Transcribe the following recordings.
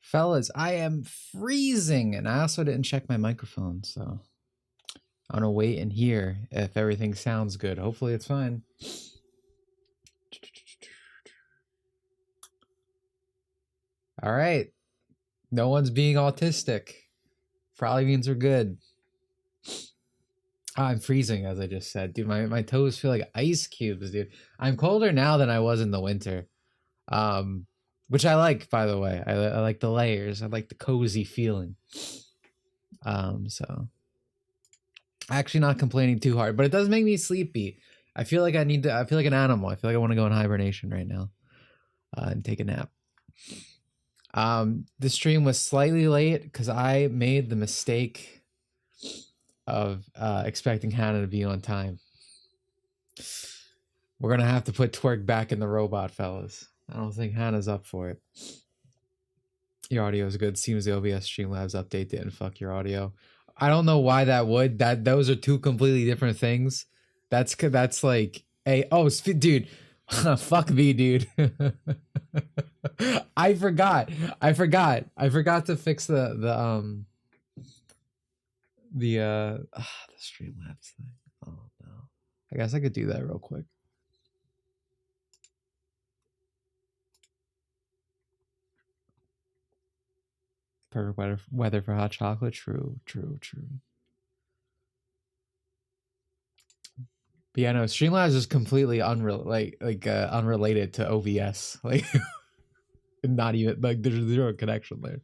Fellas, I am freezing, and I also didn't check my microphone, so I'm gonna wait and hear if everything sounds good. Hopefully it's fine. All right. No one's being autistic. Probably means we're good. I'm freezing, as I just said. Dude, my toes feel like ice cubes, dude. I'm colder now than I was in the winter. Which I like, by the way. I like the layers. I like the cozy feeling. So actually not complaining too hard, but it does make me sleepy. I feel like I feel like an animal. I feel like I want to go in hibernation right now and take a nap. The stream was slightly late because I made the mistake of expecting Hannah to be on time. We're gonna have to put Twerk back in the robot, fellas. I don't think Hannah's up for it. Your audio is good. Seems the OBS Streamlabs update didn't fuck your audio. I don't know why that would. Those are two completely different things. That's like dude. Fuck me, dude. I forgot to fix the Streamlabs thing. Oh no. I guess I could do that real quick. Perfect weather for hot chocolate. True. But yeah, no, Streamlabs is completely unrelated to OBS. Like, not even like there's zero connection there.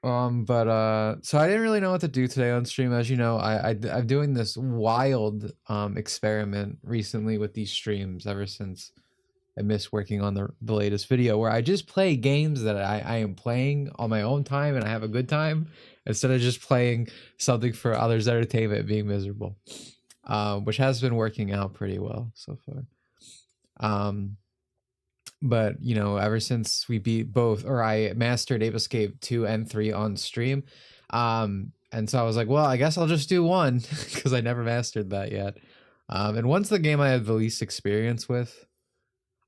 So I didn't really know what to do today on stream. As you know, I'm doing this wild experiment recently with these streams ever since I missed working on the latest video, where I just play games that I am playing on my own time and I have a good time, instead of just playing something for others' entertainment and being miserable, which has been working out pretty well so far. But you know, ever since we beat both, or I mastered Ape Escape 2 and 3 on stream, and so I was like, well, I guess I'll just do 1 because I never mastered that yet. And 1's the game I have the least experience with.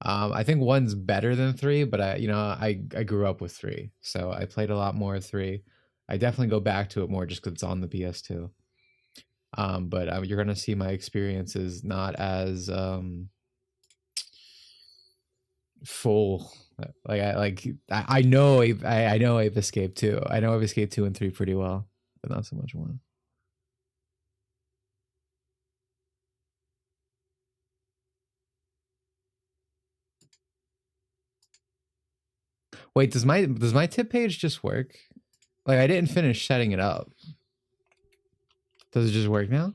I think 1's better than 3, but I grew up with 3, so I played a lot more of 3. I definitely go back to it more just because it's on the PS2. But you're gonna see my experiences not as full. I know Ape Escape 2. I know Ape Escape 2 and 3 pretty well, but not so much 1. Wait, does my tip page just work? Like, I didn't finish setting it up. Does it just work now?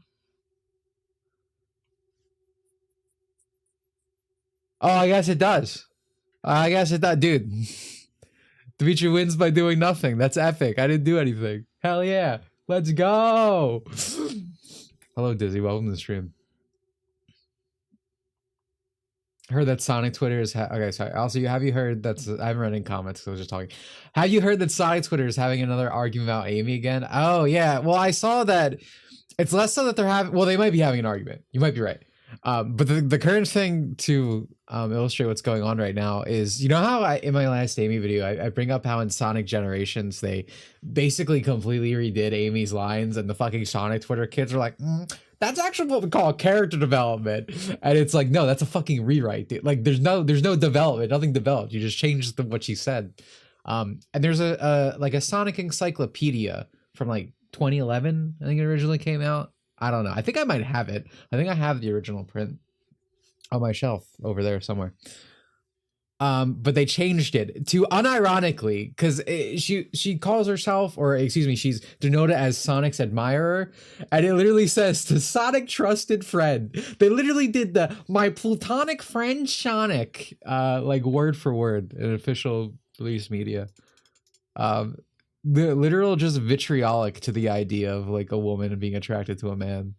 Oh, I guess it does. I guess it does, dude. Dimitri wins by doing nothing. That's epic. I didn't do anything. Hell yeah. Let's go. Hello, Dizzy. Welcome to the stream. I heard that Sonic Twitter is okay. Sorry. Also, have you heard that's? I haven't read any comments. So I was just talking. Have you heard that Sonic Twitter is having another argument about Amy again? Oh yeah. Well, I saw that. It's less so that they're having. Well, they might be having an argument. You might be right. But the current thing to illustrate what's going on right now is, you know how in my last Amy video, I bring up how in Sonic Generations, they basically completely redid Amy's lines, and the fucking Sonic Twitter kids are like, that's actually what we call character development. And it's like, no, that's a fucking rewrite, dude. Like, there's no development, nothing developed. You just changed what she said. And there's a Sonic encyclopedia from like 2011, I think it originally came out. I don't know. I think I might have it. I think I have the original print on my shelf over there somewhere. But they changed it to, unironically, because she calls herself, or excuse me, she's denoted as Sonic's admirer, and it literally says to Sonic trusted friend. They literally did the my platonic friend Sonic, like word for word in official release media. The literal just vitriolic to the idea of like a woman being attracted to a man.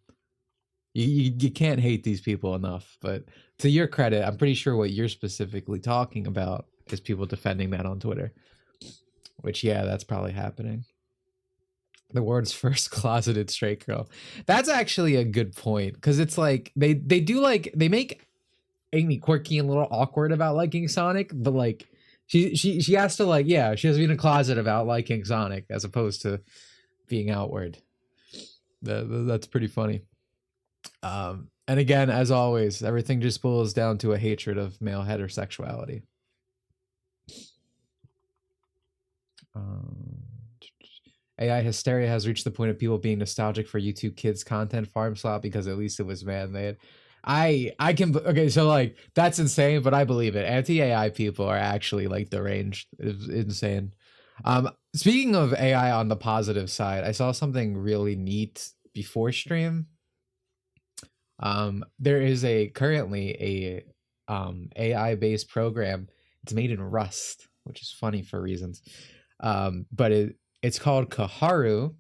You can't hate these people enough. But to your credit, I'm pretty sure what you're specifically talking about is people defending that on Twitter. Which, yeah, that's probably happening. The world's first closeted straight girl. That's actually a good point, because it's like they make Amy quirky and a little awkward about liking Sonic, but like She has to like, yeah, she has to be in a closet about liking Sonic as opposed to being outward. That's pretty funny. And again, as always, everything just boils down to a hatred of male heterosexuality. AI hysteria has reached the point of people being nostalgic for YouTube Kids content farm slot because at least it was man-made. I can, okay, so like that's insane, but I believe it. Anti-AI people are actually like deranged. It's insane. Speaking of AI on the positive side, I saw something really neat before stream. There is currently a AI based program. It's made in Rust, which is funny for reasons. But it's called Kaharu,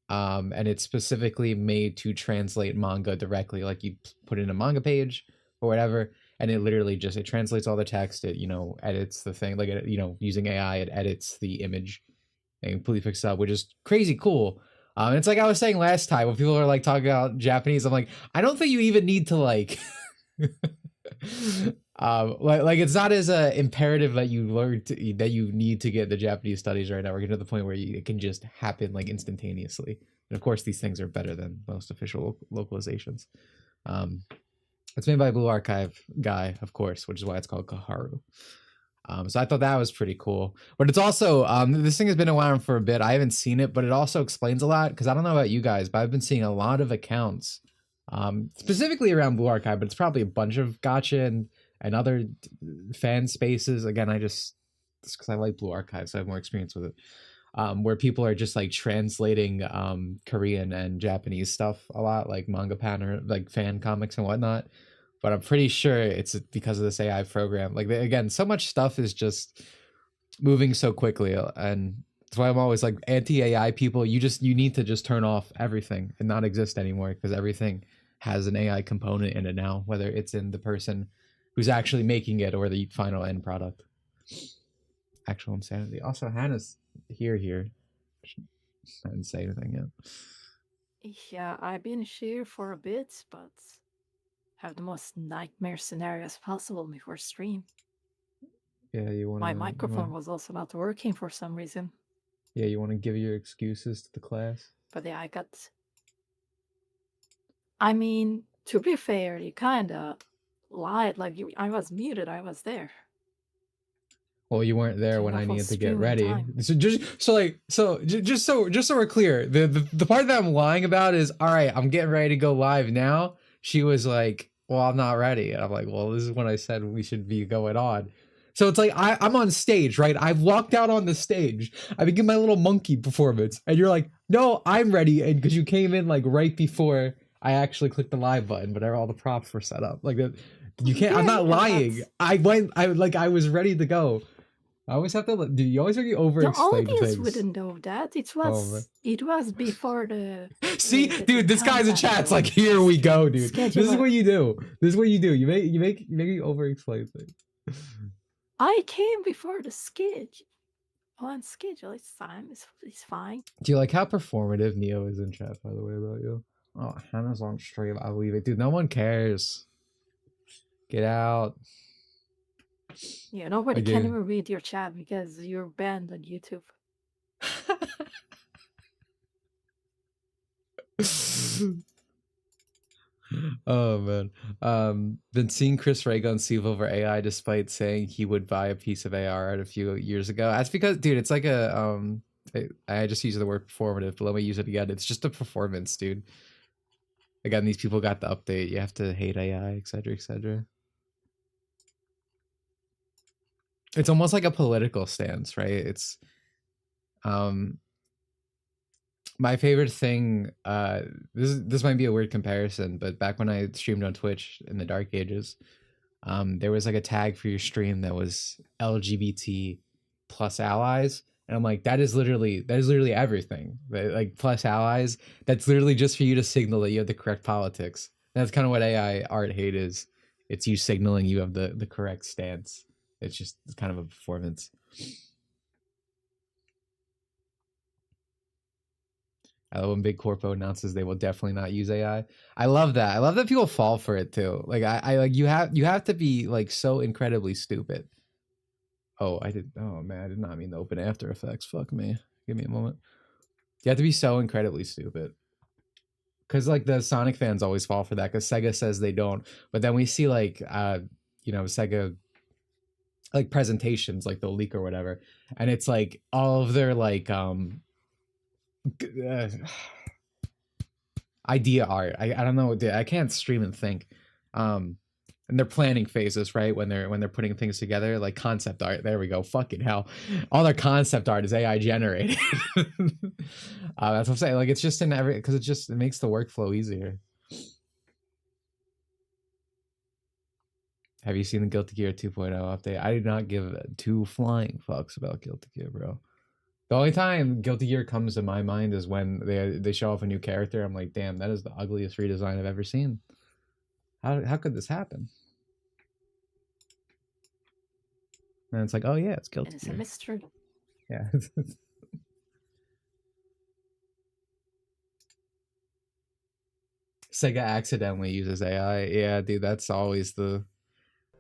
and it's specifically made to translate manga directly. Like you put in a manga page or whatever, and it literally just, it translates all the text. It, you know, edits the thing, like, you know, using AI, it edits the image and completely fixes it up, which is crazy cool. It's like I was saying last time when people are like talking about Japanese, I'm like, I don't think you even need to like like it's not as imperative that you learn that you need to get the Japanese studies right now. We're getting to the point where it can just happen like instantaneously. And of course, these things are better than most official localizations. It's made by Blue Archive guy, of course, which is why it's called Kaharu. So I thought that was pretty cool. But it's also, this thing has been around for a bit. I haven't seen it, but it also explains a lot, because I don't know about you guys, but I've been seeing a lot of accounts, specifically around Blue Archive, but it's probably a bunch of gotcha and other fan spaces. Again, just because I like Blue Archive, so I have more experience with it. Where people are just like translating Korean and Japanese stuff a lot, like manga pan or like fan comics and whatnot. But I'm pretty sure it's because of this AI program. Like, again, so much stuff is just moving so quickly, and that's why I'm always like, anti-AI people, you need to just turn off everything and not exist anymore, because everything has an AI component in it now, whether it's in the person who's actually making it or the final end product. Actual insanity. Also, Hannah's here. I didn't say anything yet. Yeah, I've been here for a bit, but have the most nightmare scenarios possible before stream. Yeah, you want my microphone was also not working for some reason. Yeah, you want to give your excuses to the class? But yeah, I mean, to be fair, you kinda lied. Like, I was muted, I was there. Well, you weren't there when I needed to get ready. So just so we're clear, the part that I'm lying about is, all right, I'm getting ready to go live now. She was like, well, I'm not ready. And I'm like, well, this is when I said we should be going on. So it's like, I'm on stage, right? I've walked out on the stage. I begin my little monkey performance. And you're like, no, I'm ready. And because you came in like right before I actually clicked the live button, but all the props were set up. Like, you can't, yeah, I'm not lying. I was ready to go. I always have to. Do you always over-explain things? The audience wouldn't know that. It was before the. See, dude, this guy's in chat's like, here we go, dude. This is what you do. This is what you do. You make me over-explain things. I came before the schedule. On schedule, it's fine. It's fine. Do you like how performative Neo is in chat? By the way, about you. Oh, Hannah's on stream. I believe it, dude. No one cares. Get out. Yeah, nobody can even read your chat because you're banned on YouTube. Oh man. Been seeing Chris Ray on Steve over AI despite saying he would buy a piece of AR art a few years ago. That's because, dude, it's like a I just use the word performative, but let me use it again. It's just a performance, dude. Again, these people got the update. You have to hate AI, etc., etc. It's almost like a political stance, right? It's my favorite thing, this might be a weird comparison, but back when I streamed on Twitch in the dark ages, there was like a tag for your stream that was LGBT plus allies. And I'm like, that is literally everything. Like, plus allies, that's literally just for you to signal that you have the correct politics. And that's kind of what AI art hate is. It's you signaling you have the correct stance. It's kind of a performance. I love when Big Corpo announces they will definitely not use AI. I love that. I love that people fall for it too. Like, I like, you have to be like so incredibly stupid Oh, I did. Oh man, I did not mean to open After Effects. Fuck me. Give me a moment. You have to be so incredibly stupid. Because like the Sonic fans always fall for that. Because Sega says they don't, but then we see like you know, Sega like presentations, like they'll leak or whatever, and it's like all of their like idea art. I don't know. I can't stream and think. And they're planning phases, right? When they're putting things together, like concept art. There we go. Fucking hell, all their concept art is AI generated. That's what I'm saying. Like it's just in every, because it makes the workflow easier. Have you seen the Guilty Gear 2.0 update? I do not give two flying fucks about Guilty Gear, bro. The only time Guilty Gear comes to my mind is when they show off a new character. I'm like, damn, that is the ugliest redesign I've ever seen. How could this happen? And it's like, oh yeah, it's Guilty Gear. It's a mystery. Yeah. Sega accidentally uses AI. Yeah, dude, that's always the.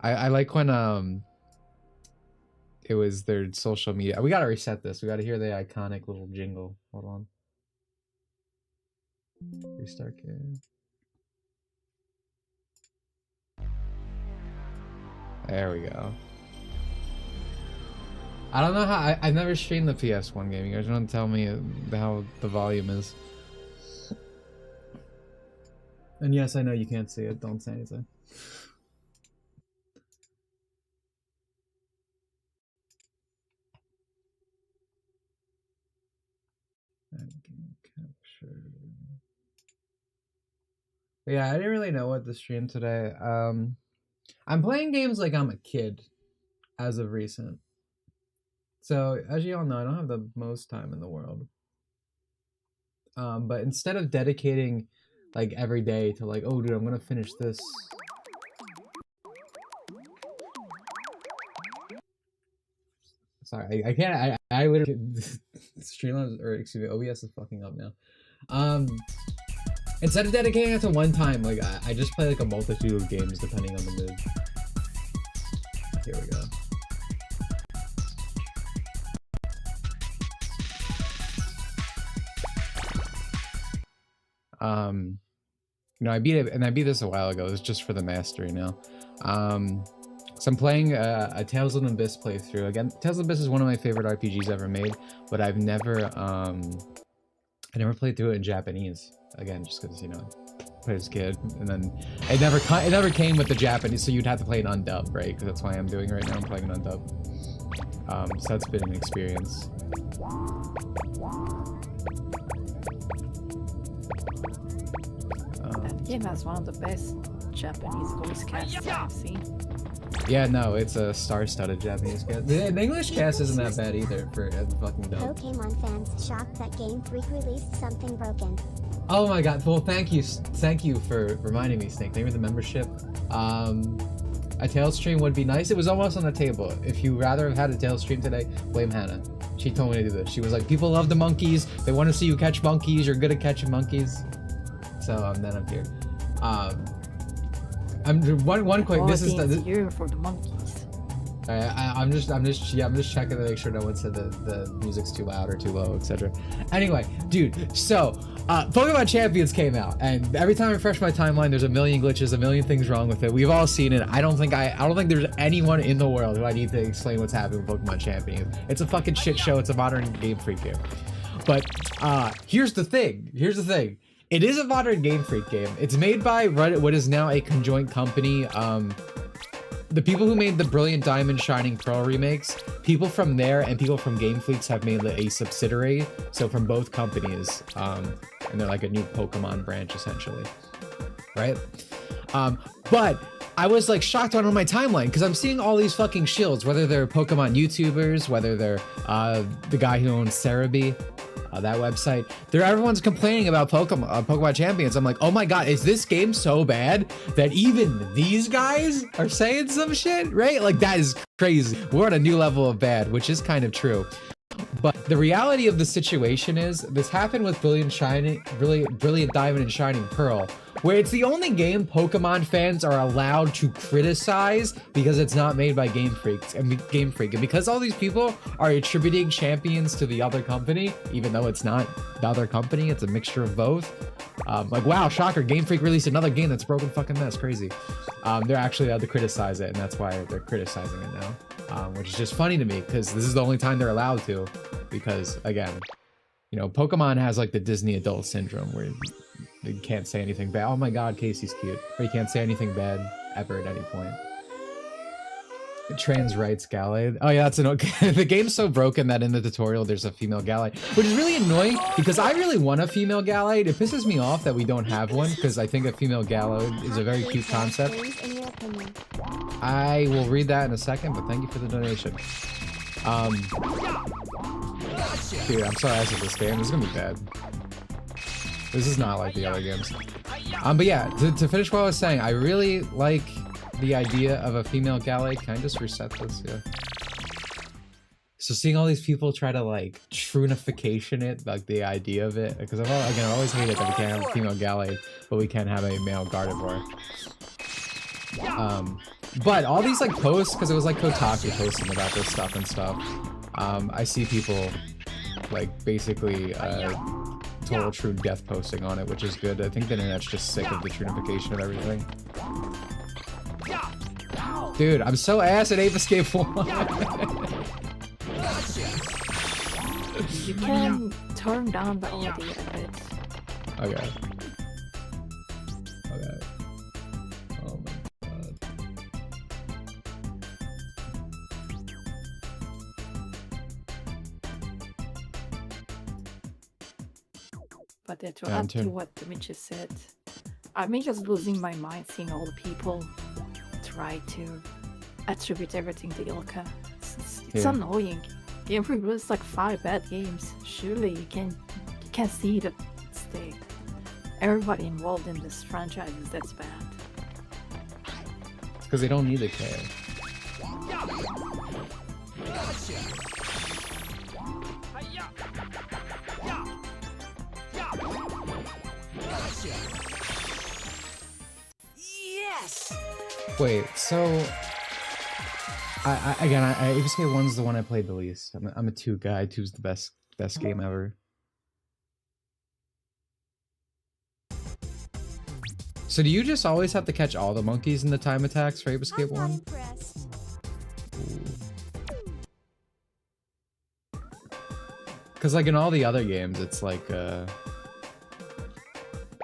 I like when it was their social media. We gotta reset this. We gotta hear the iconic little jingle. Hold on. Restart game. There we go. I don't know how. I've never streamed the PS1 game. You guys want to tell me how the volume is? And yes, I know you can't see it. Don't say anything. Capture. Yeah, I didn't really know what to stream today. I'm playing games like I'm a kid, as of recent. So, as you all know, I don't have the most time in the world. But instead of dedicating, like, every day to, like, oh, dude, I'm gonna finish this. Sorry, I can't, I literally, Streamlabs, or excuse me, OBS is fucking up now. Instead of dedicating it to one time, like, I just play, like, a multitude of games depending on the mood. Here we go. You know, I beat it, and I beat this a while ago. It's just for the mastery now. So I'm playing a Tales of the Abyss playthrough. Again, Tales of the Abyss is one of my favorite RPGs ever made, but I've never, I never played through it in Japanese. Again, just because, you know, I played as a kid, and then it never came with the Japanese, so you'd have to play it undubbed, right? Because that's why I'm doing it right now. I'm playing it undubbed. So that's been an experience. That game has one of the best Japanese voice casts I've seen. Yeah, no, it's a star-studded Japanese cast. The English cast isn't that bad either for a fucking dub. Pokemon fans shocked that Game Freak released something broken. Oh my god, well thank you for reminding me, Snake. Thank you for the membership. A Tales stream would be nice. It was almost on the table. If you rather have had a Tales stream today, blame Hannah. She told me to do this. She was like, people love the monkeys, they want to see you catch monkeys, you're good at catching monkeys. So then I'm here. I'm one quick. This is here for the monkeys. I'm just checking to make sure no one said the music's too loud or too low, etc. Anyway, dude, so Pokemon Champions came out, and every time I refresh my timeline, there's a million glitches, a million things wrong with it. We've all seen it. I don't think there's anyone in the world who I need to explain what's happening with Pokemon Champions. It's a fucking shit show. It's a modern Game Freak game. But here's the thing. It is a modern Game Freak game. It's made by what is now a conjoint company. The people who made the Brilliant Diamond Shining Pearl remakes, people from there and people from Game Freaks have made a subsidiary. So from both companies, and they're like a new Pokemon branch essentially, right? But I was like shocked on my timeline because I'm seeing all these fucking shills, whether they're Pokemon YouTubers, whether they're the guy who owns Cerebi. That website, everyone's complaining about Pokemon Champions. I'm like, oh my god, is this game so bad that even these guys are saying some shit, right? Like, that is crazy. We're at a new level of bad, which is kind of true. But the reality of the situation is, this happened with Brilliant Diamond and Shining Pearl, where it's the only game Pokemon fans are allowed to criticize because it's not made by Game Freak. And because all these people are attributing champions to the other company, even though it's not the other company, it's a mixture of both. Like, wow, shocker, Game Freak released another game that's broken fucking mess, crazy. They're actually allowed to criticize it, and that's why they're criticizing it now. Which is just funny to me, because this is the only time they're allowed to, because, again, you know, Pokemon has like the Disney adult syndrome where you can't say anything bad. Oh my god, Casey's cute. Or you can't say anything bad ever at any point. Trans rights Gallade. Oh yeah, that's an okay. The game's so broken that in the tutorial there's a female Gallade, which is really annoying because I really want a female Gallade. It pisses me off that we don't have one because I think a female Gallade is a very cute concept. I will read that in a second, but thank you for the donation. Dude, I'm so ass at this game. This is gonna be bad. This is not like the other games. But yeah, to finish what I was saying, I really like the idea of a female Gallade. Can I just reset this? Yeah. So seeing all these people try to like trunification it, like the idea of it, because I've always hated that we can't have a female Gallade, but we can have a male Gardevoir. But all these like posts, because it was like Kotaku posting about this stuff and stuff. I see people like basically total true death posting on it, which is good. I think the internet's just sick of the trunification of everything. Dude, I'm so ass at Ape Escape 1. You can turn down the audio a bit. Okay. Okay. Oh my god. But to add to what Dimitri said, I'm just losing my mind seeing all the people try to attribute everything to Ilka. It's annoying. Game Freak released like 5 bad games. Surely you can see that it's everybody involved in this franchise is that's bad. It's because they don't need to care. Yes. Wait, so Ape Escape 1's the one I played the least. I'm a 2 guy. 2's the best game ever. So do you just always have to catch all the monkeys in the time attacks for Ape Escape 1? Because like in all the other games, it's like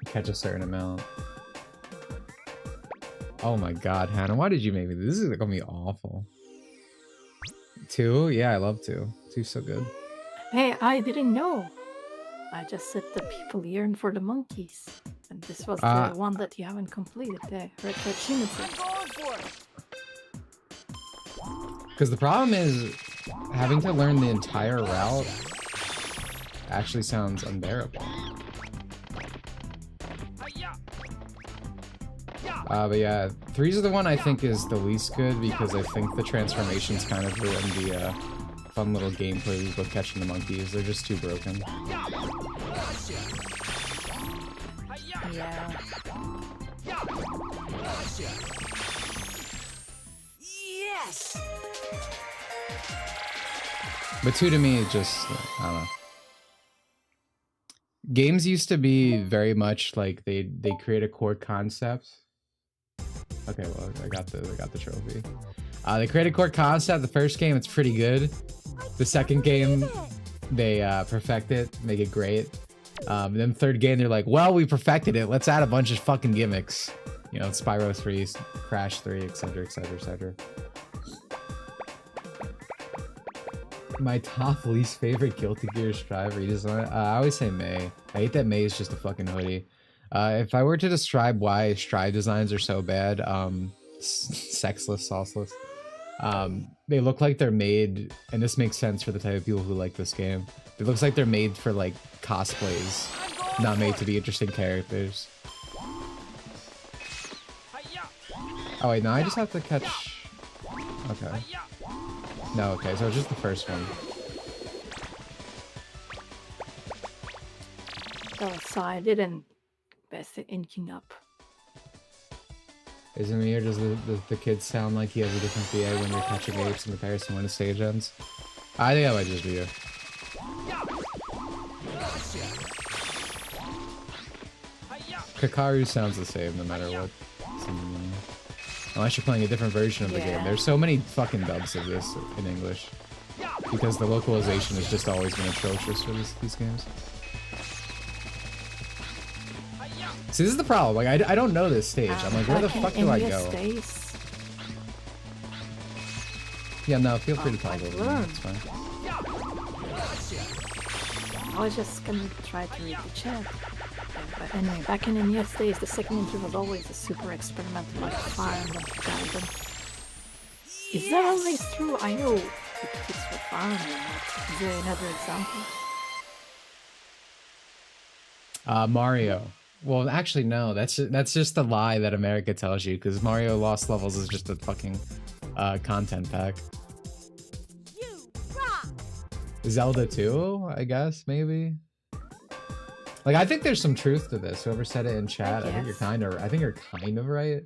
catch a certain amount. Oh my god, Hannah, why did you make me? This is gonna be awful. 2? Yeah, I love 2. 2's so good. Hey, I didn't know. I just said the people yearn for the monkeys. And this was the one that you haven't completed, the recollections. Because the problem is, having to learn the entire route actually sounds unbearable. But yeah, 3's the one I think is the least good because I think the transformations kind of ruin the fun little gameplay with catching the monkeys. They're just too broken. Yeah. Yes. But 2 to me is just, I don't know. Games used to be very much like they create a core concept. Okay, well I got the trophy. They create a core concept. The first game it's pretty good. The second game they perfect it, make it great. Then third game they're like, well, we perfected it. Let's add a bunch of fucking gimmicks. You know, Spyro 3, Crash 3, etc, etc, etc. My top least favorite Guilty Gear Strive redesign? I always say May. I hate that May is just a fucking hoodie. If I were to describe why Strive designs are so bad, sexless, sauceless. They look like they're made, and this makes sense for the type of people who like this game. It looks like they're made for like cosplays, not made to be interesting characters. Oh wait, no, I just have to catch... Okay. No, okay, so it's just the first one. Oh, so I didn't best inking up Is it me or does the kid sound like he has a different VA when you're catching apes in comparison when the stage ends? I think I might just be you. Kakaru sounds the same no matter what. Unless you're playing a different version of the game. There's so many fucking dubs of this in English. Because the localization has just always been atrocious for these games. See, this is the problem. Like, I don't know this stage. I'm like, where the fuck do I go? Yeah, no, feel free to talk over me. It's fine. I was just gonna try to read the chat. But anyway, back in NES days, the second intro was always a super experimental, like fire and guidance. Is that always true? I know it fits for fire and that. Is there another example? Mario. Well, actually, no. That's just a lie that America tells you, because Mario Lost Levels is just a fucking content pack. Zelda 2, I guess, maybe. Like, I think there's some truth to this. Whoever said it in chat, I think you're kind of right.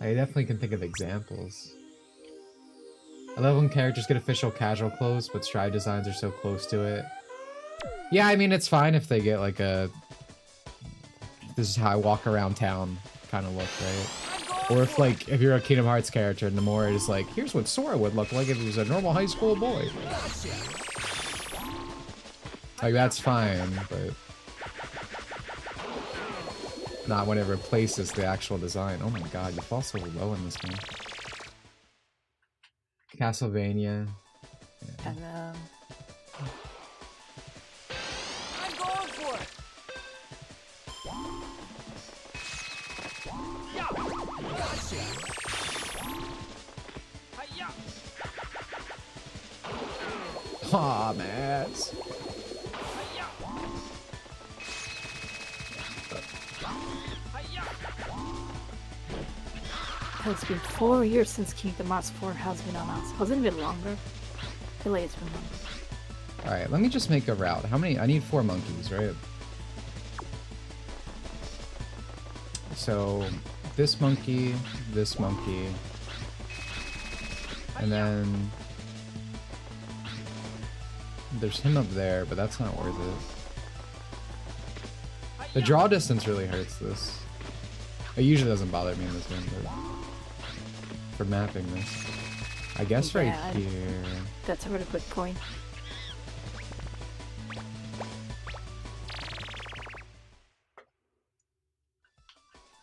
I definitely can think of examples. I love when characters get official casual clothes, but stride designs are so close to it. Yeah, I mean, it's fine if they get like a "this is how I walk around town" kind of look, right? Or if you're a Kingdom Hearts character and Nomura is like, here's what Sora would look like if he was a normal high school boy. Like, that's fine, but not when it replaces the actual design. Oh my god, you fall so low in this game. Castlevania. Yeah. And I'm going for it. Aw, man. It's been 4 years since Kingdom Hearts 4 has been announced. Hasn't it been longer? I feel like it's been longer. Alright, let me just make a route. How many? I need 4 monkeys, right? So, this monkey, and then there's him up there, but that's not worth it. The draw distance really hurts this. It usually doesn't bother me in this game, but for mapping this. I guess right here. That's a really good point.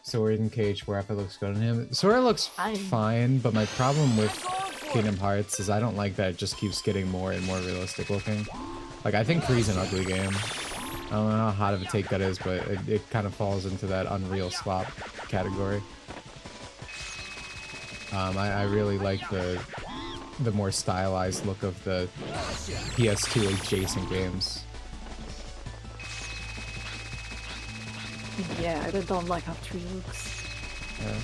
Sword and Cage, where Appa looks good on him. Sora looks fine, but my problem with Kingdom Hearts is I don't like that it just keeps getting more and more realistic looking. Like, I think 3's an ugly game. I don't know how hot of a take that is, but it kind of falls into that unreal slop category. I really like the more stylized look of the PS2 adjacent games. Yeah, I don't like how 3 looks. Yeah.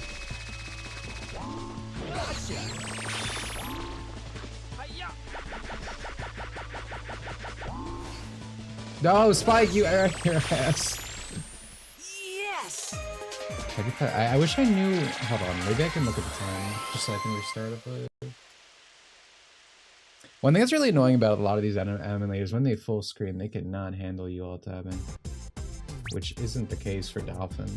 No, Spike, you are your ass. Yes. I wish I knew. Hold on, maybe I can look at the time just so I can restart it. But one thing that's really annoying about a lot of these animators, when they full screen, they cannot handle you all tabbing, which isn't the case for Dolphin.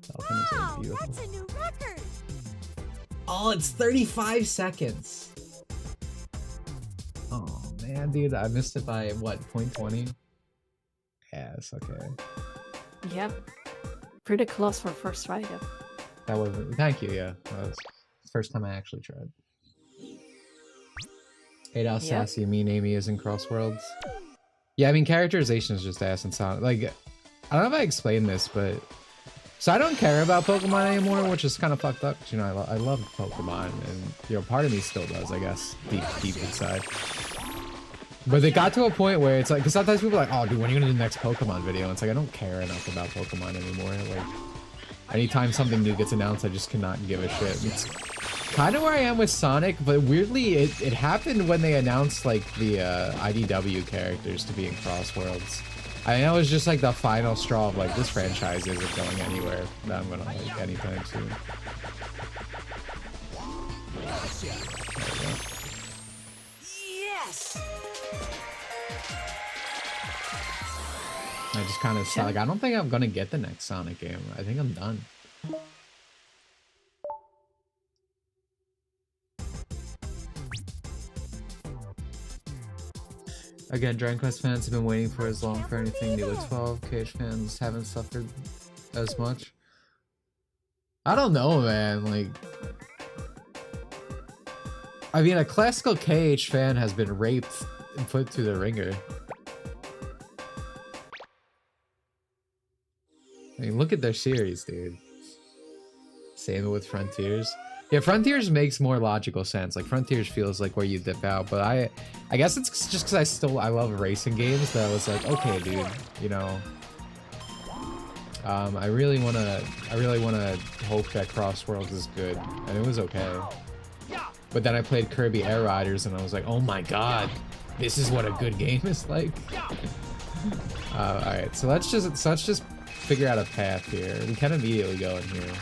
Dolphin is like beautiful. That's a new record. Oh, it's 35 seconds. Oh man, dude, I missed it by what, 0.20? Yes, okay. Yep. Pretty close for first try, though. That was, thank you, yeah. That was the first time I actually tried. Hate how sassy mean Amy is in Crossworlds. Yeah, I mean, characterization is just ass and sound. Like, I don't know if I explained this, but... So I don't care about Pokemon anymore, which is kind of fucked up. 'Cause, you know, I love Pokemon, and, you know, part of me still does, I guess, deep inside. But it got to a point where it's like, because sometimes people are like, oh, dude, when are you going to do the next Pokemon video? And it's like, I don't care enough about Pokemon anymore. Like, anytime something new gets announced, I just cannot give a shit. It's kind of where I am with Sonic, but weirdly, it happened when they announced, like, the IDW characters to be in Crossworlds. I know it's just like the final straw of like this franchise isn't going anywhere that I'm gonna like anytime soon. Yes. I just kind of like I don't think I'm gonna get the next Sonic game. I think I'm done. Again, Dragon Quest fans have been waiting for as long for anything new with 12. KH fans haven't suffered as much. I don't know, man. Like, I mean, a classical KH fan has been raped and put through the ringer. I mean, look at their series, dude. Same with Frontiers. Yeah, Frontiers makes more logical sense. Like, Frontiers feels like where you dip out, but I guess it's just because I love racing games that I was like, okay, dude, you know, I really wanna hope that Cross Worlds is good, and it was okay. But then I played Kirby Air Riders, and I was like, oh my god, this is what a good game is like. All right, so let's just figure out a path here. We can immediately go in here.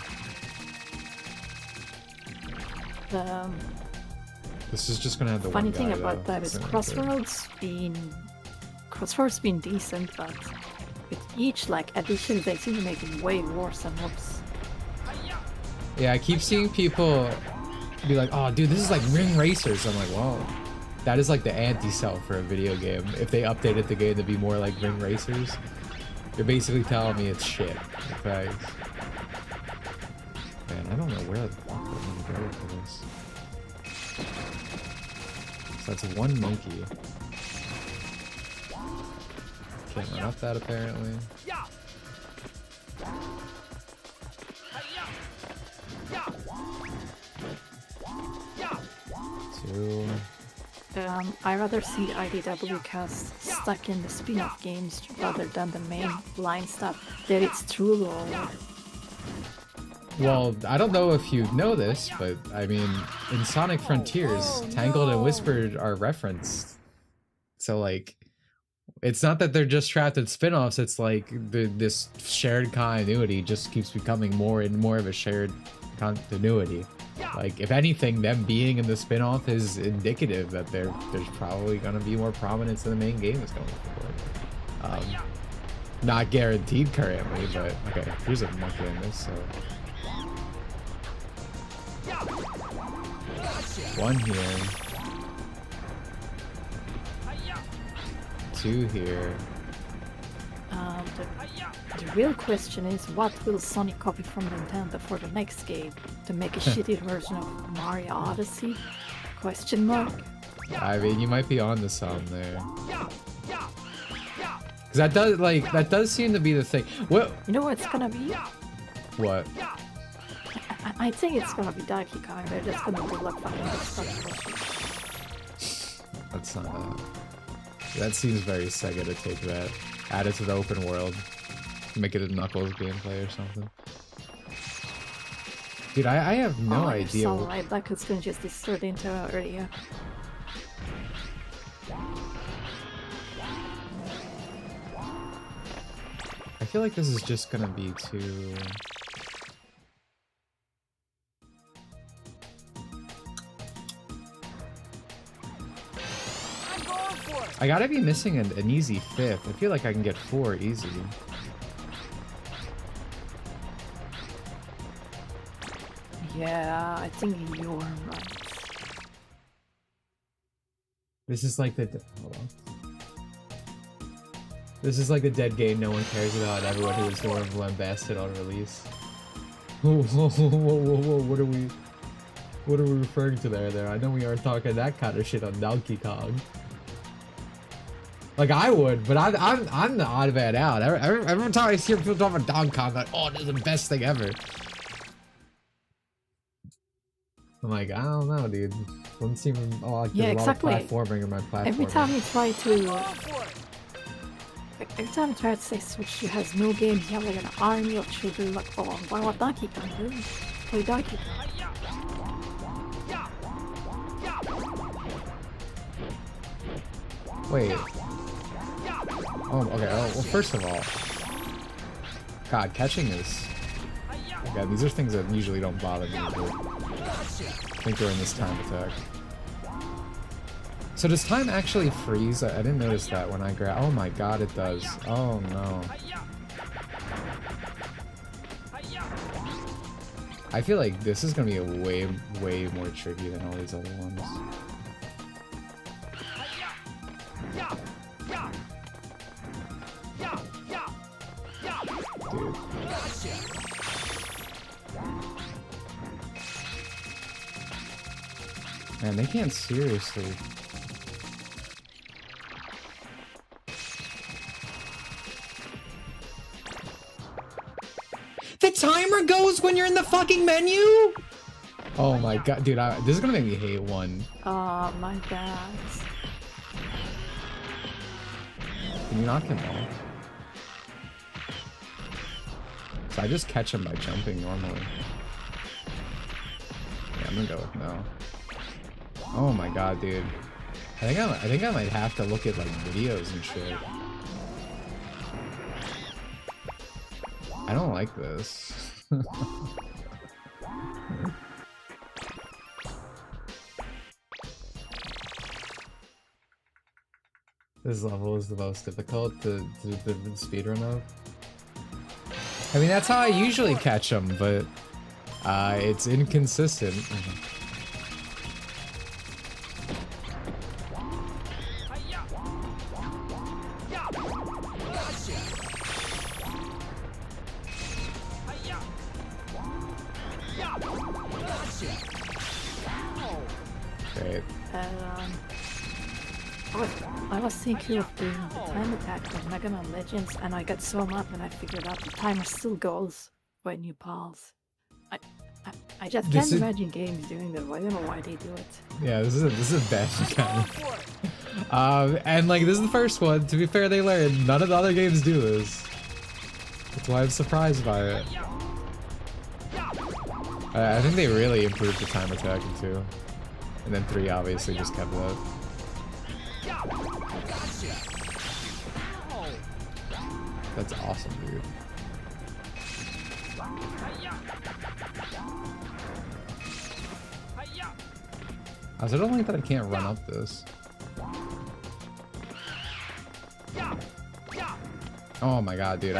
This is just gonna have the funny one thing guy, about though. that is It's Crossroads been decent, but with each like addition they seem to make it way worse and worse. Yeah, I keep seeing people be like, oh dude, this is like Ring Racers. I'm like, well, that is like the anti-sell for a video game. If they updated the game to be more like Ring Racers, you're basically telling me it's shit. Okay. Man, I don't know where the fuck we're gonna go for this. So that's one monkey. Can't run up that apparently. Two. I rather see IDW cast stuck in the spin-off games rather than the main line stuff. That it's true or... Well, I don't know if you know this, but I mean, in Sonic Frontiers, Tangled and Whispered are referenced. So like, it's not that they're just trapped in spin-offs, it's like this shared continuity just keeps becoming more and more of a shared continuity. Like, if anything, them being in the spin-off is indicative that there's probably going to be more prominence in the main game that's going forward. Not guaranteed currently, but okay, here's a monkey in this, so... One here. Two here. The real question is, what will Sonic copy from Nintendo for the next game? To make a shitty version of Mario Odyssey? Question mark? I mean, you might be on to something there. Cause that does seem to be the thing. What? You know what it's gonna be? What? I think it's gonna be Donkey Kong. They're just gonna do like fucking destruction. That's not that seems very Sega to take that. Add it to the open world. Make it a Knuckles gameplay or something. Dude, I have no idea. You're so right. That could spin just destroyed the entire area. I feel like this is just gonna be too... I gotta be missing an easy fifth. I feel like I can get 4 easy. Yeah, I think you're right. This is like the... Hold on. This is like the dead game no one cares about. Everyone who is sort of lambasted on release. Whoa, whoa, whoa, whoa, whoa, what are we referring to there? I know we aren't talking that kind of shit on Donkey Kong. Like I would, but I'm the odd man out. Every time I hear people talk about Donkey Kong, I'm like, oh, this is the best thing ever. I'm like, I don't know, dude. Doesn't seem like yeah, there's exactly. a lot of platforming in my platform. Every time you try to say Switch has no games, you have like an army of children like, oh, why not Donkey Kong, dude? Play Donkey Kong. Wait. Oh, okay. Oh, well, first of all, God, catching is. Yeah, these are things that usually don't bother me, but I think during this time attack. So does time actually freeze? I didn't notice that when I grab. Oh my God, it does. Oh no. I feel like this is gonna be a way more tricky than all these other ones. Dude. Man, they can't seriously. The timer goes when you're in the fucking menu? Oh my God, dude, this is gonna make me hate one. Oh my God. Can you knock him off? So I just catch him by jumping normally. Yeah, I'm gonna go with no. Oh my God, dude. I think I might have to look at like videos and shit. I don't like this. This level is the most difficult to speedrun of. I mean, that's how I usually catch them, but it's inconsistent. Great. I was thinking of doing the time attack with Mega Man Legends, and I got so mad when I figured out the timer still goes when you pause. I just can't imagine games doing that. I don't know why they do it. Yeah, this is a bad mechanic. And like this is the first one. To be fair, they learned none of the other games do this. That's why I'm surprised by it. I think they really improved the time attack in 2. And then 3 obviously just kept that. That's awesome, dude. I don't like that I can't run up this. Oh my God, dude!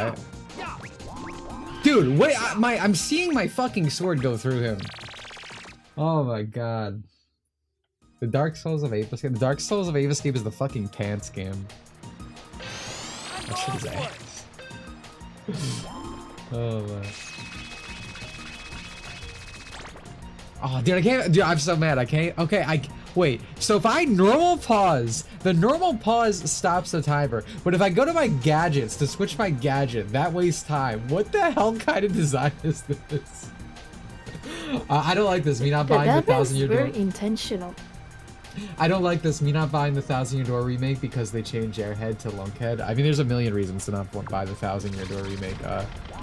Dude, wait! I'm seeing my fucking sword go through him. Oh my God! The Dark Souls of Ape Escape. The Dark Souls of Ape Escape is the fucking pants game. That shit is ass. Oh man. Oh, dude, I can't. Dude, I'm so mad. I can't. Okay, wait. So if I normal pause, the normal pause stops the timer. But if I go to my gadgets to switch my gadget, that wastes time. What the hell kind of design is this? I don't like this. Me not buying the 1,000-year door. Very intentional. I don't like this. Me not buying the 1,000-year door remake because they changed Airhead to Lunkhead. I mean, there's a million reasons to not buy the 1,000-year door remake.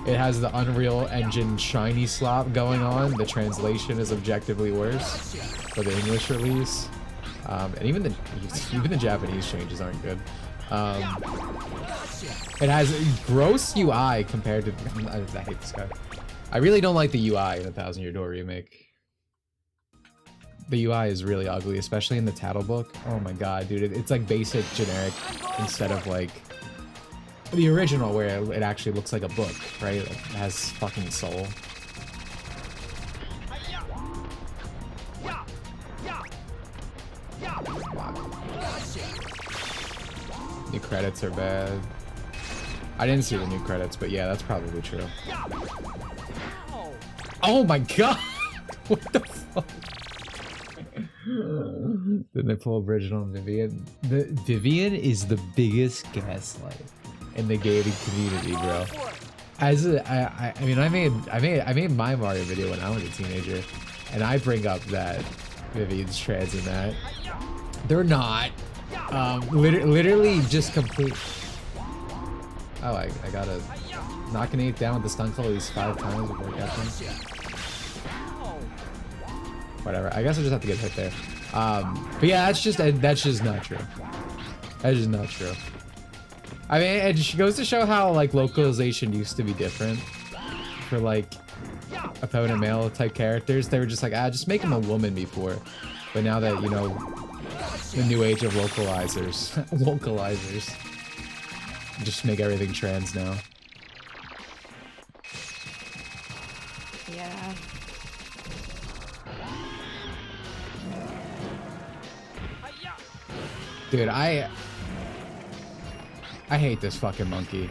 It has the Unreal Engine shiny slop going on. The translation is objectively worse for the English release, and even the Japanese changes aren't good. It has gross UI compared to. I hate this guy. I really don't like the UI in the 1,000-year door remake. The UI is really ugly, especially in the title book. Oh my God, dude! It's like basic generic instead of like the original where it actually looks like a book, right? It has fucking soul. New credits are bad. I didn't see the new credits, but yeah, that's probably true. Oh my God! What the fuck? Then they pull original Vivian. The Vivian is the biggest gaslight in the gaming community, bro. As I mean, I made my Mario video when I was a teenager, and I bring up that Vivian's trans in that. They're not. Literally just complete. Oh, I gotta knock an 8 down with the stun color at least 5 times before I catch him. Whatever. I guess I just have to get hit there. But yeah, that's just not true. That's just not true. I mean, it just goes to show how like localization used to be different for like opponent male type characters. They were just like, just make him a woman before. But now that, you know, the new age of localizers, just make everything trans now. Yeah. Dude, I hate this fucking monkey.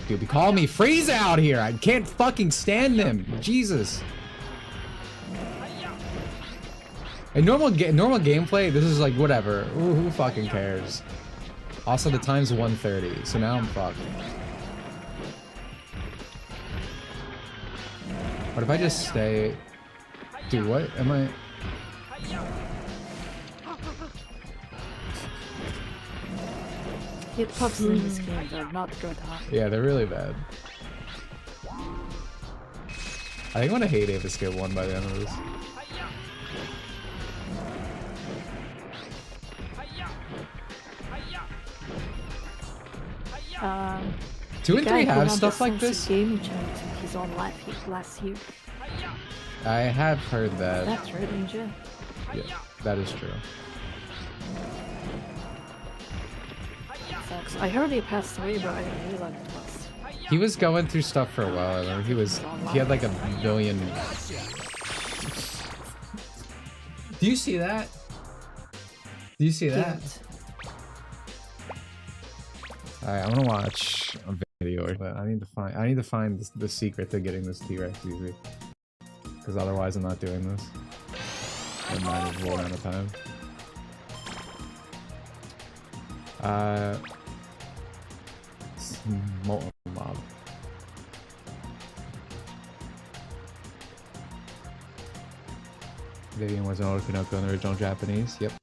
Dude, they call me Freeze out here. I can't fucking stand them. Jesus. In normal gameplay, this is like whatever. Ooh, who fucking cares? Also, the time's 1:30, so now I'm fucked. What if I just stay? Dude, what am I? Hitboxes in this game are not good, huh? Yeah, they're really bad. I think I'm gonna hate Ape Escape 1 by the end of this. Two and 3 have stuff like this. Gaming channel took his own life last year. I have heard that. That's really legit. Yeah, that is true. I heard he passed away, but I didn't realize it was. He was going through stuff for a while. I remember he had like a million. Do you see that? Do you see that? Alright, I'm gonna watch a video, but I need to find the secret to getting this T-Rex easy. Because otherwise I'm not doing this. In manageable amount of time. Molten mob. Vivian was an old Pinocchio in the original Japanese. Yep.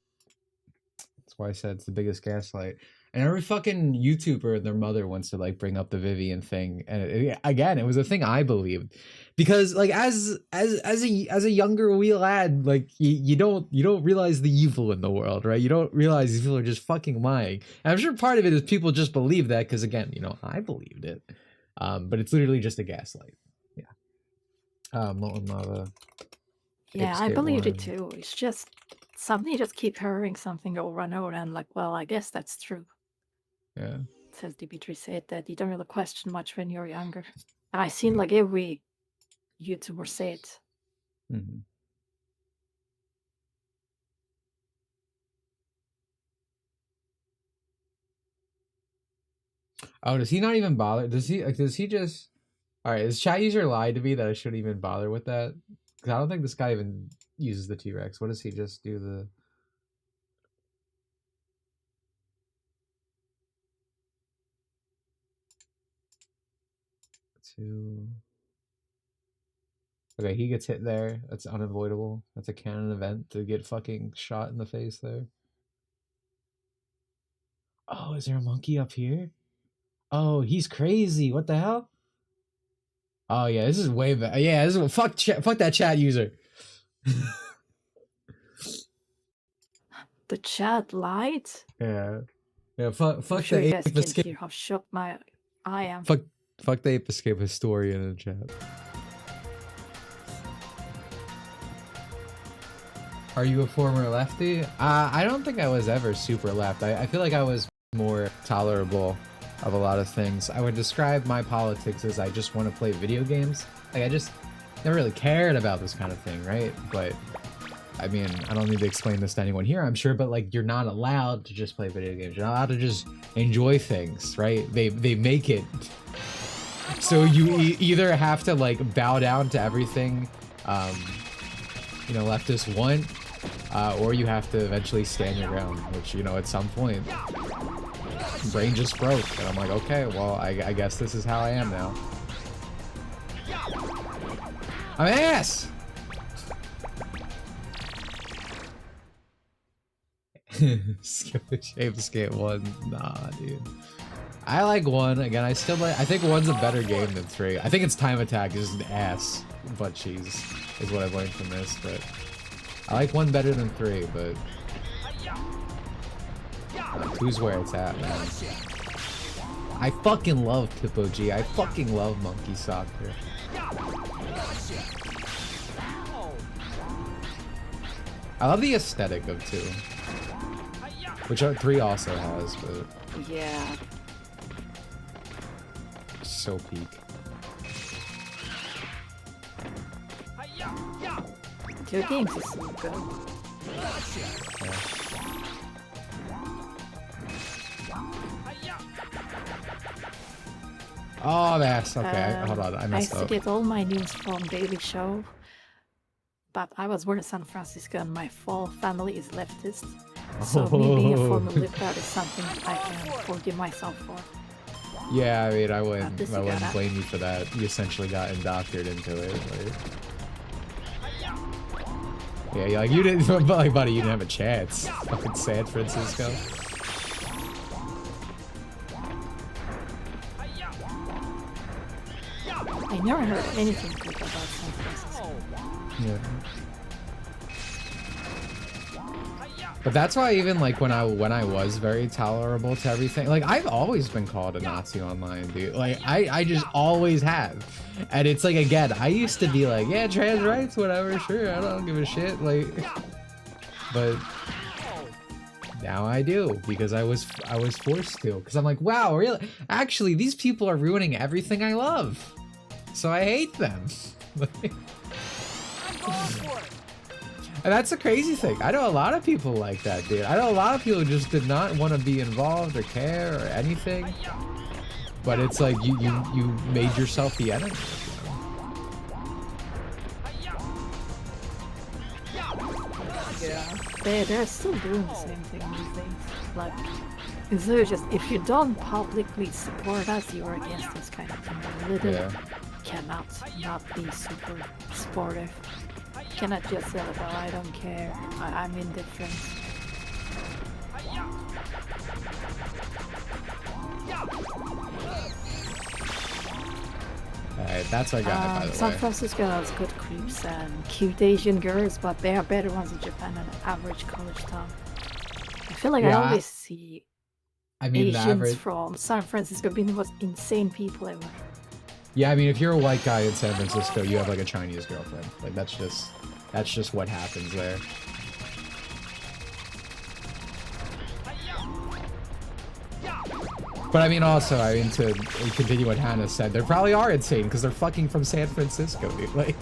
That's why I said it's the biggest gaslight. And every fucking YouTuber and their mother wants to like bring up the Vivian thing, and again, it was a thing I believed, because like as a younger wee lad, like you don't realize the evil in the world, right? You don't realize these people are just fucking lying. And I'm sure part of it is people just believe that because again, you know, I believed it, but it's literally just a gaslight. Yeah. Molten lava. Yeah, I believed it too. It's just something just keep hearing something over and over, and like, well, I guess that's true. Yeah. Says Dimitri said that you don't really question much when you're younger. And I seen like every YouTuber say it. Mm-hmm. Oh, does he not even bother? Does he just? All right, is chat user lied to me that I shouldn't even bother with that? Because I don't think this guy even uses the T-Rex. What does he just do? The two. Okay, he gets hit there. That's unavoidable. That's a canon event to get fucking shot in the face there. Oh, is there a monkey up here? Oh, he's crazy. What the hell? Oh yeah, this is way better. Yeah, this is fuck that chat user. The chat lied. Yeah, yeah. Fuck Sure, the you guys Ape can Escape. hear how shocked I am. Fuck the Ape Escape historian in the chat. Are you a former lefty? I don't think I was ever super left. I feel like I was more tolerable of a lot of things. I would describe my politics as I just want to play video games. Like I just never really cared about this kind of thing, right? But I mean, I don't need to explain this to anyone here, I'm sure, but like you're not allowed to just play video games. You're not allowed to just enjoy things, right? They make it so you either have to like bow down to everything you know, leftists want, or you have to eventually stand your ground, which, you know, at some point brain just broke and I'm like, okay, well, I guess this is how I am now. I'm ass. Ape Escape 1. Nah, dude. I like 1. Again, I think 1's a better game than 3. I think its time attack is an ass butt cheese is what I've learned from this, but I like 1 better than 3, but Who's where it's at, man. I fucking love Pippo G. I fucking love Monkey Soccer. I love the aesthetic of 2. Which 3 also has, but... Yeah. So peak. Your games is so good. Yeah. Oh, that's okay. Hold on, I messed used up. to get all my news from Daily Show, but I was born in San Francisco and my full family is leftist. So me being a former libertarian is something I can forgive myself for. Yeah, I mean, I wouldn't blame you for that. You essentially got indoctrinated into it. Like... Yeah, like you didn't, like, buddy, you didn't have a chance. Fucking San Francisco. I never heard anything good about San Francisco. Yeah. But that's why even like when I was very tolerable to everything, like I've always been called a Nazi online, dude. Like I just always have. And it's like, again, I used to be like, yeah, trans rights, whatever, sure, I don't give a shit, like, but now I do, because I was forced to, because I'm like, wow, really? Actually, these people are ruining everything I love, so I hate them. And that's the crazy thing. I know a lot of people like that, dude. I know a lot of people who just did not want to be involved or care or anything. But it's like you made yourself the enemy. Yeah. They're still doing the same thing these days. Like, it's literally just, if you don't publicly support us, you're against us kind of thing. You literally cannot not be super supportive. You cannot just say, like, oh, I don't care, I'm indifferent. Alright, that's what I got, by the San way. Francisco has good creeps and cute Asian girls, but they are better ones in Japan than an average college town. I feel like I always see Asians from San Francisco being the most insane people ever. Yeah, I mean, if you're a white guy in San Francisco, you have like a Chinese girlfriend. Like that's just what happens there. But I mean, also, to continue what Hannah said, they probably are insane because they're fucking from San Francisco, dude. Like,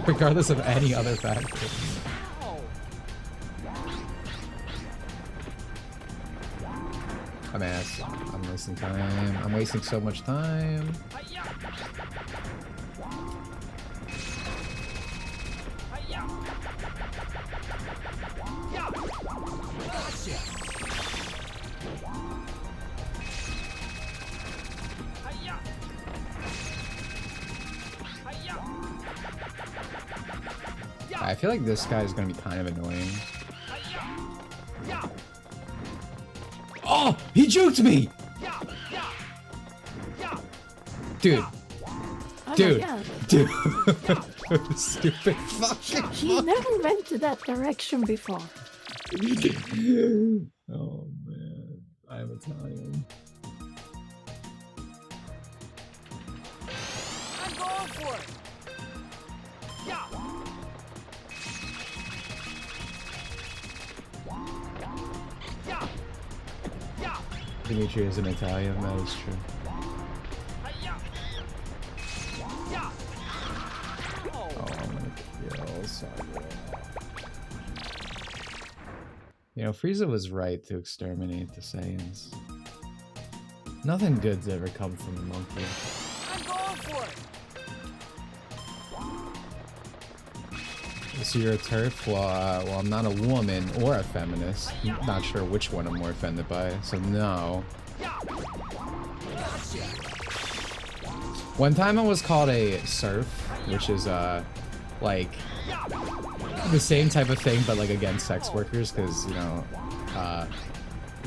regardless of any other factor. I'm ass. I'm wasting time. I'm wasting so much time. I feel like this guy is gonna be kind of annoying. Oh, he juked me! Dude. Dude. Dude. Stupid fucking He never went to that direction before. Oh man. I'm Italian. I'm going for it. Yeah. Dimitri is an Italian, that is true. Oh, I'm gonna kill Saga. You know, Frieza was right to exterminate the Saiyans. Nothing good's ever come from a monkey. I'm going for it. So you're a TERF? Well, I'm not a woman or a feminist. I'm not sure which one I'm more offended by, so no. One time I was called a serf, which is, like, the same type of thing, but, like, against sex workers, because, you know,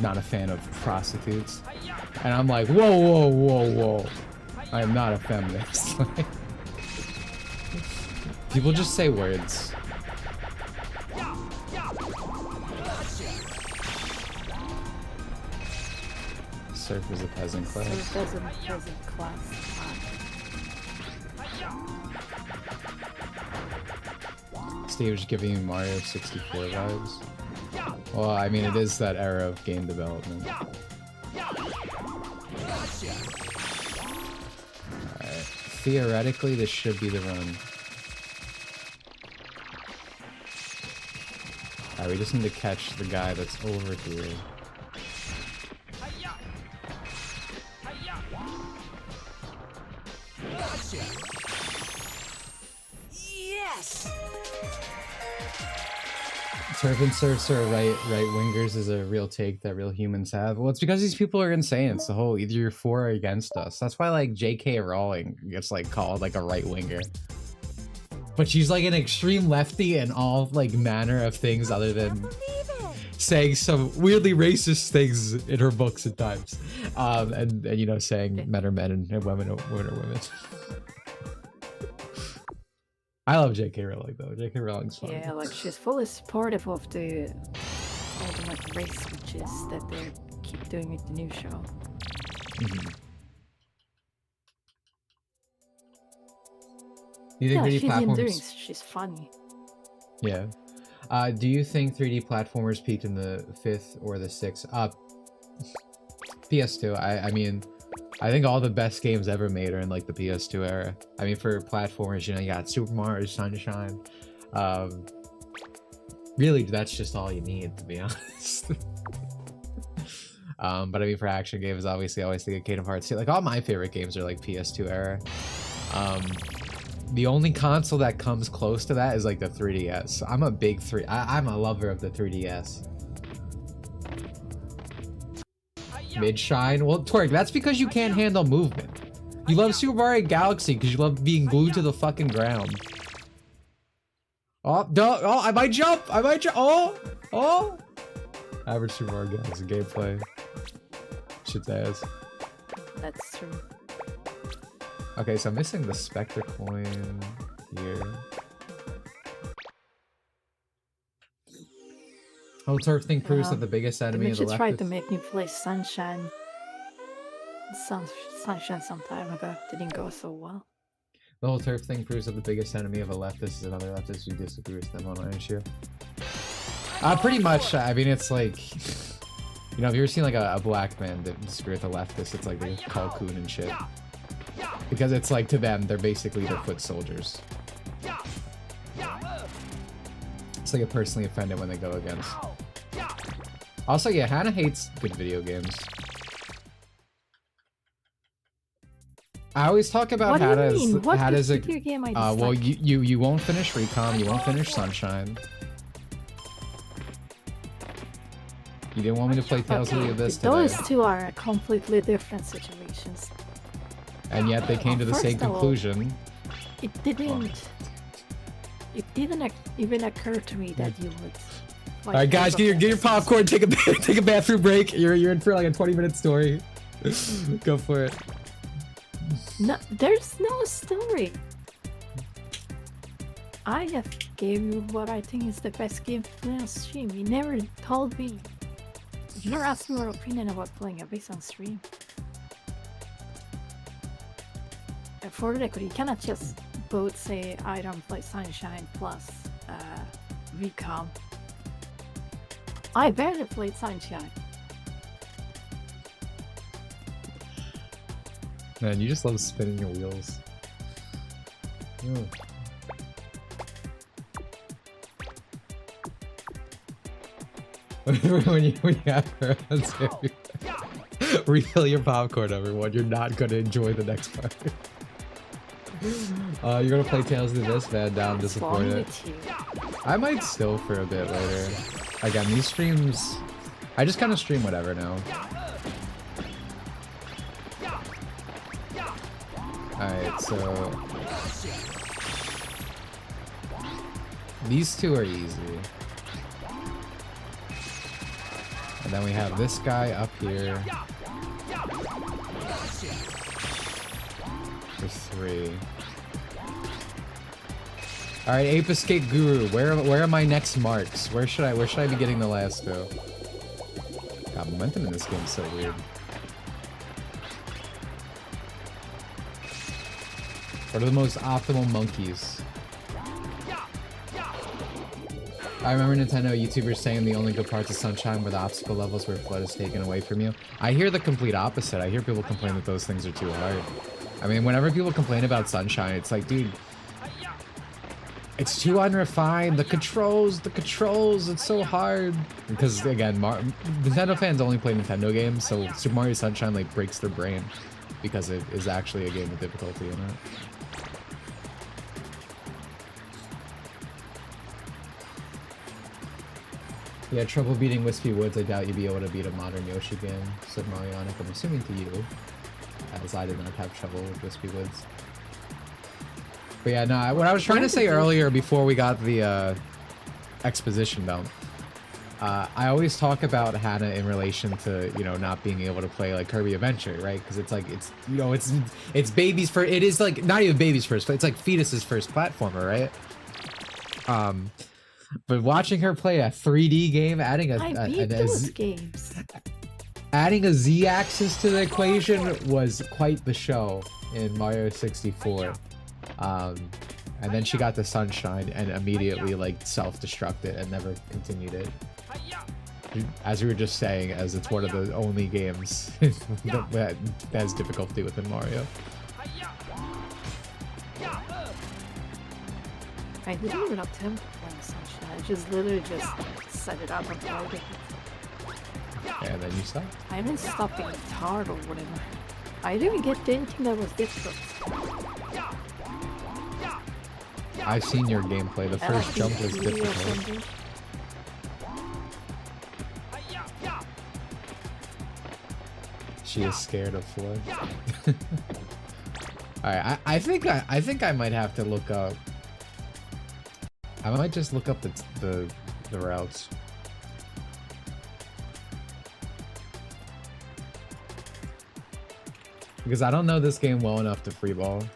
not a fan of prostitutes. And I'm like, whoa, whoa, whoa, whoa. I am not a feminist. People just say words. Surf is a peasant class. Surf is a peasant class. Steve was giving me Mario 64 vibes. Well, I mean, it is that era of game development. Alright. Theoretically, this should be the run. Alright, we just need to catch the guy that's over here. Yes. Turf and surfs are right wingers is a real take that real humans have. Well, it's because these people are insane. It's the whole either you're for or against us. That's why like J.K. Rowling gets like called like a right winger. But she's like an extreme lefty in all like manner of things other than saying some weirdly racist things in her books at times. And you know, saying men are men and women are women. I love J.K. Rowling though. J.K. Rowling's fun. Yeah, like she's fully supportive of the all the like race switches that they keep doing with the new show. Mm-hmm. Do you think 3D she's platforms? endearing. She's funny. Yeah. Do you think 3D platformers peaked in the 5th or the 6th? PS2. I mean, I think all the best games ever made are in like the PS2 era. I mean, for platformers, you know, you got Super Mario Sunshine. Really, that's just all you need, to be honest. But I mean, for action games, obviously, I always think of Kingdom Hearts 2. Like, all my favorite games are like PS2 era. The only console that comes close to that is like the 3DS. I'm a big I'm a lover of the 3DS. Mid-shine? Well, Twerk, that's because you can't handle movement. You love Super Mario Galaxy because you love being glued to the fucking ground. Oh, no, oh, I might jump! I might jump! Oh! Average Super Mario Galaxy gameplay. Shit's ass. That's true. Okay, so I'm missing the Spectre coin here. Oh, Turf thing proves that the biggest enemy of the left tried to make me play Sunshine. Sunshine some time ago. Didn't go so well. The whole Turf thing proves that the biggest enemy of a leftist is another leftist who disagrees with them on an issue. Pretty much. I mean, it's like, you know, have you ever seen like a black man that disagree with a leftist? It's like they call coon and shit. Because it's like, to them, they're basically their foot soldiers. It's like a personally offended when they go against. Also, yeah, Hannah hates good video games. I always talk about Hannah's a video game I dislike? well, you won't finish Recon, you won't finish Sunshine. You didn't want me to play Tales of the Abyss today. Those two are completely different situations. And yet they came to the same conclusion. It didn't even occur to me that you would. All right, guys, get your popcorn. Take a bathroom break. You're in for like a 20-minute story. Go for it. No, there's no story. I just gave you what I think is the best game to play on stream. You never told me. You never asked me your opinion about playing Abyss on stream. And for the record, you cannot just both say I don't play Sunshine plus Recon. I barely played Sunshine. Man, you just love spinning your wheels. Oh. when you have her on Sammy, refill your popcorn, everyone. You're not gonna enjoy the next part. You're gonna play Tales of the Abyss, man. Down, disappointed. I might still for a bit later. Again, these streams, I just kind of stream whatever now. Alright, so these two are easy. And then we have this guy up here for 3. Alright, Ape Escape Guru, where are my next marks? Where should I be getting the last two? God, momentum in this game is so weird. What are the most optimal monkeys? I remember Nintendo YouTubers saying the only good parts of Sunshine were the obstacle levels where FLUDD is taken away from you. I hear the complete opposite. I hear people complain that those things are too hard. I mean, whenever people complain about Sunshine, it's like, dude, it's too unrefined. The controls, it's so hard. Because again, Nintendo fans only play Nintendo games, so Super Mario Sunshine like breaks their brain because it is actually a game with difficulty in it. Yeah, trouble beating Wispy Woods. I doubt you'd be able to beat a modern Yoshi game, said Marionic. I'm assuming to you, as I did not have trouble with Wispy Woods. But yeah, no, what I was trying to say earlier before we got the exposition down, I always talk about Hannah in relation to, you know, not being able to play like Kirby Adventure, right? Because it's like, it's, you know, it's baby's first, it is like, not even baby's first, but it's like fetus's first platformer, right? But watching her play a 3D game, adding adding a Z-axis to the equation was quite the show in Mario 64. And then she got the Sunshine and immediately like self-destructed and never continued it. As we were just saying, as it's one of the only games that has difficulty within Mario. I didn't even attempt playing Sunshine. I just literally just set it up and played it. And then you stopped. I didn't stop being tired or whatever. I didn't get anything that was difficult. I've seen your gameplay. The first jump was difficult. She is scared of FLUDD. Alright, I think I might have to look up. I might just look up the routes. Because I don't know this game well enough to freeball.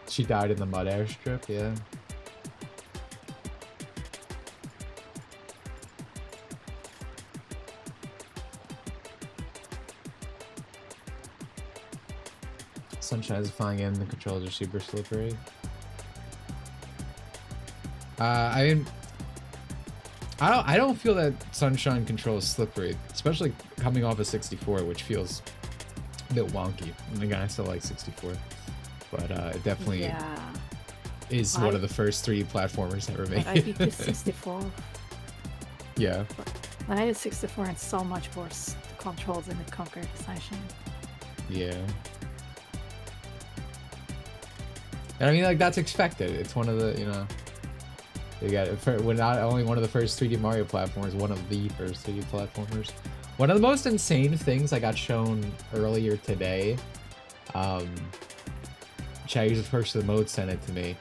She died in the mud airstrip, yeah. Sunshine is a fine game, the controls are super slippery. I mean, I don't feel that Sunshine controls slippery, especially coming off of 64, which feels a bit wonky. And again, I still like 64, but it definitely is one of the first 3D platformers ever made. I beat the 64. Yeah. When I did 64, it's so much worse. The controls in the Conquer Sunshine. Yeah. And I mean, like, that's expected. It's one of the, you know, you got it. We're not only one of the first 3D Mario platformers, one of the first 3D platformers. One of the most insane things I got shown earlier today, Charu's first Emotes sent it to me.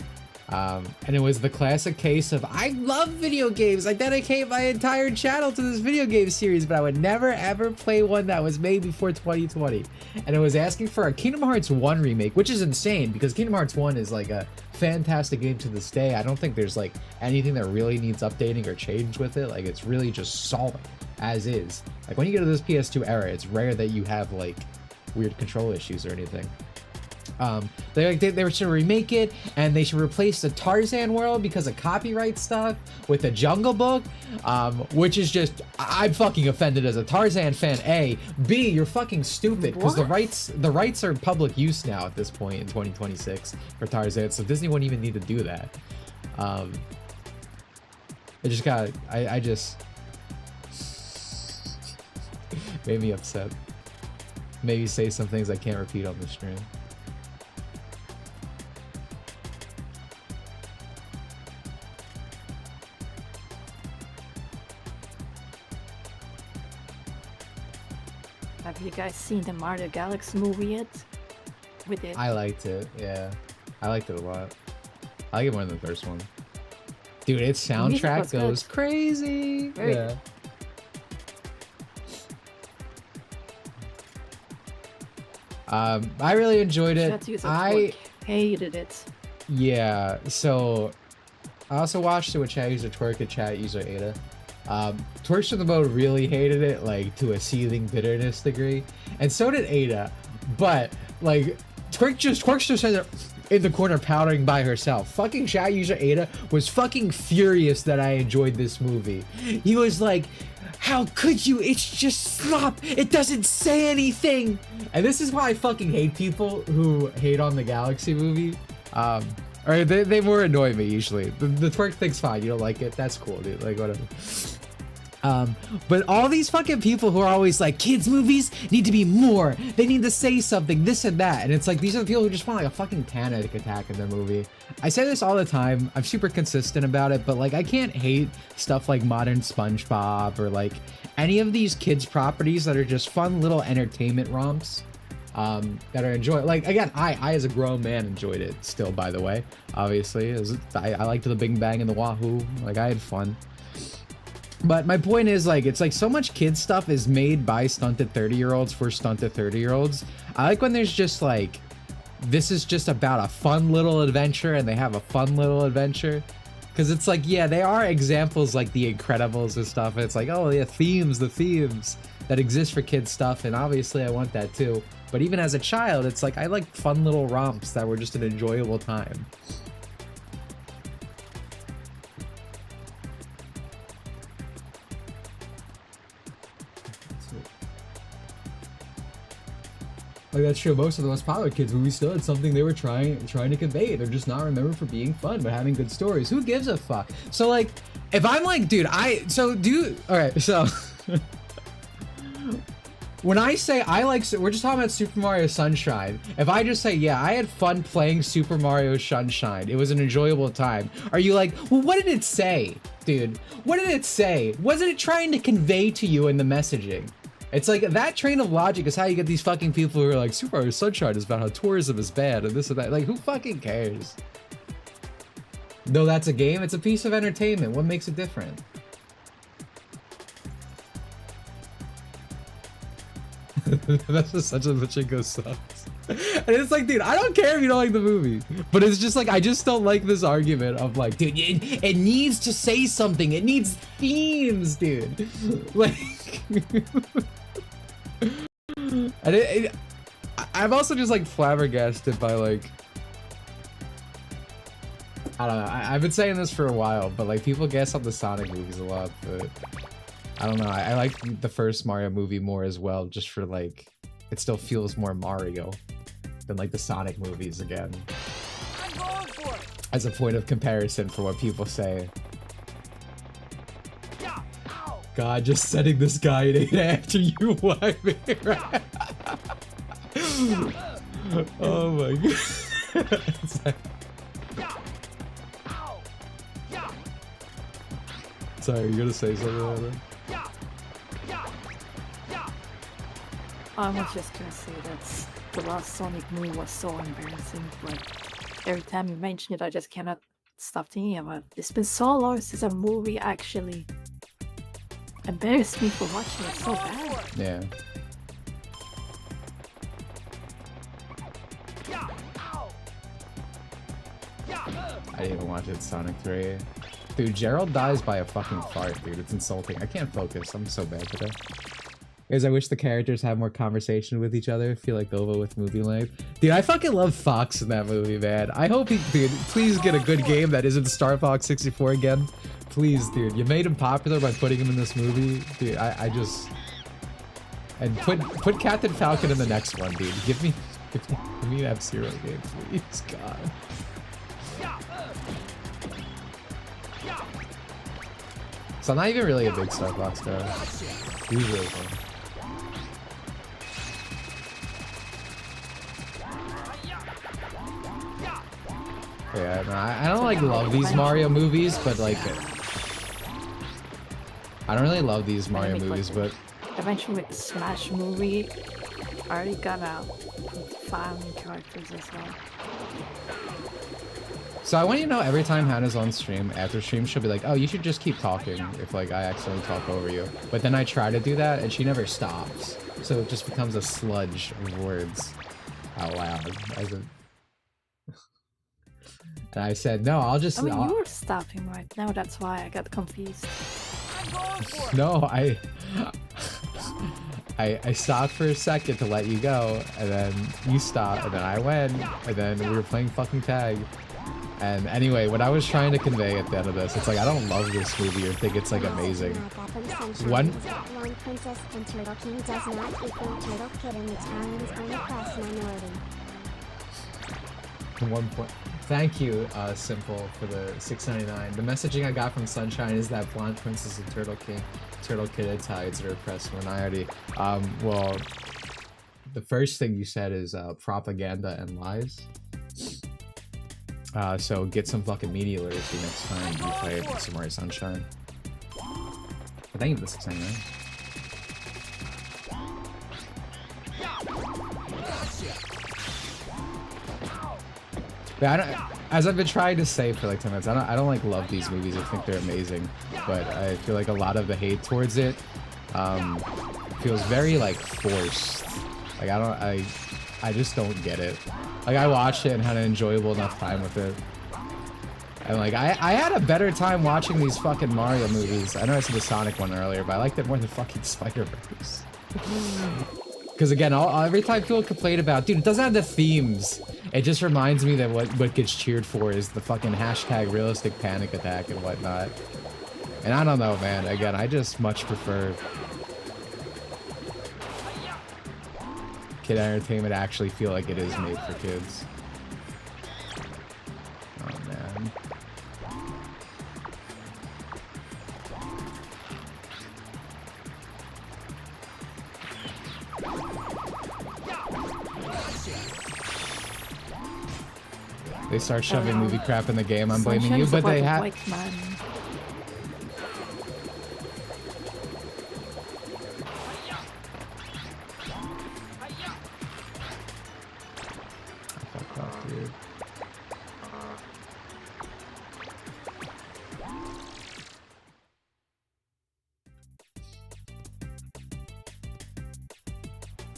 And it was the classic case of, I love video games. I dedicate my entire channel to this video game series, but I would never ever play one that was made before 2020. And it was asking for a Kingdom Hearts 1 remake, which is insane because Kingdom Hearts 1 is like a fantastic game to this day. I don't think there's like anything that really needs updating or change with it. Like, it's really just solid as is. Like, when you get to this PS2 era, it's rare that you have like weird control issues or anything. They should remake it, and they should replace the Tarzan world because of copyright stuff with the Jungle Book, which is just, I'm fucking offended as a Tarzan fan. A, B, you're fucking stupid because the rights are public use now at this point in 2026 for Tarzan, so Disney wouldn't even need to do that. I just made me upset. Maybe say some things I can't repeat on the stream. Have you guys seen the Mario Galaxy movie yet? With it. I liked it, yeah. I liked it a lot. I like it more than the first one. Dude, its soundtrack goes crazy. Yeah. I really enjoyed it. I hated it. Yeah, so I also watched it with chat user Twerk and chat user Ada. Twerks from the mode really hated it, like to a seething bitterness degree, and so did Ada. But like, Twerk's just in the corner powdering by herself. Fucking chat user Ada was fucking furious that I enjoyed this movie. He was like, how could you? It's just slop. It doesn't say anything. And this is why I fucking hate people who hate on the Galaxy movie. Or they more annoy me usually. The twerk thing's fine. You don't like it? That's cool, dude. Like, whatever. But all these fucking people who are always like, kids movies need to be more. They need to say something, this and that. And it's like, these are the people who just want like a fucking panic attack in their movie. I say this all the time. I'm super consistent about it, but like, I can't hate stuff like modern SpongeBob or like any of these kids properties that are just fun little entertainment romps. That are enjoyed. Like, again, I as a grown man enjoyed it still, by the way. Obviously, I liked the Bing Bang and the Wahoo. Like, I had fun. But my point is, like, it's like so much kids stuff is made by stunted 30-year-olds for stunted 30-year-olds. I like when there's just like, this is just about a fun little adventure and they have a fun little adventure. Because it's like, yeah, they are examples like The Incredibles and stuff. It's like, oh yeah, the themes that exist for kids stuff. And obviously I want that too. But even as a child, it's like, I like fun little romps that were just an enjoyable time. Like, that's true. Most of the most popular kids movies still had something they were trying to convey. They're just not remembered for being fun, but having good stories. Who gives a fuck? So like, if I'm like, dude, alright, so when I say I like, we're just talking about Super Mario Sunshine. If I just say, yeah, I had fun playing Super Mario Sunshine, it was an enjoyable time. Are you like, well, what did it say, dude? What did it say? Wasn't it trying to convey to you in the messaging? It's like, that train of logic is how you get these fucking people who are like, Super Mario Sunshine is about how tourism is bad and this and that. Like, who fucking cares? Though that's a game, it's a piece of entertainment. What makes it different? That's just such a Pachinko sucks. And it's like, dude, I don't care if you don't like the movie, but it's just like, I just don't like this argument of like, dude, it needs to say something. It needs themes, dude. Like, and I'm also just like flabbergasted by like, I don't know. I've been saying this for a while, but like people guess on the Sonic movies a lot, but I don't know. I like the first Mario movie more as well, just for like, it still feels more Mario than like the Sonic movies again. I'm going for it. As a point of comparison for what people say. Yeah. Ow. God, just setting this guy in 8 after you wipe me, right? Oh my god. Yeah. Ow. Yeah. Sorry, you're gonna say something about it? Yeah. Yeah. Yeah. I was just gonna say that the last Sonic movie was so embarrassing. Like, every time you mention it, I just cannot stop thinking about it. It's been so long since a movie actually embarrassed me for watching it so bad. Yeah. Yeah. Ow. Yeah. I didn't even watch it, Sonic 3. Dude, Gerald dies by a fucking fart, dude. It's insulting. I can't focus. I'm so bad today. Guys, I wish the characters had more conversation with each other. I feel like Nova with movie life. Dude, I fucking love Fox in that movie, man. I hope he, dude, please get a good game that isn't Star Fox 64 again. Please, dude. You made him popular by putting him in this movie. Dude, I just... And put Captain Falcon in the next one, dude. Give me an F-Zero game, please. God. So I'm not even really a big Star Fox guy. He was really fun. Yeah, no, I don't like love these Mario movies, but like, I don't really love these Mario movies, but Eventually, with Smash movie, I already gonna put family characters as well. So I want you to know every time Hannah's on stream, after stream, she'll be like, oh, you should just keep talking if like I accidentally talk over you. But then I try to do that and she never stops. So it just becomes a sludge of words out loud. And I said, no, I'll just... I mean, you were stopping right now, that's why I got confused. No, I stopped for a second to let you go, and then you stopped, and then I went, and then we were playing fucking tag. And anyway, what I was trying to convey at the end of this, it's like I don't love this movie or think it's like amazing. One princess and Turtle King does not equal Turtle Kid and Italians only class minority. 1 point. Thank you, Simple, for the $6.99. The messaging I got from Sunshine is that Blonde Princess and Turtle Kid Italians are oppressed minority. Well, the first thing you said is propaganda and lies. So get some fucking media literacy next time you play Samurai Sunshine. But thank you for the $6.99. Yeah, as I've been trying to say for like 10 minutes, I don't like love these movies. I think they're amazing, but I feel like a lot of the hate towards it feels very like forced. Like I just don't get it. Like I watched it and had an enjoyable enough time with it, and like I had a better time watching these fucking Mario movies. I know I said the Sonic one earlier, but I liked it more than fucking Spider-Verse. Because again, every time people complain about, dude, it doesn't have the themes. It just reminds me that what gets cheered for is the fucking hashtag realistic panic attack and whatnot. And I don't know, man. Again, I just much prefer kid entertainment actually feel like it is made for kids. Oh, man. They start shoving movie crap in the game. I'm blaming you, but they have.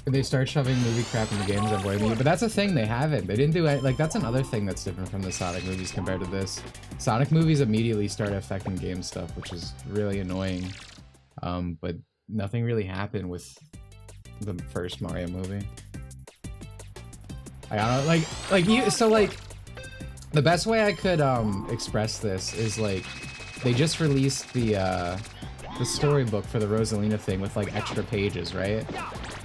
They start shoving movie crap in the games, I'm blaming you. But that's a thing they haven't. They didn't do it. Like, that's another thing that's different from the Sonic movies compared to this. Sonic movies immediately start affecting game stuff, which is really annoying. But nothing really happened with the first Mario movie. I don't know, like the best way I could express this is like they just released the storybook for the Rosalina thing with like extra pages, right?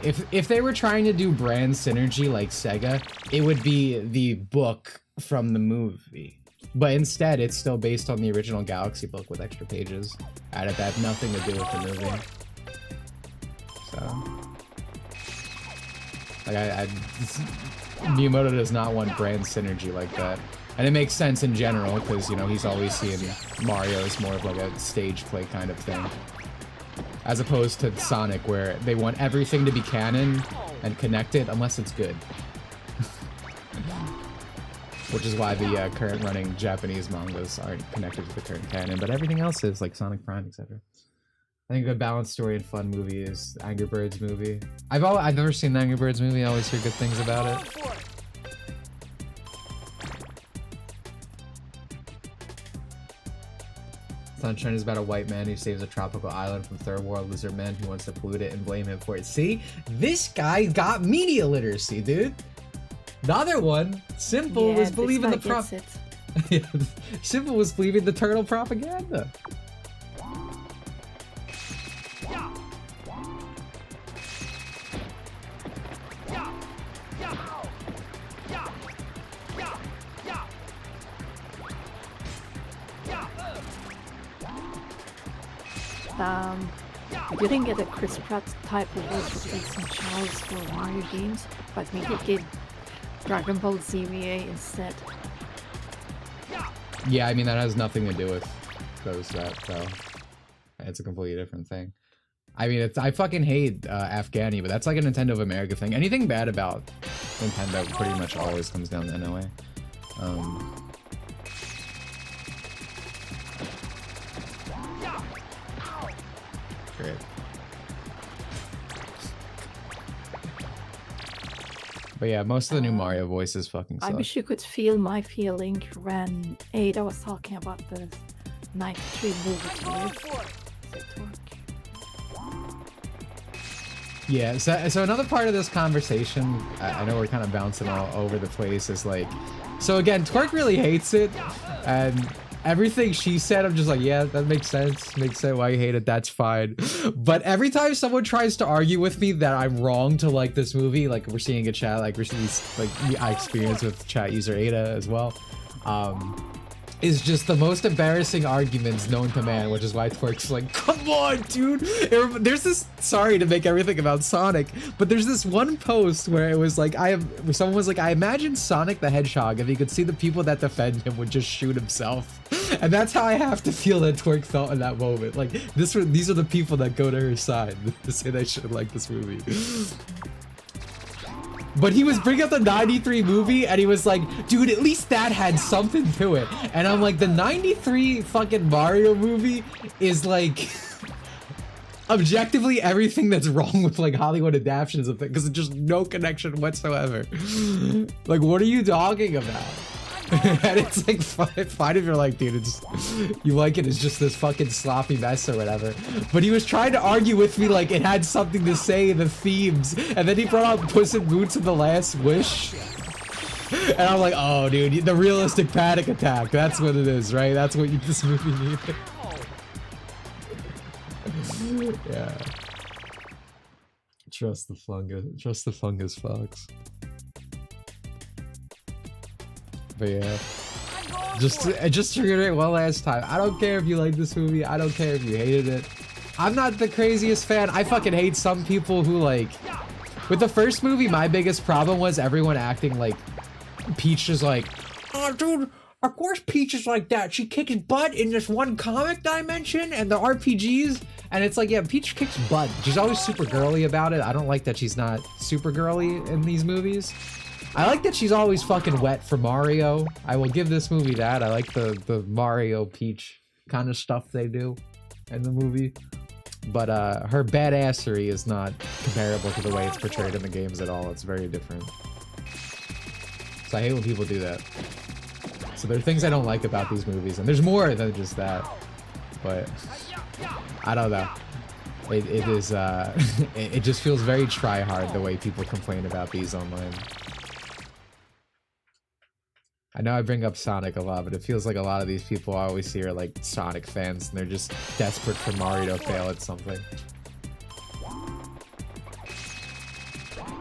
If they were trying to do brand synergy like Sega, it would be the book from the movie. But instead, it's still based on the original Galaxy book with extra pages added that have nothing to do with the movie. So, like, Miyamoto does not want brand synergy like that. And it makes sense in general, because, you know, he's always seeing Mario as more of like a stage play kind of thing. As opposed to Sonic, where they want everything to be canon and connected unless it's good. Which is why the current running Japanese mangas aren't connected to the current canon, but everything else is, like Sonic Prime, etc. I think a good balanced story and fun movie is Angry Birds movie. I've never seen the Angry Birds movie, I always hear good things about it. Sunshine is about a white man who saves a tropical island from third world lizard men who wants to pollute it and blame him for it. See? This guy got media literacy, dude. The other one, Simple, was believing the Simple was believing the turtle propaganda. We didn't get a Chris Pratt type of voice replacement Charles for Mario games, but we did get Dragon Ball ZVA instead. Yeah, I mean, that has nothing to do with that, so it's a completely different thing. I mean, I fucking hate Afghani, but that's like a Nintendo of America thing. Anything bad about Nintendo pretty much always comes down to NOA. Great. But yeah, most of the new Mario voices fucking suck. I wish you could feel my feeling when Ada was talking about the 93 movie to you. Does it work? Yeah, so another part of this conversation, I know we're kind of bouncing all over the place, is like, so again, Twerk really hates it, and everything she said, I'm just like, yeah, that makes sense why you hate it, that's fine. But every time someone tries to argue with me that I'm wrong to like this movie, like we're seeing a chat, like I experienced with chat user Ada as well, is just the most embarrassing arguments known to man, which is why Twerk's like, come on, dude. There's this, sorry to make everything about Sonic, but there's this one post where it was like, someone was like, I imagine Sonic the Hedgehog, if he could see the people that defend him, would just shoot himself. And that's how I have to feel that Twerk felt in that moment. Like, these are the people that go to her side to say they should like this movie. But he was bringing up the 93 movie and he was like, dude, at least that had something to it. And I'm like, the 93 fucking Mario movie is like objectively everything that's wrong with like Hollywood adaptations of it, because it's just no connection whatsoever. Like, what are you talking about? And it's like fine if you're like, dude, it's you like it's just this fucking sloppy mess or whatever. But he was trying to argue with me like it had something to say in the themes, and then he brought up Puss in Boots and The Last Wish, and I'm like, oh, dude, the realistic panic attack. That's what it is, right? That's what this movie needed. Yeah. Trust the fungus, Fox. But yeah, just to reiterate one last time, I don't care if you like this movie, I don't care if you hated it. I'm not the craziest fan. I fucking hate some people who like, with the first movie, my biggest problem was everyone acting like Peach is like, oh dude, of course Peach is like that. She kicks butt in this one comic dimension and the RPGs. And it's like, yeah, Peach kicks butt. She's always super girly about it. I don't like that she's not super girly in these movies. I like that she's always fucking wet for Mario. I will give this movie that. I like the Mario Peach kind of stuff they do in the movie. But her badassery is not comparable to the way it's portrayed in the games at all. It's very different. So I hate when people do that. So there are things I don't like about these movies, and there's more than just that. But I don't know. It is it just feels very try-hard the way people complain about these online. I know I bring up Sonic a lot, but it feels like a lot of these people I always see are like Sonic fans, and they're just desperate for Mario to fail at something.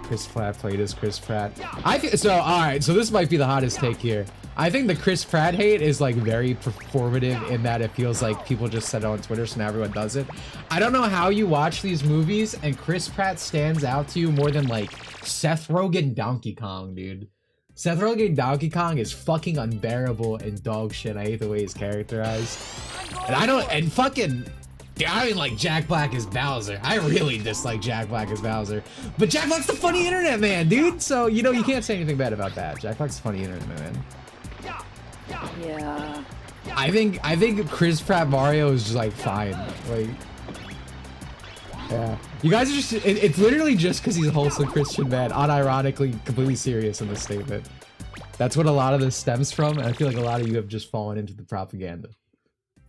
Chris Pratt played as Chris Pratt. Alright, so this might be the hottest take here. I think the Chris Pratt hate is like very performative in that it feels like people just said it on Twitter, so now everyone does it. I don't know how you watch these movies and Chris Pratt stands out to you more than like Seth Rogen Donkey Kong, dude. Seth Rogen Donkey Kong is fucking unbearable and dog shit. I hate the way he's characterized. And I mean, like, Jack Black as Bowser. I really dislike Jack Black as Bowser. But Jack Black's the funny internet man, dude. So, you know, you can't say anything bad about that. Jack Black's the funny internet man. Yeah. I think Chris Pratt Mario is just, like, fine. Like, yeah. You guys are just, it's literally just because he's a wholesome Christian man, unironically, completely serious in this statement. That's what a lot of this stems from, and I feel like a lot of you have just fallen into the propaganda.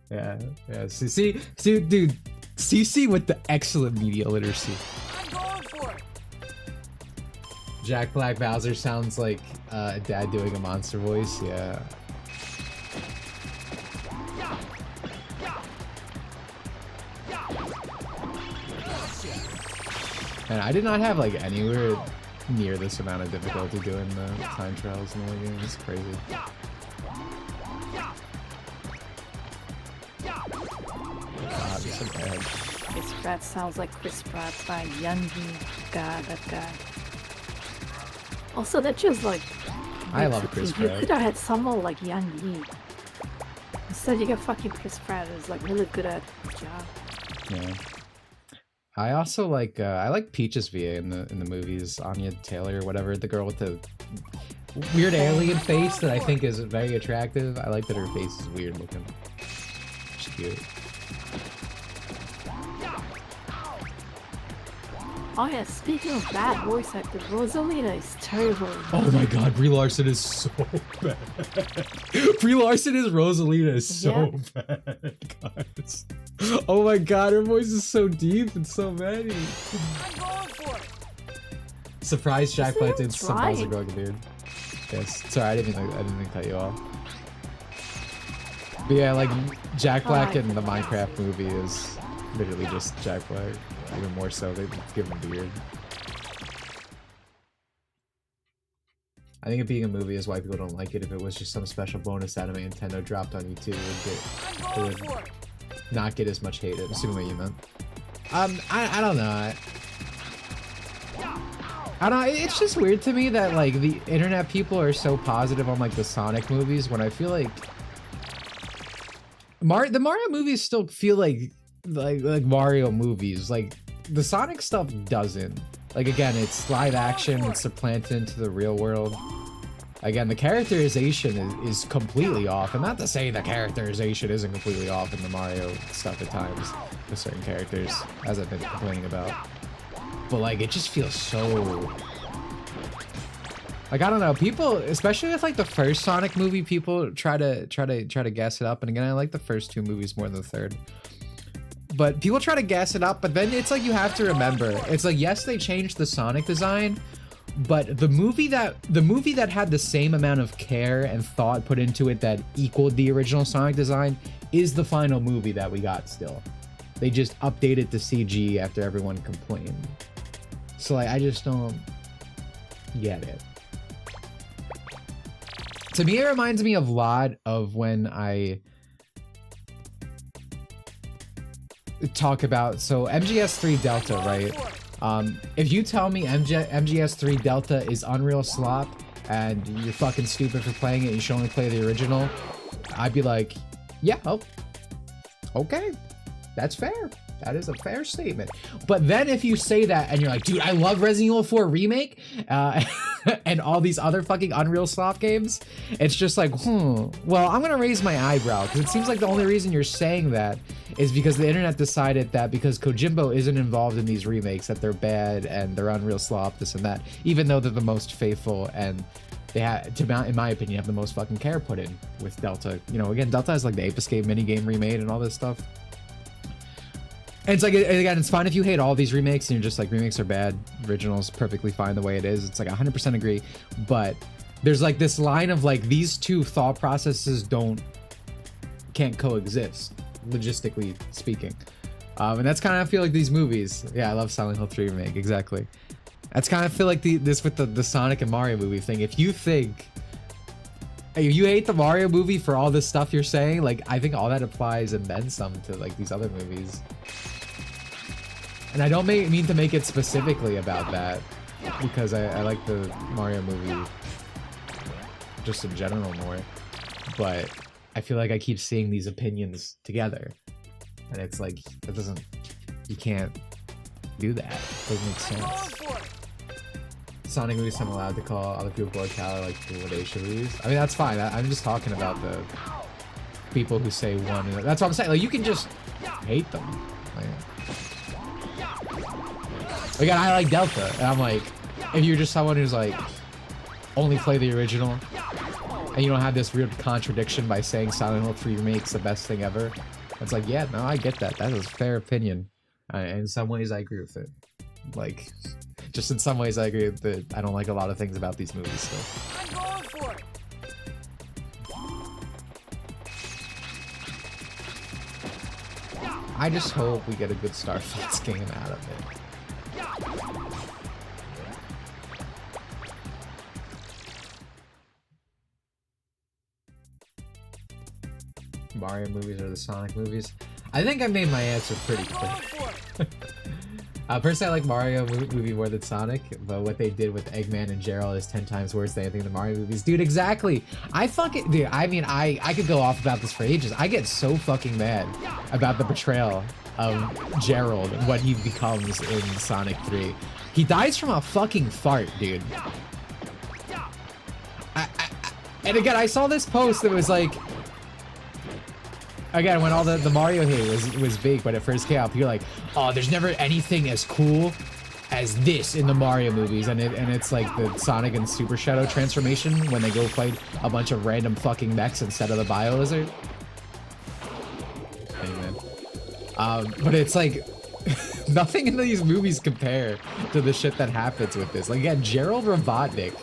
Yeah. See, dude, CC with the excellent media literacy. I'm going for it. Jack Black Bowser sounds like a dad doing a monster voice, yeah. And I did not have like anywhere near this amount of difficulty doing the time trials in the game. It's crazy. God, it's so bad. Chris Pratt sounds like Chris Pratt by Youngie. God, that guy. Also, that's just like... I love Chris Pratt. You could have had someone like Youngie. Instead, you got fucking Chris Pratt who's like really good at his job. Yeah. I also like I like Peach's VA in the movies, Anya Taylor or whatever, the girl with the weird alien face that I think is very attractive. I like that her face is weird looking. She's cute. Oh yeah, speaking of bad voice actors, Rosalina is terrible. Oh my god, Brie Larson is so bad. Brie Larson as Rosalina is so bad, guys. Oh my god, her voice is so deep and so many. I'm going for Surprise Jack Black did That's some right. Bowser Gogan, dude. Yes. Sorry, I didn't mean to cut you off. But yeah, like Jack Black in the Minecraft movie is literally just Jack Black. Even more so, they give him a beard. I think it being a movie is why people don't like it. If it was just some special bonus anime Nintendo dropped on YouTube, it would not get as much hate. Assuming what you meant. I don't know. I don't know. It's just weird to me that like the internet people are so positive on like the Sonic movies when I feel like the Mario movies still feel like Mario movies. Like the Sonic stuff doesn't. Like again, it's live action. It's supplanted into the real world. Again, the characterization is completely off, and not to say the characterization isn't completely off in the Mario stuff at times with certain characters, as I've been complaining about. But like, it just feels so like, I don't know. People, especially with like the first Sonic movie, people try to gas it up. And again, I like the first two movies more than the third. But people try to gas it up, but then it's like you have to remember, it's like yes, they changed the Sonic design, but the movie that had the same amount of care and thought put into it that equaled the original Sonic design is the final movie that we got still. They just updated the CG after everyone complained. So like, I just don't get it. To me, it reminds me a lot of when I talk about, so MGS3 Delta, right? If you tell me MGS3 Delta is Unreal slop and you're fucking stupid for playing it, you should only play the original, I'd be like, yeah, oh, okay, that's fair. That is a fair statement. But then if you say that and you're like, dude, I love Resident Evil 4 Remake and all these other fucking Unreal slop games, it's just like, well, I'm gonna raise my eyebrow because it seems like the only reason you're saying that is because the internet decided that because Kojimbo isn't involved in these remakes that they're bad and they're Unreal slop, this and that, even though they're the most faithful and they have, in my opinion, have the most fucking care put in with Delta. You know, again, Delta has like the Ape Escape minigame remade and all this stuff. And it's like, again, it's fine if you hate all these remakes and you're just like, remakes are bad, original's perfectly fine the way it is. It's like 100% agree. But there's like this line of like, these two thought processes can't coexist, logistically speaking. And that's kind of, I feel like these movies. Yeah, I love Silent Hill 3 Remake, exactly. That's kind of feel like this with the Sonic and Mario movie thing. If you hate the Mario movie for all this stuff you're saying, like, I think all that applies and then some to like these other movies. And I don't mean to make it specifically about that, because I like the Mario movie just in general more, but I feel like I keep seeing these opinions together, and it's like, you can't do that. It doesn't make sense. Sonic movies I'm allowed to call other people locale like what they should use. I mean, that's fine. I'm just talking about the people who say one. That's what I'm saying. Like, you can just hate them. Like, again, I like Delta, and I'm like, if you're just someone who's like only play the original, and you don't have this weird contradiction by saying Silent Hill 3 Remake's the best thing ever, it's like, yeah, no, I get that. That is a fair opinion. In some ways, I agree with it. Like, just in some ways, I agree with it. I don't like a lot of things about these movies still. I'm going for it. I just hope we get a good Star Fox game out of it. Mario movies or the Sonic movies? I think I made my answer pretty clear. Personally, I like Mario movie more than Sonic, but what they did with Eggman and Gerald is 10 times worse than anything in the Mario movies. Dude, exactly. Dude, I mean, I could go off about this for ages. I get so fucking mad about the betrayal of Gerald and what he becomes in Sonic 3. He dies from a fucking fart, dude. And again, I saw this post that was like, again, when all the Mario hate was big when it first came out, you're like, oh, there's never anything as cool as this in the Mario movies, and it's like the Sonic and Super Shadow transformation when they go fight a bunch of random fucking mechs instead of the Bio Lizard. Amen. But it's like, Nothing in these movies compare to the shit that happens with this. Like, yeah, Gerald Robotnik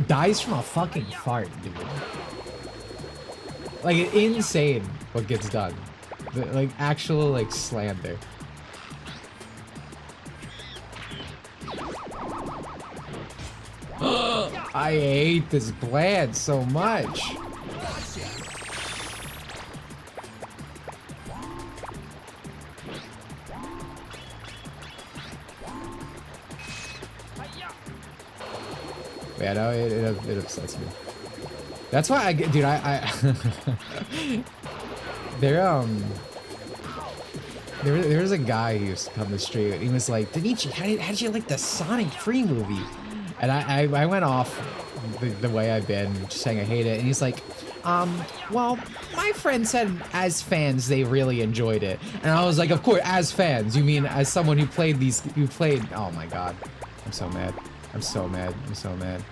dies from a fucking fart, dude. Like, insane what gets done. Like, actual, like, slander. I hate this plant so much. Yeah, no, it upsets me. That's why I get, dude. There's a guy who used to come to the street. And he was like, Dimitri, how did you like the Sonic 3 movie? And I went off the way I've been, just saying I hate it. And he's like, well, my friend said as fans they really enjoyed it. And I was like, of course, as fans. You mean as someone who played oh my god. I'm so mad. I'm so mad. I'm so mad.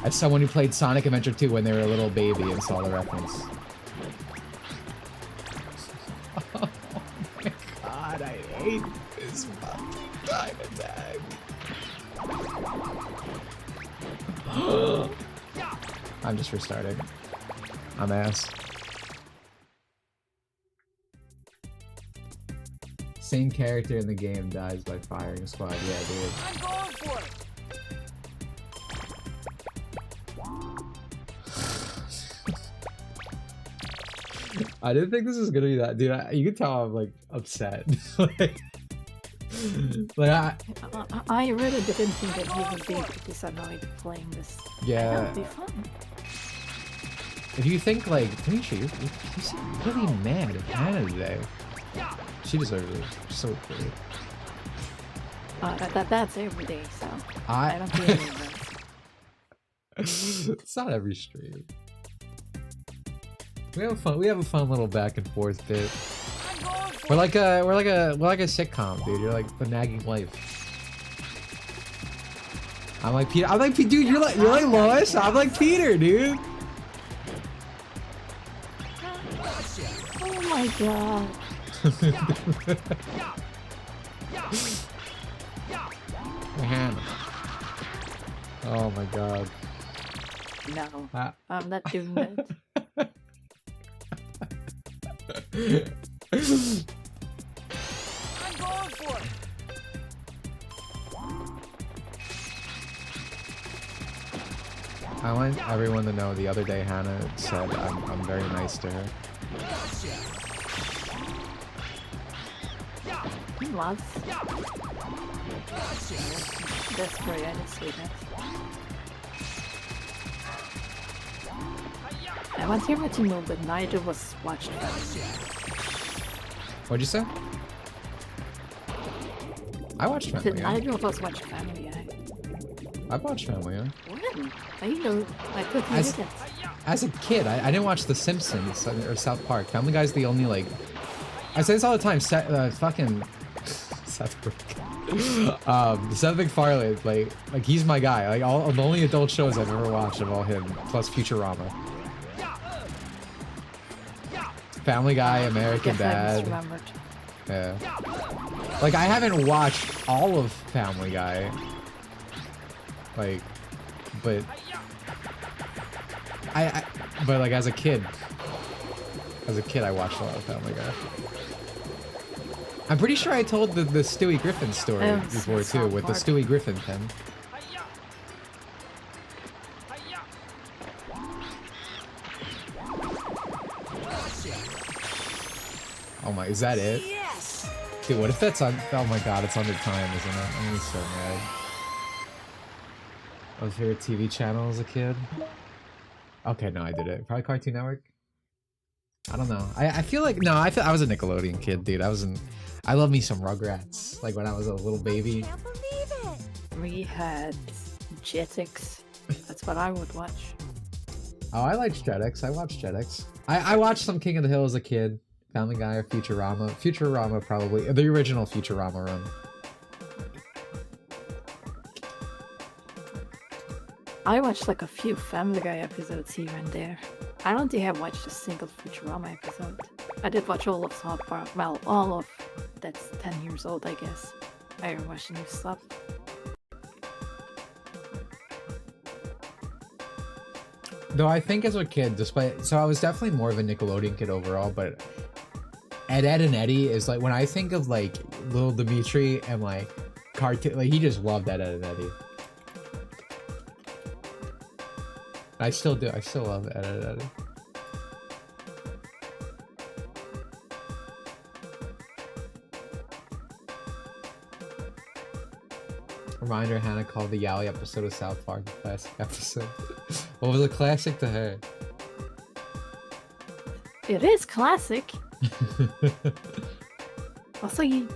As someone who played Sonic Adventure 2 when they were a little baby and saw the reference. Oh my god, I hate this fucking time attack. I'm just restarting. I'm ass. Same character in the game dies by firing a squad. Yeah, dude. I'm going for it. I didn't think this was gonna be that, dude. You can tell I'm like upset. I really didn't think that he would be this annoyed playing this. Yeah. That would be fun. If you think like, Dimitri, you seem really mad at Hannah today. She deserves it. She's so pretty. That's every day, so I don't feel any of that. It's not every stream. We have a fun little back and forth bit. We're like a sitcom, dude. You're like the nagging wife. I'm like Peter. Dude. You're like Lois. I'm like Peter, dude. Oh my god. Hannah. Oh my god. No, I'm not doing that. I'm going for it. I want everyone to know the other day Hannah said I'm very nice to her. He loves. That's great, I didn't see that. I want everyone to know that Nigel was watching Family. What'd you say? I watched Family Guy. Nigel was watching Family Guy. I watched Family Guy. When? I know. I thought you didn't. As a kid, I didn't watch The Simpsons or South Park. Family Guy's the only like. I say this all the time. Fucking Seth MacFarlane, like he's my guy. Like all the only adult shows I've ever watched of all him, plus Futurama. Family Guy, American Dad. Yeah. Like I haven't watched all of Family Guy. Like, but but like as a kid I watched a lot of Family Guy. I'm pretty sure I told the Stewie Griffin story before too, with the Stewie Griffin pen. Oh my, is that it? Yes. Dude, what if that's on? Oh my god, it's under time, isn't it? I'm gonna be so mad. I was favorite TV channel as a kid. Okay, no, I did it. Probably Cartoon Network. I don't know. I feel like I was a Nickelodeon kid, dude. I love me some Rugrats. Like when I was a little baby. Can't believe it. We had Jetix. That's what I would watch. Oh, I liked Jetix. I watched Jetix. I watched some King of the Hill as a kid. Family Guy or Futurama. Futurama probably. The original Futurama run. I watched like a few Family Guy episodes here and there. I don't think I've watched a single Futurama episode. I did watch all of South Park. Well, all of that's 10 years old, I guess. I watched new stuff. Though I think as a kid, so I was definitely more of a Nickelodeon kid overall, but Ed and Eddie is like, when I think of like little Dimitri and like cartoon, like he just loved Ed and Eddie. I still do. I still love Ed and Eddie. Reminder, Hannah called the Yowie episode of South Park the classic episode. What was a classic to her? It is classic. Also, you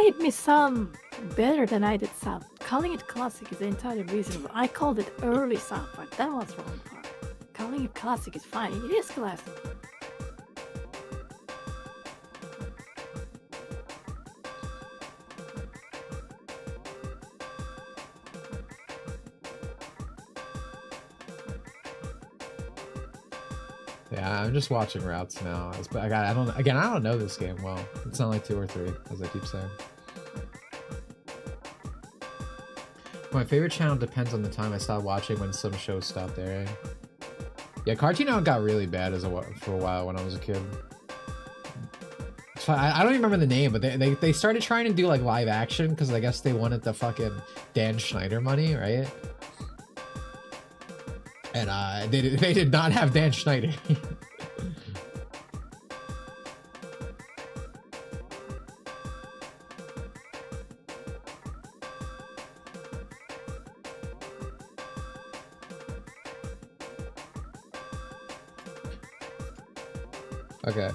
made me sound better than I did sound. Calling it classic is entirely reasonable. I called it early South Park. That was the wrong part. Calling it classic is fine. It is classic. Yeah, I'm just watching routes now. I don't know this game well. It's not like 2 or 3, as I keep saying. My favorite channel depends on the time I stopped watching when some shows stopped airing. Yeah, Cartoon Network got really bad for a while when I was a kid. So I don't even remember the name, but they started trying to do like live action because I guess they wanted the fucking Dan Schneider money, right? And they did not have Dan Schneider. Okay.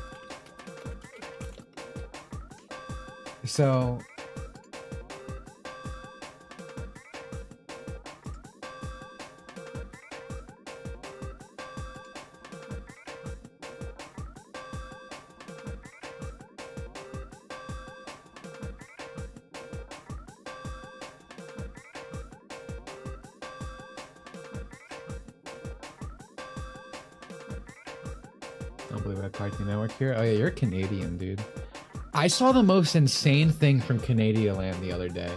So I don't believe I have Cartoon Network here. Oh yeah, you're Canadian, dude. I saw the most insane thing from Canadian Land the other day.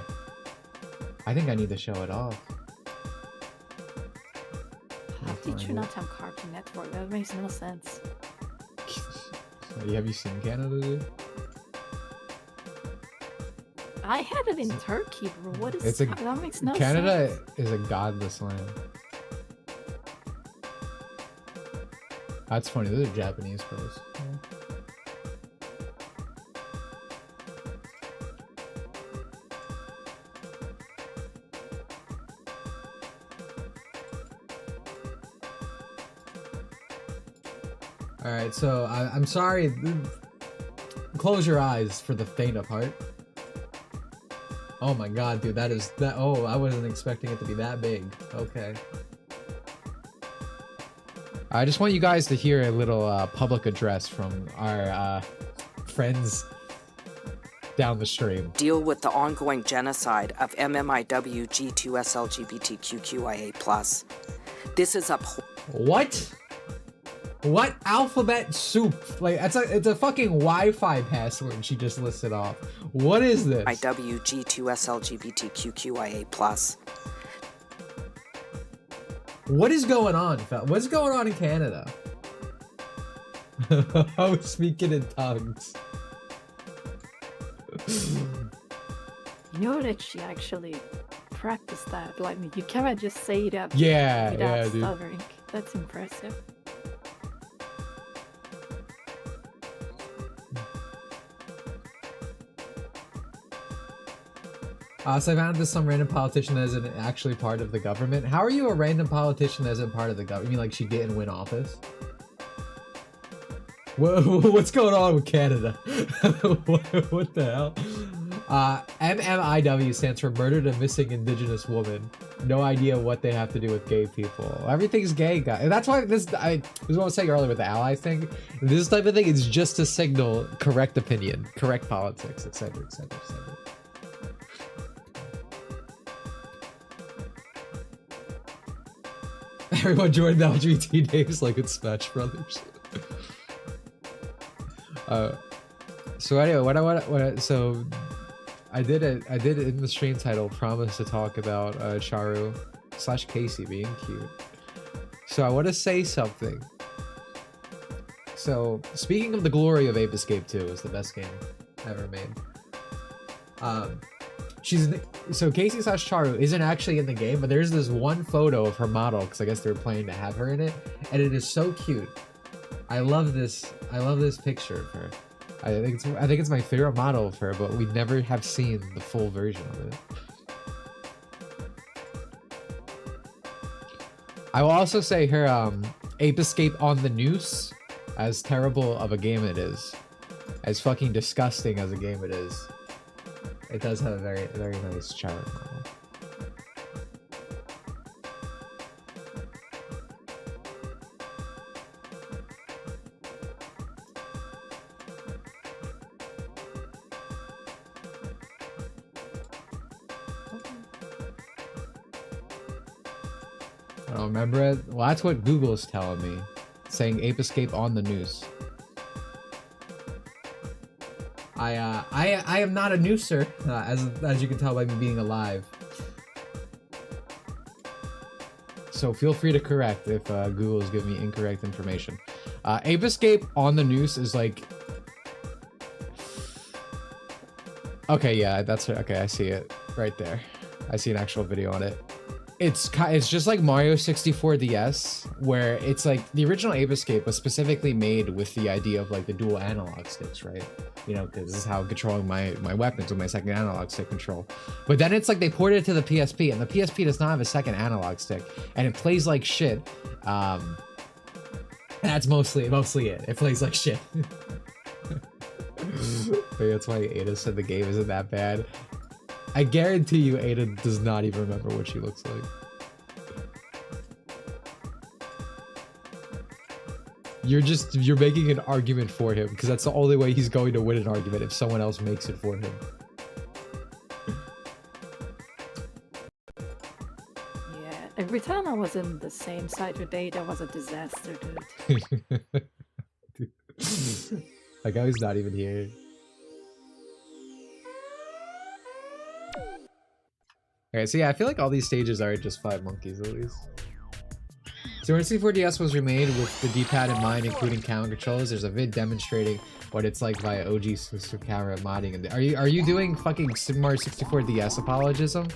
I think I need to show it off. How did you not have Cartoon Network? That makes no sense. Have you seen Canada, dude? I had it in Turkey, bro. What is that? Makes no Canada sense. is a godless land. That's funny. Those are Japanese pros. All right, so I'm sorry. Close your eyes for the faint of heart. Oh my god, dude, that. Oh, I wasn't expecting it to be that big. Okay. I just want you guys to hear a little public address from our friends down the stream. Deal with the ongoing genocide of MMIW G2SLGBTQQIA+. This is What? What alphabet soup? Like it's a fucking Wi-Fi password she just listed off. What is this? IW G2SLGBTQQIA+. What is going on, fella? What's going on in Canada? I was speaking in tongues. You know that she actually practiced that. Like, you cannot just say that without stuttering. Dude. That's impressive. So I found this some random politician that isn't actually part of the government. How are you a random politician that isn't part of the government? You mean like she didn't win office? What's going on with Canada? What the hell? MMIW stands for Murdered and Missing Indigenous Woman. No idea what they have to do with gay people. Everything's gay, guys. And that's why this is what I was saying earlier with the ally thing. This type of thing is just to signal correct opinion, correct politics, etc., etc., etc. Everyone joined the LGBT names like it's Smash Brothers. So anyway, so I did in the stream title promise to talk about Charu / Casey being cute. So I want to say something. So speaking of the glory of Ape Escape 2, is the best game ever made. So Casey / Charu isn't actually in the game, but there's this one photo of her model because I guess they were planning to have her in it, and it is so cute. I love this picture of her. I think it's my favorite model of her, but we never have seen the full version of it. I will also say her Ape Escape on the Noose, as terrible of a game it is, as fucking disgusting as a game it is, it does have a very, very nice charm model. I don't remember it. Well, that's what Google's telling me, saying Ape Escape on the Noose. I am not a nooser, as you can tell by me being alive. So feel free to correct if Google is giving me incorrect information. Ape Escape on the Noose is like... Okay, yeah, that's it. Okay, I see it right there. I see an actual video on it. It's just like Mario 64 DS, where it's like the original Ape Escape was specifically made with the idea of like the dual analog sticks, right? You know, because this is how I'm controlling my weapons with my second analog stick control. But then it's like they ported it to the PSP, and the PSP does not have a second analog stick, and it plays like shit. And that's mostly it. It plays like shit. Maybe that's why Ada said the game isn't that bad. I guarantee you Ada does not even remember what she looks like. You're making an argument for him, because that's the only way he's going to win an argument, if someone else makes it for him. Yeah, every time I was in the same site with Ada was a disaster, dude. Like, I was not even here. Okay, so yeah, I feel like all these stages are just 5 monkeys at least. So when C4DS was remade with the D-pad in mind, including camera controls, there's a vid demonstrating what it's like via OG system camera modding. And are you doing fucking Super Mario 64 DS apologism?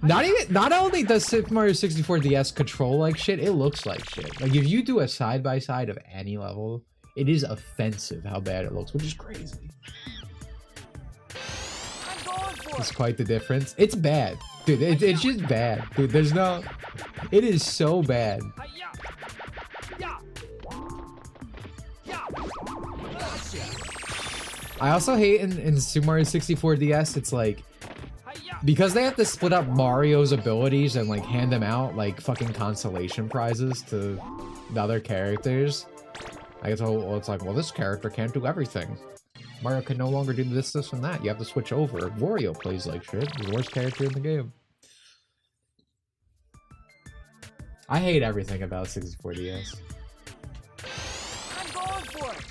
Not only does Super Mario 64 DS control like shit, it looks like shit. Like if you do a side-by-side of any level, it is offensive how bad it looks, which is crazy. It's quite the difference. It's bad. Dude, it's just bad. Dude, there's no... It is so bad. I also hate in Super Mario 64 DS, it's like... Because they have to split up Mario's abilities and like hand them out like fucking consolation prizes to the other characters. I guess it's like, well, this character can't do everything. Mario can no longer do this, and that. You have to switch over. Wario plays like shit. He's the worst character in the game. I hate everything about 64 DS. I'm going for it.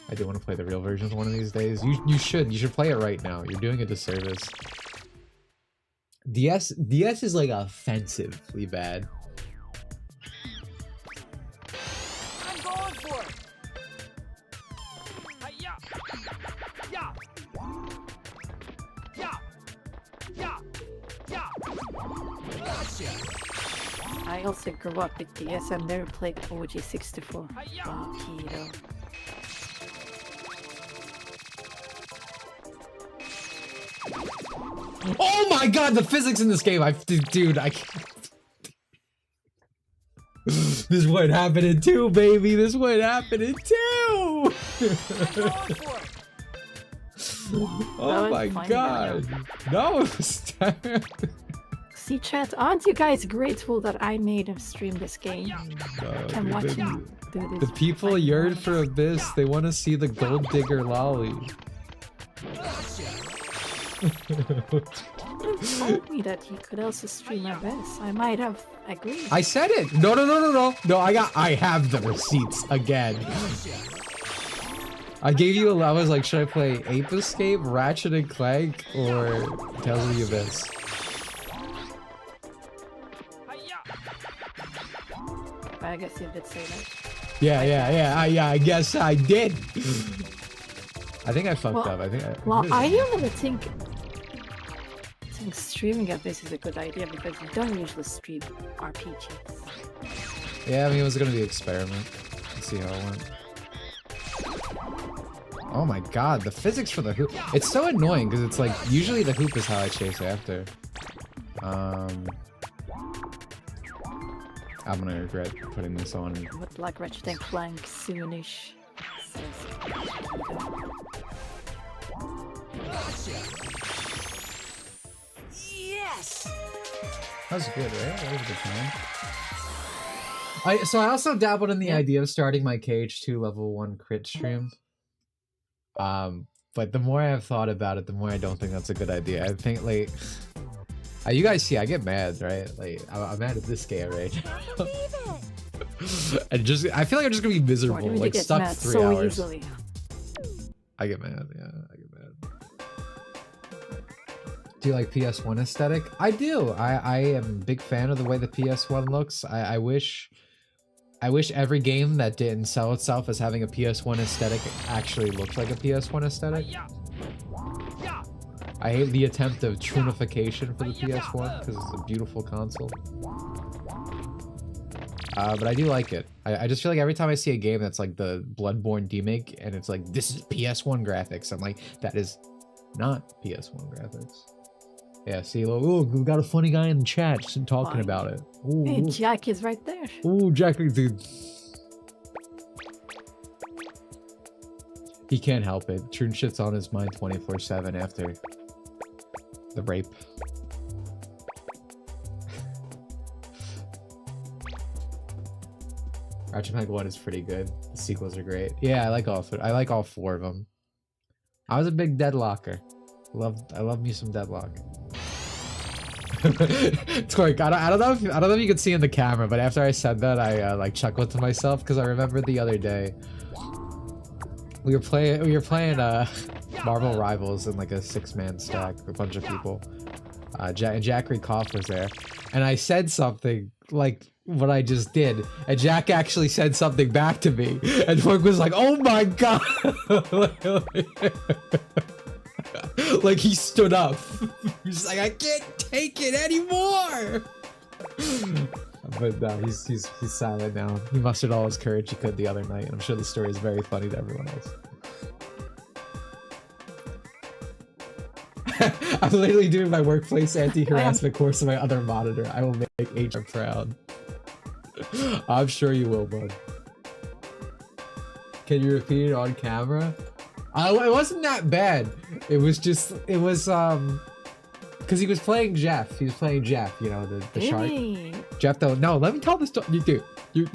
I do want to play the real version one of these days. You should play it right now. You're doing a disservice. DS is like offensively bad. I'm going for it. I also grew up with DS and never played OG 64. Wow, keto. Oh my god, the physics in this game! Dude, I can't. This is what happened in 2, baby! This is what happened in 2! Oh my god! No! See, chat, aren't you guys grateful that I made him stream this game? Can watch him do this. The people yearn for Abyss. They want to see the gold digger lolly. You told me that you could also stream Abyss. I might have agreed. I said it. No. I have the receipts again. I gave you I was like, should I play Ape Escape, Ratchet and Clank, or Tales of the Abyss? I guess you did say that. Yeah, I guess I did. I think I fucked up. I think I usually think streaming at this is a good idea because you don't usually stream RPGs. Yeah, I mean, it was gonna be an experiment. Let's see how it went. Oh my god, the physics for the hoop. It's so annoying because it's like, usually the hoop is how I chase after. I'm gonna regret putting this on. But like Ratchet and Clank soonish. Yes! That was good, right? That was a good time. So I also dabbled in the idea of starting my KH2 level 1 crit stream. But the more I've thought about it, the more I don't think that's a good idea. I think, like... you guys see, I get mad, right? Like, I'm mad at this game right now. And I feel like I'm just gonna be miserable, like stuck 3 hours. Easily. I get mad, yeah, I get mad. Do you like PS1 aesthetic? I do. I am a big fan of the way the PS1 looks. I wish every game that didn't sell itself as having a PS1 aesthetic actually looked like a PS1 aesthetic. I hate the attempt of trunification for the PS1 because it's a beautiful console. But I do like it. I just feel like every time I see a game that's like the Bloodborne demake and it's like, this is PS1 graphics, I'm like, that is not PS1 graphics. Yeah, see, look, ooh, we got a funny guy in the chat just talking about it. Ooh, hey, Jack is right there. Ooh, Jack, dude. He can't help it. Trune shit's on his mind 24/7 after the rape. Ratchet & Clank 1 is pretty good. The sequels are great. Yeah, I like all 4 of them. I was a big Deadlocker. I love me some Deadlock. Twerk, I don't know if you can see in the camera, but after I said that, I like chuckled to myself because I remember the other day we were playing Marvel Rivals in like a 6-man stack, a bunch of people. Jack Koff was there, and I said something like what I just did, and Jack actually said something back to me, and Twerk was like, "Oh my god!" Like he stood up. He's like, I can't take it anymore. But no, he's silent now. He mustered all his courage he could the other night, and I'm sure the story is very funny to everyone else. I'm literally doing my workplace anti-harassment course on my other monitor. I will make HR proud. I'm sure you will, bud. Can you repeat it on camera? It wasn't that bad. It was because he was playing Jeff. He was playing Jeff, you know, the shark. Jeff, though. No, let me tell this story. Dude. He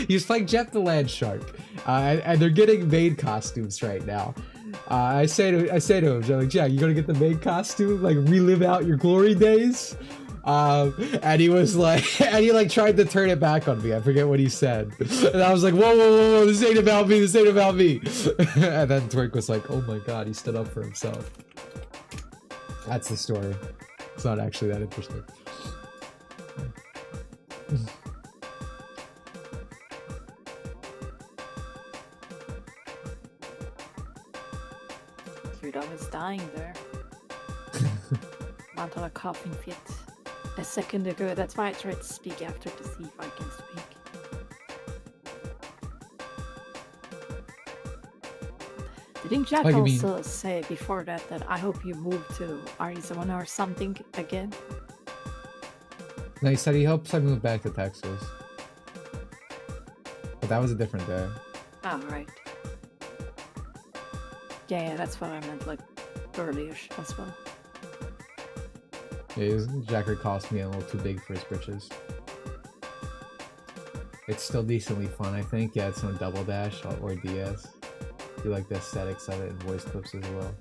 was playing Jeff the Land Shark, and they're getting maid costumes right now. I say to him, like, Jack, you gonna get the maid costume? Like, relive out your glory days? And he was like, and he like tried to turn it back on me. I forget what he said. And I was like, whoa, this ain't about me, And then Twerk was like, oh my god, he stood up for himself. That's the story. It's not actually that interesting. Dude, I was dying there. Not on a coughing fit. A second ago, that's why I tried to speak after to see if I can speak. Didn't Jack also say before that I hope you move to Arizona or something again? No, he said he hopes I move back to Texas. But that was a different day. Oh, right. Yeah, that's what I meant, like, early-ish as well. Yeah, Jacker cost me a little too big for his britches. It's still decently fun, I think. Yeah, it's on Double Dash or DS. You like the aesthetics of it and voice clips as well.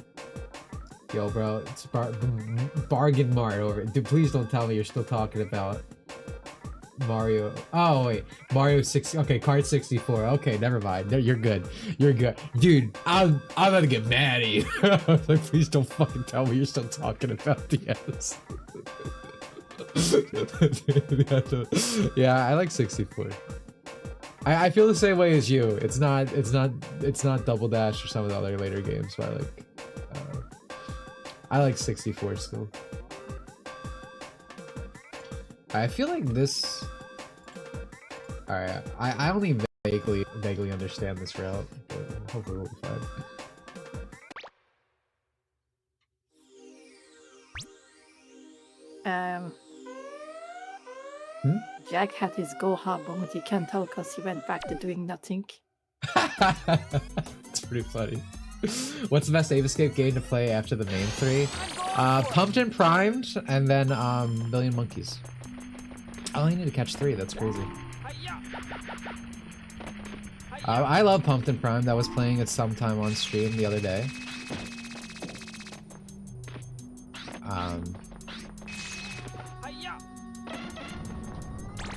Yo, bro, it's Bargain Mart over. Dude, please don't tell me you're still talking about Mario. Oh wait, Mario 60. Okay, Kart 64. Okay, never mind. No, you're good. You're good, dude. I'm gonna get mad at you. Like, please don't fucking tell me you're still talking about DS. Yeah, I like 64. I feel the same way as you. It's not Double Dash or some of the other later games, but I like 64 still. I feel like this. All right, I only vaguely understand this route, but hopefully we'll be fine. Jack had his go hub, but you can't tell because he went back to doing nothing. It's pretty funny. What's the best Ape Escape game to play after the main three? Pumped and Primed, and then Million Monkeys. I only need to catch 3. That's crazy. I love Pumped and Primed. I was playing it sometime on stream the other day.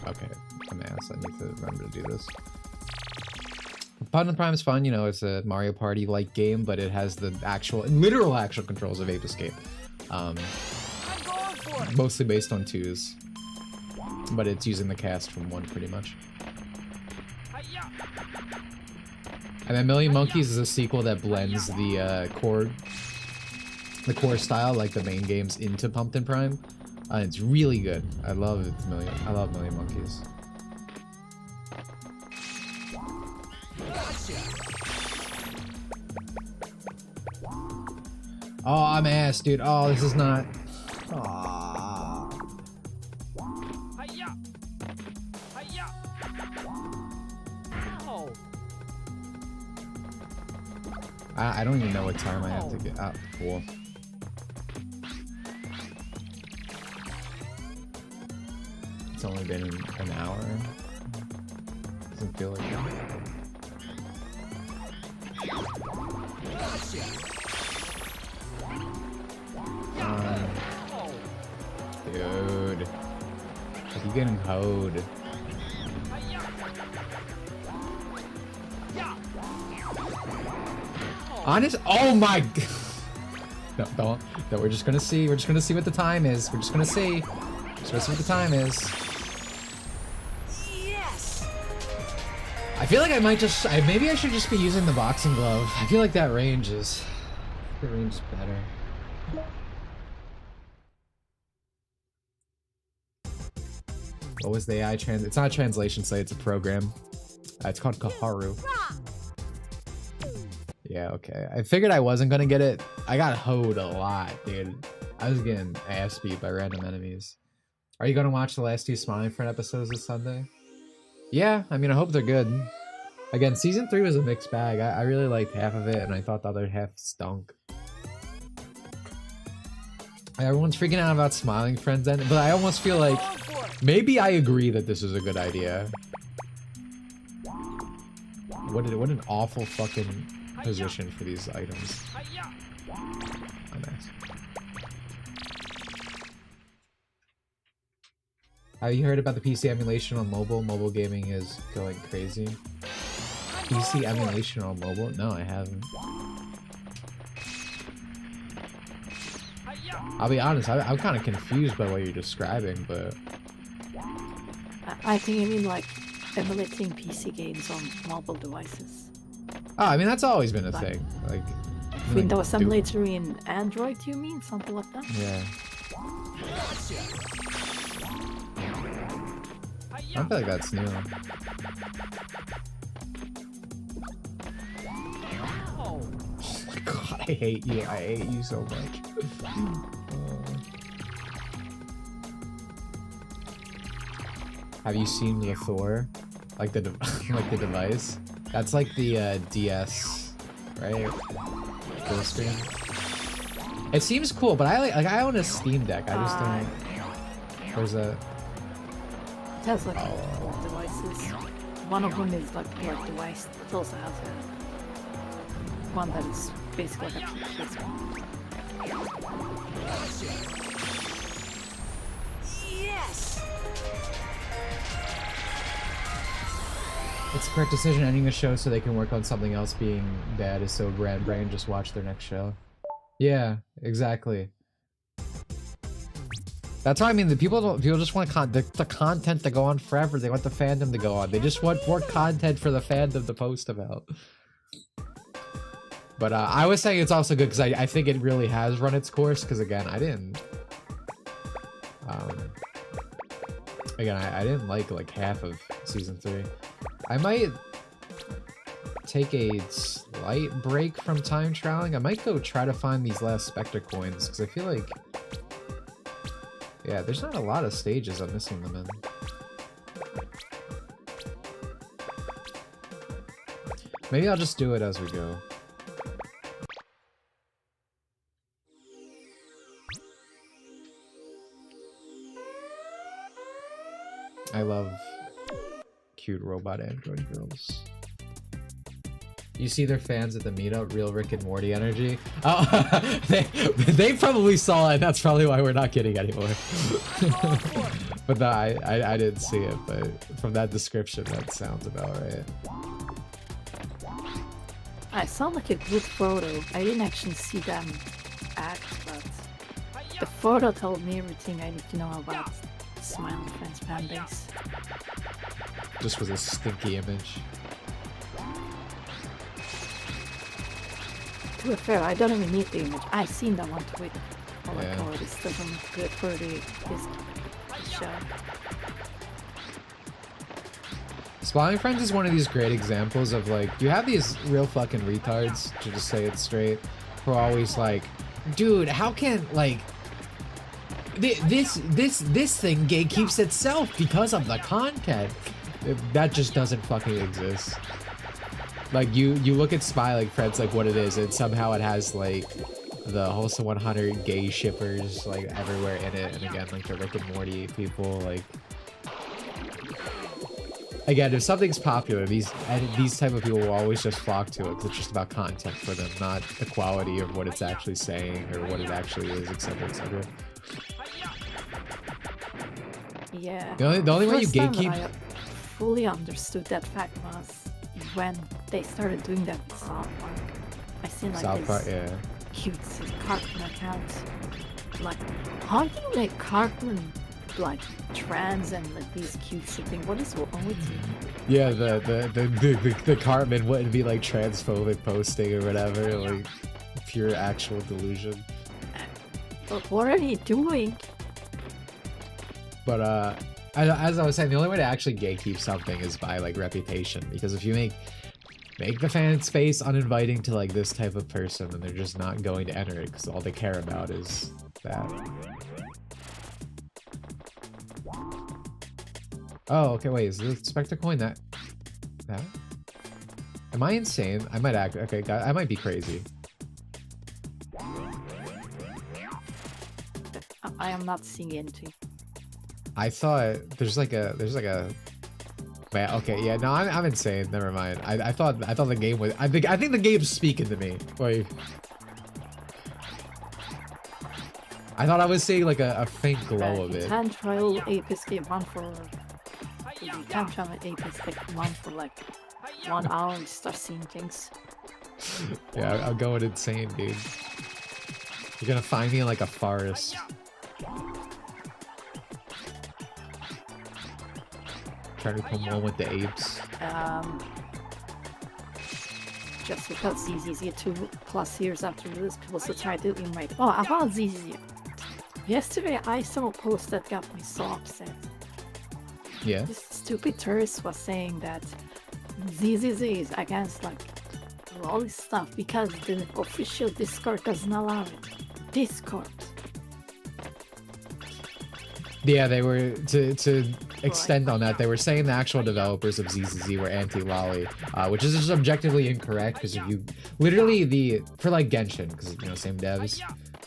Okay, I'm ass. I need to remember to do this. Pumped and Prime is fun. You know, it's a Mario Party-like game, but it has the literal actual controls of Ape Escape. Mostly based on 2s. But it's using the cast from 1 pretty much. And then Million Monkeys is a sequel that blends the core style, like the main games, into Pumped and Prime. It's really good. I love Million Monkeys. Oh, I'm ass, dude. Oh, this is not. Aww. I don't even know what time I have to get up for. It's only been an hour. Doesn't feel like it. Dude. Are you getting hoed? Honest? Oh my god. No, don't. No, we're just gonna see. We're just gonna see what the time is. We're just gonna see. Just gonna see what the time is. Yes. I feel like I might just. Maybe I should just be using the boxing glove. I feel like that range is. The range is better. What was the AI trans? It's not a translation site. It's a program. It's called Charu. Yeah, okay. I figured I wasn't gonna get it. I got hoed a lot, dude. I was getting ass beat by random enemies. Are you gonna watch the last 2 Smiling Friend episodes this Sunday? Yeah, I mean, I hope they're good. Again, season 3 was a mixed bag. I really liked half of it, and I thought the other half stunk. Everyone's freaking out about Smiling Friends, but I almost feel like maybe I agree that this is a good idea. What an awful fucking position for these items. Oh, nice. Have you heard about the PC emulation on mobile? Mobile gaming is going crazy. PC emulation on mobile? No, I haven't. I'll be honest, I'm kind of confused by what you're describing, but... I think you mean like emulating PC games on mobile devices. Oh, I mean, that's always been a thing. Like Windows emulator in Android, you mean? Something like that? Yeah. I feel like that's new. Oh my god, I hate you. I hate you so much. Have you seen the Thor? Like the like the device? That's like the DS, right? Full screen. It seems cool, but I own a Steam Deck. I just don't. There's a. It has like devices. One of them is like device. It also has one that is basically like a PC. Yes. It's the correct decision ending a show so they can work on something else. Being bad is so grand brain. Just watch their next show. Yeah, exactly. That's what I mean. The people just want the content to go on forever. They want the fandom to go on. They just want more content for the fandom to post about. But I was saying it's also good because I think it really has run its course. Because again, I didn't. Again, I didn't like half of season 3. I might take a slight break from time traveling. I might go try to find these last Spectre coins because I feel like, yeah, there's not a lot of stages I'm missing them in. Maybe I'll just do it as we go. I love cute robot android girls. You see their fans at the meetup, real Rick and Morty energy. Oh, they probably saw it, and that's probably why we're not getting anymore. But no, I didn't see it, but from that description, that sounds about right. I saw like a good photo. I didn't actually see them act, but the photo told me everything I need to know about Smiling Friends fan base. Just was a stinky image. To be fair, I don't even need the image. I seen that one tweet. Oh my Yeah. god, this doesn't look good for this show. Smiling Friends is one of these great examples of like, you have these real fucking retards, to just say it straight, who are always like, dude, how can like this thing gatekeeps itself because of the content? That just doesn't fucking exist. Like you look at Smiling Friends like what it is, and somehow it has like the Wholesome 100 gay shippers like everywhere in it, and again like the Rick and Morty people like. Again, if something's popular, these type of people will always just flock to it because it's just about content for them, not the quality of what it's actually saying or what it actually is, etc., etc. Yeah. The only way you First time gatekeep. I fully understood that fact was when they started doing that with South Park. I seen like South Park, this yeah. cute cartoon account. Like, how do you make cartoon like trans and like these cute things? What is wrong with you? Yeah, the Cartman wouldn't be like transphobic posting or whatever, like pure actual delusion. But what are you doing? But as I was saying, the only way to actually gatekeep something is by like reputation, because if you make the fan space uninviting to like this type of person, then they're just not going to enter it because all they care about is that. Oh, okay, wait, is the Spectre coin that? Am I insane? I might act, okay, I might be crazy. I am not seeing anything. I thought there's like a man, okay, yeah, no, I'm insane, never mind. I thought the game was, I think the game's speaking to me. Like, I thought I was seeing like a faint glow of it. Time trial Ape Escape one for time travel Ape Escape one for like 1 hour and start seeing things. Yeah, I'm going insane, dude. You're gonna find me in like a forest. Trying to come home with the apes. Just because ZZZ 2+ years after release, people still try to invite. Oh, about ZZZ. Yesterday I saw a post that got me so upset. Yeah. This stupid tourist was saying that ZZZ is against like all this stuff because the official Discord doesn't allow it. Discord. Yeah, they were to extend on that. They were saying the actual developers of ZZZ were anti-lolly, which is just objectively incorrect. Because if you literally for like Genshin, because you know same devs,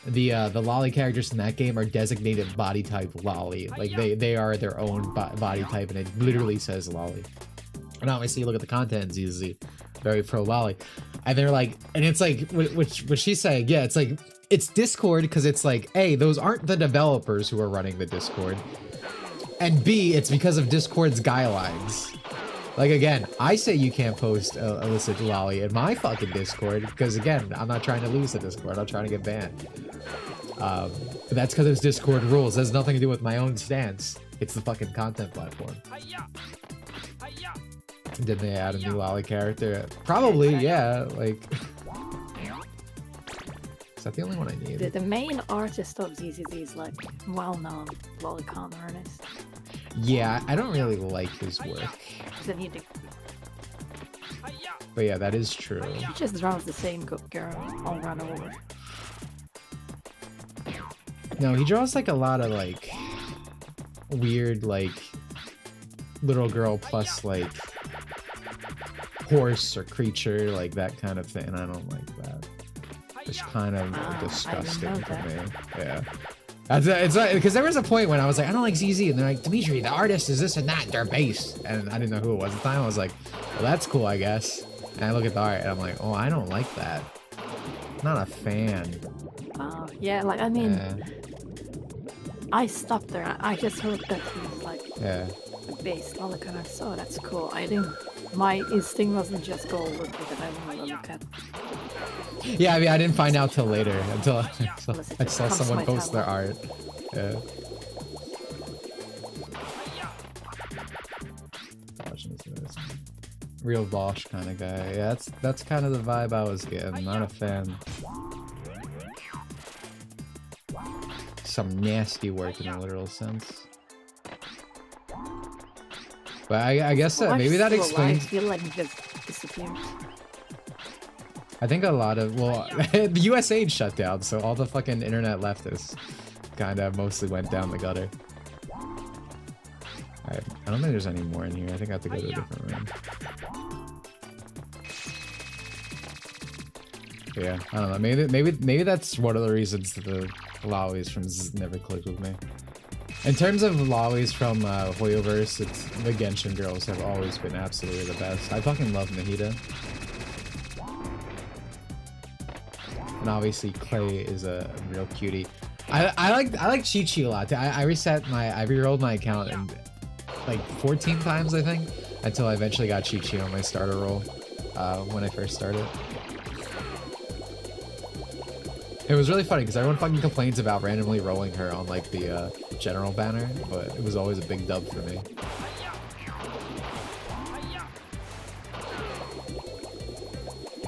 the lolly characters in that game are designated body type lolly. Like they are their own body type, and it literally says lolly. And obviously, you look at the content in ZZZ, very pro lolly, and they're like, and it's like, what she's saying, yeah, it's like. It's Discord because it's like, hey, those aren't the developers who are running the Discord. and B, it's because of Discord's guidelines. Like, again, I say you can't post illicit lolly in my fucking Discord because, again, I'm not trying to lose the Discord. I'm trying to get banned. But that's because it's Discord rules. It has nothing to do with my own stance. It's the fucking content platform. Did they add a new lolly character? Probably, yeah. Like, is that the only one I need? The main artist of ZZZ is like well-known lolicon artist. Yeah, I don't really like his work. Then he But yeah, that is true. just draws the same girl over and over. No, he draws like a lot of like weird like little girl plus like horse or creature, like that kind of thing. I don't like that. It's kind of disgusting for me. Yeah. It's like, because there was a point when I was like, I don't like ZZ, and they're like, Dimitri, the artist is this and that, they're based, and I didn't know who it was at the time. I was like, well, that's cool, I guess. And I look at the art, and I'm like, oh, I don't like that. I'm not a fan. Yeah, like I mean, I stopped there. I just heard that he's like based lolicon. I saw that's cool. I didn't. My instinct wasn't just go over to that. I want to look at. Yeah, I mean, I didn't find out till later, until I saw someone post their art. Yeah. Real Bosch kind of guy. Yeah, that's kind of the vibe I was getting. Not a fan. Some nasty work in a literal sense. But I guess maybe that explains. I feel like he just disappeared. I think a lot of, well, the USA shut down, so all the fucking internet leftists kind of mostly went down the gutter. I don't think there's any more in here. I think I have to go to a different room. Yeah, I don't know. Maybe that's one of the reasons that the lollies from Z never clicked with me. In terms of lollies from Hoyoverse, the Genshin girls have always been absolutely the best. I fucking love Nahida. And obviously Clay is a real cutie. I like Chi-Chi a lot. I re-rolled my account and like 14 times I think until I eventually got Chi-Chi on my starter roll when I first started. It was really funny because everyone fucking complains about randomly rolling her on like the general banner, but it was always a big dub for me.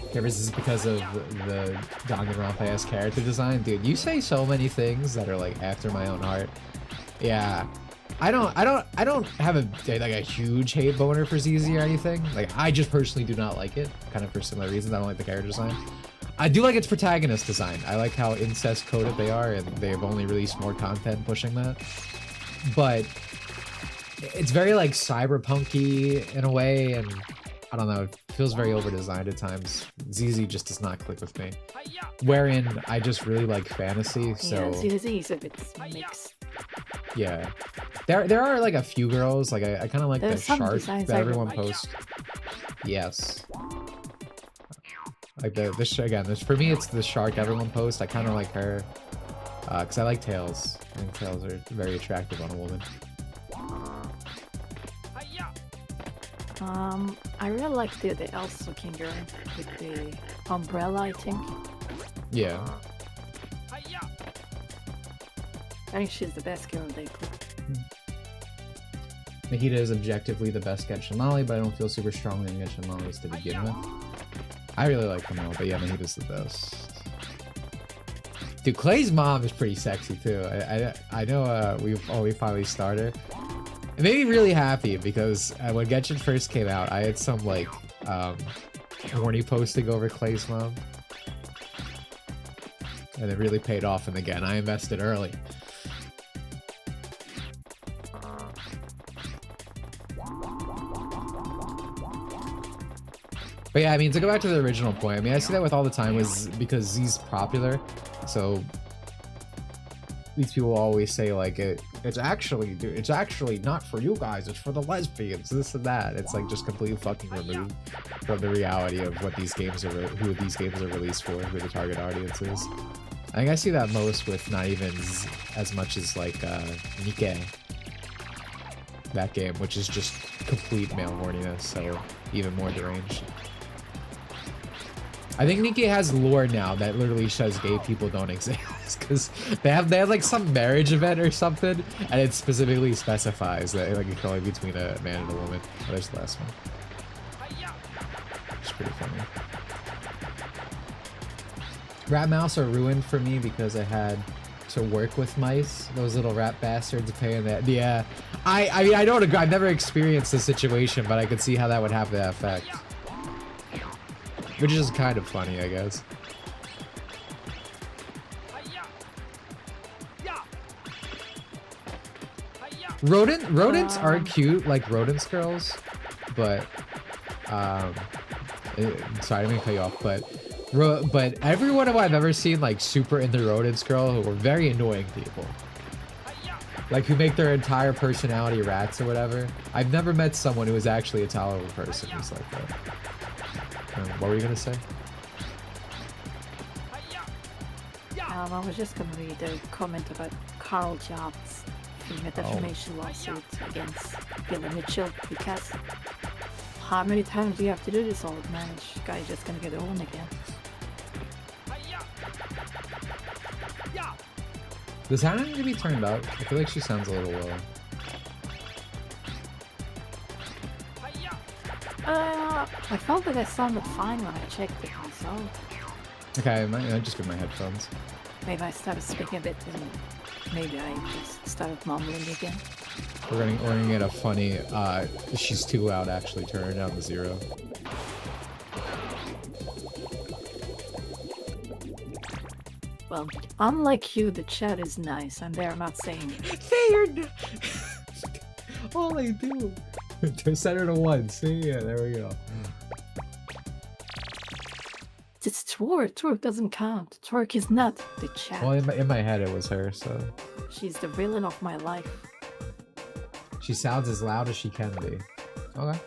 Okay, this is because of the Danganronpa-esque character design. Dude, you say so many things that are like after my own heart. Yeah. I don't have a huge hate boner for ZZ or anything. Like, I just personally do not like it, kind of for similar reasons. I don't like the character design. I do like its protagonist design. I like how incest coded they are, and they've only released more content pushing that. But it's very like cyberpunky in a way, and I don't know, it feels very over-designed at times. ZZ just does not click with me. Wherein I just really like fantasy, so... Yeah, ZZ is a bit mixed. Yeah. There are like a few girls, like I kind of like the shark that everyone posts. Yes. Like this for me, it's the shark everyone posts. I kind of like her. Because I like tails. I think tails are very attractive on a woman. I really like the elf looking girl with the umbrella, I think. Yeah. I think she's the best girl they could. Nahida is objectively the best Genshin Lolly, but I don't feel super strongly in Genshin Lollies to begin with. I really like them all, but yeah, Nahida's the best. Dude, Clay's mom is pretty sexy too. I know we finally started. It made me really happy because when Genshin first came out, I had some like horny posting over Clay's mom. And it really paid off, and again, I invested early. But yeah, I mean, to go back to the original point, I mean, I see that with all the time was because Z's popular, so these people always say like it's actually not for you guys, it's for the lesbians, this and that. It's like just completely fucking removed from the reality of what these games are, who these games are released for, who the target audience is. I think I see that most with not even as much as like Nikke. that game, which is just complete male horniness, so even more deranged. I think Nikki has lore now that literally says gay people don't exist, because they have like some marriage event or something, and it specifically specifies that like it's only between a man and a woman. Oh, there's the last one. It's pretty funny. Rat mouse are ruined for me because I had to work with mice. Those little rat bastards paying that. Yeah, I mean I don't agree. I've never experienced the situation, but I could see how that would have that effect. Which is kind of funny, I guess. Rodents are cute, like rodents girls, but sorry, I didn't mean to cut you off, but everyone who I've ever seen like super into rodents girl who are very annoying people. Like who make their entire personality rats or whatever. I've never met someone who is actually a tolerable person who's like that. What were you gonna say? I was just gonna read a comment about Carl Jobs in a defamation lawsuit against Billy Mitchell, because how many times do you have to do this old man? This guy's just gonna get on again. Does Hannah need to be turned up? I feel like she sounds a little low. I felt that I sounded fine when I checked it myself. Okay, I just get my headphones. Maybe I started speaking a bit and maybe I just started mumbling again. We're gonna get a funny, she's too loud actually, turn her down to 0. Well, unlike you, the chat is nice and they're not saying They're all they do. Set her to 1. See, yeah, there we go. it's twerk. Twerk doesn't count. Twerk is not the chat. Well, in my head it was her, so. She's the villain of my life. She sounds as loud as she can be. Okay.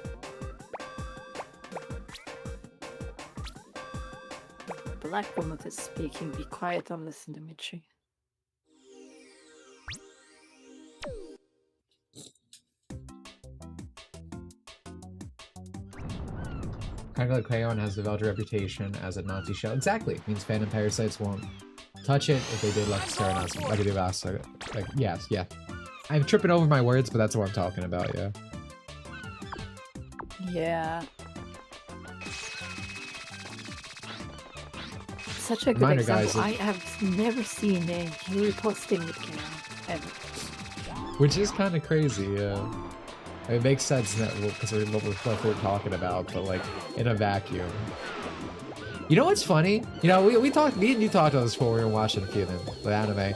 Black woman is speaking. Be quiet and listen, Dimitri. Kind of like Crayon has developed a reputation as a Nazi show. Exactly. It means fandom parasites won't touch it if they did like Sarah Nazi. Like they do last. Like yes, yeah. I'm tripping over my words, but that's what I'm talking about, yeah. Yeah. Such a good Minor example. guys, I have never seen a Yuri posting with Karen ever. Which is kind of crazy, yeah. It makes sense that because what we're talking about, but like in a vacuum. You know what's funny? You know, me and you talked about this before we were watching Finan, the anime.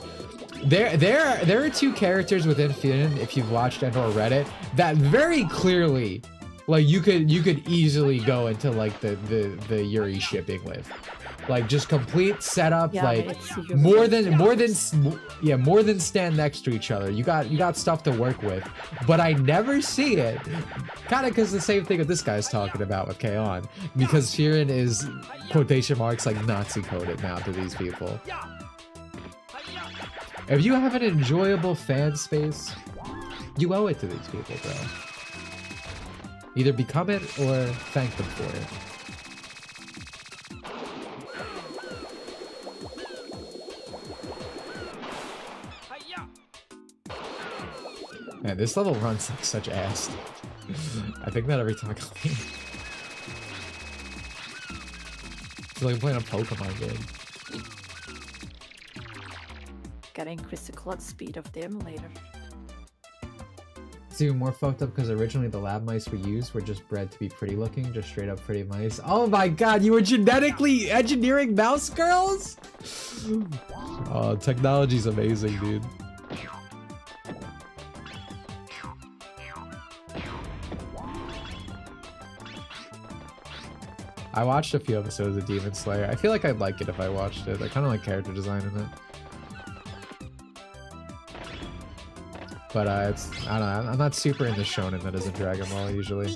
There are two characters within Finan, if you've watched and or read it, that very clearly, like you could easily go into like the Yuri shipping with. Like just complete setup, yeah, like more than stand next to each other. You got stuff to work with, but I never see it. Kind of because the same thing that this guy's talking about with K-On, because Finan is quotation marks like Nazi coded now to these people. If you have an enjoyable fan space, you owe it to these people, bro. Either become it or thank them for it. Man, this level runs like such ass. I think that every time I come in. It's like I'm playing a Pokemon game. Gotta increase the clock speed of the emulator. It's even more fucked up because originally the lab mice we used were just bred to be pretty looking, just straight up pretty mice. Oh my god, you were genetically engineering mouse girls? Oh, technology's amazing, dude. I watched a few episodes of Demon Slayer. I feel like I'd like it if I watched it. I kind of like character design in it. But it's, I don't know, I'm not super into shonen that isn't Dragon Ball usually.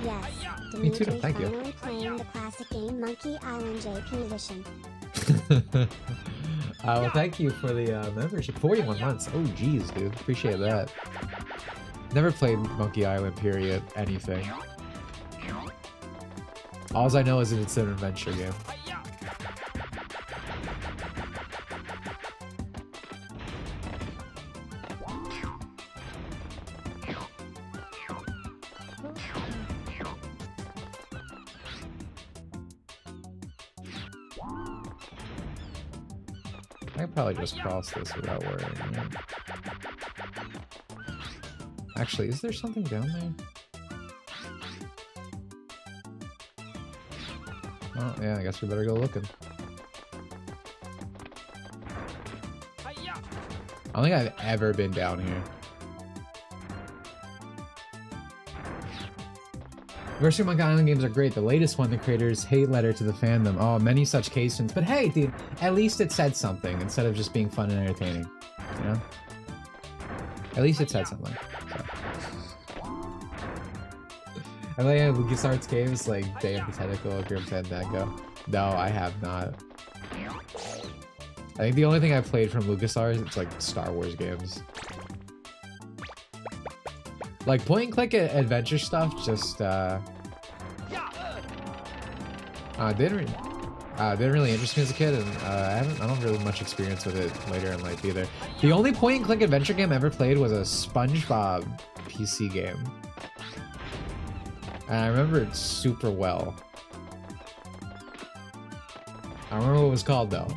Yes. Me too, Dimitri thank you. finally playing the classic game Monkey Island JP edition. Well, thank you for the membership. 41 months. Oh, geez, dude. Appreciate that. Never played Monkey Island, period. Anything. All I know is that it's an adventure game. I could probably just cross this without worrying. Right? Actually, is there something down there? Oh, yeah, I guess we better go looking. I don't think I've ever been down here. Versus Monkey Island games are great. The latest one, the creators' hate letter to the fandom. Oh, many such cases. But hey, dude, at least it said something instead of just being fun and entertaining. You know? At least it said something. I like LucasArts games like Day of the Tentacle, Grim Fandango. No, I have not. I think the only thing I've played from LucasArts, it's like Star Wars games. Like point and click adventure stuff, just didn't really interest me as a kid, and I don't really much experience with it later in life either. The only point and click adventure game I ever played was a SpongeBob PC game, and I remember it super well. I don't remember what it was called though,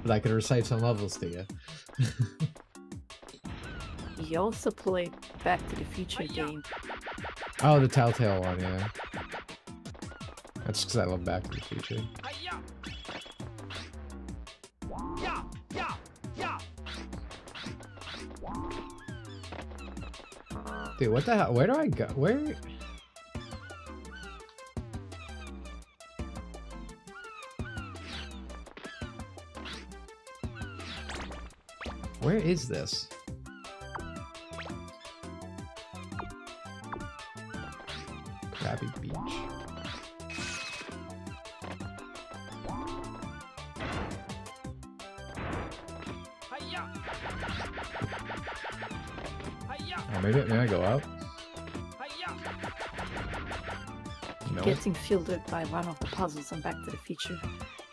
but I could recite some levels to you. He also played Back to the Future game. Oh, the Telltale one, yeah. That's because I love Back to the Future. Dude, what the hell? Where do I go? Where? Where is this? Krabby Beach. Oh, maybe I go up. No. Getting fielded by one of the puzzles on Back to the Future.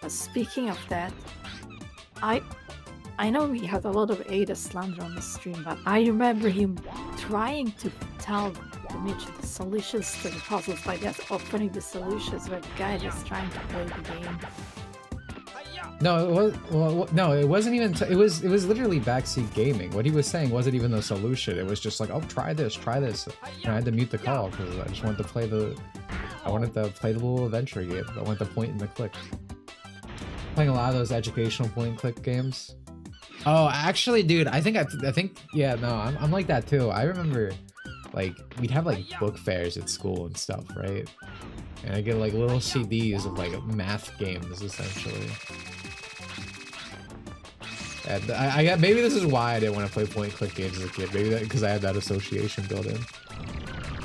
Speaking of that, I know we had a lot of Ada slander on the stream, but I remember him trying to tell Dimitri the solutions to the puzzles by just opening the solutions where the guy just trying to play the game. No, it was no, it wasn't even. It was literally backseat gaming. What he was saying wasn't even the solution. It was just like, oh, try this, and I had to mute the call because I just wanted to play the. I wanted to play the little adventure game. I wanted to point and the click. Playing a lot of those educational point and click games. Oh, actually, dude, I think yeah, no, I'm like that too. I remember, like, we'd have like book fairs at school and stuff, right? And I get like little CDs of like math games essentially. And I got, maybe this is why I didn't want to play point and click games as a kid. Maybe that because I had that association built in.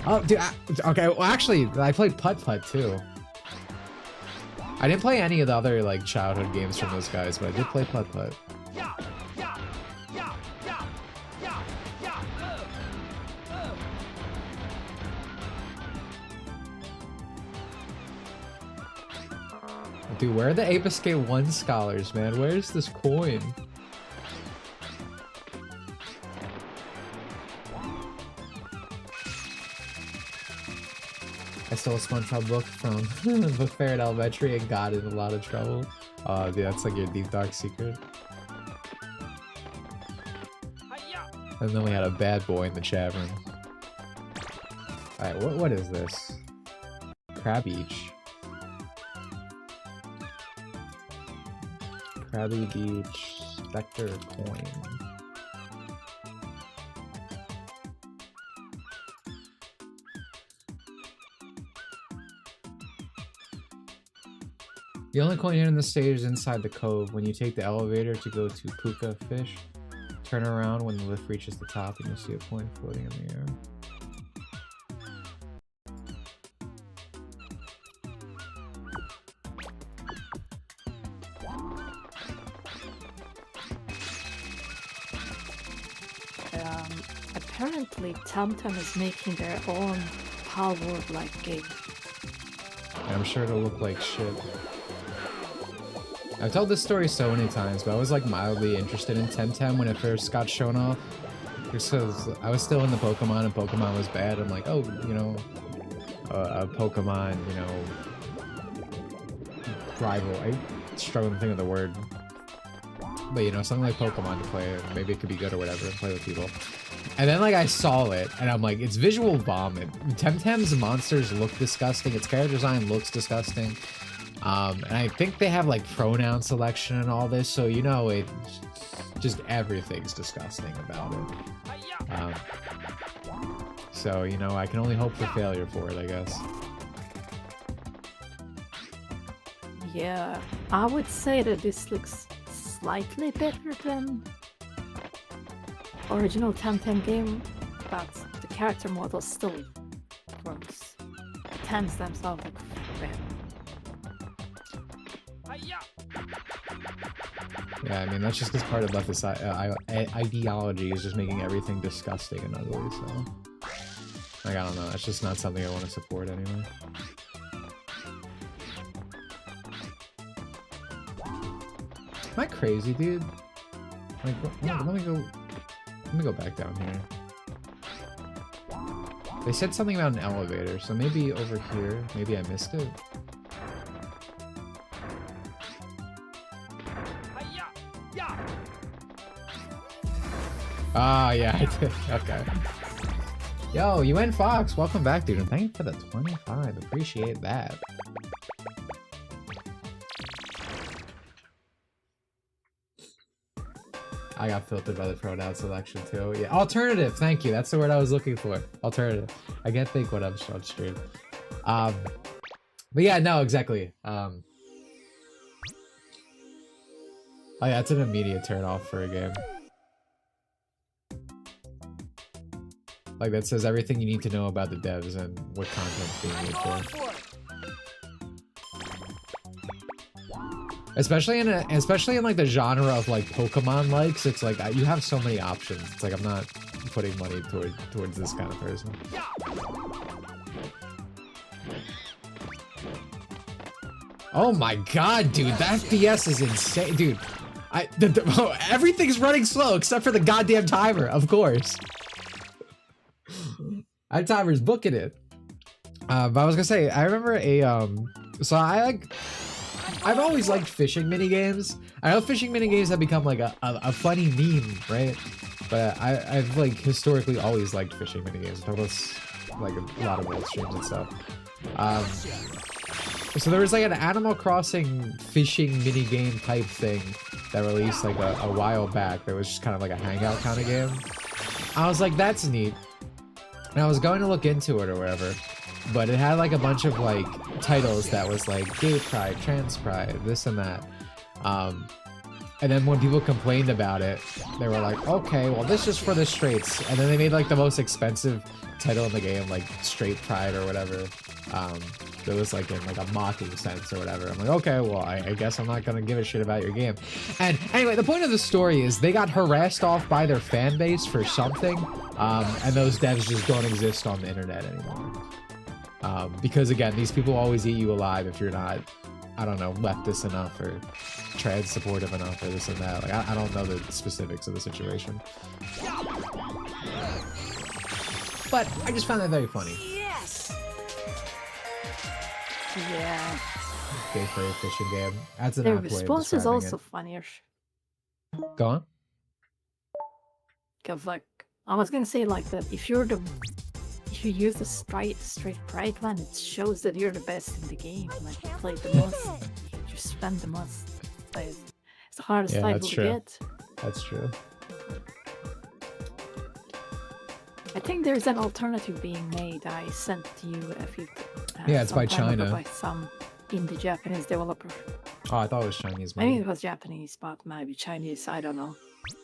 Oh, dude. Okay. Well, actually, I played Putt Putt too. I didn't play any of the other like childhood games from those guys, but I did play Putt Putt. Dude, where are the Ape Escape 1 scholars, man? Where's this coin? I stole a SpongeBob book from Book Fair at Elementary and got in a lot of trouble. Dude, that's like your deep dark secret. And then we had a bad boy in the chat room. Alright, what is this? Crab Beach. Krabby Beach Spectre coin. The only coin here in the stage is inside the cove. When you take the elevator to go to Puka Fish, turn around when the lift reaches the top and you'll see a coin floating in the air. apparently Temtem is making their own Palworld-like game. And I'm sure it'll look like shit. I've told this story so many times, but I was like mildly interested in Temtem when it first got shown off. Because I was still into Pokemon and Pokemon was bad. I'm like, oh, you know, a Pokemon, you know, rival. I struggle to think of the word. But you know, something like Pokemon to play, maybe it could be good or whatever, and play with people. And then like I saw it, and I'm like, it's visual vomit. Temtem's monsters look disgusting, its character design looks disgusting. And I think they have like pronoun selection and all this, so you know, it just everything's disgusting about it. So, you know, I can only hope for failure for it, I guess. Yeah, I would say that this looks slightly better than original Temtem game, but the character model still gross. The Tems themselves look bad. Yeah, I mean, that's just because part of leftist ideology is just making everything disgusting and ugly, so... Like, I don't know, that's just not something I want to support anyway. Am I crazy, dude? Like, let me go back down here. They said something about an elevator, so maybe over here, maybe I missed it. Ah, yeah, I did. Okay. Yo, UN Fox, welcome back, dude, and thank you for the 25. Appreciate that. I got filtered by the pronoun selection too. Yeah, alternative. Thank you. That's the word I was looking for. Alternative. I can't think what I'm on stream. But yeah, no, exactly. Oh yeah, it's an immediate turn off for a game. Like that says everything you need to know about the devs and what content's being made for. Especially in like the genre of like Pokemon likes, it's like you have so many options. It's like I'm not putting money towards this kind of person. Oh my god, dude, that FPS is insane, dude. Everything's running slow except for the goddamn timer, of course. That timer's booking it. But I was gonna say, I remember so I've always liked fishing minigames. I know fishing minigames have become like a funny meme, right? But I've like historically always liked fishing minigames. I talk about like a lot of old streams and stuff. So there was like an Animal Crossing fishing minigame type thing that released like a while back. That was just kind of like a hangout kind of game. I was like, that's neat. And I was going to look into it or whatever. But it had like a bunch of like titles that was like gay pride, trans pride, this and that. And then when people complained about it, they were like, okay, well this is for the straights. And then they made like the most expensive title in the game, like straight pride or whatever. That was like in like a mocking sense or whatever. I'm like, okay, well I guess I'm not gonna give a shit about your game. And anyway, the point of the story is they got harassed off by their fan base for something. And those devs just don't exist on the internet anymore. Because again, these people always eat you alive if you're not, I don't know, leftist enough or trans supportive enough or this and that. Like, I don't know the specifics of the situation. But I just found that very funny. Yes. Yeah. Gay for a fishing game. That's an Their apt way of response is describing also it. funnier. Go on. Cause like I was gonna say like that if you use the straight pride one, it shows that you're the best in the game. Like you play the most, you spend the most. It's the hardest title to get. That's true. I think there's an alternative being made. I sent to you a few. Yeah, it's by some time ago China. by some indie Japanese developer. Oh, I thought it was Chinese. I think it was Japanese, but maybe Chinese. I don't know.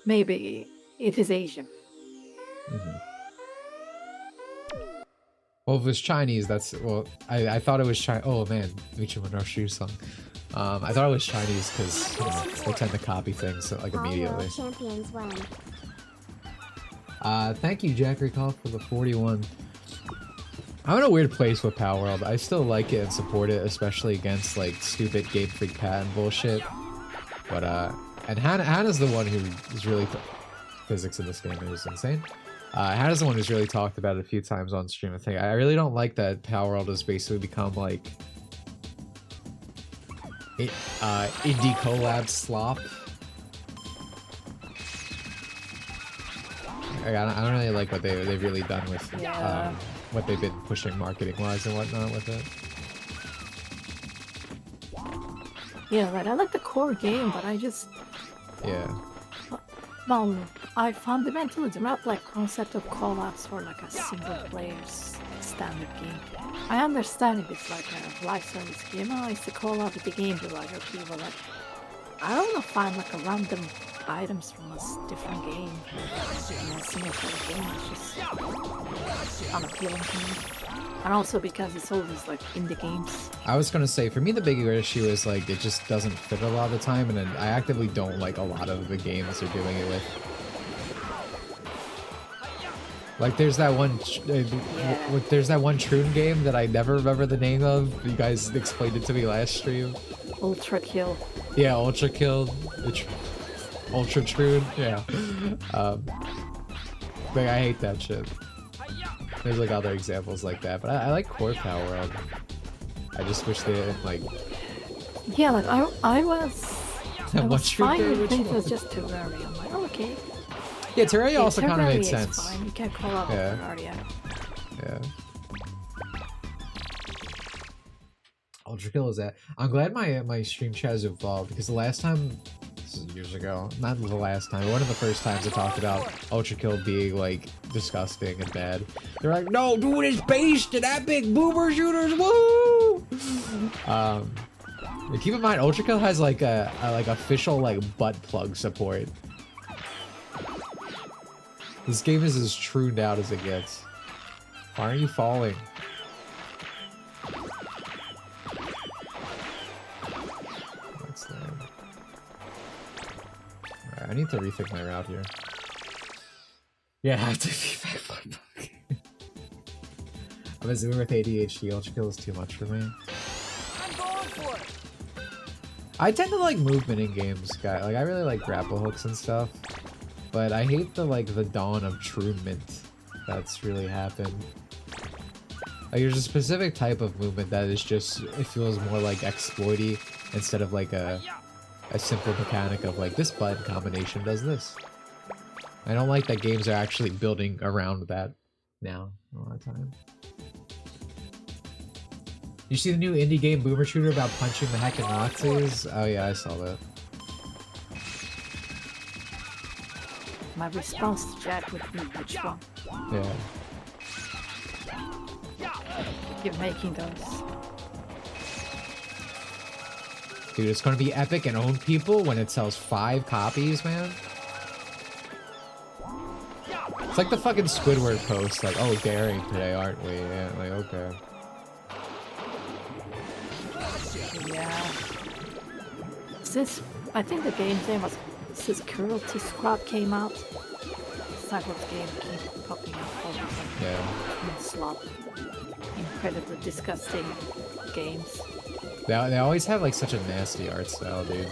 Maybe it is Asian. Mm-hmm. Well, if it was Chinese, that's well. I thought it was Chinese. Oh man, Dimitri Monroe song. I thought it was Chinese because they tend to copy things like All immediately. world champions won. Thank you, Jack Recall, for the 41. I'm in a weird place with Power World. I still like it and support it, especially against like stupid Game Freak patent bullshit. But and Hannah's the one who is really physics in this game is insane. Hannah's the one who's really talked about it a few times on stream. I think I really don't like that Power World has basically become like indie collab slop. I don't really like what they've really done with what they've been pushing marketing wise and whatnot with it. Yeah, right. I like the core game, but I just well, I fundamentally do not like concept of collabs for like a single player's standard game. I understand if it's like a live service game. Oh, it's a collab with the game provider. People like I don't want to find like a random items from a different game in a single player game. It's just unappealing to me. And also because it's always like indie games. I was gonna say, for me the bigger issue is like it just doesn't fit a lot of the time, and then I actively don't like a lot of the games they're doing it with. Like there's that one Troon game that I never remember the name of. You guys explained it to me last stream. Ultra Kill. Yeah, Ultra Kill. Ultra Troon. Yeah. Like I hate that shit. There's like other examples like that, but I like Core Power World. I just wish they didn't like. Yeah, like I was fine with things was just Terraria. I'm like, oh, okay. Yeah, Terraria also kind of made Terraria is sense. fine. You can't call out Terraria. Yeah. Ultra Kill is that. I'm glad my stream chat has evolved because the last time, this is years ago, not the last time, but one of the first times I talked about Ultra Kill being like disgusting and bad. They're like, no, dude, it's based in epic boomer shooters, woo! Keep in mind, Ultra Kill has like a official like butt plug support. This game is as true out as it gets. Why are you falling? What's that? Alright, I need to rethink my route here. Yeah, I have to be back for Pokemon. I'm a zoomer with ADHD. Ultra Kill is too much for me. I'm going for it. I tend to like movement in games, guy. Like I really like grapple hooks and stuff, but I hate the dawn of truement that's really happened. Like there's a specific type of movement that is just, it feels more like exploity instead of like a simple mechanic of like this button combination does this. I don't like that games are actually building around that now a lot of time. You see the new indie game Boomer Shooter about punching the heck of Nazis? Oh yeah, I saw that. My response to Jack would be which one? Yeah. Keep making those. Dude, it's gonna be epic and own people when it sells 5 copies, man. It's like the fucking Squidward post, like, oh, daring today, aren't we? Yeah, like, okay. Yeah. Since I think the game's name was since Cruelty Squad came out, this type of game keep popping up all the time. Yeah. And slop. Incredibly disgusting games. They always have like such a nasty art style, dude.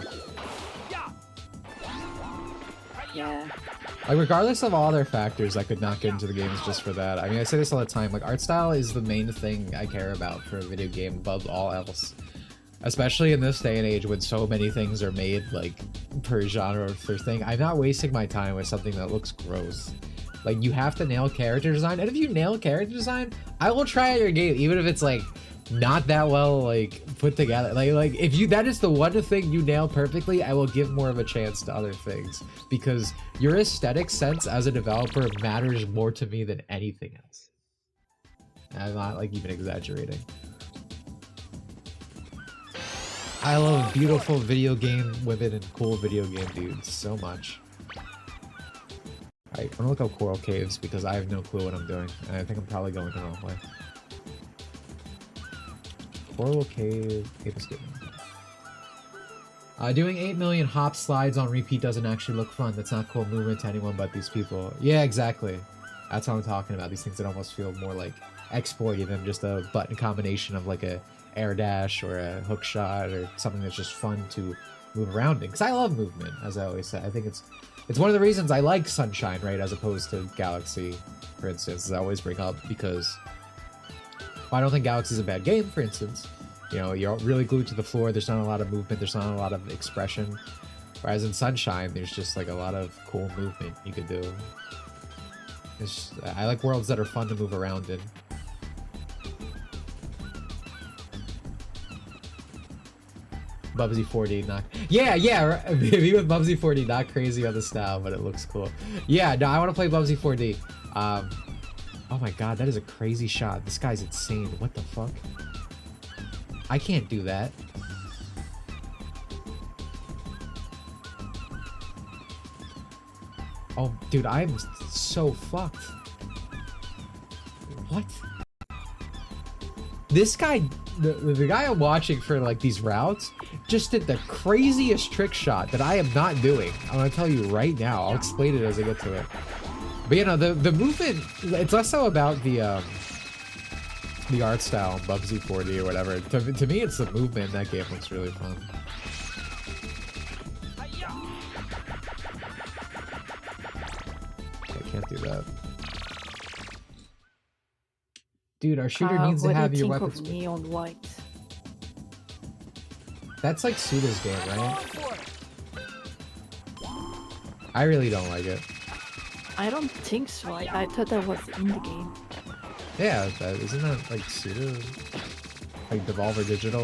Yeah. Like regardless of all other factors, I could not get into the games just for that. I mean, I say this all the time, like art style is the main thing I care about for a video game above all else. Especially in this day and age when so many things are made like per genre or per thing. I'm not wasting my time with something that looks gross. Like you have to nail character design, and if you nail character design, I will try out your game, even if it's like not that well like put together. Like if you, that is the one thing you nail perfectly, I will give more of a chance to other things, because your aesthetic sense as a developer matters more to me than anything else. I'm not like even exaggerating. I love beautiful video game women and cool video game dudes so much. Alright, I'm gonna look up Coral Caves because I have no clue what I'm doing, and I think I'm probably going the wrong way. Coral Cave, Ape Escape. Doing 8 million hop slides on repeat doesn't actually look fun. That's not cool movement to anyone but these people. Yeah, exactly. That's what I'm talking about. These things that almost feel more like exploity than just a button combination of like a air dash or a hook shot or something that's just fun to move around in. Because I love movement, as I always say. I think it's one of the reasons I like Sunshine, right, as opposed to Galaxy, for instance, as I always bring up, because I don't think Galaxy's a bad game, for instance. You know, you're really glued to the floor, there's not a lot of movement, there's not a lot of expression. Whereas in Sunshine, there's just like a lot of cool movement you could do. I like worlds that are fun to move around in. Bubsy 4D, not... Yeah, maybe with Bubsy 4D, not crazy on the style, but it looks cool. Yeah, no, I want to play Bubsy 4D. Oh my god, that is a crazy shot. This guy's insane. What the fuck? I can't do that. Oh, dude, I'm so fucked. What? This guy, the guy I'm watching for like these routes, just did the craziest trick shot that I am not doing. I'm gonna tell you right now. I'll explain it as I get to it. But you know, the movement, it's less so about the art style, Bubsy 4D or whatever. To me, it's the movement. That game looks really fun. I can't do that. Dude, our shooter needs to have your weapons. Neon White? That's like Suda's game, right? I really don't like it. I don't think so. I thought that was in the game. Yeah, isn't that like Suda? Like Devolver Digital?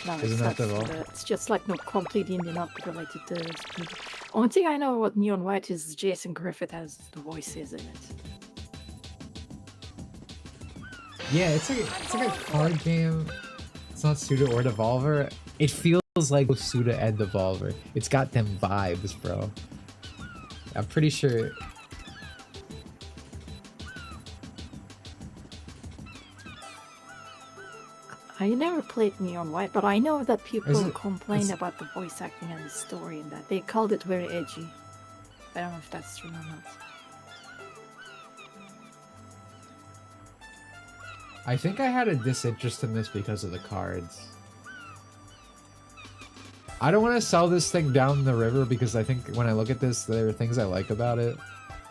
No, isn't that Devolver? It's just like no completely not related to the only thing I know about Neon White is Jason Griffith has the voices in it. Yeah, it's like a card game. It's not Suda or Devolver. It feels like Suda and Devolver. It's got them vibes, bro. I'm pretty sure. I never played Neon White, but I know that people complain about the voice acting and the story and that. They called it very edgy. I don't know if that's true or not. I think I had a disinterest in this because of the cards. I don't want to sell this thing down the river because I think when I look at this, there are things I like about it.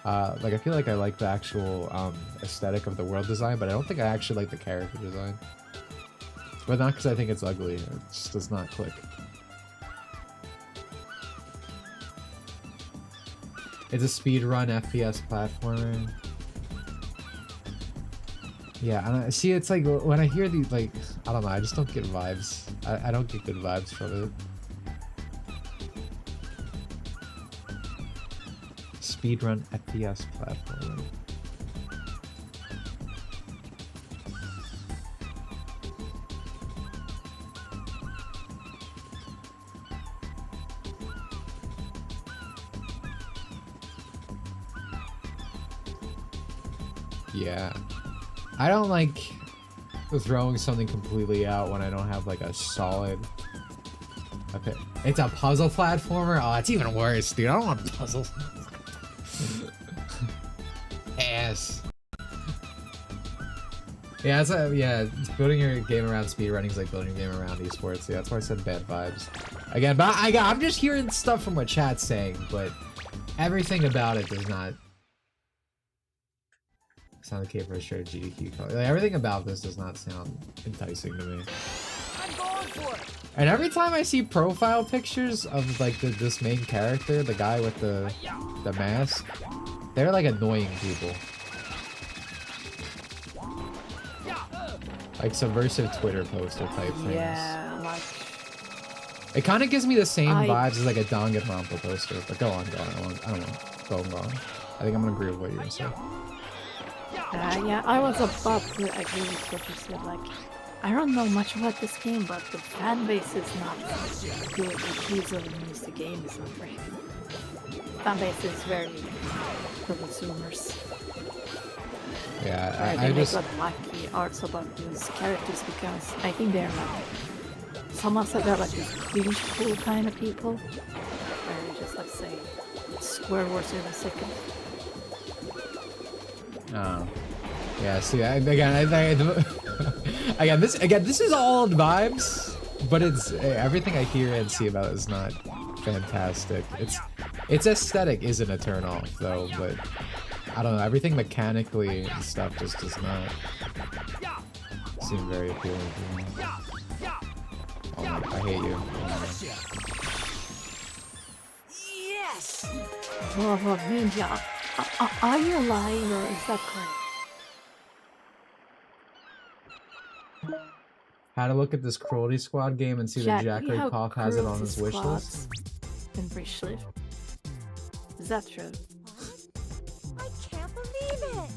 Like I feel like I like the actual aesthetic of the world design, but I don't think I actually like the character design. But not because I think it's ugly, it just does not click. It's a speedrun FPS platformer. Yeah, and see, it's like when I hear these, like, I don't know, I just don't get vibes. I don't get good vibes from it. Speedrun FPS platformer. Yeah. I don't like throwing something completely out when I don't have like a solid... Okay. It's a puzzle platformer? Oh, it's even worse, dude. I don't want puzzles. Ass. Yeah, building your game around speedrunning is like building your game around esports. Yeah, that's why I said bad vibes. Again, but I'm just hearing stuff from what chat's saying, but everything about it does not sound okay for a straight GDQ color. Like, everything about this does not sound enticing to me. I'm going for it. And every time I see profile pictures of like this main character, the guy with the mask, they're like annoying people. Like subversive Twitter poster type things. Yeah, like... It kind of gives me the same vibes as like a Danganronpa poster, but go on. I don't know. Go on. I think I'm gonna agree with what you're gonna say. Yeah, I was about to agree with what you said. Like, I don't know much about this game, but the fan base is not good. It usually means the game is not great. Fan base is very for consumers. Yeah, They I make just like wacky arts about these characters because I think they're like, someone said they're like these cringe cool kind of people. Where you just like say swear words every second. oh. Yeah, see, again, this is all vibes, but it's everything I hear and see about it is not fantastic. It's aesthetic isn't a turn off though, but I don't know, everything mechanically and stuff just does not seem very appealing to me. Oh my, I hate you. Yes! Oh, Ninja, are you lying or is that correct? How to look at this Cruelty Squad game and see that Jack you have Rakoff has it on Cruelty his wish list? Squads in wish list. Is that true? I can't believe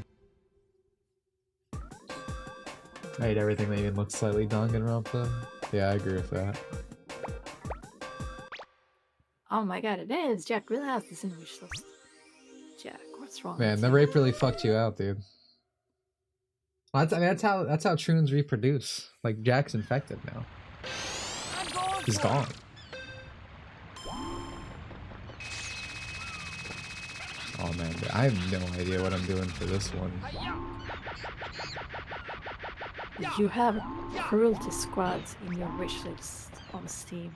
it! I hate everything that even looks slightly Danganronpa. Yeah, I agree with that. Oh my god, it is! Jack really has this in wish list. Jack, what's wrong? Man, with the you? rape really fucked you out, dude. Well, that's how Troons reproduce. Like Jack's infected now. He's gone. Oh man, I have no idea what I'm doing for this one. You have Cruelty Squads in your wish list on Steam.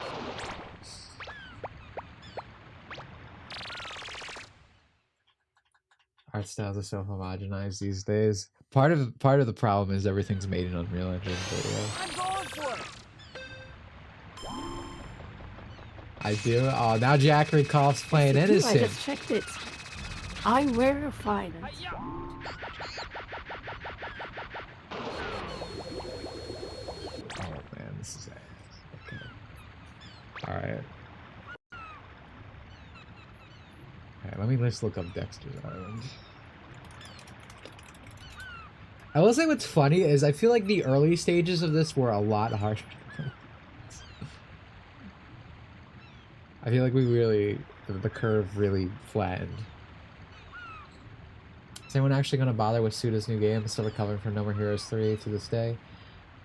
Art styles are so homogenized these days. Part of the problem is everything's made in Unreal Engine, but yeah. I'm going for it! I do. Oh, now Jack Rakoff's playing I innocent. just checked it. I verified it. Oh man, this is ass. Okay. Alright. Alright, let me just look up Dexter's Island. I will say what's funny is I feel like the early stages of this were a lot harder. I feel like we really, the curve really flattened. Is anyone actually going to bother with Suda's new game? Still recovering from No More Heroes 3 to this day?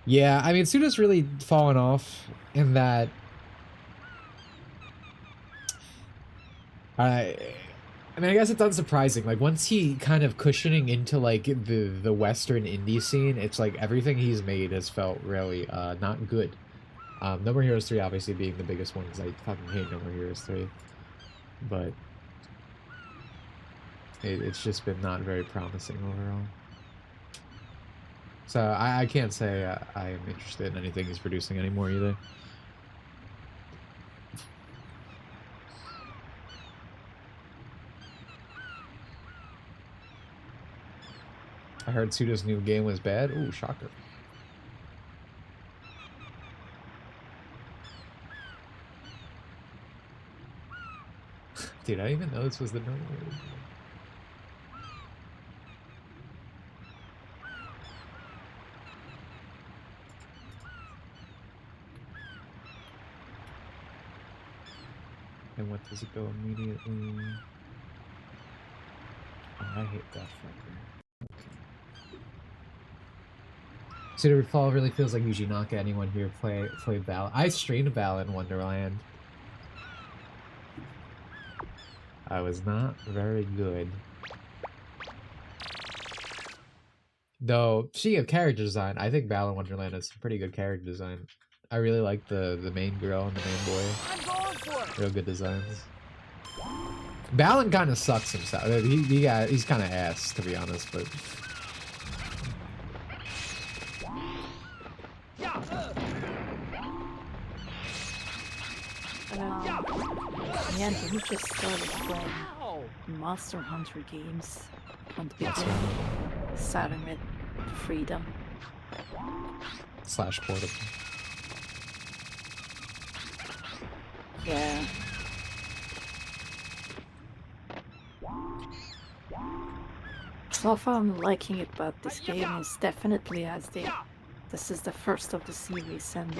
Yeah, I mean, Suda's really fallen off in that... I mean, I guess it's unsurprising. Like, once he kind of cushioning into, like, the Western indie scene, it's like everything he's made has felt really, not good. No More Heroes 3 obviously being the biggest one, because I fucking hate No More Heroes 3. But... it's just been not very promising overall. So, I can't say I am interested in anything he's producing anymore, either. I heard Suda's new game was bad. Ooh, shocker. Dude, I didn't even know this was the normal way. And what does it go immediately? Oh, I hate that fucker. Suda Fall really feels like Yujinaka. Anyone here play Ballad? I streamed Ballad in Wonderland. I was not very good. Though, speaking of character design, I think Ballad in Wonderland has some pretty good character design. I really like the main girl and the main boy. I'm going for it! Real good designs. Ballad kind of sucks himself. He's kind of ass, to be honest, but... Yeah, he just started playing Monster Hunter games on the beginning, starting with Freedom. / Portable. Yeah. So far I'm liking it, but this game is definitely this is the first of the series and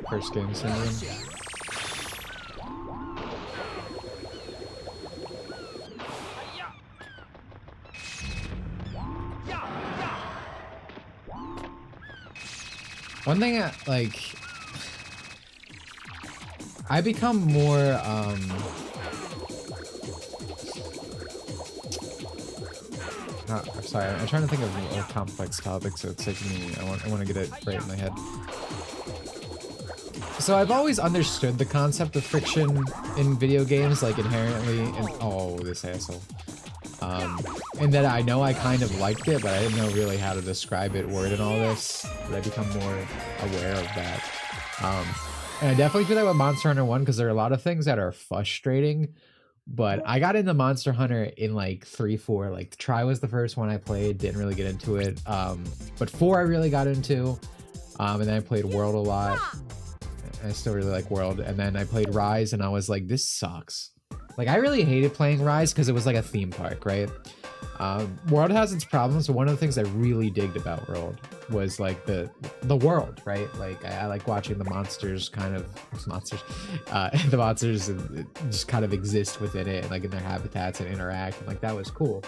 First game syndrome. One thing like I become more I'm sorry, I'm trying to think of a complex topic, so it's taking me. I want to get it right in my head. So I've always understood the concept of friction in video games, like inherently. Oh, this asshole. And that I know I kind of liked it, but I didn't know really how to describe it, word and all this. But I become more aware of that. And I definitely feel that with Monster Hunter 1, because there are a lot of things that are frustrating. But I got into Monster Hunter in like 3, 4. Like Try was the first one I played, didn't really get into it. But 4 I really got into. And then I played World a lot. I still really like World. And then I played Rise and I was like, this sucks. Like I really hated playing Rise because it was like a theme park, right? World has its problems, but one of the things I really digged about World was like the world, right? Like I like watching the monsters the monsters just kind of exist within it and like in their habitats and interact, and like that was cool.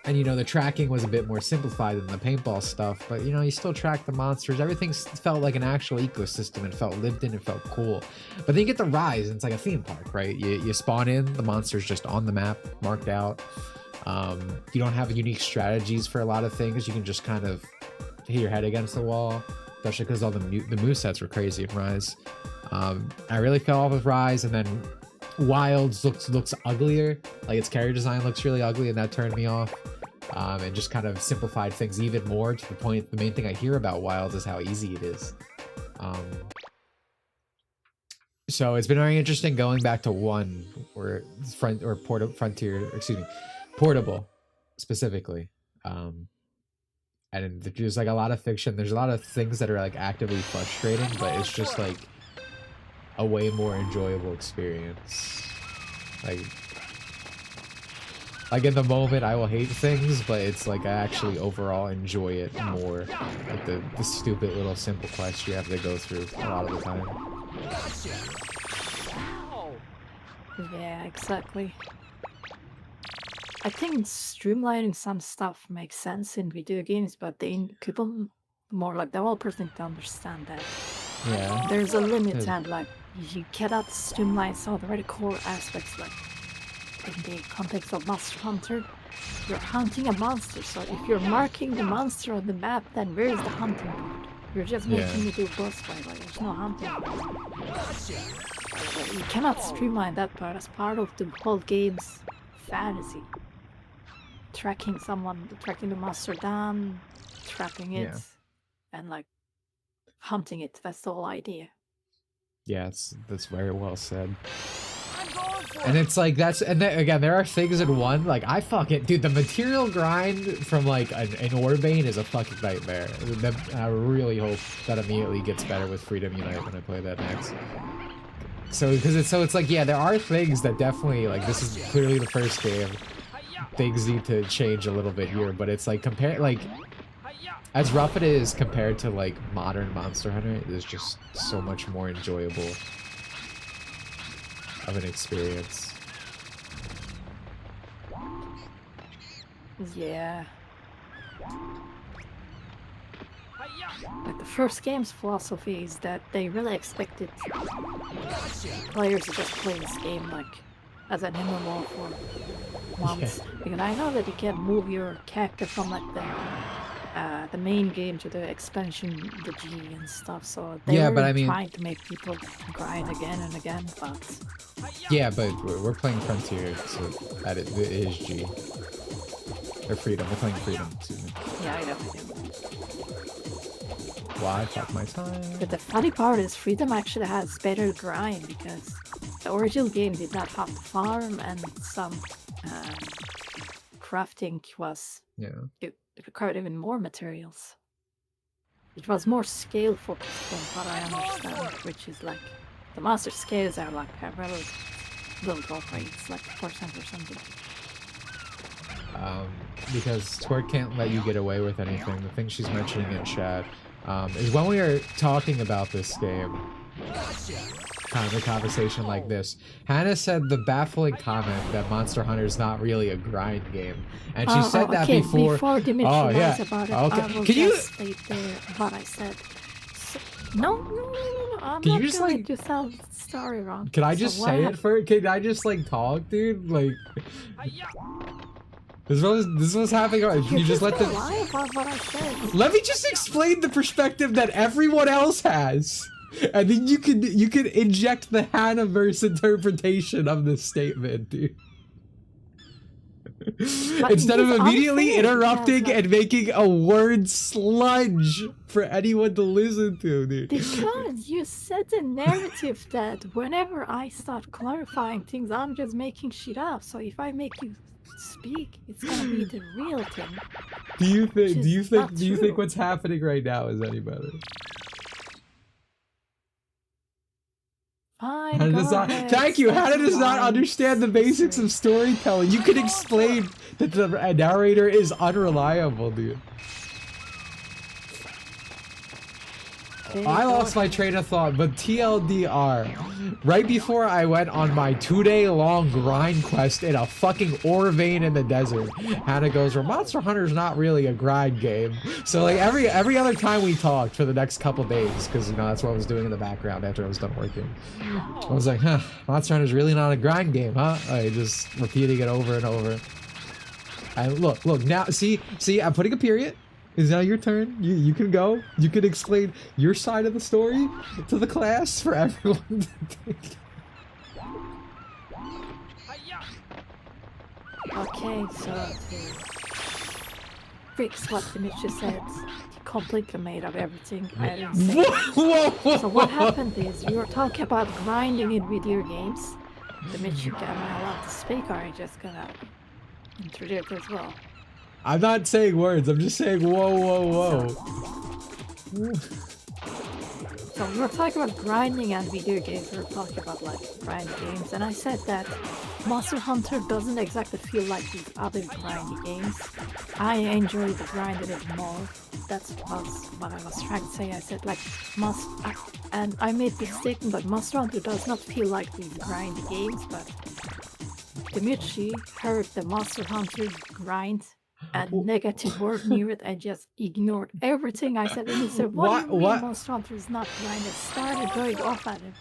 And you know, the tracking was a bit more simplified than the paintball stuff, but you know, you still track the monsters. Everything felt like an actual ecosystem and felt lived in and felt cool. But then you get the Rise and it's like a theme park, right? You spawn in, the monster's just on the map, marked out. You don't have unique strategies for a lot of things. You can just kind of hit your head against the wall, especially because all the movesets were crazy in Rise. I really fell off with Rise, and then Wilds looks uglier. Like its character design looks really ugly, and that turned me off. And just kind of simplified things even more, to the point the main thing I hear about Wilds is how easy it is. So it's been very interesting going back to 1, or Portable specifically. And there's like a lot of fiction, there's a lot of things that are like actively frustrating, but it's just like a way more enjoyable experience. Like in the moment I will hate things, but it's like I actually overall enjoy it more. Like the stupid little simple quests you have to go through a lot of the time. Yeah, exactly. I think streamlining some stuff makes sense in video games, but people more like developers need to understand that. Yeah. There's a limit, and like you cannot streamline some of the very core aspects, like in the context of Monster Hunter. You're hunting a monster, so if you're marking the monster on the map, then where is the hunting part? You're just making it do boss fight, like there's no hunting part. You cannot streamline that part as part of the whole game's fantasy. Tracking the monster down, trapping it, and like hunting it. That's the whole idea. Yeah, that's very well said. And it's like again, there are things in 1, like I fucking dude, the material grind from like an Urbane is a fucking nightmare. I really hope that immediately gets better with Freedom Unite when I play that next. So it's like, yeah, there are things that definitely, like, this is clearly the first game. Things need to change a little bit here, but it's like as rough it is compared to like modern Monster Hunter, it is just so much more enjoyable of an experience. Yeah. Like the first game's philosophy is that they really expected players to just play this game like as an MMO for once. Because I know that you can move your character from like the main game to the expansion, the G and stuff, so they were trying to make people grind again and again, but... Yeah, but we're playing Frontier, so it is G. Or Freedom, we're playing Freedom, excuse me. Yeah, I know. Why? Fuck my time. But the funny part is Freedom actually has better grind, because the original game did not have to farm, and some crafting was... Yeah. It required even more materials. It was more scale focused from what I understand, which is like the master scales are like very low drop rates, like 4% or something. Because Twerk can't let you get away with anything. The thing she's mentioning in chat is when we were talking about this game, kind of a conversation like this. Hannah said the baffling comment that Monster Hunter is not really a grind game, and she said that okay, before. Dimitri knows about it, Okay, I will can you? just state there what I said. So, no, I'm Can not you just going like to tell the story wrong. Can I just say it first? Can I just like talk, dude? Like. This was happening. You just let the. Lie about what I said. Let me just explain the perspective that everyone else has, and then you can inject the Hannah-verse interpretation of this statement, dude. Instead of immediately interrupting and making a word sludge for anyone to listen to, dude. Because you set a narrative that whenever I start clarifying things, I'm just making shit up. So if I make you speak, it's gonna be the real thing. Do you think what's happening right now is any better? Fine, Hannah does not, thank you. Hannah does not understand the basics of storytelling. You can explain that the narrator is unreliable, dude. I lost my train of thought, but TLDR, right before I went on my 2-day-long grind quest in a fucking ore vein in the desert, Hannah goes, well, Monster Hunter's not really a grind game. So like every other time we talked for the next couple days, because you know that's what I was doing in the background after I was done working, I was like, huh, Monster Hunter's really not a grind game, huh? Like, just repeating it over and over. And look, now, see, I'm putting a period. It's now your turn. You can go. You can explain your side of the story to the class for everyone to take. Okay, so to fix what Dimitri said, he completely made up everything. I didn't say whoa. So what happened is, we were talking about grinding in video games. Dimitri, am I allowed to speak, or are you just gonna introduce as well? I'm not saying words, I'm just saying whoa. So we were talking about grinding and video games, we were talking about like grind games, and I said that Monster Hunter doesn't exactly feel like these other grindy games. I enjoy the grinding it more. That's what I was trying to say. I said like, and I made this statement that Monster Hunter does not feel like these grindy games, but Dimitri heard the Monster Hunter grind and negative word near it and just ignored everything I said, and he said, what do you mean Monster Hunter is not grinding? Started going off at him.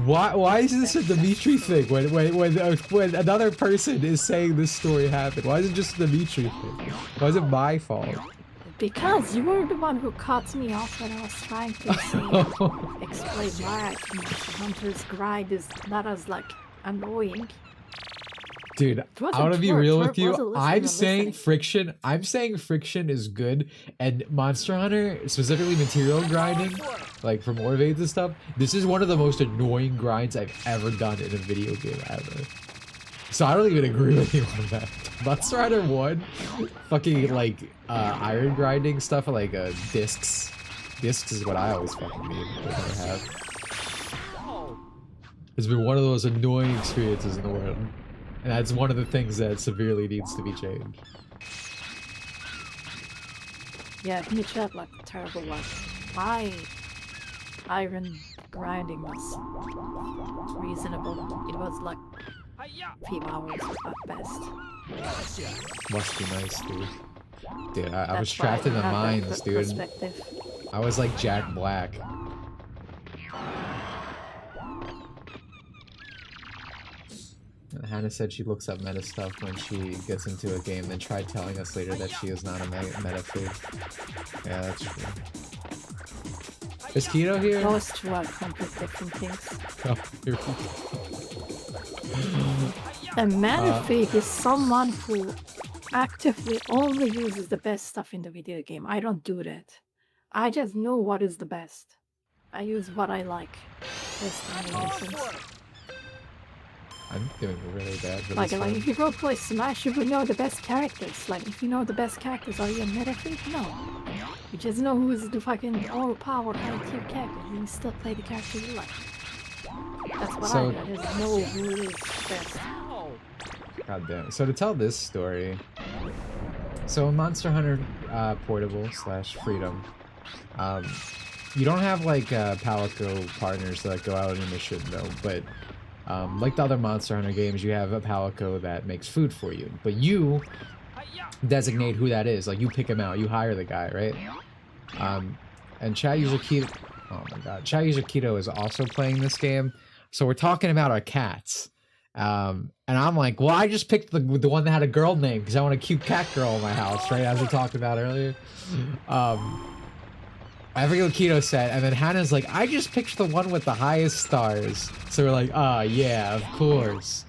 Why is this a Dimitri thing when another person is saying this story happened? Why is it just a Dimitri thing? Why is it my fault? Because you were the one who cut me off when I was trying to say, explain why Monster Hunter's grind is not as like annoying. Dude, I want to be real with you. I'm saying friction is good, and Monster Hunter, specifically material grinding, like from Orvades and stuff, this is one of the most annoying grinds I've ever done in a video game ever. So I don't even agree with you on that. Monster Hunter 1, fucking like iron grinding stuff, like discs. Discs is what I always fucking need. It's been one of those annoying experiences in the world. And that's one of the things that severely needs to be changed. Yeah, he had like terrible luck. My iron grinding was reasonable. It was like 5 hours at best. Must be nice, dude. Dude, I was trapped in the mines, dude. I was like Jack Black. Hannah said she looks up meta stuff when she gets into a game, then tried telling us later that she is not a meta food. Yeah, that's true. Is Keto here? Those two are completely different things. Oh, here we go. A meta fake is someone who actively only uses the best stuff in the video game. I don't do that. I just know what is the best. I use what I like. There's no difference. I'm doing really bad. Like if you go play Smash, you would know the best characters. Like, if you know the best characters, are you a meta freak? No. You just know who's the fucking overpowered high-tier character. You still play the character you like. That's what I do. There's no who is best. God damn. So to tell this story, so in Monster Hunter Portable / Freedom, you don't have like Palico partners that go out on a mission though, but like the other Monster Hunter games, you have a Palico that makes food for you, but you designate who that is. Like you pick him out, you hire the guy, right? And Chat User Keto, oh my god, Chat User Keto is also playing this game, so we're talking about our cats. And I'm like, well, I just picked the one that had a girl name because I want a cute cat girl in my house, right? As we talked about earlier. I forget what Keto said, and then Hannah's like, I just picked the one with the highest stars. So we're like, yeah, of course.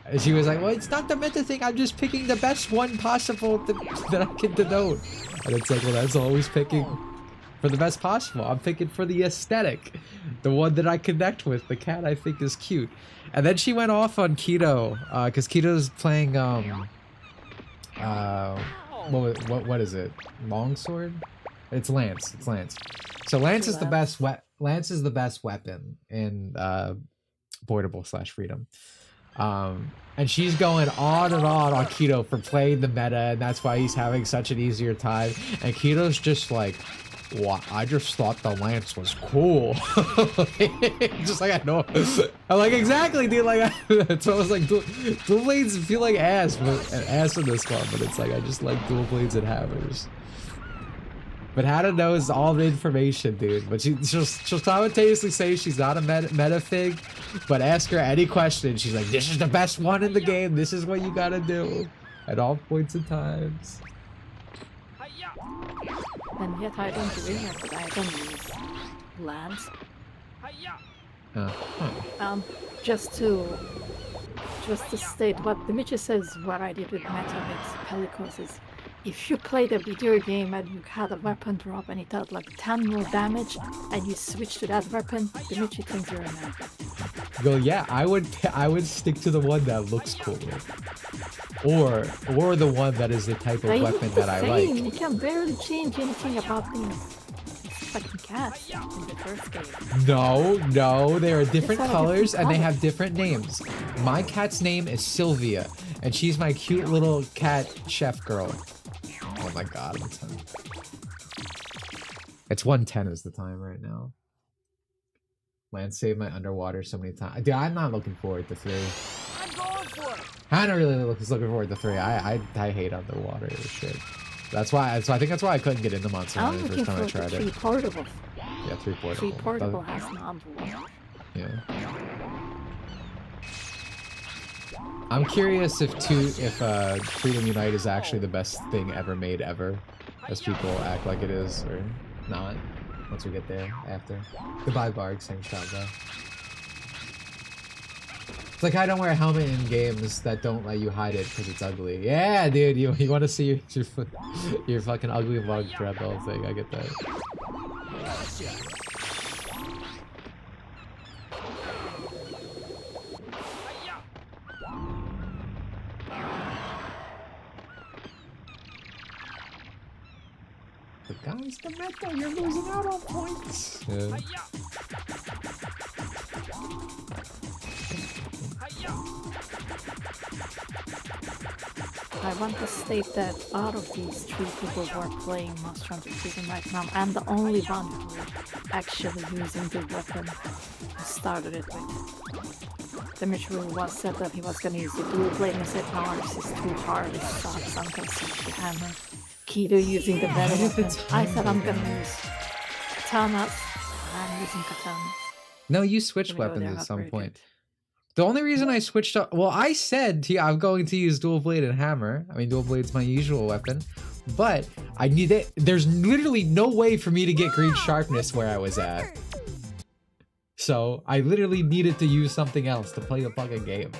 And she was like, well, it's not the meta thing, I'm just picking the best one possible that I can denote. And it's like, well, that's always picking for the best possible. I'm picking for the aesthetic. The one that I connect with, the cat I think is cute. And then she went off on Keto, because Keto's playing, what is it? Longsword? It's Lance. It's Lance. So Lance is the best Lance is the best weapon in Portable/Freedom. And she's going on and on Keto for playing the meta, and that's why he's having such an easier time. And Keto's just like, what? I just thought the Lance was cool. Just like I know. I'm like, exactly, dude. Like, so I was like, dual blades feel like ass, but ass in this one. But it's like I just like dual blades and hammers. But Hannah knows all the information, dude. But she'll simultaneously say she's not a meta fig, but ask her any question. She's like, this is the best one in the game. This is what you gotta do at all points in times. And yet I don't really have the item use Lance. Just to state what Dimitri says, what I did with meta with Pelicos is, if you played a video game and you had a weapon drop and it had like 10 more damage and you switch to that weapon, Dimitri thinks you're a man. Go, yeah, I would stick to the one that looks cool. Or the one that is the type of weapon that I like. You can barely change anything about these fucking cats in the first game. No, they are different colors and they have different names. My cat's name is Sylvia, and she's my cute little cat chef girl. Oh my god, it's 1:10 is the time right now. Lance saved my underwater so many times. Dude, I'm not looking forward to 3. I'm going for it. Hannah really looking forward to 3. I hate underwater shit. That's why. So I think that's why I couldn't get into Monster Hunter the first time I tried it. 3 portable. Yeah, 3 portable. 3 portable has an underwater. Yeah. I'm curious if Freedom Unite is actually the best thing ever made ever, as people act like it is, or not. Once we get there, after. Goodbye, Barg. Same shot, though. It's like I don't wear a helmet in games that don't let you hide it because it's ugly. Yeah, dude, you want to see your fucking ugly bug treadmill thing. I get that. The guy's the meta, you're losing out on points. Yeah. I want to state that out of these 3 people who are playing Monster Hunter Freedom right now, I'm the only one who actually using the weapon I started it with. Dimitri was said that he was gonna use the dual blade and said, no, this is too hard, it sucks, I'm gonna switch the hammer. Keto using the better weapon. I said I'm gonna use katanas. I'm using katanas. No, you switched weapons at some point. The only reason I switched up, well, I said to you, I'm going to use dual blade and hammer. I mean, dual blade's my usual weapon, but I need it. There's literally no way for me to get green sharpness where I was at. So I literally needed to use something else to play the fucking game.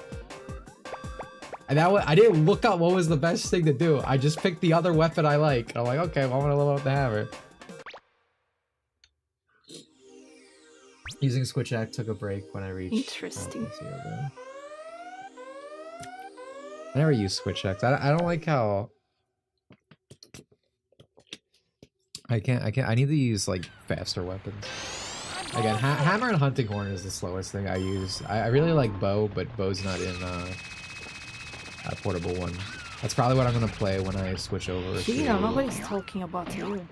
And that I didn't look up what was the best thing to do. I just picked the other weapon I like. I'm like, okay, well, I'm gonna level up the hammer. Using Switch Act took a break when I reached. Interesting. I never use Switch Act. I don't like how. I can't. I need to use like faster weapons. Again, hammer and hunting horn is the slowest thing I use. I really like bow, but bow's not in a portable one. That's probably what I'm gonna play when I switch over. You know, nobody's talking about you.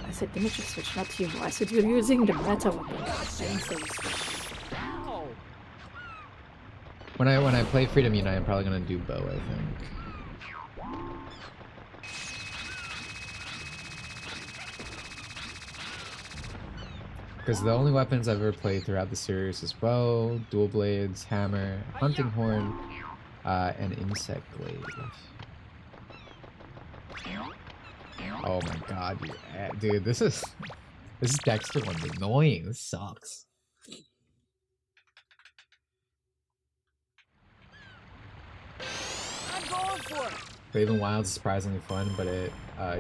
I said Dimitri switch, not you. I said you're using the meta weapon. I didn't say you switch. Ow. When I play Freedom Unite, I'm probably gonna do bow, I think. Because the only weapons I've ever played throughout the series is bow, dual blades, hammer, hunting horn, and insect glaive. Oh my god, dude, this Dexter one's annoying. This sucks. I'm going for it. Raven Wild's surprisingly fun, but it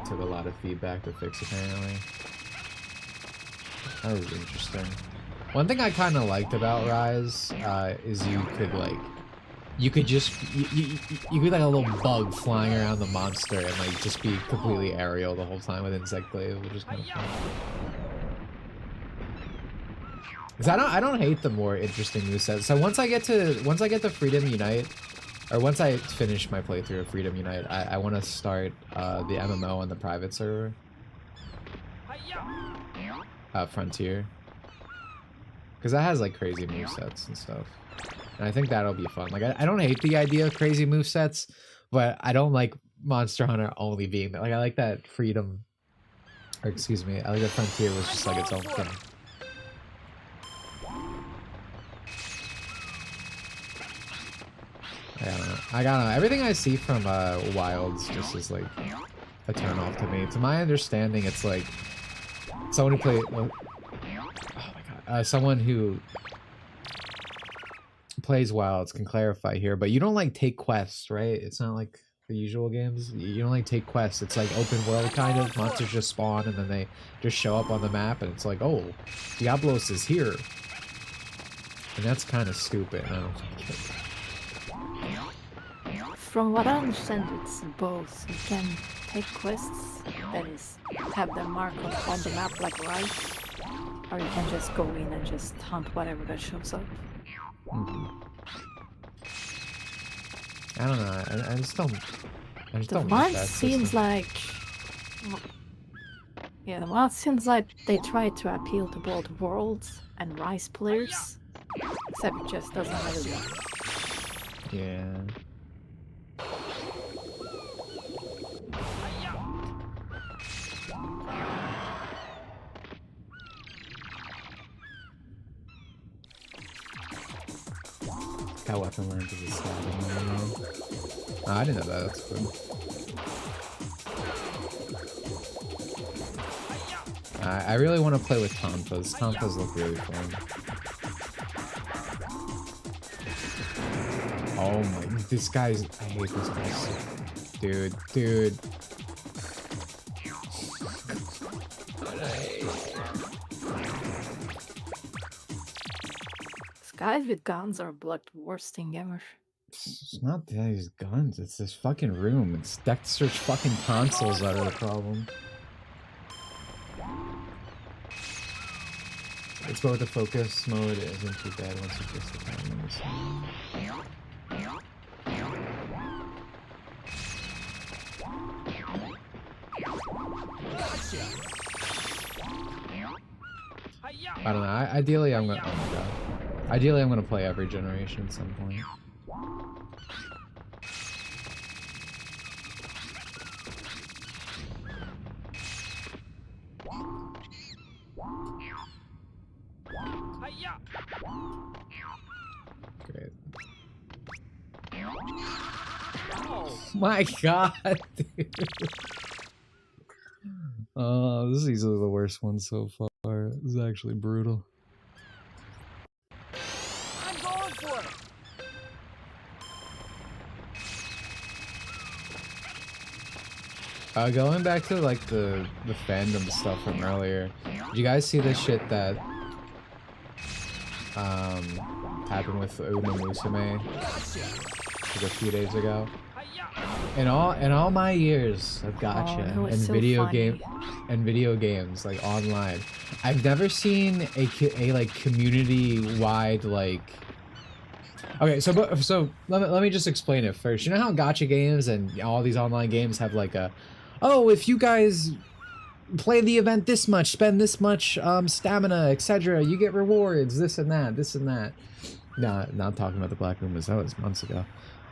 took a lot of feedback to fix apparently. That was interesting. One thing I kind of liked about Rise is you could like, you could just you could like a little bug flying around the monster and like just be completely aerial the whole time with insect glaive, which is kind of fun. Cause I don't hate the more interesting movesets. So once I get to Freedom Unite, or once I finish my playthrough of Freedom Unite, I want to start the MMO on the private server. Frontier. Because that has like crazy movesets and stuff. And I think that'll be fun. Like I don't hate the idea of crazy movesets, but I don't like Monster Hunter only being that. Like I like that Freedom, or excuse me, I like that Frontier was just like its own thing. I don't know. Everything I see from Wilds just is like a turn off to me. To my understanding, it's like someone who plays. Oh my god! Someone who plays Wilds can clarify here, but you don't like take quests, right? It's not like the usual games. You don't like take quests. It's like open world kind of. Monsters just spawn and then they just show up on the map, and it's like, oh, Diablos is here, and that's kind of stupid. I don't like it. From what I understand, it's both. You can take quests, that is, have them marked on the map like Rise, or you can just go in and just hunt whatever that shows up. I don't know. I just don't. The one seems like, yeah, the one seems like they try to appeal to both Worlds and Rise players, except it just doesn't really work. Yeah. Got weapon learned to the stabbing. Oh, I didn't know that. That's good. I really want to play with Tonfas. Tonfas look really fun. Oh my, this guy's, I hate this guy. Dude. Guys with guns are the worst thing ever. It's not these guns, it's this fucking room. It's Dexter's fucking consoles that are the problem. It's both the focus mode isn't too bad once you fix the timings. I don't know. Ideally, I'm gonna. Oh my god. Ideally, I'm gonna play every generation at some point. Great. My god, dude. Oh, this is easily the worst one so far. This is actually brutal. I'm going for it. Going back to like the fandom stuff from earlier, did you guys see this shit that happened with Uma Musume like a few days ago? In all my years of gacha and so video funny. video games like online, I've never seen a like community-wide like. Okay, so let me just explain it first. You know how gacha games and all these online games have like a, oh, if you guys play the event this much, spend this much stamina, etc. You get rewards, this and that, this and that. No, not talking about the Black Rumors. That was months ago.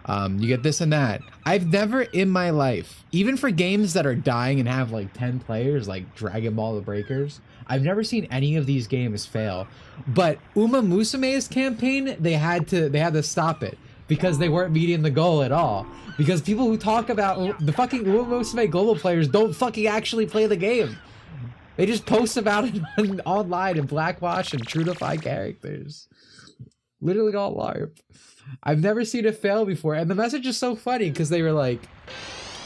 You get this and that. I've never in my life, even for games that are dying and have like 10 players, like Dragon Ball The Breakers, I've never seen any of these games fail. But Uma Musume's campaign, they had to stop it because they weren't meeting the goal at all. Because people who talk about the fucking Uma Musume global players don't fucking actually play the game. They just post about it online and blackwash and trueify characters. Literally all LARP. I've never seen it fail before, and the message is so funny because they were like,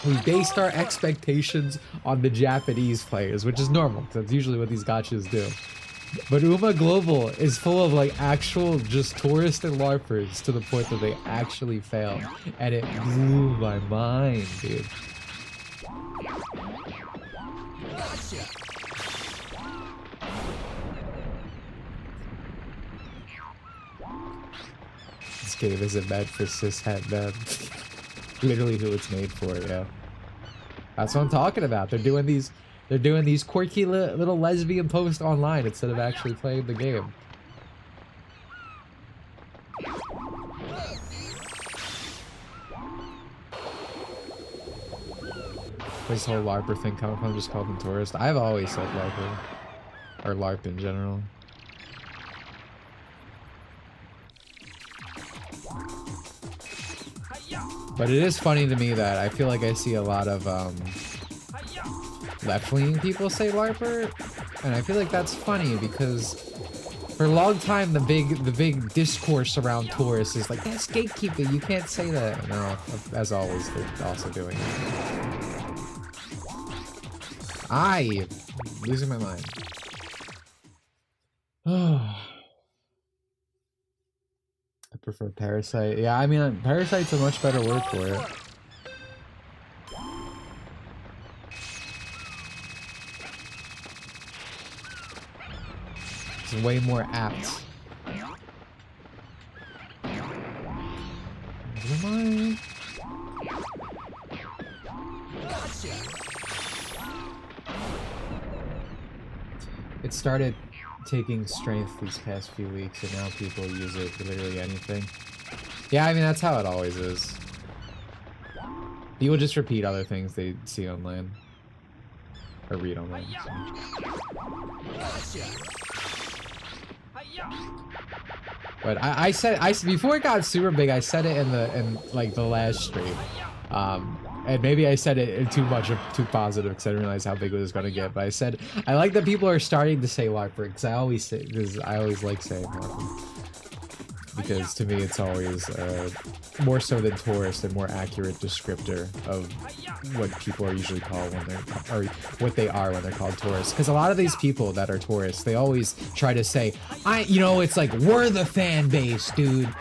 we based our expectations on the Japanese players, which is normal because that's usually what these gachas do. But Uma Global is full of like actual just tourists and LARPers to the point that they actually fail, and it blew my mind, dude. This game isn't meant for cishet men. Literally who it's made for, yeah. That's what I'm talking about. They're doing these quirky little lesbian posts online instead of actually playing the game. This whole LARPer thing coming from just called them tourists. I've always said LARPer. Or LARP in general. But it is funny to me that I feel like I see a lot of left-leaning people say LARPer, and I feel like that's funny because for a long time the big discourse around tourists is like, that's gatekeeping, you can't say that. No, as always, they're also doing it. Losing my mind. I prefer Parasite. Yeah, I mean, Parasite's a much better word for it. It's way more apt. Never mind. It started taking strength these past few weeks, and now people use it for literally anything. Yeah, I mean, that's how it always is. People just repeat other things they see online. Or read online. So. But I said, before it got super big, I said it in like the last stream. And maybe I said it too positive because I didn't realize how big it was going to get. But I said I like that people are starting to say LARPer because I always like saying LARPer. Because to me it's always more so than tourist, a more accurate descriptor of what people are usually called when they're, or what they are when they're called tourists. Because a lot of these people that are tourists, they always try to say, it's like, we're the fan base, dude.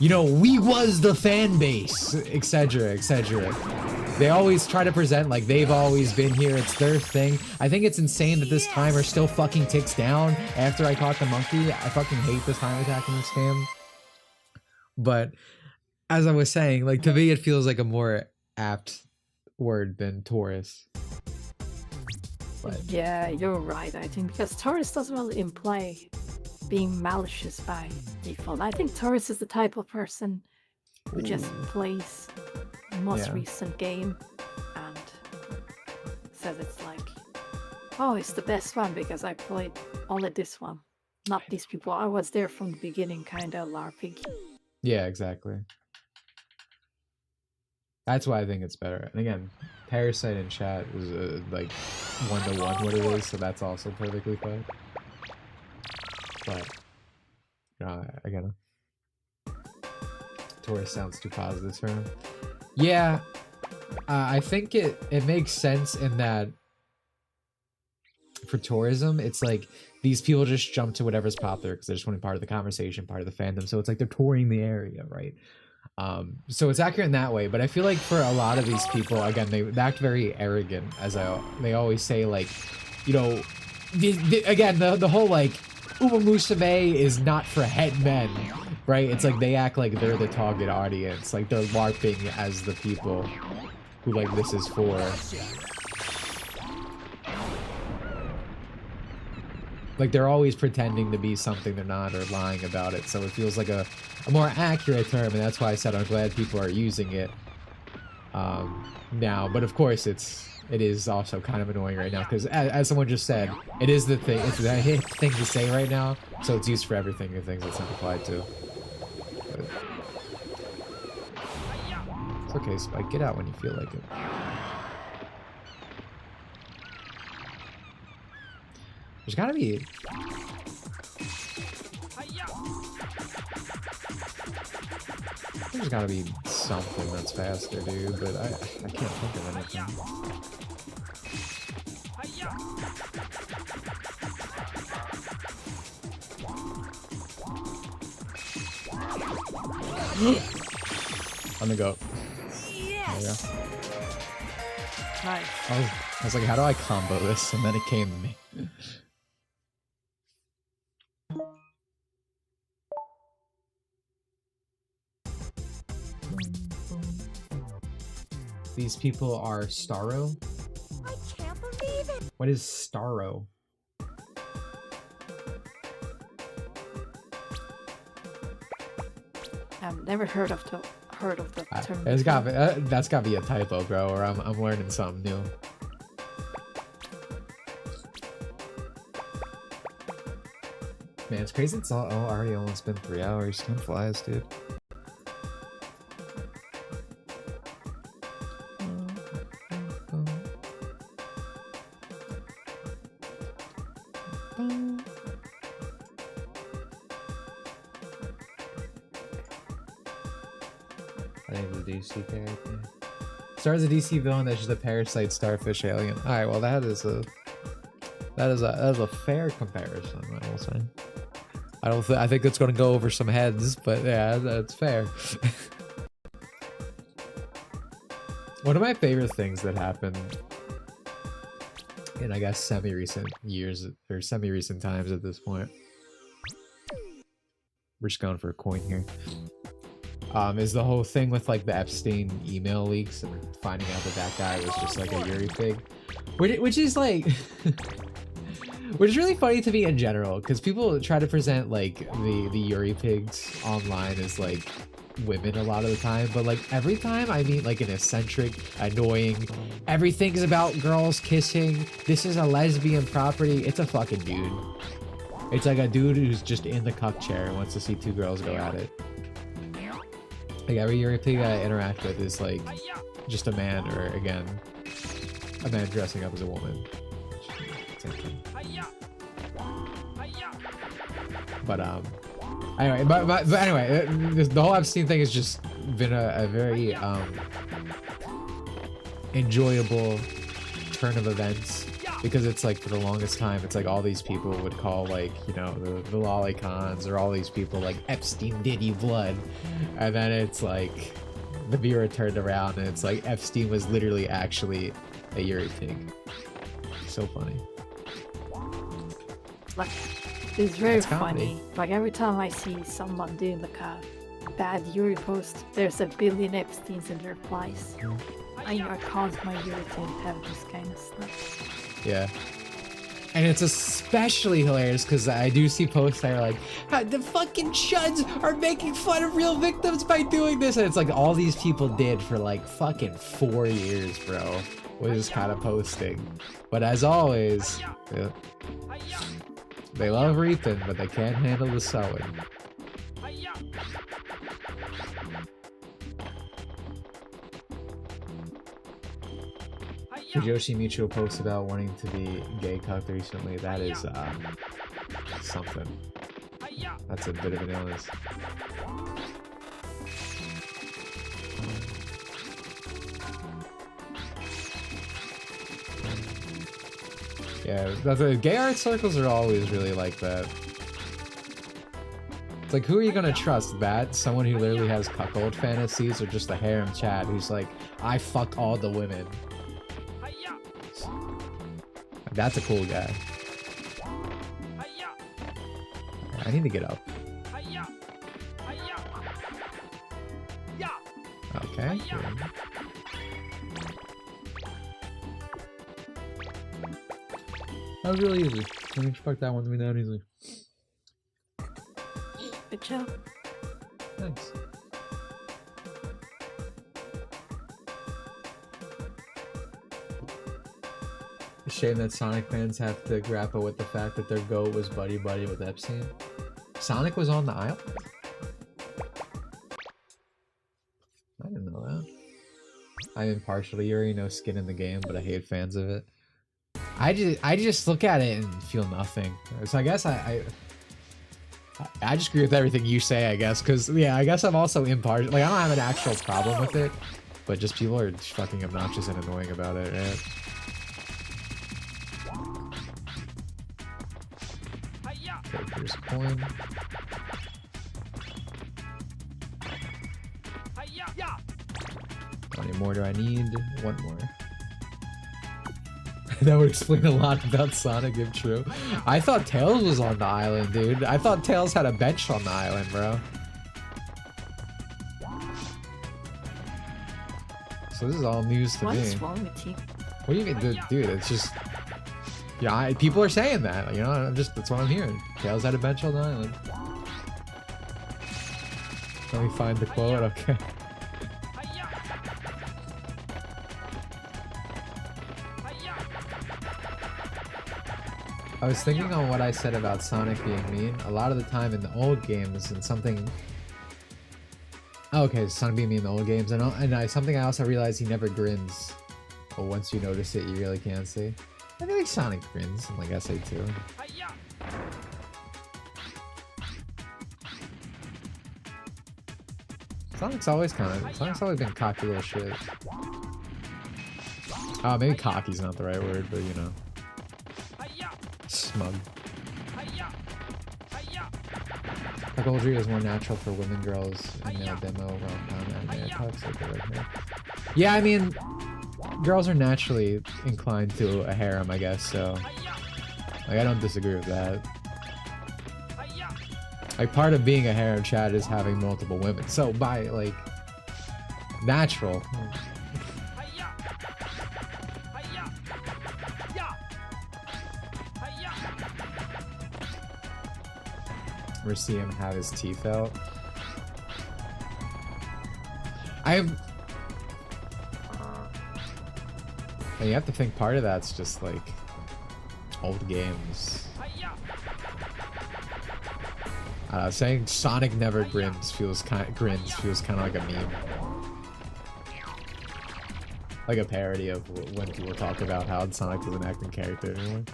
We was the fan base, etc., etc. They always try to present like they've always been here, it's their thing. I think it's insane that this timer still fucking ticks down after I caught the monkey. I fucking hate the time attack in this game. But as I was saying, like, to me it feels like a more apt word than tourist. But yeah, you're right, I think, because tourist doesn't really imply being malicious by default. I think tourist is the type of person who just plays the most recent game and says it's like, oh, it's the best one because I played only this one. Not these people. I was there from the beginning, kind of LARPing. Yeah, exactly. That's why I think it's better. And again, Parasite in chat is like 1-to-1 what it is, so that's also perfectly fine. But again, tourist sounds too positive for him. Yeah, I think it makes sense in that for tourism, it's like these people just jump to whatever's popular because they just want to be part of the conversation, part of the fandom. So it's like they're touring the area, right? So it's accurate in that way. But I feel like for a lot of these people, again, they act very arrogant, as they always say, like, again, the whole like Uma Musume is not for head men, right? It's like they act like they're the target audience, like they're LARPing as the people who like this is for. Like they're always pretending to be something they're not or lying about it. So it feels like a more accurate term, and that's why I said I'm glad people are using it now. But of course, it is also kind of annoying right now because, as someone just said, it is the thing. It's the hip thing to say right now, so it's used for everything. The things it's applied to. But it's okay, Spike. Get out when you feel like it. There's gotta be. There's gotta be something that's faster, dude, but I can't think of anything. On the go. There we go. Nice. I was like, how do I combo this? And then it came to me. These people are Starro? I can't believe it. What is Starro? I've never heard of the term. It's got that's got to be a typo, bro, or I'm learning something new. Man, it's crazy. It's already almost been 3 hours. Time flies, dude. I think the DC character. Star's a DC villain that's just a parasite starfish alien. Alright, well that is a fair comparison, I will say. I think it's gonna go over some heads, but yeah, that's fair. One of my favorite things that happened in, I guess, semi-recent years, or semi-recent times at this point. We're just going for a coin here. Is the whole thing with like the Epstein email leaks and finding out that guy was just like a Yuri pig, which is like which is really funny to me in general, because people try to present like the Yuri pigs online as like women a lot of the time, but like every time I meet like an eccentric, annoying, everything's about girls kissing, this is a lesbian property, it's a fucking dude. It's like a dude who's just in the cuck chair and wants to see two girls go at it. Like every Yuri pig I interact with is like just a man, or again, a man dressing up as a woman. Same thing. But anyway, but anyway, the whole Epstein thing has just been a very enjoyable turn of events, because it's like for the longest time it's like all these people would call like, you know, the lolicons or all these people like Epstein Diddy blood, and then it's like the mirror turned around and it's like Epstein was literally actually a Yuri pig. So funny. Like, it's very funny. Like every time I see someone doing like a bad Yuri post, there's a billion Epsteins in their replies. I caused my Yuri to have this kind of stuff. Yeah. And it's especially hilarious because I do see posts that are like, the fucking chuds are making fun of real victims by doing this. And it's like all these people did for like fucking 4 years, bro, was this kind of posting. But as always, yeah, they love reaping, but they can't handle the sowing. Fujoshi Micho post about wanting to be gay cucked recently. That is something. That's a bit of an illness. Yeah, the gay art circles are always really like that. It's like, who are you gonna trust? That? Someone who literally has cuckold fantasies, or just a harem chat who's like, I fuck all the women? That's a cool guy. I need to get up. Okay. Yeah. That was really easy. I didn't expect that one to be that easy. Good job. Thanks. Shame that Sonic fans have to grapple with the fact that their GOAT was buddy-buddy with Epstein. Sonic was on the island? I didn't know that. I'm impartial. You already know skin in the game, but I hate fans of it. I just look at it and feel nothing. So I guess I just agree with everything you say, I guess, because yeah, I guess I'm also impartial. Like I don't have an actual problem with it, but just people are fucking obnoxious and annoying about it, right? Okay, here's a coin. How many more do I need? One more. That would explain a lot about Sonic, if true. I thought Tails was on the island, dude. I thought Tails had a bench on the island, bro. So this is all news to me. What's wrong with you? What do you mean, dude? It's just, yeah, people are saying that. You know, that's what I'm hearing. Tails had a bench on the island. Let me find the quote. Okay. I was thinking on what I said about Sonic being mean. A lot of the time in the old games and something... Oh, okay, Sonic being mean in the old games. Something I also realized he never grins. But once you notice it, you really can't see. I feel like Sonic grins in like SA2. Sonic's always been cocky little shit. Oh, maybe cocky's not the right word, but you know. Smug. Cuckoldry is more natural for women, girls, and male demo, rom-com, anime, toxic, right here. Yeah, I mean, girls are naturally inclined to a harem, I guess, so... Like, I don't disagree with that. Like, part of being a harem chat is having multiple women, so by, like, natural... Or see him have his teeth out. And you have to think part of that's just like old games. Saying Sonic never grins feels kind of like a meme, like a parody of when people talk about how Sonic doesn't act in character anymore.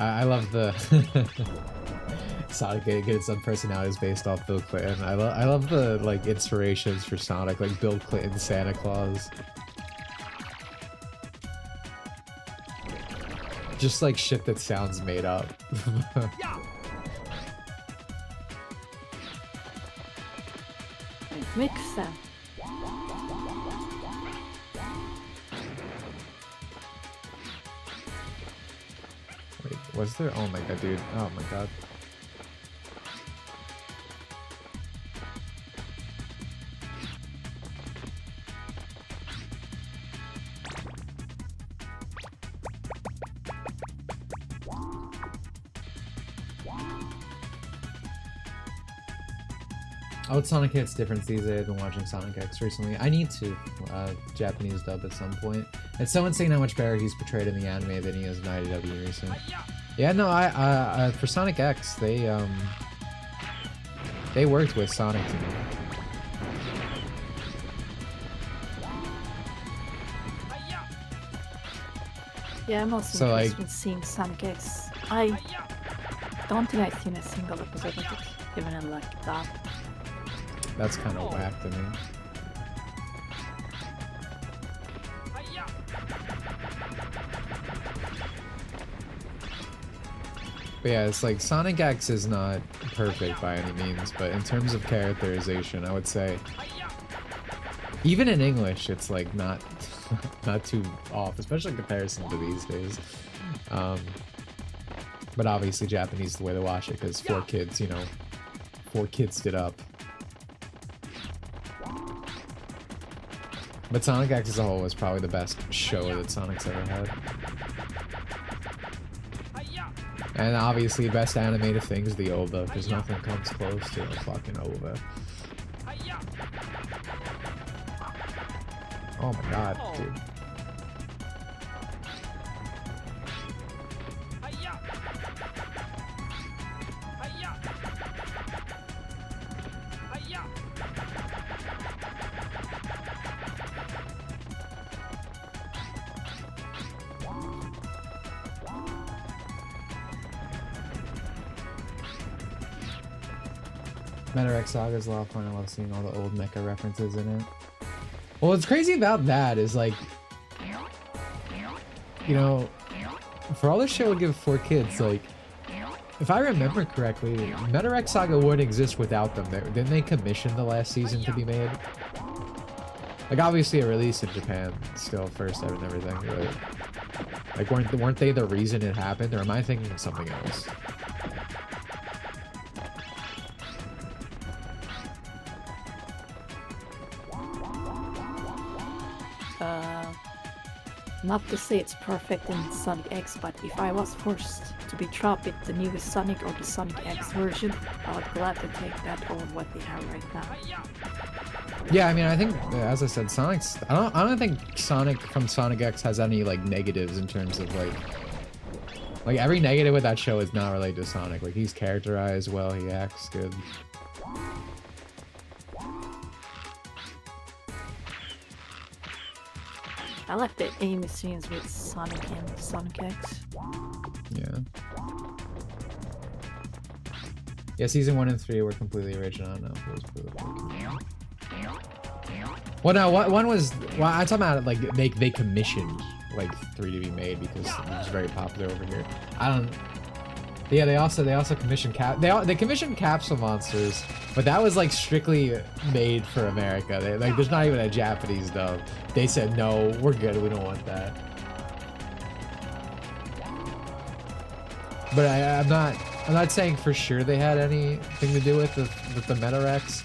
I love the Sonic getting some personalities based off Bill Clinton. I love the like inspirations for Sonic, like Bill Clinton, Santa Claus. Just like shit that sounds made up. Makes sense. Wait, was there? Oh my god, dude. Oh my god. Oh, Sonic X difference these days. I've been watching Sonic X recently. I need to Japanese dub at some point. And someone's saying how much better he's portrayed in the anime than he is in IDW recently. Yeah, no, I for Sonic X, they worked with Sonic to me. Yeah, I'm also So, interested like, in seeing Sonic X. I don't think I've seen a single episode of it, even in like that. That's kind of whack to me. But yeah, it's like Sonic X is not perfect by any means, but in terms of characterization, I would say even in English, it's like not too off, especially in comparison to these days. But obviously Japanese is the way to watch it because 4 kids, you know, 4 kids stood up. But Sonic X as a whole was probably the best show that Sonic's ever had. And obviously best animated things, the OVA, because nothing comes close to a fucking OVA. Oh my god, dude. Meta Saga is a lot of fun. I love seeing all the old mecha references in it. Well, what's crazy about that is like, you know, for all this shit we'll give 4 kids, like, if I remember correctly, Meta Saga wouldn't exist without them. Didn't they commission the last season to be made? Like, obviously a release in Japan still first and everything, but like, weren't they the reason it happened? Or am I thinking of something else? Not to say it's perfect in Sonic X, but if I was forced to be trapped with the newest Sonic or the Sonic X version, I would gladly take that over what they have right now. Yeah, I mean, I think, as I said, Sonic's... I don't think Sonic from Sonic X has any, like, negatives in terms of, like, every negative with that show is not related to Sonic. Like, he's characterized well, he acts good. I like the Amy scenes with Sonic and Sonic X. Yeah. Yeah, season 1 and 3 were completely original. No, well, no, one was... Well, I'm talking about, like, they commissioned, like, 3 to be made because it was very popular over here. I don't... Yeah, they also commissioned they commissioned Capsule Monsters, but that was like strictly made for America. Like, there's not even a Japanese dub. They said no, we're good. We don't want that. But I'm not saying for sure they had anything to do with the Meta-Rex.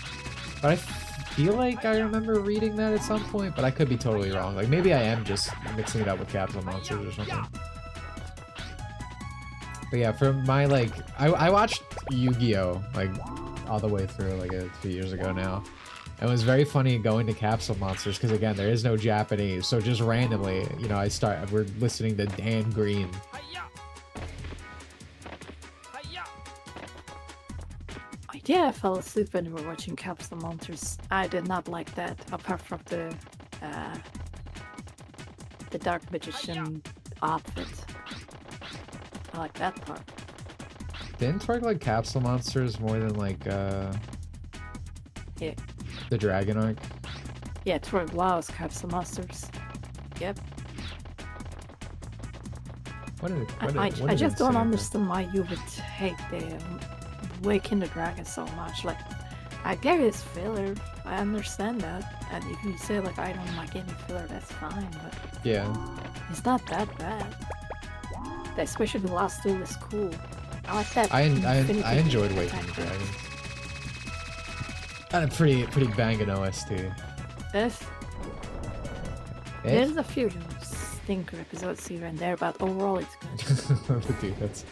But I feel like I remember reading that at some point, but I could be totally wrong. Like, maybe I am just mixing it up with Capsule Monsters or something. But yeah, for my, like, I watched Yu-Gi-Oh! Like, all the way through, like, a few years ago now. And it was very funny going to Capsule Monsters, because, again, there is no Japanese. So just randomly, you know, we're listening to Dan Green. Yeah, I fell asleep when we were watching Capsule Monsters. I did not like that, apart from the Dark Magician outfit. I like that part. Didn't Twerk like Capsule Monsters more than like yeah, the Dragon arc? Yeah, Twerk loves Capsule Monsters. Yep. I just don't understand why you would hate the Waking the Dragon so much. Like, I get it's filler. I understand that. And if you say like I don't like any filler, that's fine. But yeah, it's not that bad. Especially the last duel is cool. I like that. I enjoyed Waking the Dragon. And a pretty banging OST. There's a few stinker episodes here and there, but overall it's good. Dude, that's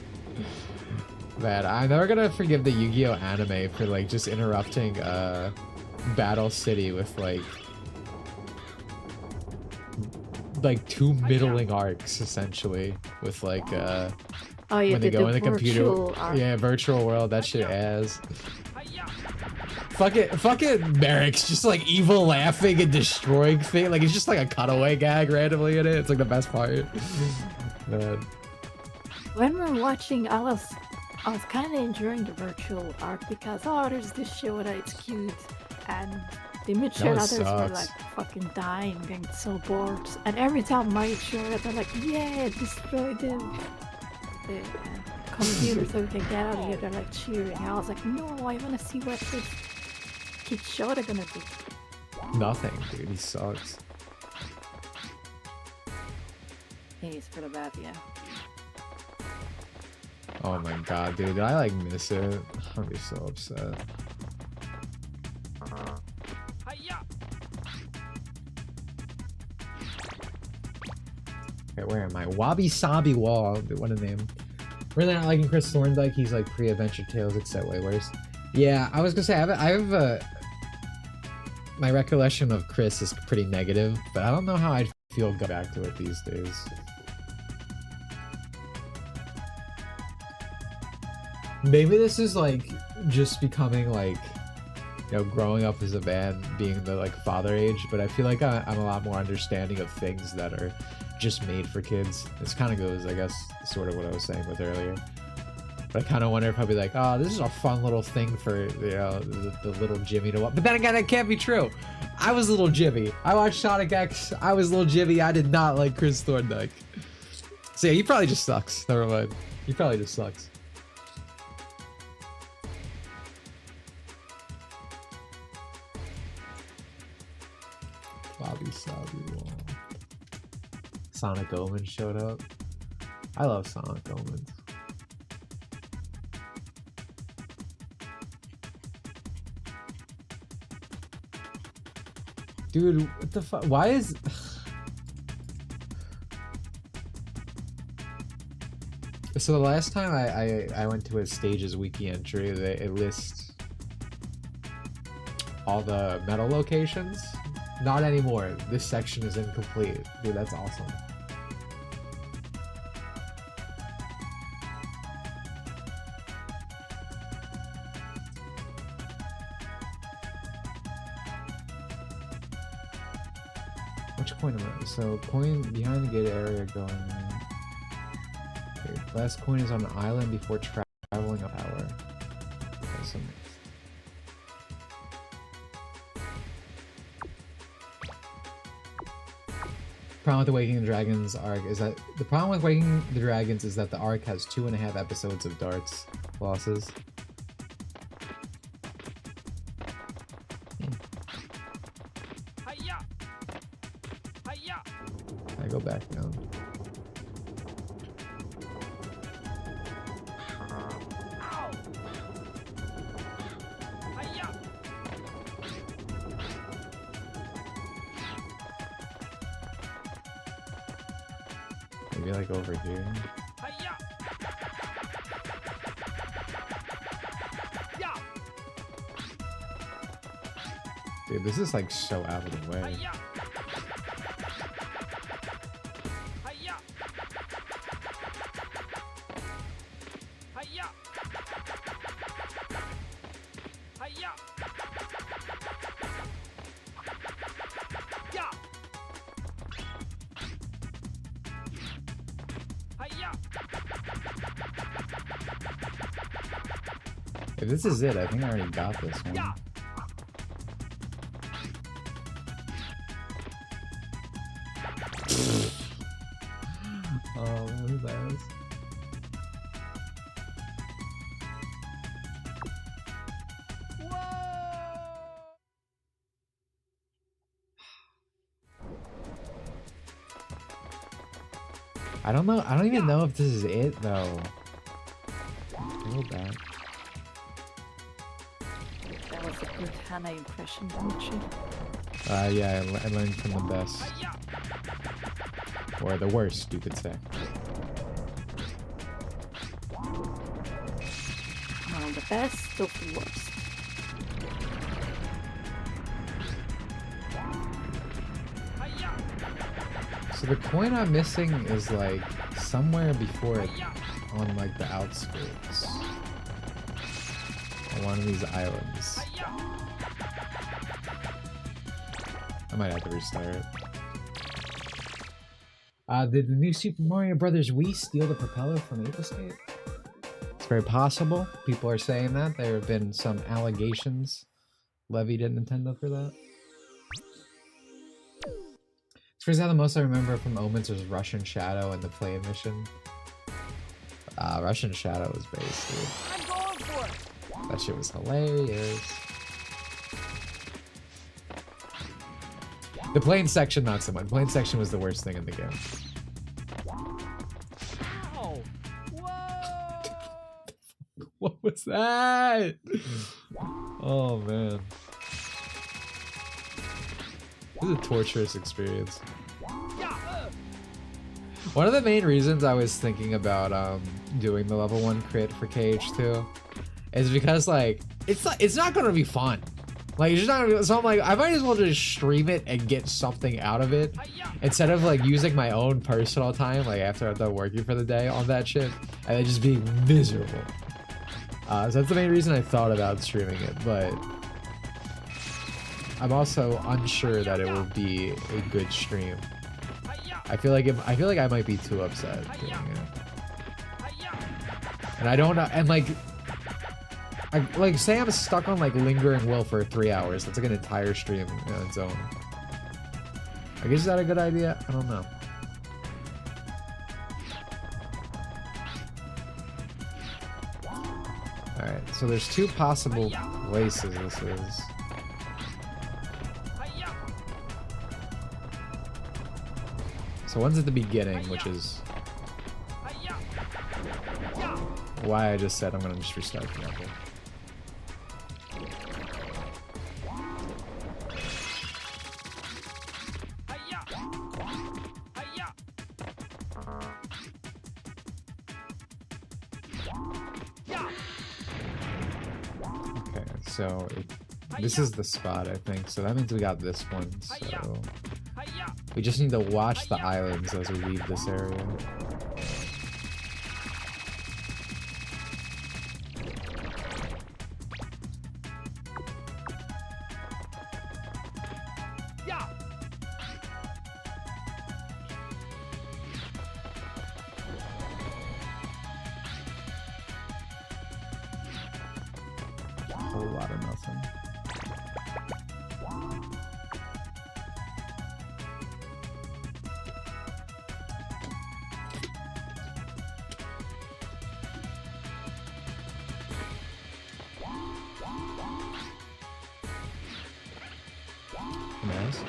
bad. I'm never gonna forgive the Yu-Gi-Oh! Anime for like just interrupting Battle City with like 2 middling arcs essentially with like oh yeah, when they go in the computer arc. Yeah, virtual world, that shit as fucking Merrick's just like evil laughing and destroying things. Like, it's just like a cutaway gag randomly in it. It's like the best part. When we're watching, I was kind of enjoying the virtual arc because there's this show that it's cute, and Dimitri and others were like fucking dying, getting so bored. And every time I show it, they're like, yeah, destroy the computer so we can get out of here. They're like cheering. I was like, no, I want to see what this kid show they're gonna do. Nothing, dude. He sucks. He's pretty bad, yeah. Oh my god, dude. Did I like miss it? I'd be so upset. Okay, where am I? Wabi Sabi Wall. What a name. Really not liking Chris Thorndike. He's like pre-Adventure Tales, except way worse. Yeah, I was gonna say I have my recollection of Chris is pretty negative, but I don't know how I'd feel go back to it these days. Maybe this is like just becoming like, you know, growing up as a man, being the like father age, but I feel like I'm a lot more understanding of things that are just made for kids. This kind of goes, I guess, sort of what I was saying with earlier. But I kind of wonder if I'll be like, oh, this is a fun little thing for, you know, the little Jimmy to watch. But then again, that can't be true. I was little Jimmy. I watched Sonic X. I was little Jimmy. I did not like Chris Thorndike. So yeah, he probably just sucks. Never mind. He probably just sucks. Bobby Sabi Wall. Sonic Omen showed up. I love Sonic Omens. Dude, what the fuck? Why is... So the last time I went to a Stages wiki entry, it lists all the metal locations. Not anymore. This section is incomplete. Dude, that's awesome. Which coin am I? So, coin behind the gate area going... Okay, last coin is on an island before traveling up power. Awesome. Problem with the Waking the Dragons arc is that the problem with Waking the Dragons is that the arc has 2.5 episodes of darts losses. I go back down. Maybe like over here. Dude, this is like so out of the way. If this is it, I think I already got this one. Oh, what is that? I don't know. I don't even know if this is it though. Go back. That was a good Hannah impression, Dimitri. Yeah, I learned from the best. Or the worst, you could say. Well, the best of the worst. So the coin I'm missing is like somewhere before it, on like the outskirts. On one of these islands. I might have to restart. Did the new Super Mario Brothers Wii steal the propeller from Ape Escape? It's very possible. People are saying that. There have been some allegations levied at Nintendo for that. It's crazy how the most I remember from Omens was Russian Shadow and the play mission. Russian Shadow was based, dude. I'm going for it. That shit was hilarious. The plane section, not so much. Plane section was the worst thing in the game. Ow. Whoa. What was that? Oh man. This is a torturous experience. One of the main reasons I was thinking about doing the level 1 crit for KH2 is because like it's not gonna be fun. Like it's just not gonna be, so I'm like I might as well just stream it and get something out of it instead of like using my own personal time like after I'm done working for the day on that shit and then just being miserable. So that's the main reason I thought about streaming it, but I'm also unsure that it will be a good stream. I feel like I might be too upset doing it. And I don't know, and like say I'm stuck on like Lingering Will for 3 hours. That's like an entire stream on its own. I guess is that a good idea? I don't know. Alright, so there's 2 possible places this is. So one's at the beginning, which is why I just said I'm gonna just restart the level. Okay, so this is the spot, I think. So that means we got this one. So we just need to watch the islands as we leave this area. A whole lot of nothing. Nice.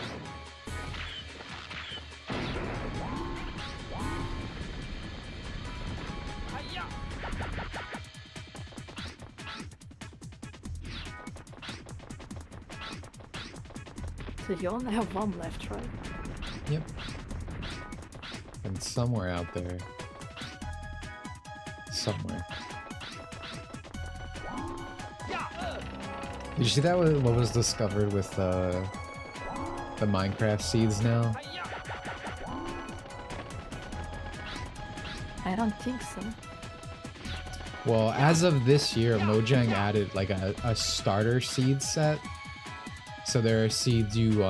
So you only have one left, right? Yep. And somewhere out there. Somewhere. Did you see that what was discovered with the Minecraft seeds now? I don't think so. Well, as of this year, Mojang added like a starter seed set. So there are seeds you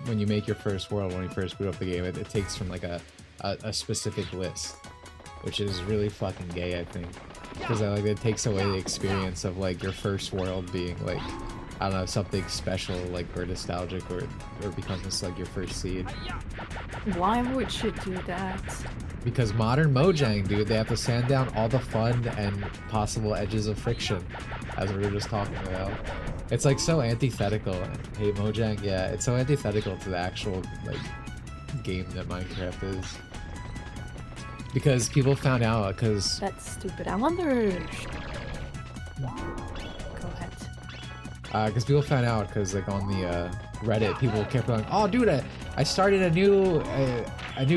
when you make your first world, when you first boot up the game, it takes from like a specific list, which is really fucking gay, I think, because like it takes away the experience of like your first world being like, I don't know, something special, like, or nostalgic, or becomes like your first seed. Why would you do that? Because modern Mojang, dude, they have to sand down all the fun and possible edges of friction, as we were just talking about. It's like so antithetical. Hey, Mojang, yeah, it's so antithetical to the actual like game that Minecraft is. Because people found out, because That's stupid. I wonder. Go ahead. because people found out, because like on the Reddit, people kept going, oh dude, I started a new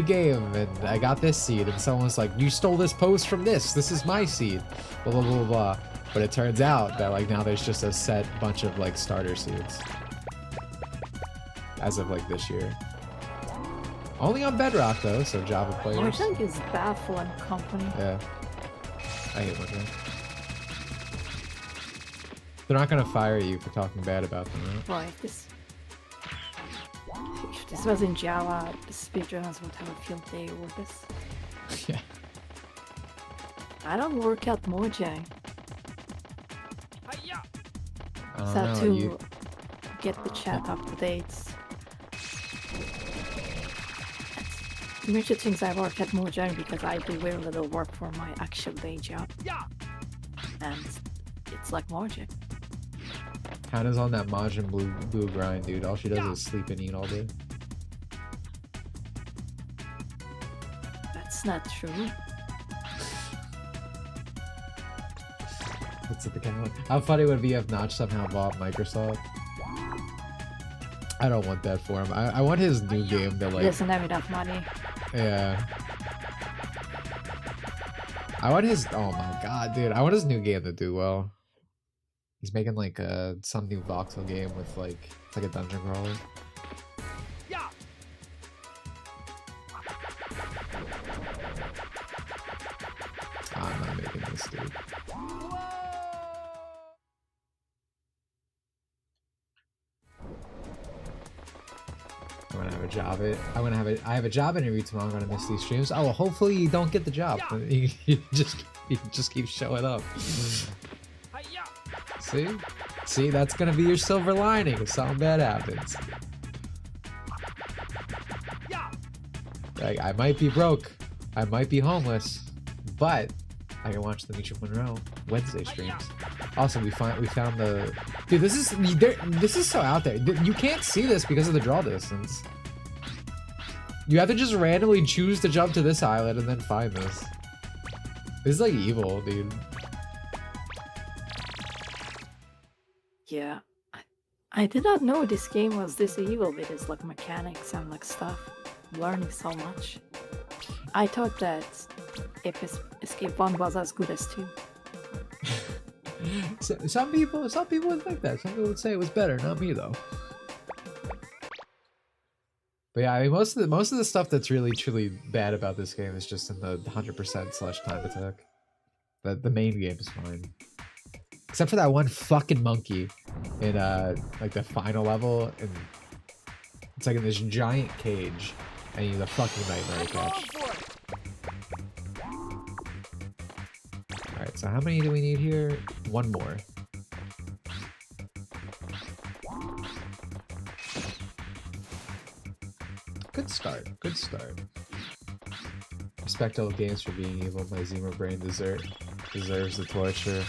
game and I got this seed, and someone was like, you stole this post from this is my seed, blah blah blah blah blah. But it turns out that like now there's just a set bunch of like starter seeds as of like this year. Only on Bedrock though, so Java players. Mojang is baffling company. Yeah, I hate Mojang. They're not gonna fire you for talking bad about them, right? Well, if this was in Java, the speedrunners would have a field day with this. Yeah. I don't work at Mojang. I don't So know, to you- get the chat up to date. Dimitri thinks I work at Mojang because I do very little work for my actual day job. And it's like Mojang. Hannah's on that Majin Blue grind, dude. All she does is sleep and eat all day. That's not true. That's at the camera. How funny would it be if Notch somehow bought Microsoft? I don't want that for him. I want his new game to like. He doesn't have enough money. Yeah. I want his. Oh my god, dude! I want his new game to do well. He's making like some new voxel game with like it's like a dungeon crawler. Yeah. I'm not making this, dude. I'm gonna have a job. I have a job interview tomorrow. I'm gonna miss these streams. Oh, well, hopefully you don't get the job. You just keep showing up. See, that's gonna be your silver lining if something bad happens. Like, I might be broke, I might be homeless, but I can watch the Dimitri Monroe Wednesday streams. Also, we found the dude. This is so out there. You can't see this because of the draw distance. You have to just randomly choose to jump to this island and then find this. This is like evil, dude. Yeah, I did not know this game was this evil with its like mechanics and like stuff. I'm learning so much. I thought that Ape Escape 1 was as good as 2. Some people would think that. Some people would say it was better. Not me though. But yeah, I mean, most of the stuff that's really truly bad about this game is just in the 100% / time attack. The main game is fine. Except for that one fucking monkey in like the final level, and it's like in this giant cage, and he's a fucking nightmare to catch. Alright, so how many do we need here? One more. Good start, good start. Respect all games for being evil. My Zima brain deserves the torture.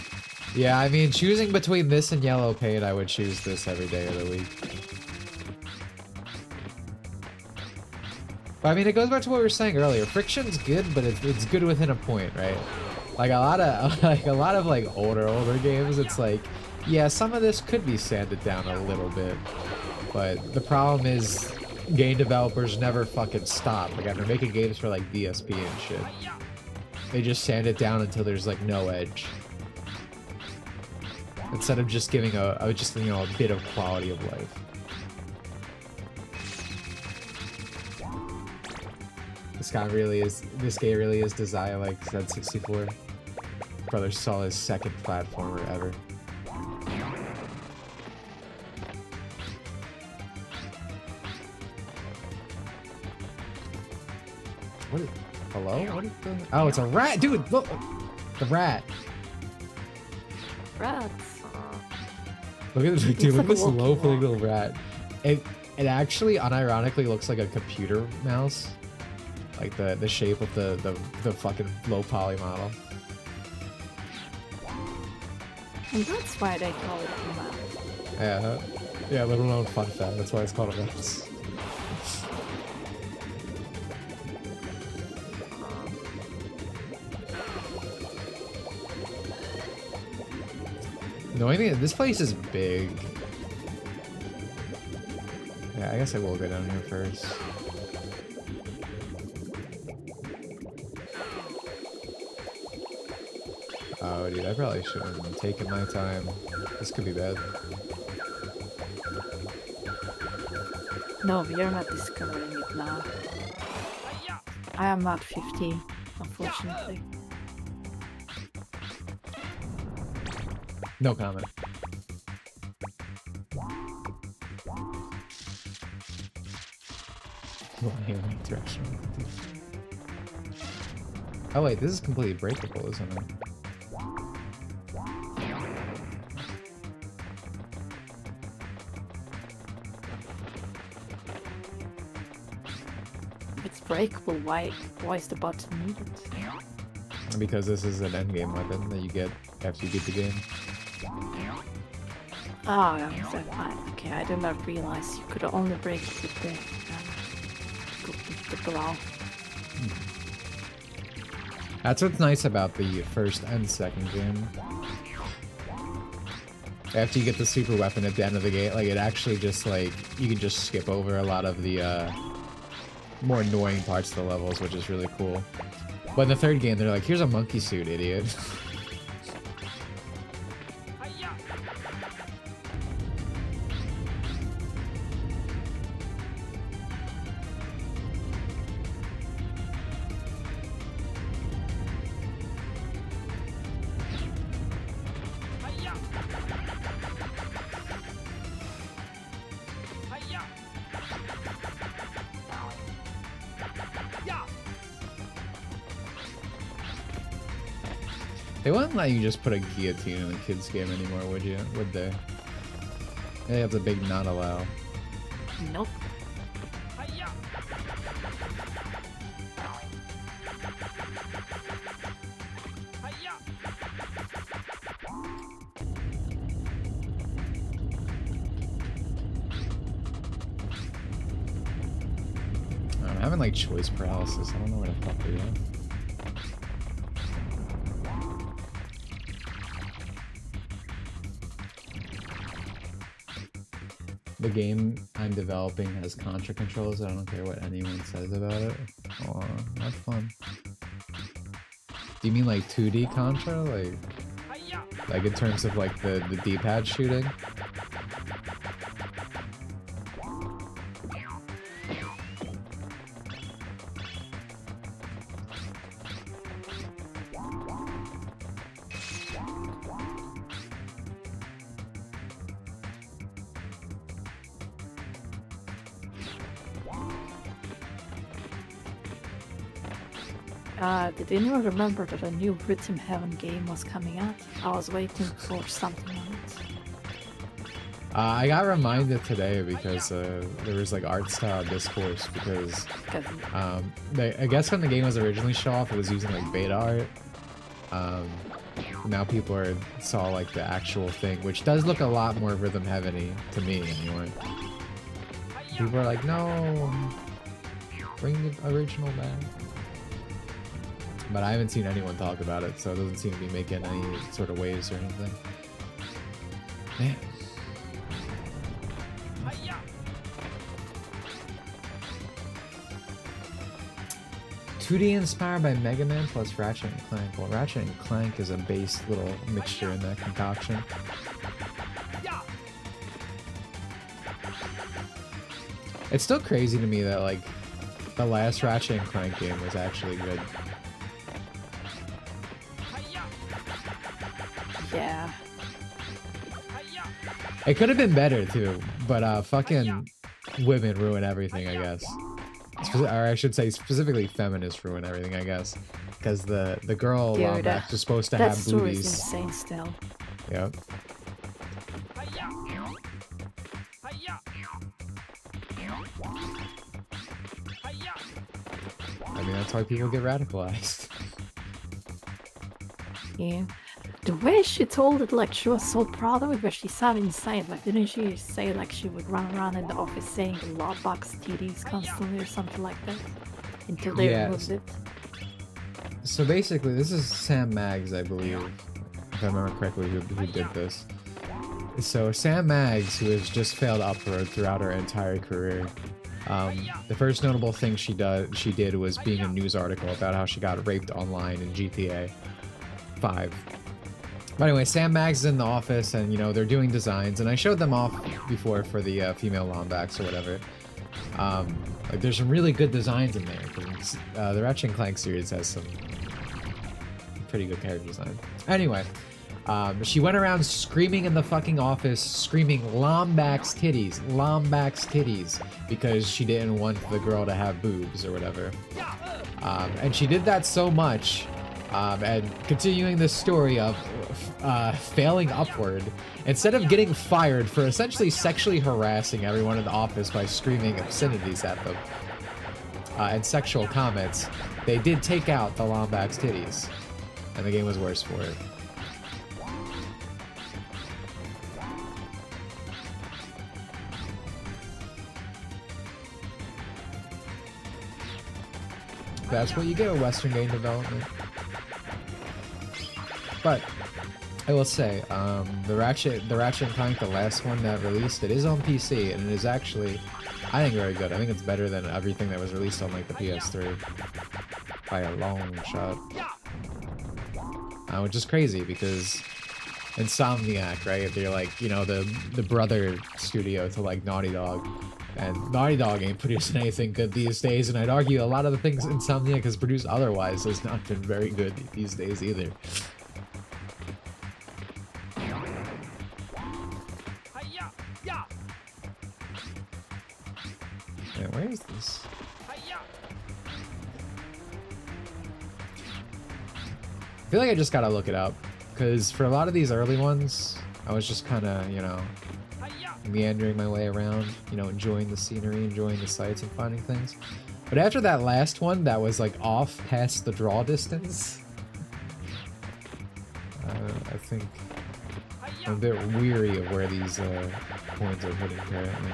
Yeah, I mean, choosing between this and Yellow Paint, I would choose this every day of the week. But I mean, it goes back to what we were saying earlier. Friction's good, but it's good within a point, right? Like a lot of like older games, it's like, yeah, some of this could be sanded down a little bit, but the problem is game developers never fucking stop. Like, they're making games for like DSP and shit. They just sand it down until there's like no edge, instead of just giving a bit of quality of life. This game really is Desire like Z64. Brother saw his second platformer ever. What is, hello? What is the, oh, it's a rat! Dude, look! The rat! Rats. Look at this, dude, look at this low-footing little rat. It actually unironically looks like a computer mouse. Like the shape of the fucking low poly model. And that's why they call it a mouse. Yeah, little known fun fact. That's why it's called a mouse. The only thing, this place is big. Yeah, I guess I will go down here first. Oh, dude, I probably shouldn't have taken my time. This could be bad. No, we are not discovering it now. I am not 50, unfortunately. No comment. Oh wait, this is completely breakable, isn't it? If it's breakable, why is the button needed? Because this is an endgame weapon that you get after you beat the game. Oh, okay, I did not realize you could only break it with the glow. That's what's nice about the first and second game. After you get the super weapon at the end of the game, like it actually just like you can just skip over a lot of the more annoying parts of the levels, which is really cool. But in the third game, they're like, "Here's a monkey suit, idiot." They wouldn't let you just put a guillotine in a kid's game anymore, would you? Would they? They have the big not allow. Nope. I'm having like choice paralysis. I don't know where the fuck they are. The game I'm developing has Contra controls. I don't care what anyone says about it. Oh, that's fun. Do you mean like 2D Contra? Like in terms of like the D-pad shooting? Did anyone remember that a new Rhythm Heaven game was coming out? I was waiting for something on it. I got reminded today because there was like art style discourse because I guess when the game was originally shown off, it was using like beta art. Now people saw like the actual thing, which does look a lot more Rhythm Heaven-y to me anyway. People are like, no, bring the original back. But I haven't seen anyone talk about it, so it doesn't seem to be making any sort of waves or anything. Man. 2D inspired by Mega Man plus Ratchet and Clank. Well, Ratchet and Clank is a base little mixture in that concoction. It's still crazy to me that like the last Ratchet and Clank game was actually good. Yeah. It could have been better too, but fucking women ruin everything, I guess. Or I should say specifically feminists ruin everything, I guess. Because the girl Lombax is supposed to have boobies. That story is insane still. Yep. I mean, that's why people get radicalized. Yeah. The way she told it, like, she was so proud of it, but she sounded insane. Like, didn't she say, like, she would run around in the office saying "Lotbox TDs" constantly or something like that? Until they removed it. So basically, this is Sam Maggs, I believe, if I remember correctly, who did this. So Sam Maggs, who has just failed upward throughout her entire career, the first notable thing she did was being a news article about how she got raped online in GTA 5. But anyway, Sam Maggs is in the office, and you know they're doing designs, and I showed them off before for the female Lombax or whatever. Like there's some really good designs in there. Cause, the Ratchet and Clank series has some pretty good character design. Anyway, she went around screaming in the fucking office, screaming "Lombax titties, Lombax titties," because she didn't want the girl to have boobs or whatever. And she did that so much. And continuing this story of failing upward, instead of getting fired for essentially sexually harassing everyone in the office by screaming obscenities at them and sexual comments, they did take out the Lombax titties, and the game was worse for it. That's what you get with Western game development. But I will say, the Ratchet and Clank, the last one that released, it is on PC, and it is actually, I think, very good. I think it's better than everything that was released on like the PS3 by a long shot. Which is crazy because Insomniac, right? They're like, you know, the brother studio to like Naughty Dog, and Naughty Dog ain't producing anything good these days. And I'd argue a lot of the things Insomniac has produced otherwise has not been very good these days either. Yeah, where is this? I feel like I just gotta look it up, because for a lot of these early ones, I was just kind of, you know, meandering my way around, you know, enjoying the scenery, enjoying the sights, and finding things. But after that last one that was like off past the draw distance, I think I'm a bit weary of where these coins are heading currently.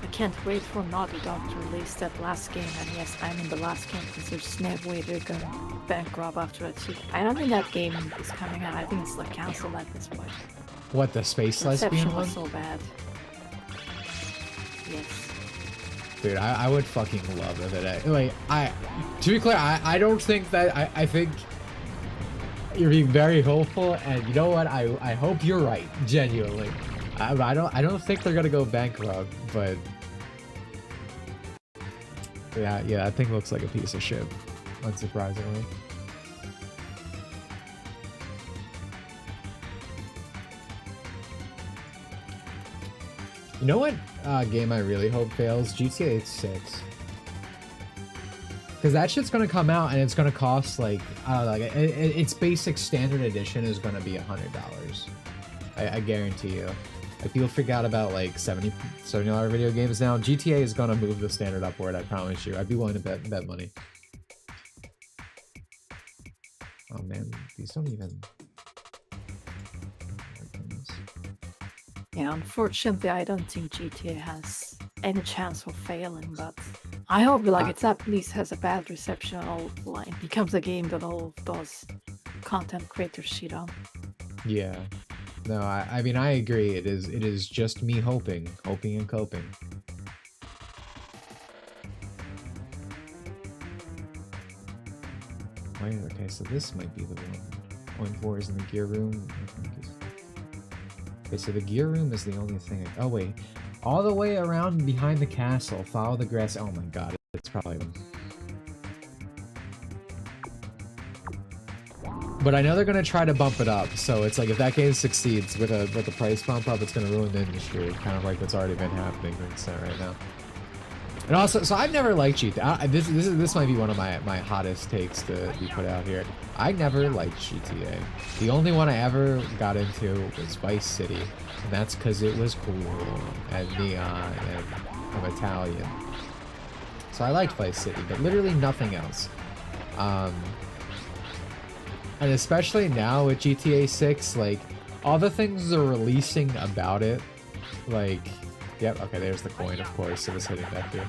I can't wait for Naughty Dog to release that last game, and yes, I'm in the last game because there's no way they're gonna bankrupt after that too. I don't think that game is coming out. I think it's like cancelled at this point. What, the space lesbian one? Was so bad. Yes. Dude, I would fucking love it. Like, to be clear, I don't think that, I think you're being very hopeful, and you know what, I hope you're right, genuinely. I don't think they're gonna go bankrupt, but yeah, that thing looks like a piece of shit, unsurprisingly. You know what game I really hope fails? GTA 6. Because that shit's gonna come out and it's gonna cost like, I don't know, like its basic standard edition is gonna be $100. I guarantee you. Like, people freak out about like $70 video games now. GTA is gonna move the standard upward, I promise you. I'd be willing to bet money. Oh man, these don't even... Yeah, unfortunately, I don't think GTA has any chance of failing, but I hope like it at least has a bad reception or like becomes a game that all those content creators shit on. Yeah. No, I mean, I agree. It is just me hoping and coping. Wait, okay, so this might be the one. 0.4 is in the gear room. Okay, so the gear room is the only thing. Oh wait, all the way around behind the castle. Follow the grass. Oh my god, it's probably them. But I know they're gonna try to bump it up, so it's like if that game succeeds with a price bump up, it's gonna ruin the industry, kind of like what's already been happening right now. And also, so I've never liked GTA. This might be one of my hottest takes to be put out here. I never liked GTA. The only one I ever got into was Vice City, and that's because it was cool and neon and I'm Italian. So I liked Vice City, but literally nothing else. And especially now with GTA 6, like, all the things they're releasing about it, like, yep, okay, there's the coin, of course, it was hitting that here.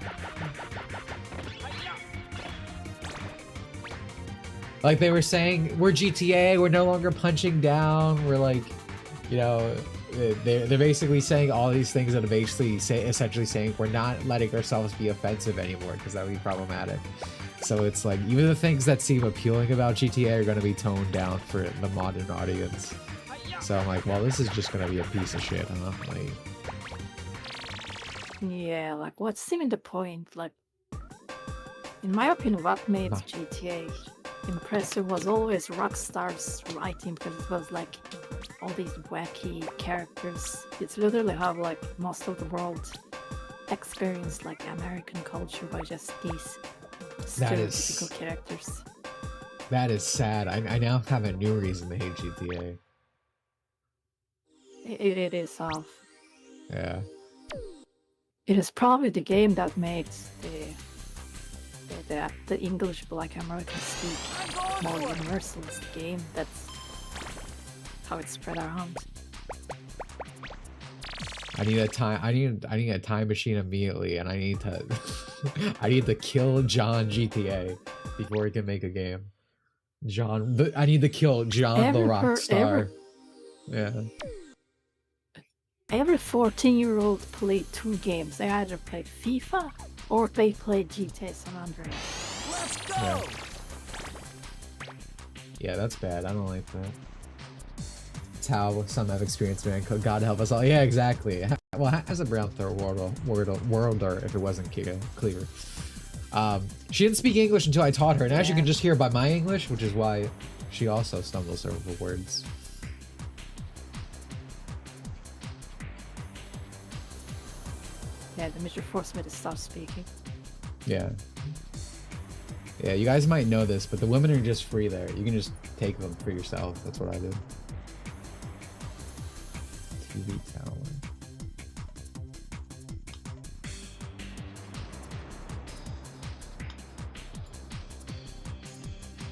Like, they were saying, we're GTA, we're no longer punching down, we're like, you know, they're basically saying all these things that are basically essentially saying we're not letting ourselves be offensive anymore, because that would be problematic. So it's like, even the things that seem appealing about GTA are going to be toned down for the modern audience. So I'm like, well, this is just going to be a piece of shit, huh? Like, yeah, like, what's even the point? Like, in my opinion, what made GTA impressive was always Rockstar's writing, because it was like all these wacky characters. It's literally how like most of the world experienced like American culture by just these stereotypical characters. That is sad. I now have a new reason to hate GTA. It is off. Yeah. It is probably the game that makes the English Black American speak more universal. It's the game that's how it's spread around. I need a time. I need a time machine immediately, and I need to. I need to kill John GTA before we can make a game. I need to kill John the Rockstar. Yeah. Every 14-year-old played 2 games. They either played FIFA or they played GTA San Andreas. Let's go! Yeah, that's bad. I don't like that. It's how some have experienced, man. God help us all. Yeah, exactly. Well, as a brown throat worlder, if it wasn't clear. She didn't speak English until I taught her, and as you can just hear by my English, which is why she also stumbles over words. Yeah, Dimitri forced me to stop speaking. Yeah. Yeah, you guys might know this, but the women are just free there. You can just take them for yourself. That's what I did. TV tower.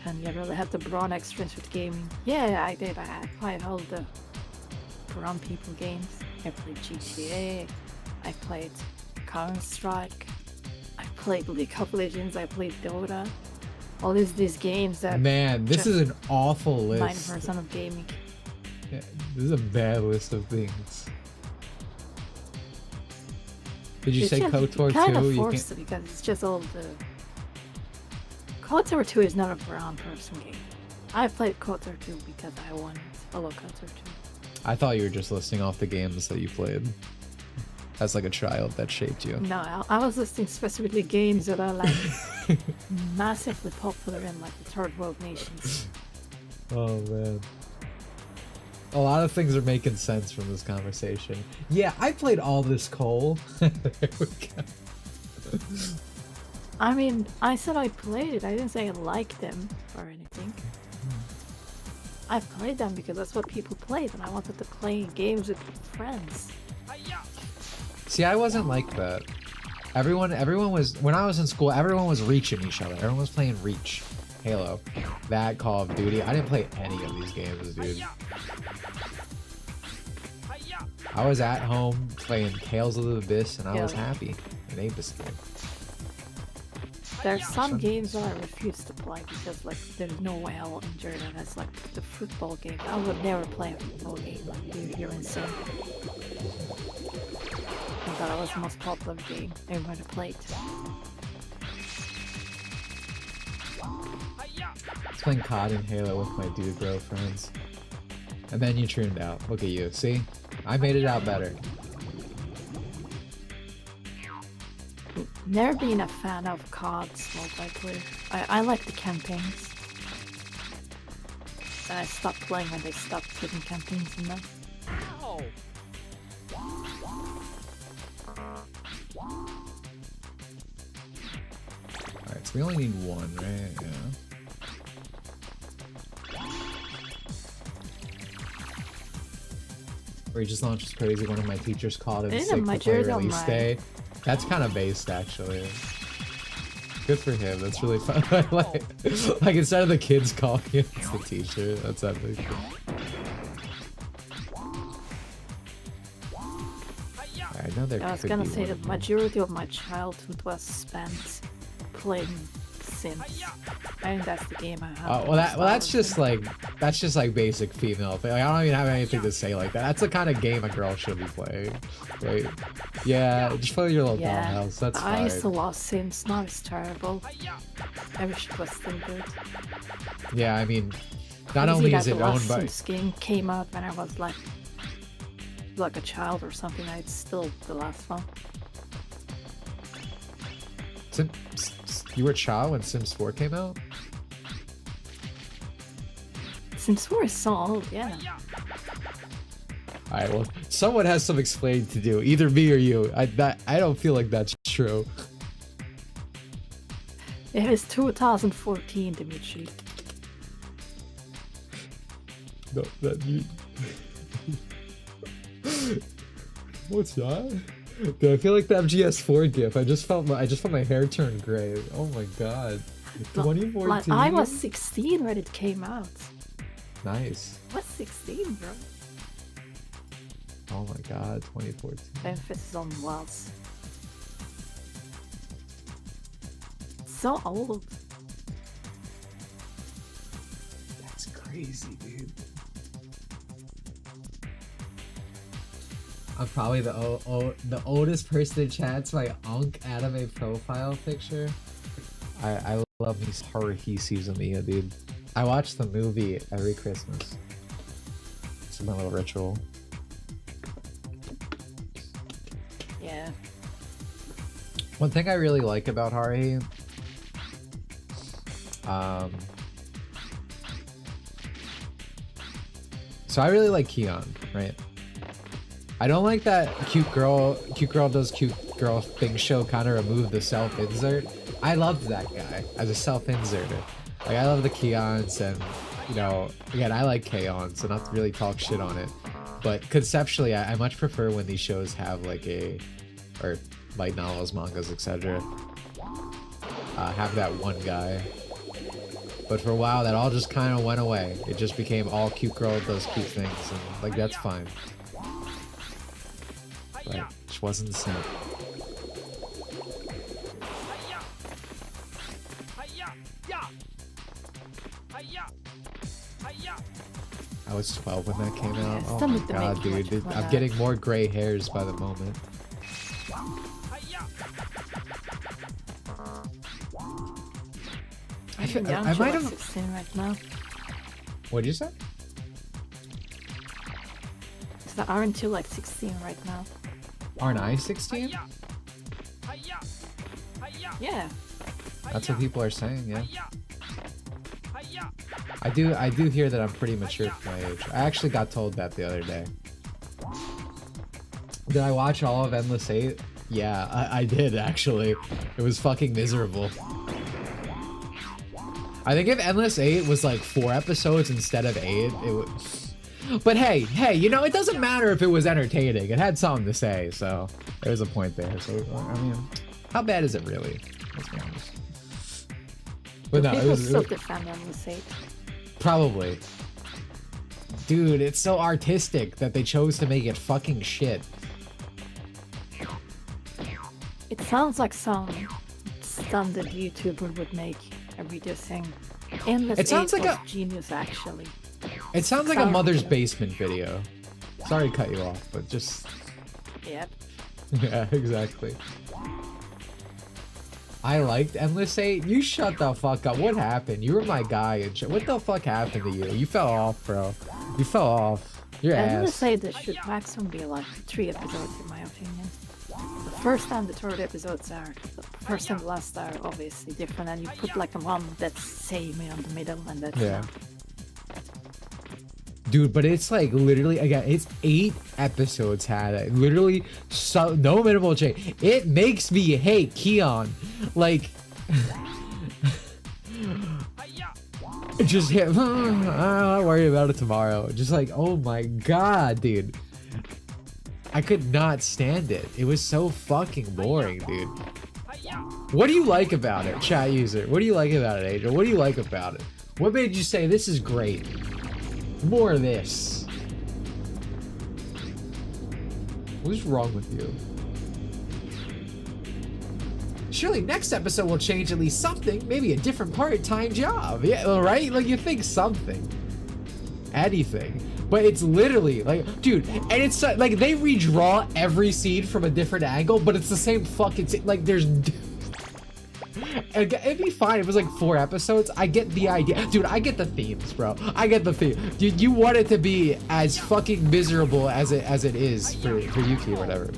And you really had the brown experience with gaming. Yeah, I did. I played all the brown people games. I played GTA. I played Counter-Strike. I played League of Legends. I played Dota. All these games that. Man, this is an awful list. 9% of gaming. Yeah, this is a bad list of things. Did you say KOTOR 2? Kind of forced it because it's just all the. KOTOR 2 is not a brown person game. I played KOTOR 2 because I wanted a KOTOR 2. I thought you were just listing off the games that you played. As like a child that shaped you. No, I was listing specifically games that are like massively popular in like the third world nations. Oh man. A lot of things are making sense from this conversation. Yeah, I played all this Cole. There we go. I mean, I said I played it. I didn't say I liked them or anything. I played them because that's what people played, and I wanted to play games with friends. See, I wasn't like that. Everyone was, when I was in school, everyone was reaching each other. Everyone was playing Reach, Halo, that Call of Duty. I didn't play any of these games, dude. I was at home playing Tales of the Abyss, and I was happy in Ape Escape. There's some games that I refuse to play because like there's no way I'll enjoy it. That's like the football game. I would never play a football game. You're insane. I thought it was the most popular game everybody played. I was playing COD and Halo with my dude bro friends. And then you tuned out. Look at you. See? I made it out better. Never been a fan of COD's multiplayer. I like the campaigns. And I stopped playing when they stopped putting campaigns in them. Ow. Alright, so we only need one, right? Yeah. Regis launch is crazy. One of my teachers called it sick to play release day. That's kind of based, actually. Good for him. That's really fun. like instead of the kids calling it, it's the teacher. That's epic. I was gonna say that majority of my childhood was spent playing Sims. I think that's the game I have. Oh, that's just like basic female thing. Like, I don't even have anything to say like that. That's the kind of game a girl should be playing. Wait, yeah, just play your little dollhouse. That's fine. I used to love Sims. Now it's terrible. I wish it was still good. Yeah, I mean, not only is it owned by. Sims game came out when I was like a child or something. It's still the last one. You were a child when Sims 4 came out? Sims 4 is so old, yeah. Alright, well, someone has some explaining to do. Either me or you. I don't feel like that's true. It is 2014, Dimitri. No, that you... What's that? Dude, I feel like the MGS4 gif. I just felt my hair turn gray. Oh my god. 2014. Like, I was 16 when it came out. Nice. What's 16, bro? Oh my god, 2014. Emphasis on was. So old. That's crazy, dude. I'm probably the oldest person in chat. It's my Unk anime profile picture. I love these Haruhi season Mia, dude. I watch the movie every Christmas. It's my little ritual. Yeah. One thing I really like about Haruhi, so I really like Keon, right? I don't like that cute girl does cute girl thing show kind of remove the self-insert. I loved that guy as a self-inserter. Like, I love the Keons, and, you know, again, I like K-On, so not to really talk shit on it. But conceptually, I much prefer when these shows have like or light novels, mangas, etc. Have that one guy. But for a while, that all just kind of went away. It just became all cute girl does cute things, and like, that's fine. But it just wasn't the same. I was 12 when that came out. Oh my god, dude. I'm getting more gray hairs by the moment. I might have 16 right now. What'd you say? So aren't you like 16 right now? Aren't I 16? Yeah. That's what people are saying, yeah. I do hear that I'm pretty mature for my age. I actually got told that the other day. Did I watch all of Endless 8? Yeah, I did actually. It was fucking miserable. I think if Endless 8 was like 4 episodes instead of 8, it would... But hey, you know, it doesn't matter if it was entertaining. It had something to say, so there's a point there. So, I mean, how bad is it really? Let's be honest. But no, it was still defend Endless 8. Probably. Dude, it's so artistic that they chose to make it fucking shit. It sounds like some standard YouTuber would make a video saying Endless 8 sounds like was genius, actually. It sounds like a mother's basement video. Sorry to cut you off, but just... Yep. Yeah, exactly. I liked Endless 8. You shut the fuck up. What happened? You were my guy and shit. What the fuck happened to you? You fell off, bro. You fell off. Your Endless ass. 8 that should maximum be like 3 episodes in my opinion. The first and the third episodes are, the first and the last are obviously different, and you put like a one that's same in the middle, and that's Dude, but it's like literally, again, it's 8 episodes had it. Literally, so no minimal change. It makes me hate Keon. Like, just hit, I'm not worried about it tomorrow. Just like, oh my god, dude. I could not stand it. It was so fucking boring, dude. What do you like about it, chat user? What do you like about it, Angel? What do you like about it? What made you say this is great? More of this. What is wrong with you? Surely next episode will change at least something. Maybe a different part-time job. Yeah, right? Like, you think something. Anything. But it's literally like, dude, and it's like they redraw every scene from a different angle, but it's the same fucking scene. Like, there's... It'd be fine if it was like 4 episodes. I get the idea. Dude, I get the themes, bro. I get the theme. Dude, you want it to be as fucking miserable as it is for Yuki or whatever.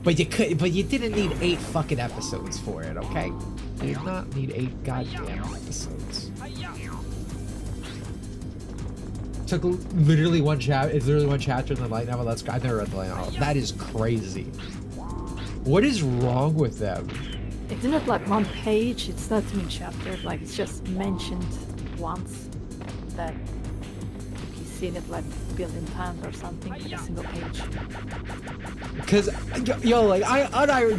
But you didn't need 8 fucking episodes for it, okay? You did not need 8 goddamn episodes. Took literally one chapter. It's literally one chapter in the light novel. I've never read the light novel. That is crazy. What is wrong with them? Isn't it like one page? It's not even chaptered. Like, it's just mentioned once that you've seen it like a billion times or something in a single page. Cause yo, like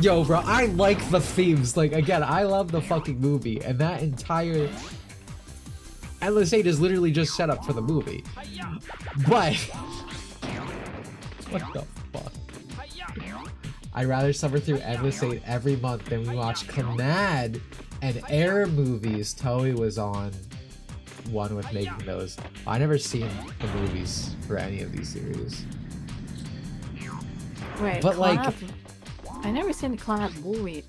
yo, bro, I like the themes. Like, again, I love the fucking movie, and that entire Endless 8 is literally just set up for the movie. But What the fuck? I'd rather suffer through Endless 8 every month than we watch Kanad and Air movies. Toei was on one with making those. I never seen the movies for any of these series. Wait, but like, I never seen the Cloud movie.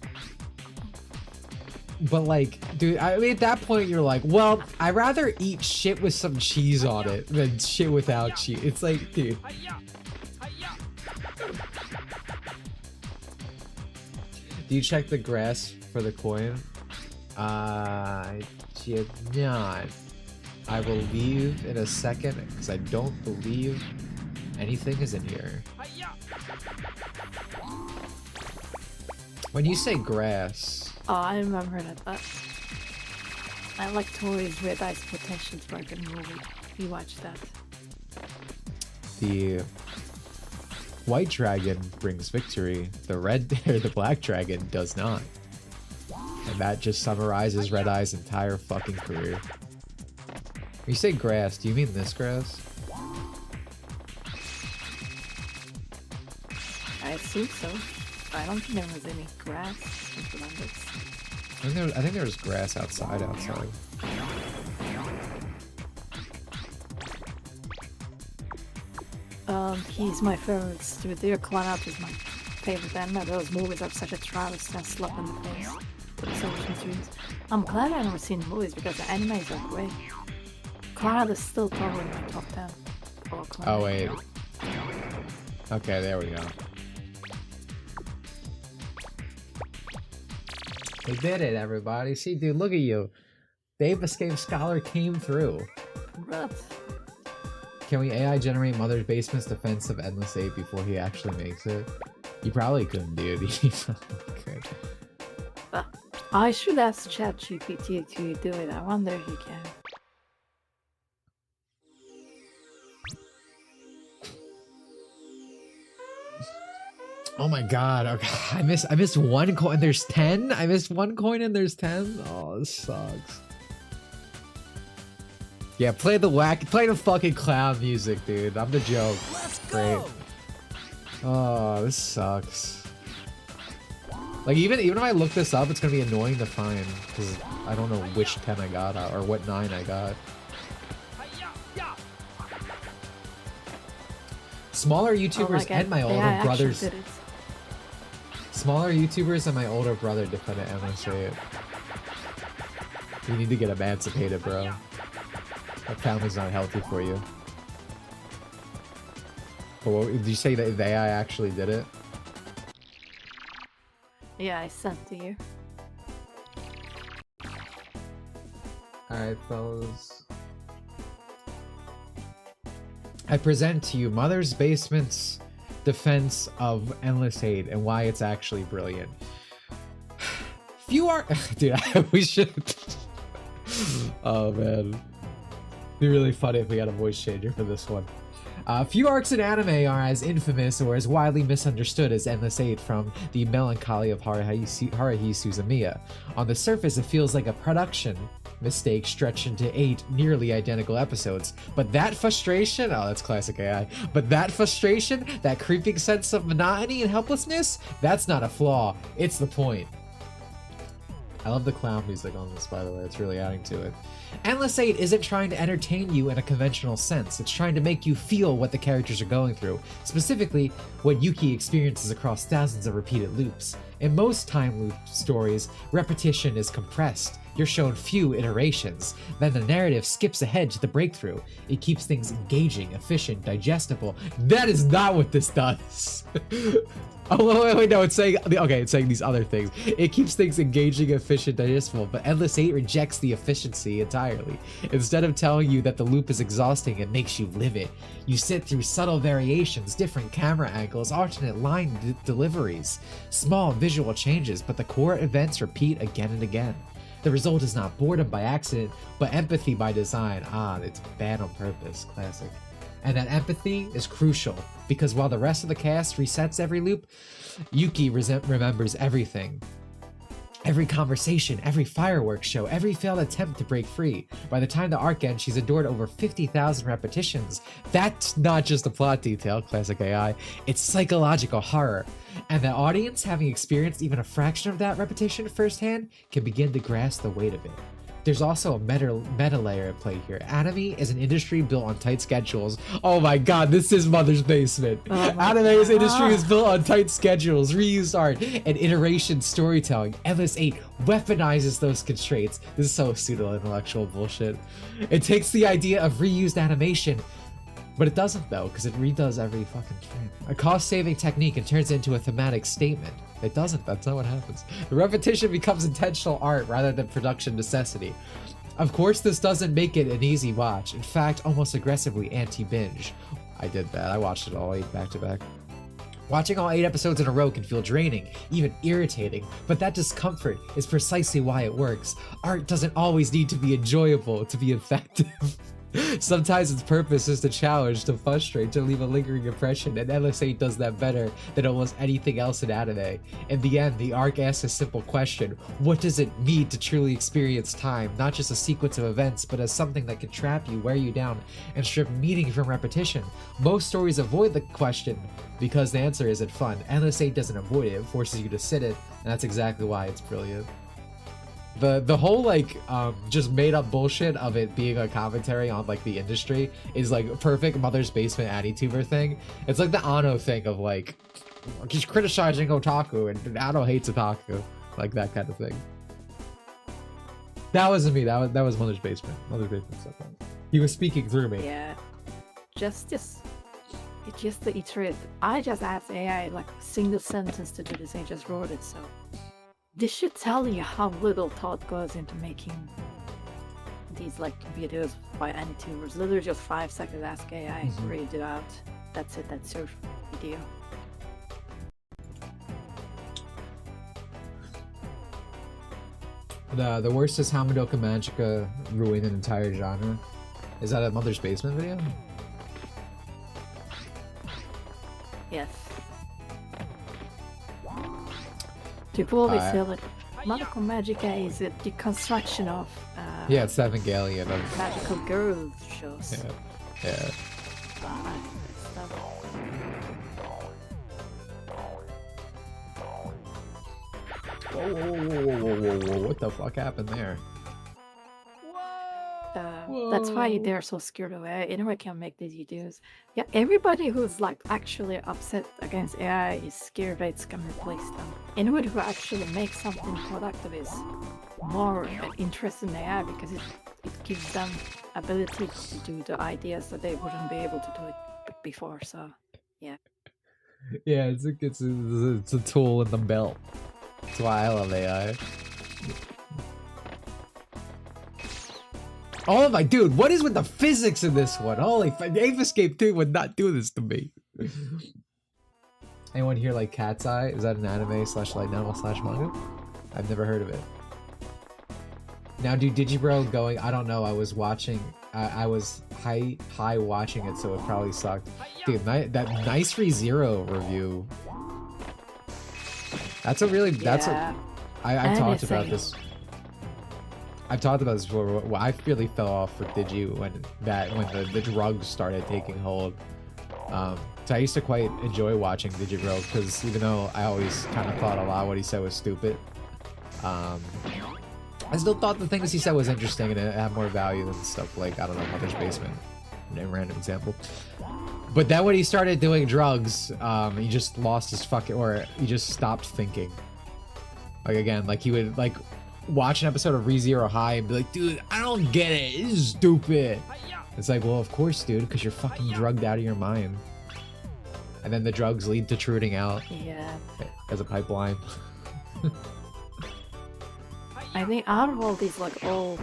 But like, dude, I mean, at that point you're like, well, I'd rather eat shit with some cheese on it than shit without cheese. It's like, dude. Do you check the grass for the coin? I did not. I will leave in a second because I don't believe anything is in here. When you say grass... Oh, I remember that. I like Tori's Red Eyes Potential Burger movie. You watched that. The white dragon brings victory. The red or the black dragon does not. And that just summarizes Red Eye's entire fucking career. When you say grass, do you mean this grass? I think so. I don't think there was any grass in Columbus. I think there was grass outside. He's my favorite studio. Clown Out is my favorite anime. Those movies are such a travesty and slap in the face. I'm glad I've never seen the movies because the animes are great. Clown Out is still probably in my top 10. Oh wait. Okay, there we go. We did it, everybody. See, dude, look at you. The Ape Escape Scholar came through. Congrats. Can we AI generate Mother's Basement's defense of Endless 8 before he actually makes it? You probably couldn't, dude. You probably could. I should ask ChatGPT to do it. I wonder if you can. Oh my god, okay. I missed one coin. There's 10? I missed one coin and there's 10? Oh, this sucks. Yeah, play the fucking clown music, dude. I'm the joke. Let's Great. go. Oh, this sucks. Like, even if I look this up, it's gonna be annoying to find, because I don't know which 10 I got, or what 9 I got. Smaller YouTubers and my older brothers... Smaller YouTubers and my older brother defended MSA. You need to get emancipated, bro. That family's not healthy for you. But what, did you say that the AI actually did it? Yeah, I sent to you. Alright, fellas. I present to you Mother's Basement's defense of Endless 8 and why it's actually brilliant. Few are dude, we should oh man. It'd be really funny if we got a voice changer for this one. Few arcs in anime are as infamous or as widely misunderstood as Endless 8 from the melancholy of Haruhi Suzumiya. On the surface, it feels like a production mistake stretched into 8 nearly identical episodes. But that frustration, oh, that's classic AI, but that frustration, that creeping sense of monotony and helplessness, that's not a flaw, it's the point. I love the clown music on this, by the way, it's really adding to it. Endless 8 isn't trying to entertain you in a conventional sense, it's trying to make you feel what the characters are going through, specifically what Yuki experiences across thousands of repeated loops. In most time loop stories, repetition is compressed, you're shown few iterations, then the narrative skips ahead to the breakthrough. It keeps things engaging, efficient, digestible. That is not what this does. Oh, wait, no, it's saying, okay, it's saying these other things. It keeps things engaging, efficient, digestible, but Endless 8 rejects the efficiency entirely. Instead of telling you that the loop is exhausting, it makes you live it. You sit through subtle variations, different camera angles, alternate line deliveries, small visual changes, but the core events repeat again and again. The result is not boredom by accident, but empathy by design. Ah, it's bad on purpose, classic. And that empathy is crucial, because while the rest of the cast resets every loop, Yuki remembers everything. Every conversation, every fireworks show, every failed attempt to break free. By the time the arc ends, she's endured over 50,000 repetitions. That's not just a plot detail, classic AI, it's psychological horror. And the audience, having experienced even a fraction of that repetition firsthand, can begin to grasp the weight of it. There's also a meta layer at play here. Anime is an industry built on tight schedules. Oh my god, this is Mother's Basement. Anime's industry is built on tight schedules, reused art, and iteration storytelling. MS8 weaponizes those constraints. This is so pseudo-intellectual bullshit. It takes the idea of reused animation, but it doesn't though, because it redoes every fucking frame. A cost-saving technique and turns it into a thematic statement. It doesn't, that's not what happens. The repetition becomes intentional art rather than production necessity. Of course, this doesn't make it an easy watch. In fact, almost aggressively anti-binge. I did that, I watched it all 8 back to back. Watching all 8 episodes in a row can feel draining, even irritating, but that discomfort is precisely why it works. Art doesn't always need to be enjoyable to be effective. Sometimes its purpose is to challenge, to frustrate, to leave a lingering impression, and LS8 does that better than almost anything else in anime. In the end, the arc asks a simple question: what does it mean to truly experience time? Not just a sequence of events, but as something that can trap you, wear you down, and strip meaning from repetition. Most stories avoid the question because the answer isn't fun. LS8 doesn't avoid it, it forces you to sit it, and that's exactly why it's brilliant. The whole like just made up bullshit of it being a commentary on like the industry is like perfect Mother's Basement AniTuber thing. It's like the Ano thing of like he's criticizing otaku and Ano hates otaku, like that kind of thing. That wasn't me. That was Mother's Basement. Mother's Basement stuff. He was speaking through me. Yeah, it's just the iterate. I just asked AI like a single sentence to do this and just wrote it. So this should tell you how little thought goes into making these like videos by AniTubers. Literally just 5 seconds, ask AI, read it out. That's it, that's your video. The worst is how Madoka Magica ruined an entire genre. Is that a Mother's Basement video? Yes. People always say like Madoka Magica is a deconstruction of yeah, it's Evangelion of magical girls shows. Yeah. Whoa, what the fuck happened there? That's why they're so scared of AI. Anyone can make these videos. Yeah, everybody who's like actually upset against AI is scared that it's gonna replace them. Anyone who actually makes something productive is more interested in AI because it gives them ability to do the ideas that they wouldn't be able to do it before. So yeah. Yeah, it's a tool in the belt. That's why I love AI. Oh my dude, what is with the physics in this one? Holy fuck, Ape Escape 2 would not do this to me. Anyone here like Cat's Eye? Is that an anime slash light novel slash manga? I've never heard of it. Now, dude, Digibro going, I don't know, I was watching, I was high watching it, so it probably sucked. Dude, that Nice ReZero review. That's a really, that's a, I've talked about this. I've talked about this before. Well, I really fell off with Digi when the drugs started taking hold. So I used to quite enjoy watching Digibro because even though I always kind of thought a lot of what he said was stupid, I still thought the things he said was interesting and it had more value than stuff like, I don't know, Mother's Basement. A random example. But then when he started doing drugs, he just lost his fucking, or he just stopped thinking. Like again, like he would like watch an episode of ReZero High and be like, dude, I don't get it, this is stupid. It's like, well, of course, dude, because you're fucking drugged out of your mind. And then the drugs lead to truding out. Yeah. As a pipeline. I think out of all these like old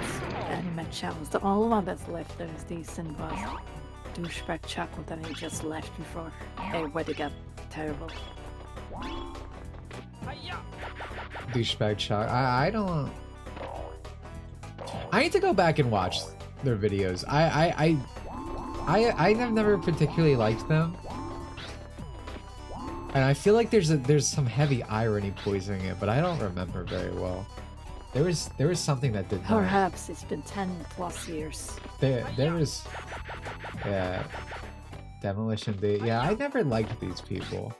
anime channels, the only one that's left that is decent was Douchebag Chaco that he just left before everybody got terrible. Douchebag Chaco. I don't. I need to go back and watch their videos. I've never particularly liked them. And I feel like there's some heavy irony poisoning it, but I don't remember very well. There was something that did that. Perhaps it's been 10+ years. There was, yeah, Demolition Day. Yeah, I never liked these people.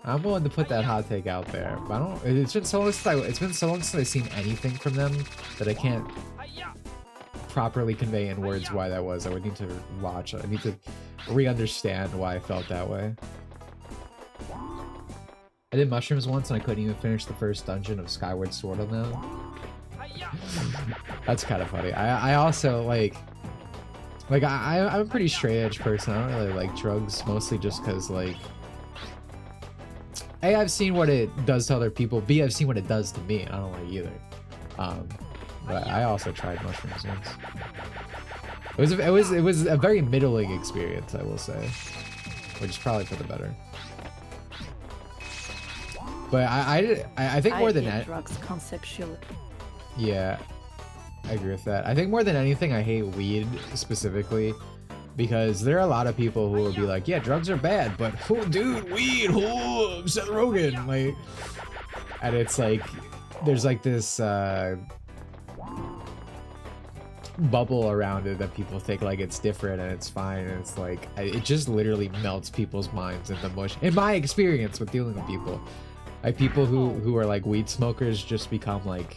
I'm willing to put that hot take out there, but I don't. It's been so long since I've seen anything from them that I can't properly convey in words why that was. I would need to watch. I need to re-understand why I felt that way. I did mushrooms once and I couldn't even finish the first dungeon of Skyward Sword on them. That's kind of funny. I also like I'm a pretty straight edge person. I don't really like drugs, mostly just because like A, I've seen what it does to other people. B, I've seen what it does to me. I don't like either. But I also tried mushrooms once. It was a very middling experience, I will say, which is probably for the better. But I think more than that, drugs conceptually. Yeah, I agree with that. I think more than anything, I hate weed specifically because there are a lot of people who will be like, "Yeah, drugs are bad," but oh, dude, weed, oh, Seth Rogen, like, and it's like there's like this bubble around it that people think like it's different and it's fine, and it's like it just literally melts people's minds into mush. In my experience with dealing with people. Like people who are like weed smokers just become like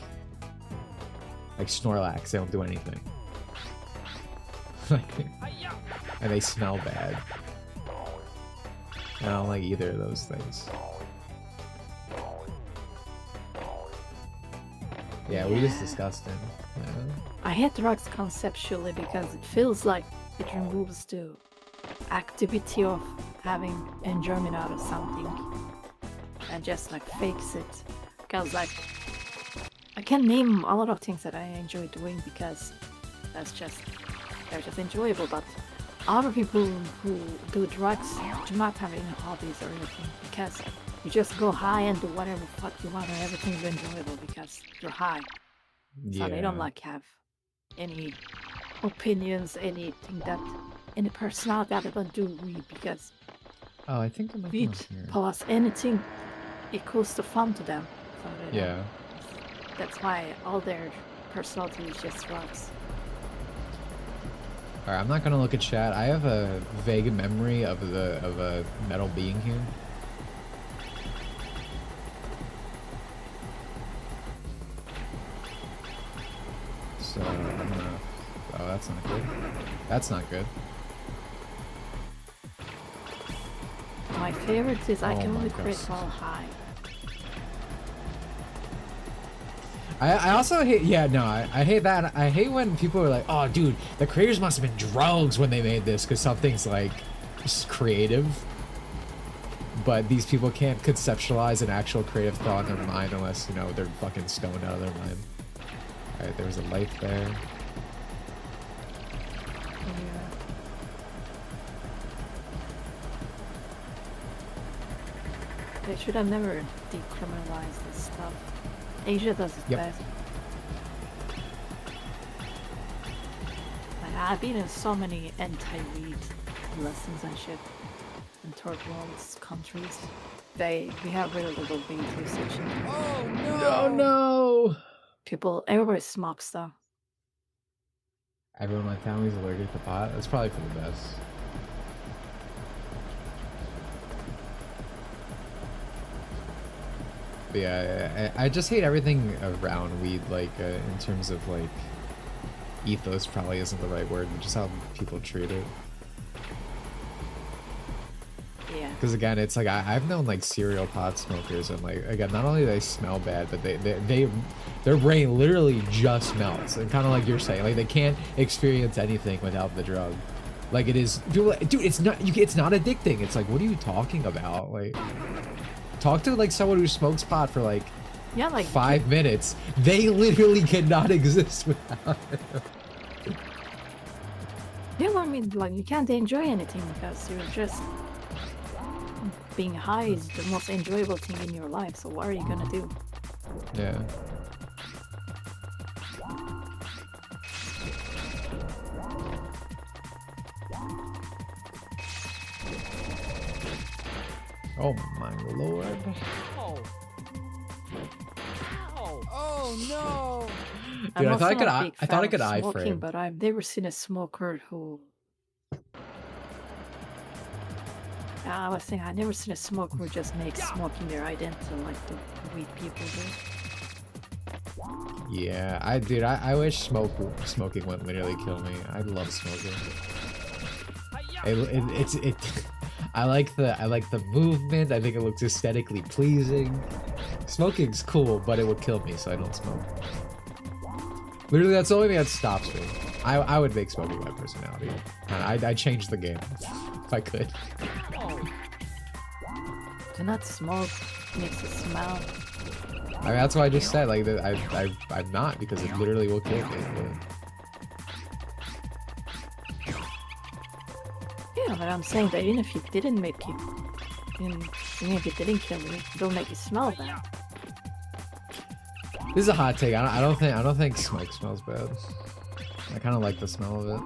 Snorlax. They don't do anything. And they smell bad. I don't like either of those things. Yeah, weed is disgusting. Yeah. I hate drugs conceptually because it feels like it removes the activity of having enjoyment out of something. And just like fakes it, because like I can name a lot of things that I enjoy doing because they're just enjoyable, but other people who do drugs do not have any hobbies or anything because you just go high and do whatever the fuck you want and everything's enjoyable because you're high. So they don't like have any opinions, anything that any personality other than do weed because I think I'm weed plus anything equals to fun to them. So yeah. That's why all their personality is just drugs. Alright, I'm not gonna look at chat. I have a vague memory of a metal being here. So I'm gonna. Oh, that's not good. That's not good. My favorite is I can only crit while high. I also hate, I hate that. I hate when people are like, oh dude, the creators must have been drugs when they made this because something's like just creative. But these people can't conceptualize an actual creative thought in their mind unless, you know, they're fucking stoned out of their mind. Alright, there was a light there. Yeah. They should have never decriminalized this stuff. Asia does it best. Like, I've been in so many anti-weed lessons and shit in third world countries. We have really little weed usage. Oh no! No! Everybody smokes though. Everyone in my family's allergic to pot. That's probably for the best. But yeah, I just hate everything around weed, like in terms of like ethos probably isn't the right word, but just how people treat it. Yeah. Because again, it's like I've known like serial pot smokers, and like again, not only do they smell bad, but their brain literally just melts, and kind of like you're saying, like they can't experience anything without the drug. Like it is, people, dude, it's not addicting. It's like, what are you talking about? Like. Talk to like someone who smokes pot for like 5 minutes. They literally cannot exist without it. Yeah, I mean, like you can't enjoy anything because you're just being high is the most enjoyable thing in your life. So what are you gonna do? Yeah. Oh my lord. Ow. Ow. Oh no! Dude, I'm I thought I also could. not a big I thought I fan could of smoking, iframe. but I've never seen a smoker who. I was saying I've never seen a smoker who just makes smoking their identity like the weed people do. Yeah, I wish smoking would literally kill me. I love smoking. It I like the movement. I think it looks aesthetically pleasing. Smoking's cool, but it would kill me, so I don't smoke. Literally, that's the only thing that stops me. I would make smoking my personality. I'd change the game if I could. Do not smoke, makes it smell. I mean, that's why I just said like that. I'm not, because it literally will kill me. Yeah, but I'm saying that even if you didn't make you, even if it didn't kill you, it'll make you smell bad. This is a hot take. I don't think smoke smells bad. I kind of like the smell of it.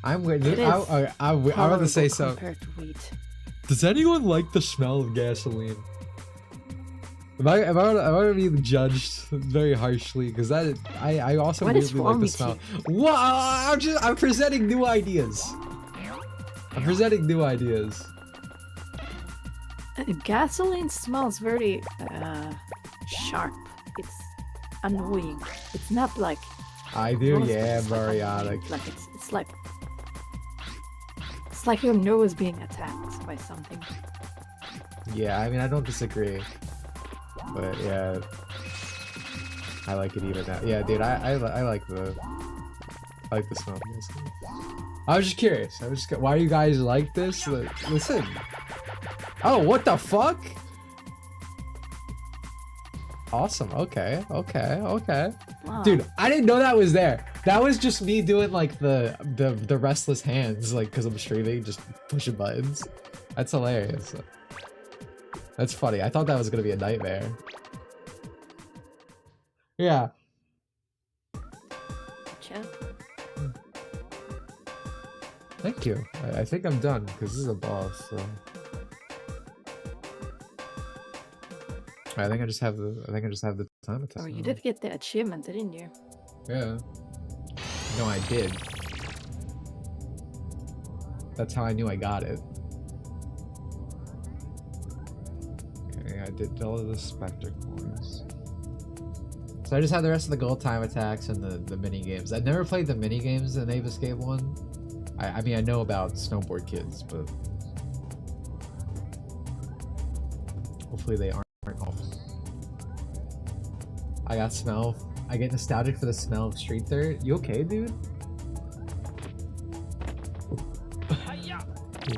I'm weird. I want to say so. Compared to weed. Does anyone like the smell of gasoline? Am I gonna be judged very harshly? Because I also What is weirdly like wrong the with smell. you? What? I'm presenting new ideas. I'm presenting new ideas. Gasoline smells very sharp. It's annoying. It's not like I do, most yeah, it's like Mariana. like it's like your nose being attacked by something. Yeah, I mean, I don't disagree. But yeah, I like it even now. Yeah, dude, I like the smell of gasoline. I was just curious. Why you guys like this? Listen. Oh, what the fuck? Awesome. Okay. Wow. Dude, I didn't know that was there. That was just me doing like the restless hands, like because I'm streaming, just pushing buttons. That's hilarious. That's funny. I thought that was gonna be a nightmare. Yeah. Chat. Thank you. I think I'm done because this is a boss. So. I think I just have the time attack. Oh, you did get the achievement, didn't you? Yeah. No, I did. That's how I knew I got it. Okay, I did all of the Spectre coins. So I just have the rest of the gold time attacks and the mini games. I've never played the mini games in Ape Escape 1. I mean, I know about Snowboard Kids, but hopefully they aren't awful. I get nostalgic for the smell of street dirt. You okay, dude?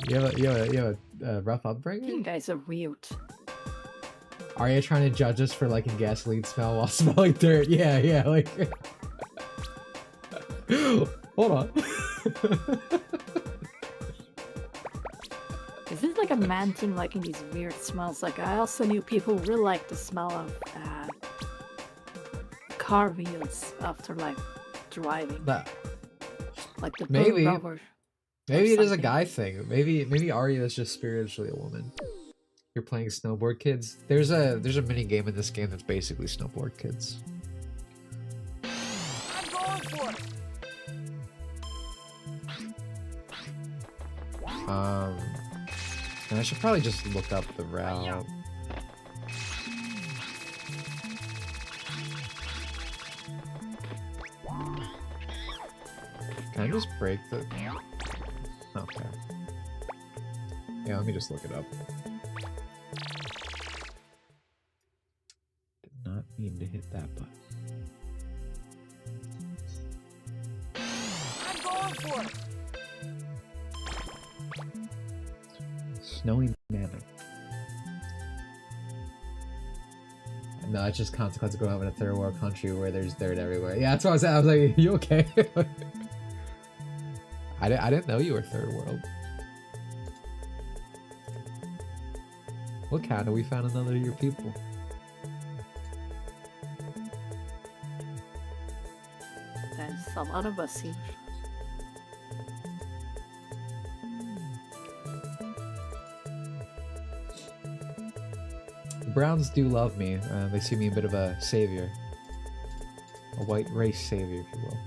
You have a rough upbringing? You guys are weird. Are you trying to judge us for liking gasoline smell while smelling dirt? Yeah, like. Hold on. Is this like a man thing liking these weird smells? Like, I also knew people really like the smell of car wheels after like driving. Like the Maybe. rubber. Maybe it is a something. guy thing. Maybe Arya is just spiritually a woman. You're playing Snowboard Kids. There's a mini game in this game that's basically Snowboard Kids. I'm going for it. And I should probably just look up the route. Can I just break the... Okay. Yeah, let me just look it up. Did not mean to hit that button. I'm going for it. Snowy Manor. No, it's just consequence of growing up in a third world country where there's dirt everywhere. Yeah, that's what I was saying. I was like, you okay? I didn't know you were third world. What kind of we found another of your people? There's a lot of us here. Browns do love me. They see me a bit of a savior. A white race savior, if you will.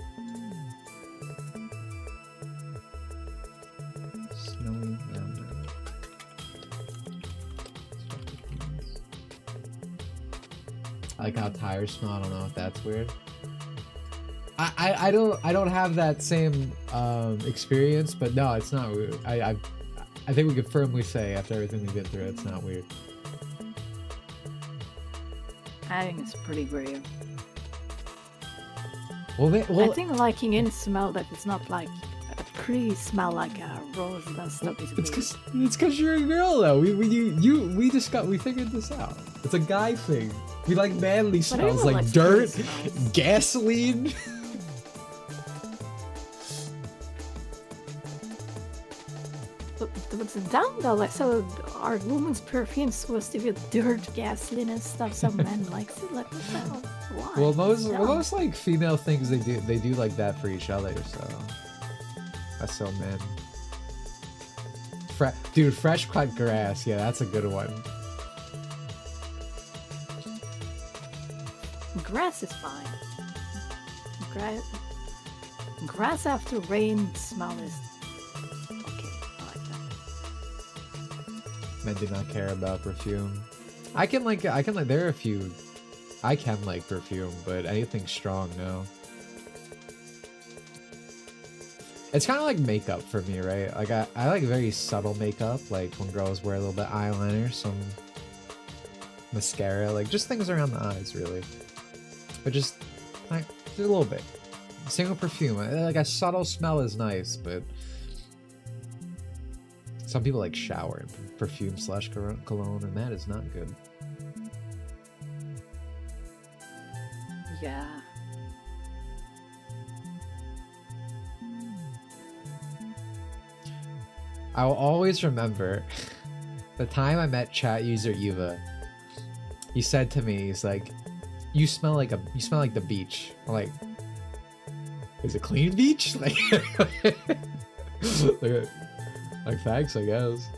Snowy mountain. I like how tires smell. I don't know if that's weird. I don't have that same experience, but no, it's not weird. I think we could firmly say after everything we've been through, it's not weird. I think it's pretty weird. Well, I think liking any smell that is not like a pretty smell like a rose and stuff is weird. It's cause you're a girl though. We figured this out. It's a guy thing. We like manly smells like dirt, gasoline. But down though, like, so are women's perfumes supposed to be dirt, gasoline, and stuff? Some men likes it. Like, what the hell? Why? Well, most like female things they do like that for each other. So that's so men. Dude, fresh cut grass. Yeah, that's a good one. Grass is fine. Grass after rain smell is okay. I like that. Men do not care about perfume. I can like there are a few I can like perfume, but anything strong, no. It's kind of like makeup for me, right? Like I like very subtle makeup, like when girls wear a little bit of eyeliner, some mascara, like just things around the eyes, really. But just like a little bit. Single perfume, like a subtle smell is nice, but some people like shower in perfume / cologne, and that is not good. Yeah. I will always remember the time I met chat user Eva. He said to me, he's like, you smell like the beach. I'm like, is it clean beach? Like, like thanks, I guess.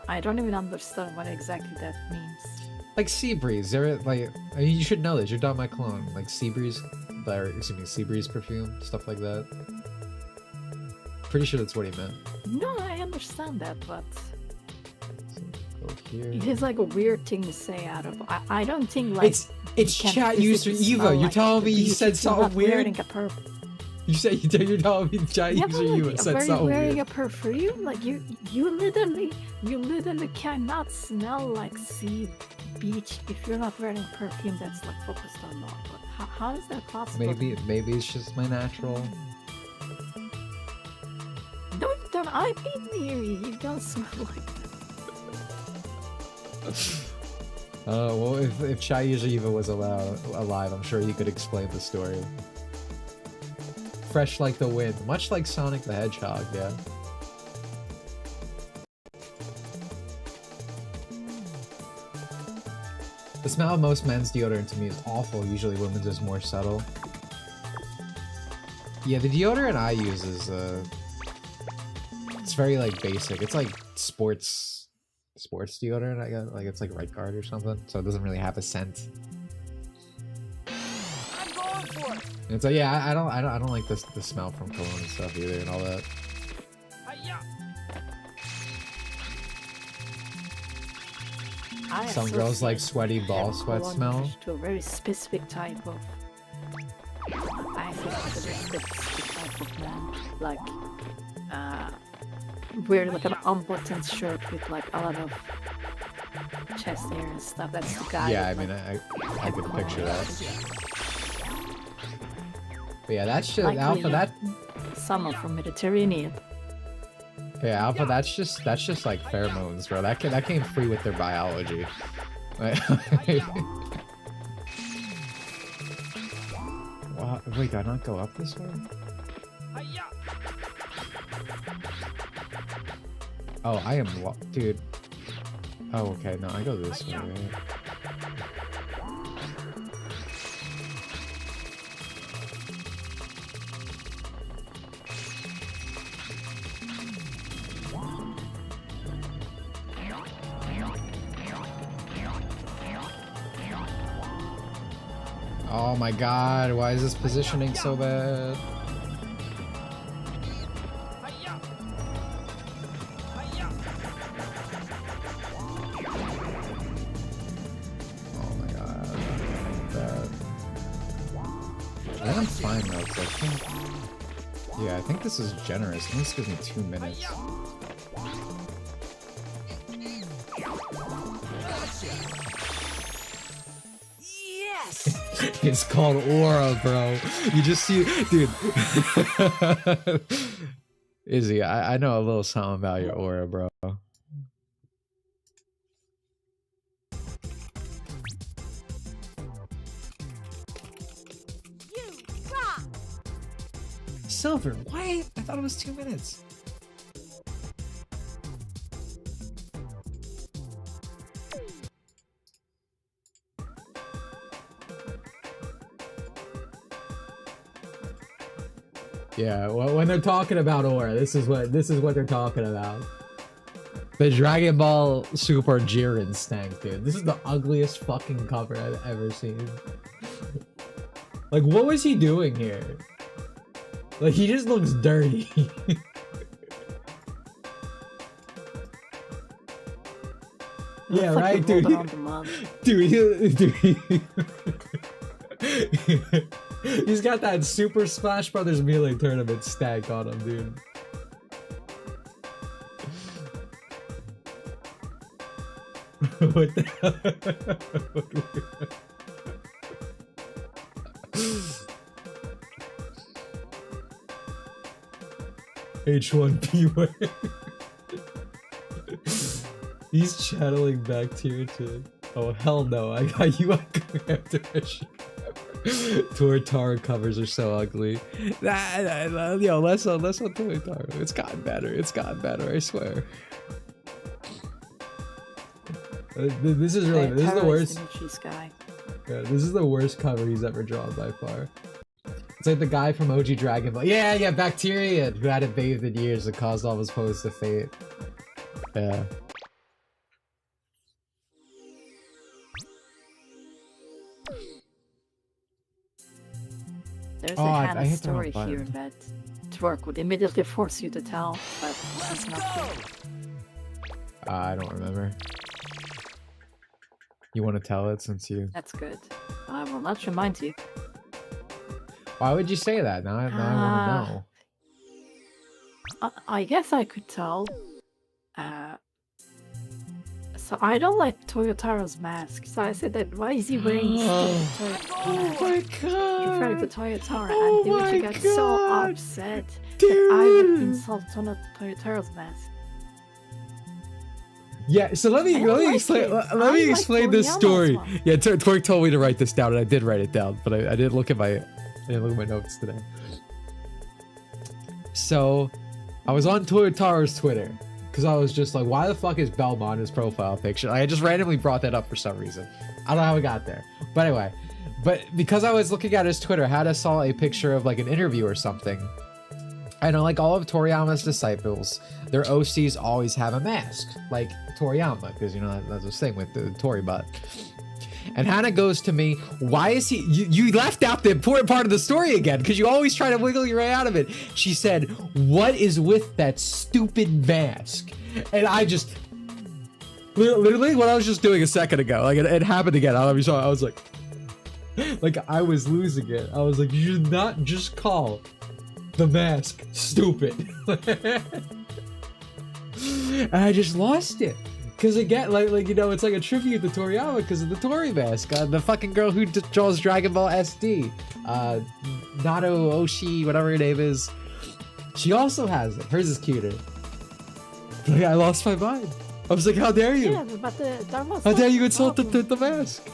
I don't even understand what exactly that means. Like sea breeze. There, like, I mean, you should know this. You're done my clone. Like sea breeze, or excuse me, sea breeze perfume, stuff like that. Pretty sure that's what he meant. No, I understand that, but So, go here. it is like a weird thing to say out of. I don't think like It's you can chat user physically Eva. smell You're like telling the me you beach said if you're something not wearing weird. a You said you're telling me chat Yeah, user but Eva like, said are you something wearing weird. a perfume? Like you literally cannot smell like sea beach if you're not wearing a perfume that's like focused on that. But how is that possible? Maybe it's just my natural. No, you don't. I've been near you. You don't smell like that. Well, if Chai user Eva was alive, I'm sure he could explain the story. Fresh like the wind, much like Sonic the Hedgehog, yeah. The smell of most men's deodorant to me is awful. Usually women's is more subtle. Yeah, the deodorant I use is it's very like basic. It's like sports deodorant, I guess. Like it's like Red Guard or something, so it doesn't really have a scent. I'm going for it. And it's like, yeah, I don't like the smell from cologne and stuff either and all that. Hi-ya. Some girls like sweaty ball associate sweat cologne smell. to a very specific type of. I think it's a very specific type of man, like wear like an unbuttoned shirt with like a lot of chest hair and stuff. That's the guy. Yeah, I with, mean, like, I could picture that. But yeah, that's just like Alpha. That someone from Mediterranean. yeah, Alpha. That's just like pheromones, bro. That came free with their biology. Like, wow, wait, did I not go up this way? Hi-ya. Oh, I am dude. Oh, okay. No, I go this way. Right? Oh my god, why is this positioning so bad? Oh my god. Bad. I think I'm fine though, 'cause I think... Yeah, I think this is generous. I think this gives me 2 minutes. It's called Aura, bro. You just see, dude. Izzy, I know a little something about your aura, bro. Silver, what? I thought it was 2 minutes. Yeah, well, when they're talking about Aura, this is what they're talking about. The Dragon Ball Super Jiren stank, dude. This is the ugliest fucking cover I've ever seen. Like, what was he doing here? Like, he just looks dirty. Yeah, right, dude. Dude. He's got that Super Smash Brothers Melee tournament stank on him, dude. What the hell? H1P1. He's channeling bacteria to... Oh, hell no. I got you on after Toritaro covers are so ugly. Yo, less on Toritaro. It's gotten better. It's gotten better, I swear. This is really... This is the worst... Yeah, this is the worst cover he's ever drawn by far. It's like the guy from OG Dragon Ball. Yeah, Bacteria, who hadn't bathed in years and caused all his pose to fate. Yeah. There's a Hannah story here that Twerk would immediately force you to tell, but it's not here. I don't remember. You want to tell it since you... That's good. I will not remind you. Why would you say that? Now I want to know. I guess I could tell. So I don't like Toyotaro's mask. So I said that, why is he wearing mask? Oh my god! Referring to Toyotaro, and Dimitri got so upset that I would insult Toyotaro's mask. Yeah, so let me explain this story. Yeah, Twerk told me to write this down, and I did write it down, but I didn't look at my notes today. So I was on Toyotaro's Twitter because I was just like, why the fuck is Belmont his profile picture? I just randomly brought that up for some reason. I don't know how we got there, but anyway. But because I was looking at his Twitter, I saw a picture of like an interview or something. I know, like all of Toriyama's disciples, their OCs always have a mask, like Toriyama, because you know that's the thing with the Toribot. And Hannah goes to me, why is he... You left out the important part of the story again, because you always try to wiggle your way out of it. She said, what is with that stupid mask? And I just... Literally what I was just doing a second ago. Like, it happened again. I don't know if you saw it. I was like... Like, I was losing it. I was like, you should not just call the mask stupid. And I just lost it. Because again, like you know, it's like a tribute to Toriyama because of the Tori mask. The fucking girl who draws Dragon Ball SD, Nato Oshi, whatever her name is, she also has it. Hers is cuter. Like, I lost my mind. I was like, how dare you? Yeah, but how dare you insult the mask?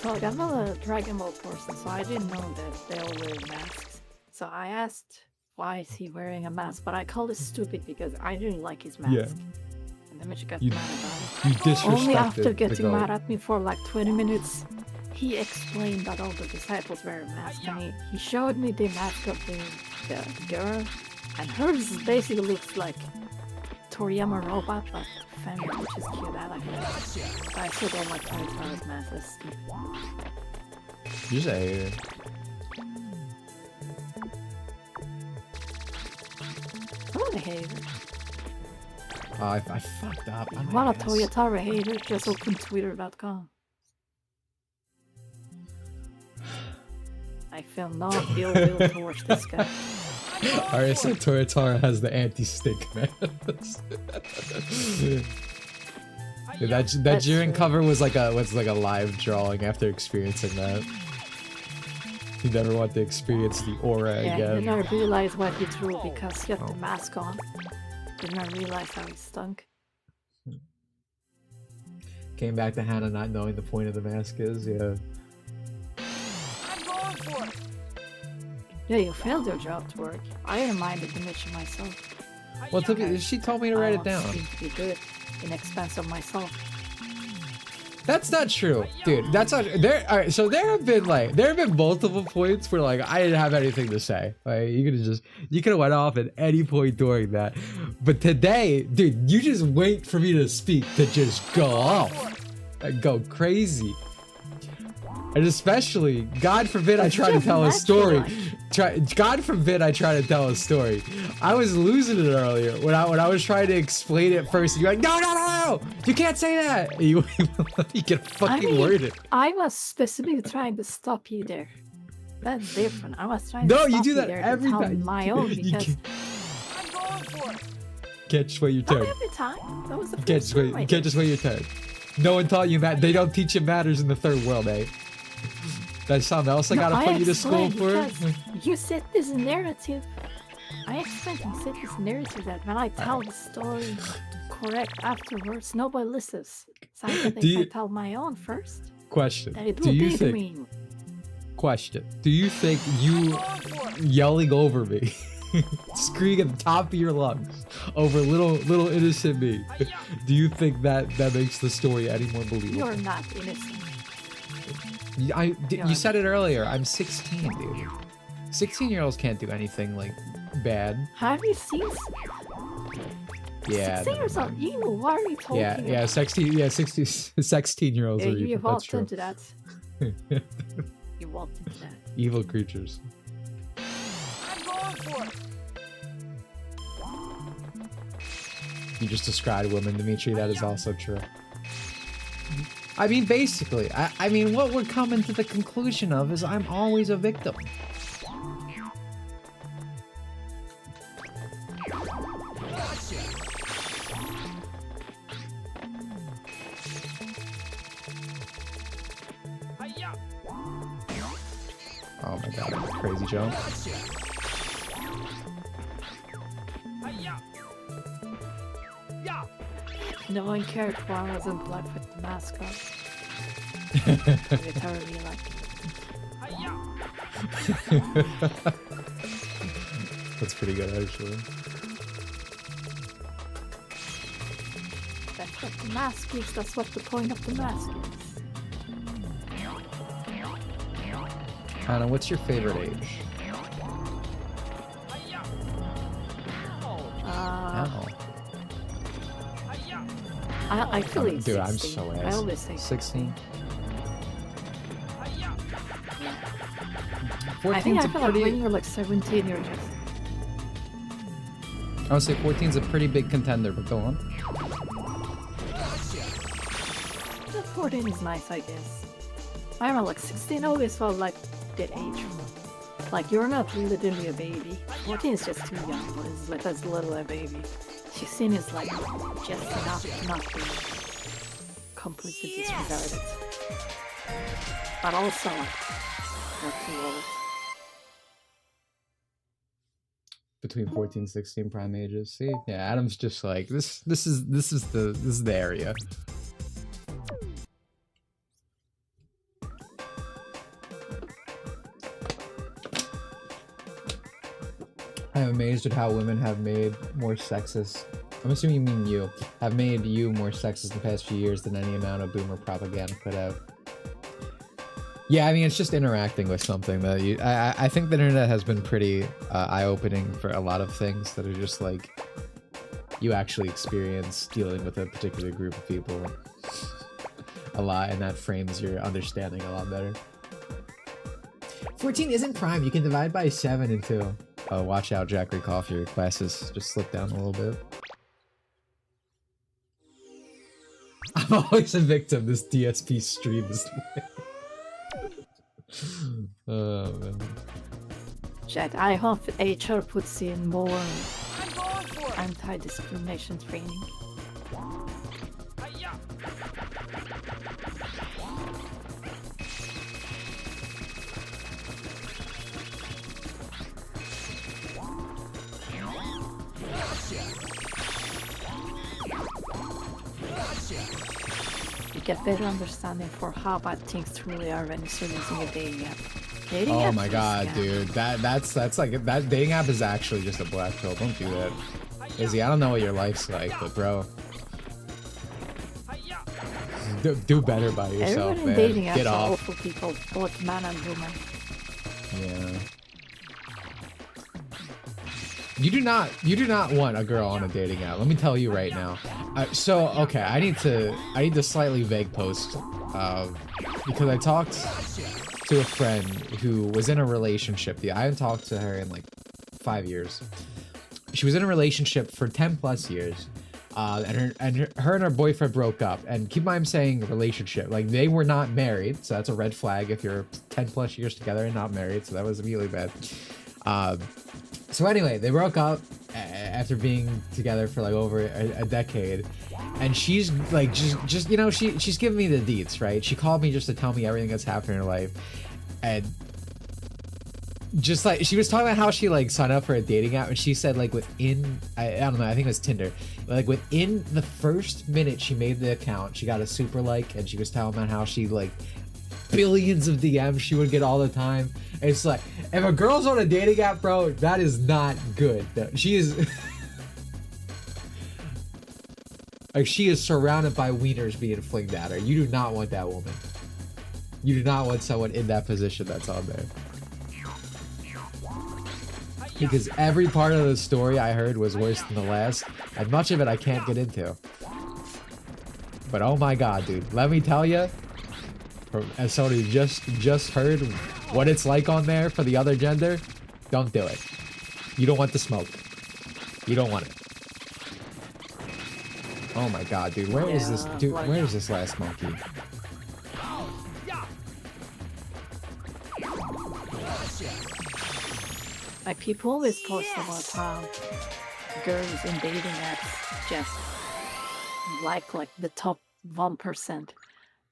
Well, I'm not a Dragon Ball person, so I didn't know that they all wear masks. So I asked, why is he wearing a mask? But I called it stupid because I didn't like his mask. Yeah. And then Mitch got mad about it. You disrespected Only after getting the mad at me for like 20 minutes, he explained that all the disciples wear a mask. And he showed me the mask of the girl. And hers basically looks like Toriyama robot, but Femi, which is cute. I like that. But I still don't like Toyotaro's mask. That's stupid. You're just a hater. I'm not a hater. Oh, I fucked up. I'm not a Toyotaro hater. Just open twitter.com. I feel no ill will towards this guy. Alright, so Toyotaro has the anti-stick mask. Dude, that Jiren cover was like a live drawing after experiencing that. You never want to experience the aura Yeah, again. I never realized what he drew because he had the mask on. Did not realize how he stunk. Came back to Hannah not knowing the point of the mask is, yeah. I'm going for it. Yeah, you failed your job to work. I reminded Dimitri myself. Well, she told me to write it down. I want to be good in expense of myself. That's not true, dude. That's not there. All right, so there have been multiple points where like I didn't have anything to say. Like you could have went off at any point during that, but today, dude, you just wait for me to speak to just go off and go crazy. And especially, God forbid I try to tell a story. God forbid I try to tell a story. I was losing it earlier when I was trying to explain it first. And you're like, no, you can't say that. And you get fucking worded. I was specifically trying to stop you there. That's different. I was trying to No, stop you do that there every to tell time. my own because I'm going for it. Catch wait your not turn. every time. That was the first Catch time I did. just wait your turn. No one taught you They don't teach you matters in the third world, eh? That's something else I gotta put you to school for. You set this narrative. I expect you set this narrative that when I tell the story correct afterwards, nobody listens. So I think I tell my own first. Question. That it Do will you be think? mean. Question. Do you think you yelling over me, screaming at the top of your lungs over little innocent me? Do you think that makes the story any more believable? You're not innocent. You said it earlier. I'm 16, dude. 16-year-olds can't do anything like bad. Have you seen? Yeah. 16 years old evil. What are you talking about? Yeah. 16-year-olds Yeah, are you evil. That's walked true. into that. You walked into that. Evil creatures. I'm going for it. You just described women, Dimitri. That is also true. I mean, basically, I mean, what we're coming to the conclusion of is I'm always a victim. Oh my god, crazy jump. No one cared why I wasn't black with the mask on. They totally like That's pretty good, actually. that's what the mask is. That's what the point of the mask is. Anna, what's your favorite age? Ow. I feel it's Dude, 16. I'm so ass. I always say 16. I think 14's I a feel like when pretty. you're like 17, you're just. I would say 14's a pretty big contender, but go on. 14 is nice, I guess. I remember like 16 always felt like that age. Like you're not really a baby. 14 is just too young. It's like as little a baby. 16 is like just enough to not be completely disregarded. But also like not too old. Between 14 and 16 prime ages. See? Yeah, Adam's just like this is the area. I'm amazed at how women have made more sexist. I'm assuming you mean you. Have made you more sexist the past few years than any amount of boomer propaganda could have. Yeah, I mean, it's just interacting with something that you... I think the internet has been pretty eye-opening for a lot of things that are just like... you actually experience dealing with a particular group of people a lot, and that frames your understanding a lot better. 14 isn't prime. You can divide by 7 and 2. Oh, watch out, Jack Rickoff. Your glasses just slipped down a little bit. I'm always a victim. This DSP stream is oh, man. Chat, I hope HR puts in more anti-discrimination training. You get better understanding for how bad things truly are when you start using a dating app. Oh my god, dude. That's like, that dating app is actually just a black pill. Don't do that. Izzy, I don't know what your life's like, but bro. Do better by yourself, Everyone in man. dating apps Get are off. awful people, both man and woman. Yeah. You do not want a girl on a dating app. Let me tell you right now. So okay, I need to slightly vague post because I talked to a friend who was in a relationship. I haven't talked to her in like 5 years. She was in a relationship for 10 plus years. And her and her boyfriend broke up. And keep in mind I'm saying relationship. Like, they were not married, so that's a red flag if you're 10 plus years together and not married. So that was immediately bad. So anyway, they broke up after being together for like over a decade. And she's like, just you know, she's giving me the deets, right? She called me just to tell me everything that's happened in her life. And just like, she was talking about how she like signed up for a dating app, and she said like within, I don't know, I think it was Tinder, like within the first minute she made the account, she got a super like, and she was telling about how she like billions of DMs she would get all the time. And it's like, if a girl's on a dating app, bro, that is not good. She is like, she is surrounded by wieners being flinged at her. You do not want that woman. You do not want someone in that position that's on there. Because every part of the story I heard was worse than the last, and much of it I can't get into. But oh my god, dude, let me tell you, as somebody who just heard what it's like on there for the other gender, don't do it. You don't want the smoke. You don't want it. Oh my god, dude, where is this dude? Where is this last monkey? Like, people always post about how girls in dating apps just like the top 1%,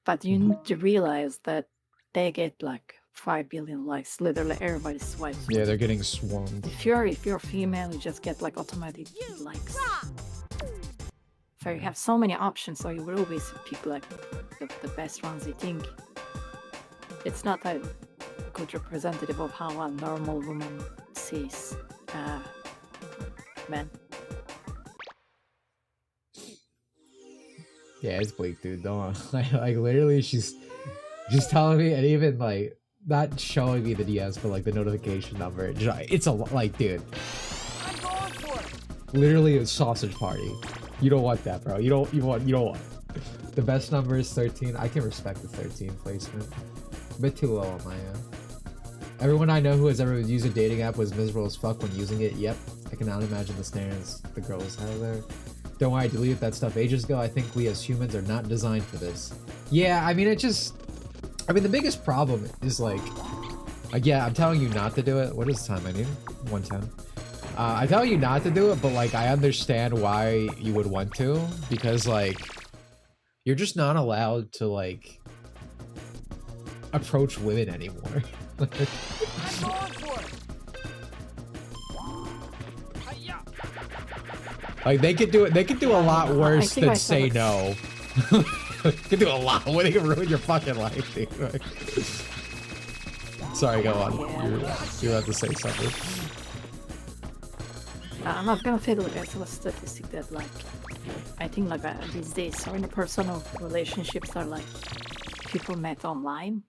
but you need to realize that they get like 5 billion likes. Literally everybody swipes. Yeah, they're getting swarmed. If you're female, you just get like automatic likes. So you have so many options, so you will always pick like the best ones you think. It's not a good representative of how a normal woman sees men. Yeah, it's bleak, dude. Don't like literally she's telling me, and even like not showing me the DMs, but like the notification number. It's a like, dude. Literally a sausage party. You don't want that, bro. You don't want. The best number is 13. I can respect the 13 placement. A bit too low on my end. Everyone I know who has ever used a dating app was miserable as fuck when using it. Yep, I cannot imagine the standards the girls have there. Don't worry, I deleted that stuff ages ago. I think we as humans are not designed for this. Yeah, I mean, the biggest problem is like, yeah, I'm telling you not to do it. What is the time I need? 110. I tell you not to do it, but like, I understand why you would want to, because like, you're just not allowed to like approach women anymore. Like, they could do it. They could do a lot worse than say no. They could do a lot. They can ruin your fucking life, dude. Like, sorry, go on. You're about to say something. I'm not gonna say like, I saw a statistic that like, I think like these days so many personal relationships are like people met online,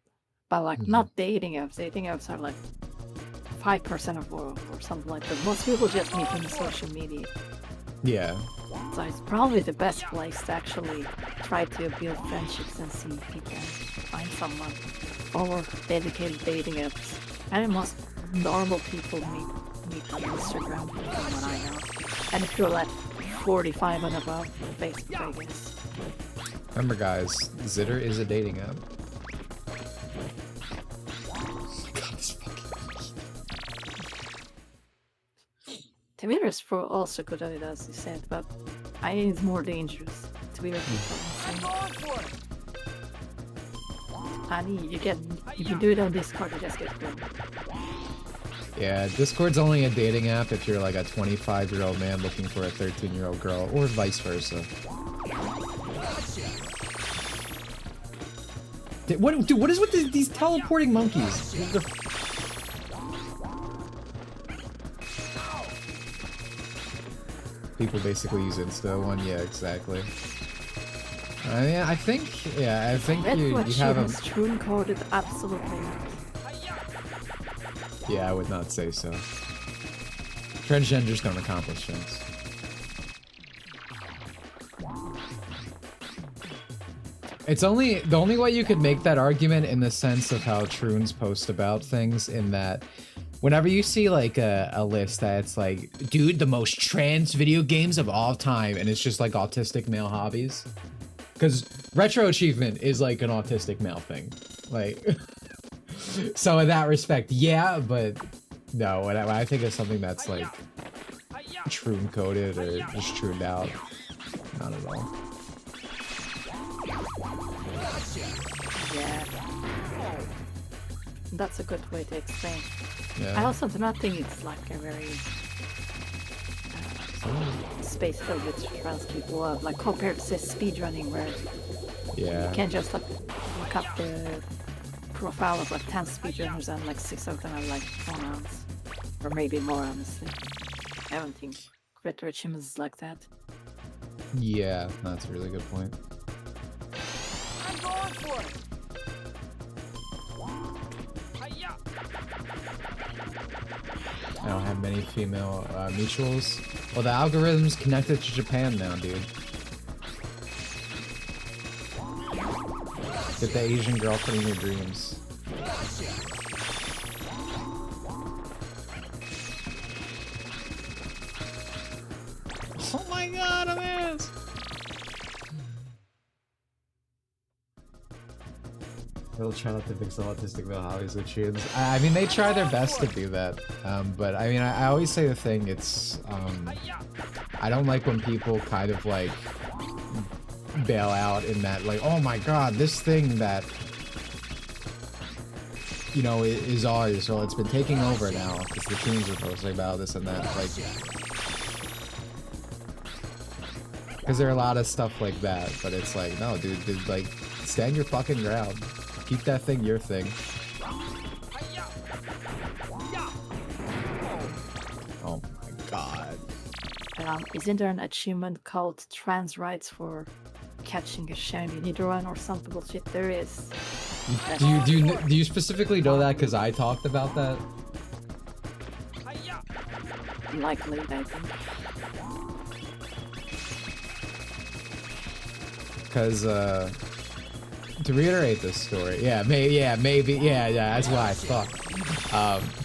but like not dating apps. Dating apps are like 5% of world or something like that. Most people just meet on social media. Yeah. So it's probably the best place to actually try to build friendships and see if you can find someone. Or dedicated dating apps. And most normal people meet on Instagram, from what I know. And if you're like 45 and above, Facebook, I guess. Remember, guys, Zitter is a dating app. God, this fucking... Twitter is also good at it, as you said, but I think it's more dangerous. Twitter people. And you can do it on Discord, you just get killed. Yeah, Discord's only a dating app if you're like a 25-year-old man looking for a 13-year-old girl, or vice versa. Dude, what is with these teleporting monkeys? People basically use Insta one, yeah, exactly. Yeah, I think you have a... True coded, absolutely not. Yeah, I would not say so. Transgenders don't accomplish things. It's the only way you could make that argument in the sense of how Troons post about things, in that whenever you see like a list that's like, dude, the most trans video games of all time, and it's just like autistic male hobbies. Because retro achievement is like an autistic male thing. Like, so in that respect, yeah, but no, when I think of something that's like Troon coded or just trooned out, not at all. Yeah. That's a good way to explain. Yeah. I also do not think it's like a very space filled with trans people, like compared to speedrunning, where Yeah. you can just like look up the profile of like 10 speedrunners and like 6 of them are like pronouns, or maybe more, honestly. I don't think retro achievement is like that. Yeah, that's a really good point. I'm going for it. Hi-ya. I don't have many female mutuals. Well, the algorithm's connected to Japan now, dude. Get the Asian girlfriend in your dreams. Oh my god, I'm ass! They'll try not to mix the autistic male hobbies with tunes. I mean, they try their best to do that. But I mean, I always say the thing, it's, I don't like when people kind of like bail out in that, like, oh my god, this thing that, you know, is ours, so it's been taking over now, because the tunes are posting about this and that, like, because there are a lot of stuff like that, but it's like, no, dude, like, stand your fucking ground. Keep that thing your thing. Oh my god. Isn't there an achievement called trans rights for catching a shiny Nidoran or something bullshit? There is. Do you specifically know that because I talked about that? Likely, I think. Because, to reiterate this story, maybe, that's why, fuck.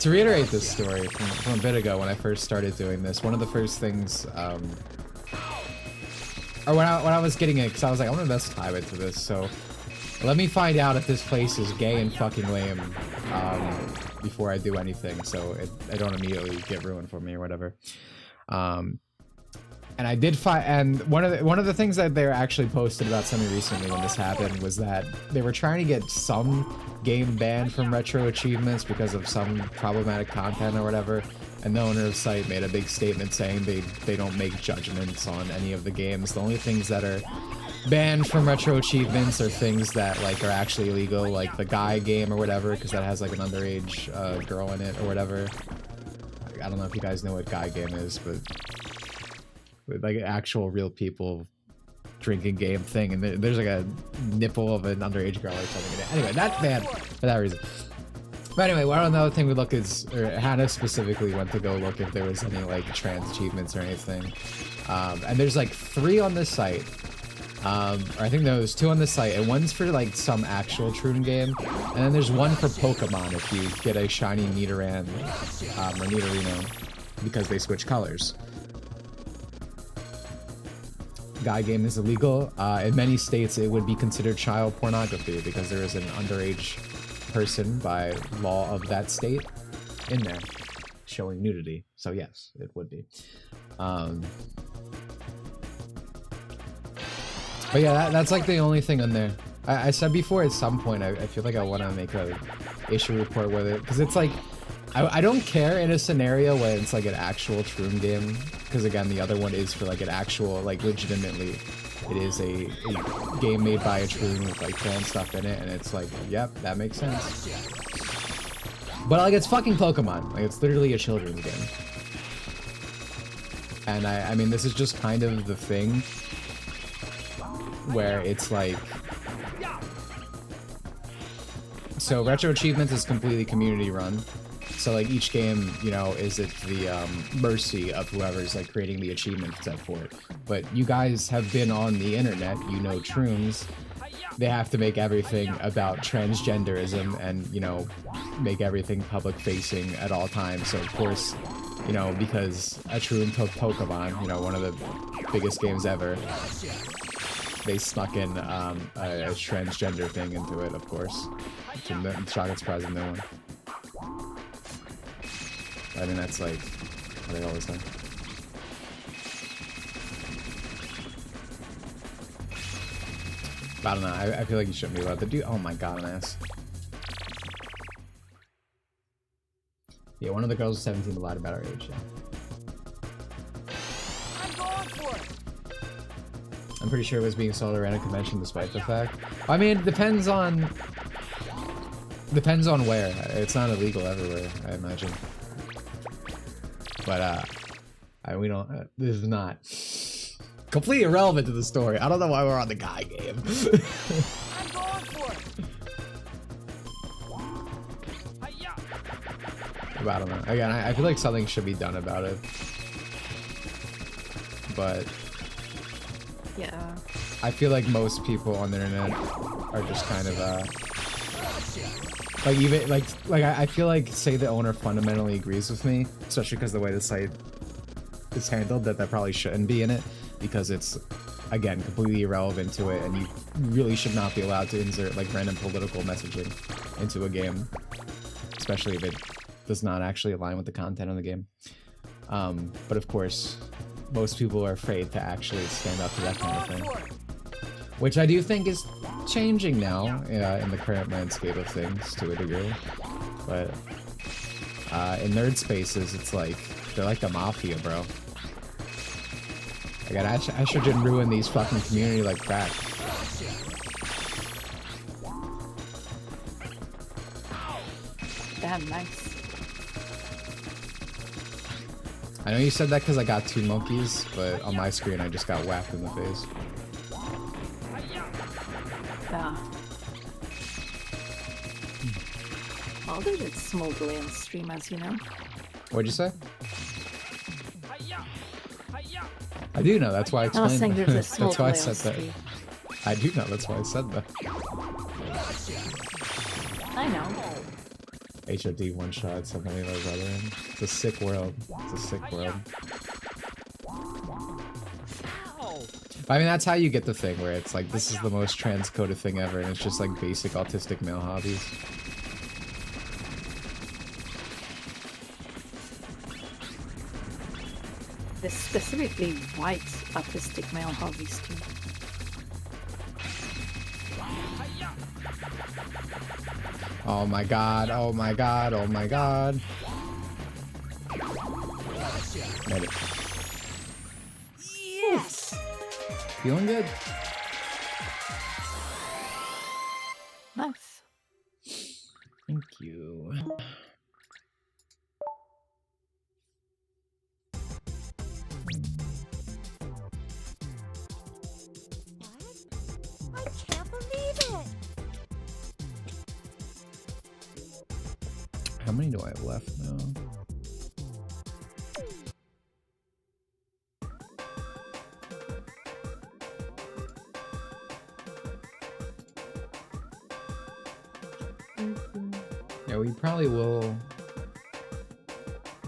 To reiterate this story from a bit ago when I first started doing this, one of the first things, or when I was getting it, because I was like, I want to invest time into this, so let me find out if this place is gay and fucking lame, before I do anything, so I don't immediately get ruined for me or whatever. And I did find, and one of the things that they actually posted about something recently when this happened was that they were trying to get some game banned from retro achievements because of some problematic content or whatever. And the owner of the site made a big statement saying they don't make judgments on any of the games. The only things that are banned from retro achievements are things that like are actually illegal, like the Guy game or whatever, because that has like an underage girl in it or whatever. I don't know if you guys know what Guy game is, but with like actual real people drinking game thing, and there's like a nipple of an underage girl or something in it. Anyway, that's bad for that reason. But anyway, one another thing we look is, or Hannah specifically went to go look if there was any like trans achievements or anything. And there's like 3 on this site. Or I think there's 2 on this site, and one's for like some actual Troon game, and then there's one for Pokemon if you get a shiny Nidoran or Nidorino because they switch colors. Guy game is illegal. In many states, it would be considered child pornography because there is an underage person by law of that state in there showing nudity. So yes, it would be. But yeah, that's like the only thing on there. I said before at some point, I feel like I want to make a issue report with it. Because it's like, I don't care in a scenario where it's like an actual Troon game. Because again, the other one is for like an actual, like legitimately, it is a game made by a Troon with like trans stuff in it. And it's like, yep, that makes sense. But like, it's fucking Pokemon. Like, it's literally a children's game. And I mean, this is just kind of the thing where it's like, so Retro Achievements is completely community run, so like each game, you know, is at the mercy of whoever's like creating the achievement set for it. But you guys have been on the internet, you know, Troons, they have to make everything about transgenderism and, you know, make everything public facing at all times. So of course, you know, because a Troon took Pokemon, you know, one of the biggest games ever, they snuck in a transgender thing into it, of course. Shocking surprise in no one. I mean, that's like what they always do. I don't know. I feel like you shouldn't be allowed to do. Oh my god, an ass. Yeah, one of the girls was 17 lied about her age. Yeah. I'm going for it. I'm pretty sure it was being sold around a convention despite the fact. I mean, it depends on where. It's not illegal everywhere, I imagine. But we don't. This is not completely irrelevant to the story. I don't know why we're on the guy game. I'm going for it. Hi-ya. I don't know. Again, I feel like something should be done about it. But Yeah. I feel like most people on the internet are just kind of like even like I feel like say the owner fundamentally agrees with me, especially because the way the site is handled, that probably shouldn't be in it because it's again completely irrelevant to it, and you really should not be allowed to insert like random political messaging into a game, especially if it does not actually align with the content of the game. But of course, most people are afraid to actually stand up to that kind of thing, which I do think is changing now in the current landscape of things to a degree. But in nerd spaces, it's like they're like the mafia, bro. Again, estrogen ruin these fucking community like crack. Damn, nice. I know you said that because I got 2 monkeys, but on my screen I just got whacked in the face. Yeah. Well, there's a small delay on stream, as you know. What'd you say? I do know, that's why I I was saying explained there's a that. small That's why I delay on said that. stream. I do know, that's why I said that. I know. HOD one shot, somebody of those other end. It's a sick world. It's a sick world. I mean, that's how you get the thing where it's like, this is the most transcoded thing ever, and it's just like basic autistic male hobbies. There's specifically white autistic male hobbies too. Oh my god, oh my god, oh my god. Made it. Yes! Feeling good? Nice. Thank you. I can't believe it! many do I have left now? Yeah, we probably will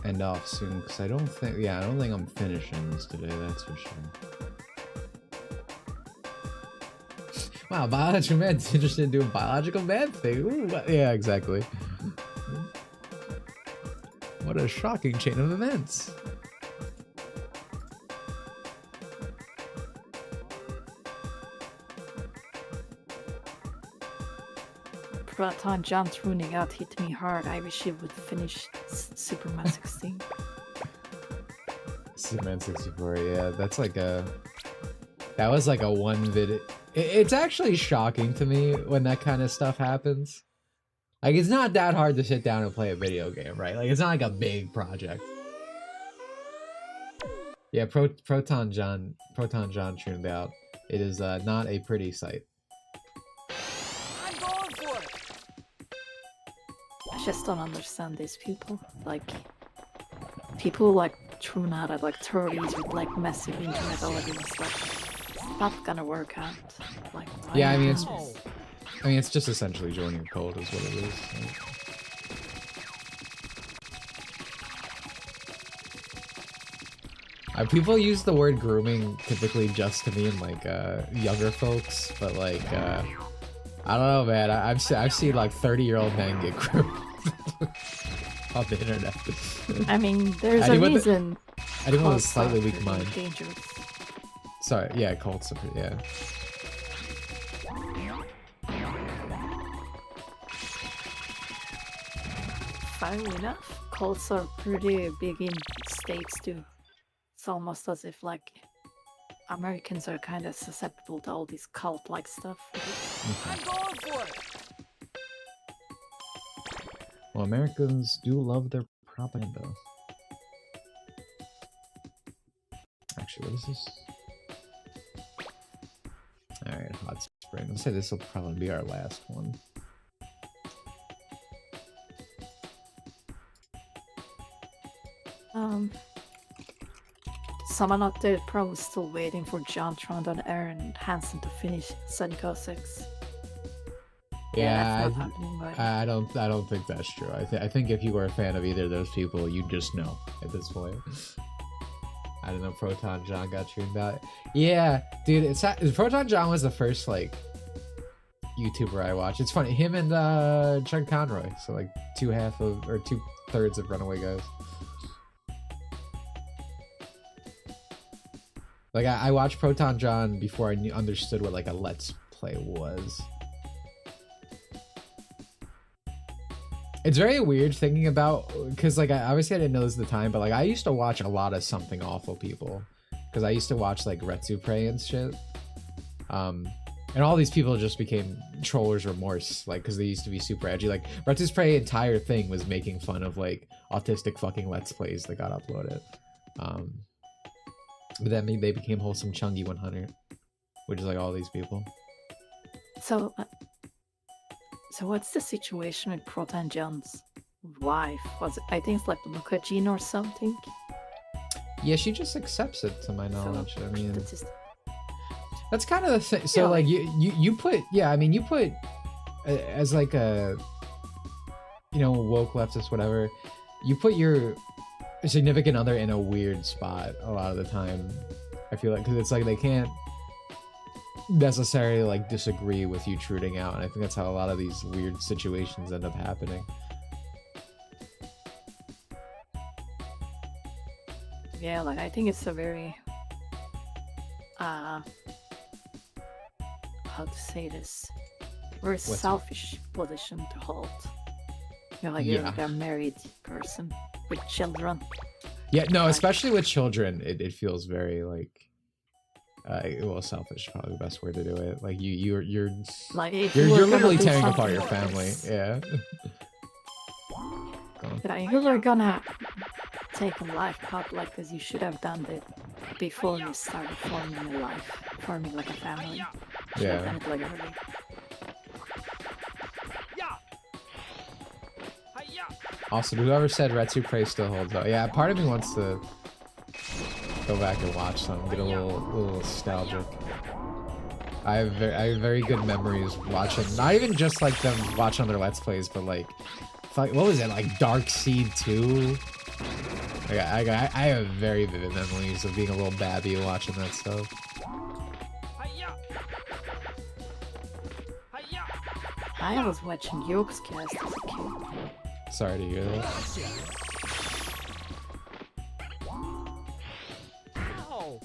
end off soon because I don't think I'm finishing this today, that's for sure. Wow, biological man's interested in doing biological man thing. Ooh, yeah, exactly. What a shocking chain of events. Proton John's ruining out hit me hard. I wish he would finish Superman 16. Superman 64, yeah, that's like a... That was like a one video. It's actually shocking to me when that kind of stuff happens. Like, it's not that hard to sit down and play a video game, right? Like, it's not like a big project. Yeah, Proton John tuned out. It is not a pretty sight. I'm going for it. I just don't understand these people. Like, people like tune out at like 30s with like massive internet audience. Like, it's not gonna work out. Like, yeah, I mean it's just essentially joining a cult is what it is. People use the word grooming typically just to mean like younger folks, but like I don't know, man. I've seen like 30-year-old men get groomed on the internet. I mean, there's a reason. Anyone with a slightly weak mind. Dangerous. Sorry, yeah, cults, yeah. Fair enough. Cults are pretty big in States too. It's almost as if like Americans are kind of susceptible to all this cult-like stuff. I'm going for it. Well, Americans do love their propaganda. Actually, what is this? Alright, hot spring. Let's say this will probably be our last one. Someone out there probably still waiting for John Trond and Aaron Hansen to finish Psycho 6. Yeah, that's not happening, but... I don't think that's true. I think if you were a fan of either of those people, you just know at this point. I don't know. Proton John got tuned out. Yeah, dude. Proton John was the first like YouTuber I watched. It's funny. Him and Chuck Conroy. So like 2/3 of Runaway Guys. Like I watched Proton John before I understood what like a Let's Play was. It's very weird thinking about, because like obviously I didn't know this at the time, but like I used to watch a lot of Something Awful people, because I used to watch like Retsupre and shit. And all these people just became trollers remorse, like because they used to be super edgy. Like Retsupre entire thing was making fun of like autistic fucking Let's Plays that got uploaded. But then they became Wholesome Chungy 100, which is like all these people. So what's the situation with Proton John's wife? Was it, I think it's like Luca Jean or something? Yeah, she just accepts it to my knowledge. So, I mean, that's kind of the thing. So yeah, like you put, yeah, I mean you put as like a, you know, woke leftist, whatever, you put your significant other in a weird spot a lot of the time. I feel like, because it's like they can't necessarily like disagree with you truding out, and I think that's how a lot of these weird situations end up happening. Yeah, like I think it's a very how to say this, very selfish position to hold. You're like, you're like a married person with children. Yeah, no, especially with children, it feels very like well, selfish, probably the best way to do it. Like you're like you're literally tearing apart your family. Yeah. You were gonna take a life path like this. You should have done it before you started forming a life, forming like a family. You should have done it like early. Yeah. Hi-ya. Also, whoever said Retsu Prey still holds up. Yeah, part of me wants to go back and watch some, get a little nostalgic. I have very good memories watching, not even just like them watching their Let's Plays, but like, what was it, like Dark Seed 2? I have very vivid memories of being a little babby watching that stuff. I was watching Yoke's cast as a kid. Sorry to hear that.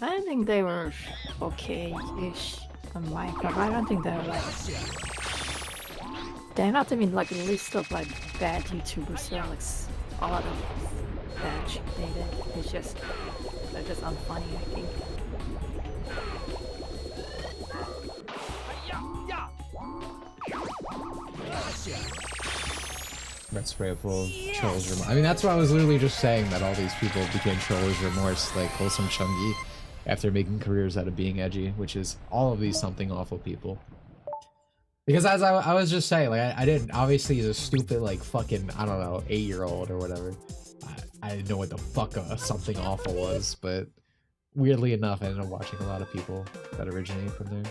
I think they were okay-ish on Minecraft. I don't think they're like... They're not even like a list of like bad YouTubers. They're like a lot of bad shit they did. It's just... They're just unfunny, I think. That's very full of trolls remorse. I mean, that's what I was literally just saying, that all these people became trollers remorse, like Wholesome Chungi, after making careers out of being edgy, which is all of these something awful people. Because as I was just saying, like, I didn't, obviously as a stupid, like, fucking, I don't know, 8-year-old or whatever, I didn't know what the fuck something awful was, but weirdly enough, I ended up watching a lot of people that originated from there.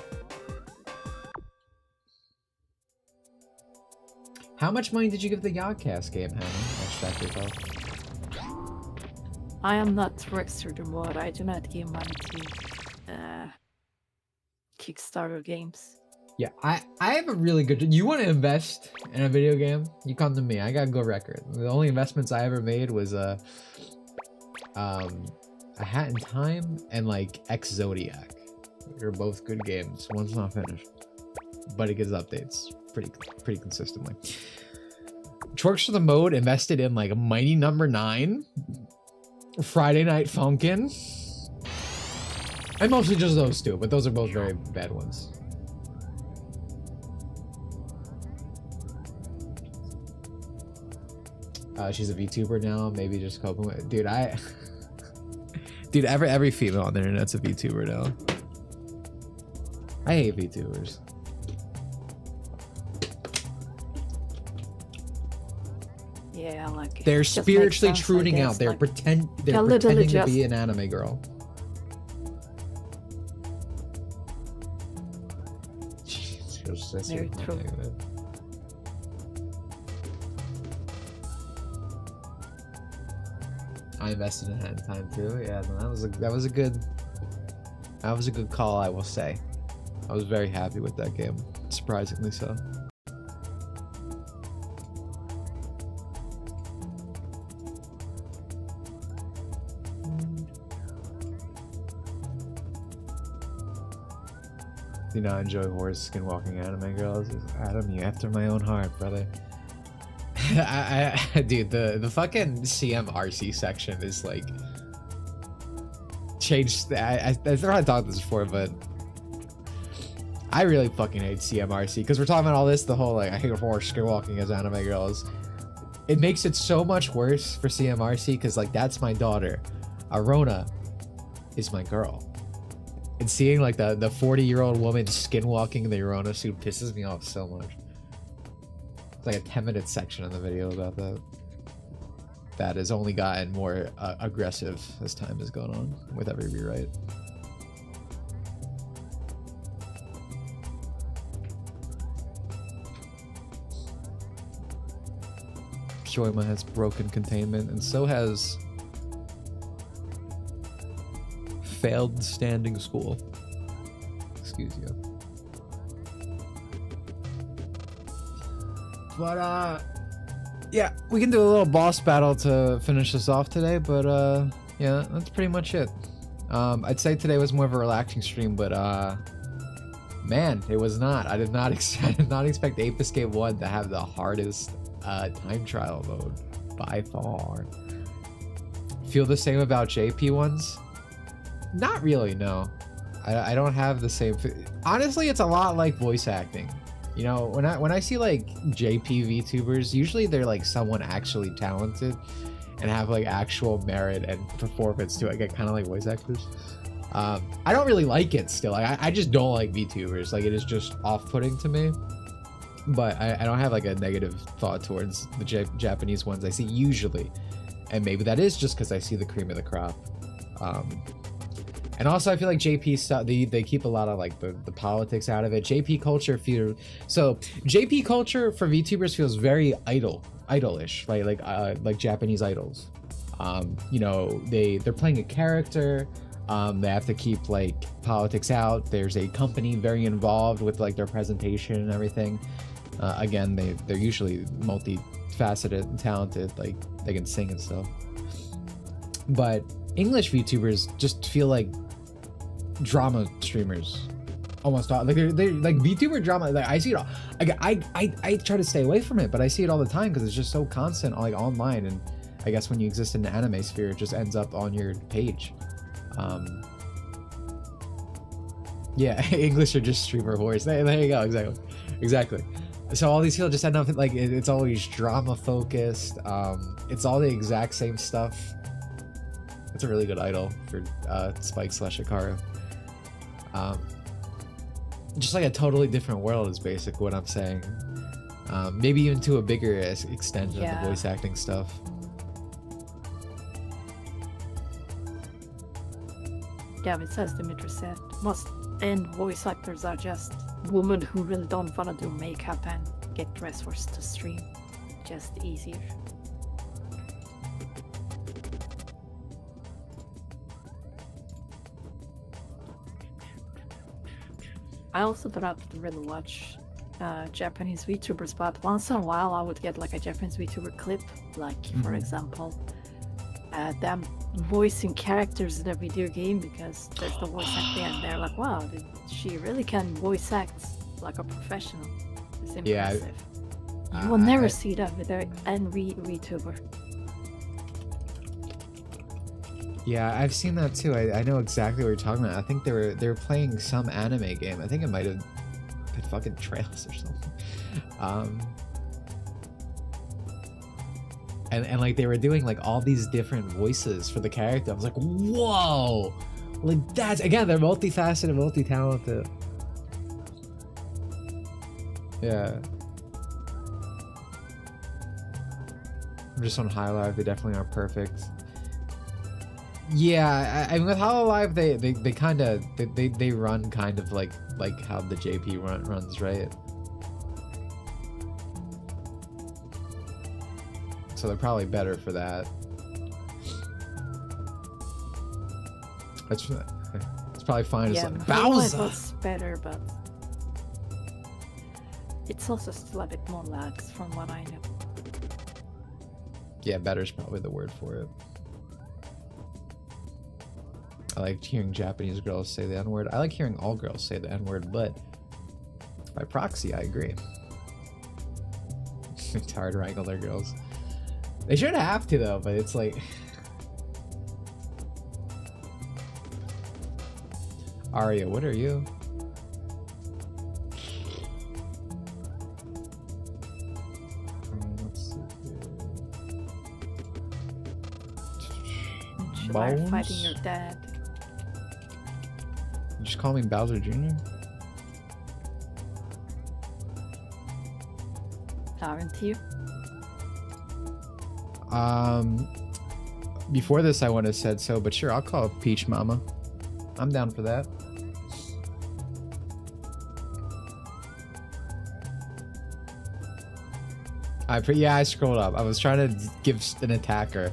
How much money did you give the Yodcast game, Hannah? I am not registered anymore. I do not give money to Kickstarter games. Yeah, I have a really good... You want to invest in a video game? You come to me. I got a good record. The only investments I ever made was a Hat in Time and like X Zodiac. They're both good games. One's not finished, but it gets updates pretty consistently. Twerks for the Mode invested in like a Mighty Number 9, Friday Night Funkin', and mostly just those two, but those are both very bad ones. She's a VTuber now, maybe just coping with... Dude, Dude, every female on the internet's a VTuber now. I hate VTubers. Yeah, like... They're spiritually tuning out. They're pretending to be an anime girl. Very true. I invested in Hat in Time too. Yeah, no, that was a good call, I will say. I was very happy with that game, surprisingly so. Do not enjoy horse skinwalking anime girls. Adam, you after my own heart, brother. Dude, the fucking CMRC section is like changed. I thought I thought this before, but I really fucking hate CMRC because we're talking about all this. The whole like I hate horse skinwalking as anime girls. It makes it so much worse for CMRC because like that's my daughter. Arona is my girl. And seeing like the 40-year-old woman skinwalking in the Arona suit pisses me off so much. It's like a 10-minute section in the video about that. That has only gotten more aggressive as time has gone on with every rewrite. Shoima has broken containment, and so has failed standing school. Excuse you. But yeah, we can do a little boss battle to finish this off today, but yeah, that's pretty much it. I'd say today was more of a relaxing stream, but man, it was not. I did not expect Ape Escape 1 to have the hardest time trial mode by far. Feel the same about JP ones? Not really, no. I don't have the same... Honestly, it's a lot like voice acting. You know, when I see like JP VTubers, usually they're like someone actually talented and have like actual merit and performance to it. I get kind of like voice actors. I don't really like it still. I just don't like VTubers. Like it is just off-putting to me. but I don't have like a negative thought towards the Japanese ones I see usually, and maybe that is just because I see the cream of the crop. And also I feel like JP stuff, they keep a lot of like the politics out of it. JP culture so JP culture for VTubers feels very idolish, right? Like Japanese idols. You know, they're playing a character. They have to keep like politics out. There's a company very involved with like their presentation and everything. Again, they're usually multifaceted and talented, like they can sing and stuff. But English VTubers just feel like drama streamers, almost all. Like they're like VTuber drama. Like I see it all. Like I try to stay away from it, but I see it all the time because it's just so constant, like online. And I guess when you exist in the anime sphere, it just ends up on your page. Yeah, English are just streamer whores. There you go. Exactly. So all these people just end up like it's always drama focused. It's all the exact same stuff. It's a really good idol for Spike / Hikaru. Just like a totally different world is basically what I'm saying. Maybe even to a bigger extent of the voice acting stuff. Yeah, but as Dimitri said, most end voice actors are just women who really don't want to do makeup and get dressed for to stream. Just easier. I also don't really watch Japanese VTubers, but once in a while I would get like a Japanese VTuber clip, like for example, them voicing characters in a video game because there's the voice acting and they're like, wow, she really can voice act like a professional. It's impressive. You will never see that with any VTuber. Yeah, I've seen that too. I know exactly what you're talking about. I think they were playing some anime game. I think it might have been fucking Trails or something. And like they were doing like all these different voices for the character. I was like, whoa! Like that's, again, they're multifaceted, multi-talented. Yeah. I'm just on High Live, they definitely aren't perfect. Yeah, I mean with Hololive they kind of they run kind of like how the JP runs, right? So they're probably better for that. It's probably fine. Yeah, as like Bowser. It's better, but it's also still a bit more lax from what I know. Yeah, better is probably the word for it. I like hearing Japanese girls say the N-word. I like hearing all girls say the N-word, but by proxy, I agree. It's hard to wrangle their girls. They shouldn't have to though, but it's like... Arya, what are you? Let's see here. Why are you fighting your dad? You just call me Bowser Jr.? Aren't you? Before this I would have said so, but sure, I'll call it Peach Mama. I'm down for that. Yeah, I scrolled up. I was trying to give an attacker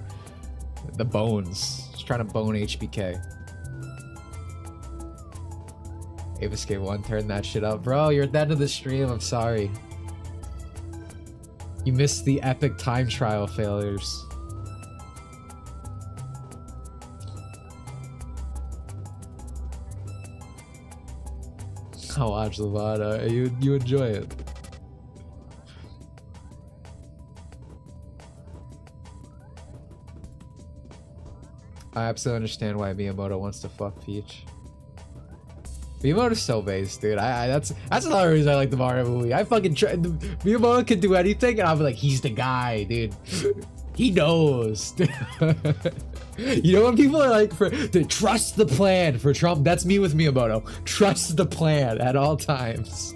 the bones. Just trying to bone HBK. Ape Escape 1, turn that shit up. Bro, you're at the end of the stream. I'm sorry. You missed the epic time trial failures. I'll watch the VOD. You enjoy it. I absolutely understand why Miyamoto wants to fuck Peach. Miyamoto's so based, dude. That's another reason I like the Mario movie. I fucking Miyamoto can do anything, and I'll be like, he's the guy, dude. He knows. You know when people are like, to trust the plan for Trump? That's me with Miyamoto. Trust the plan at all times.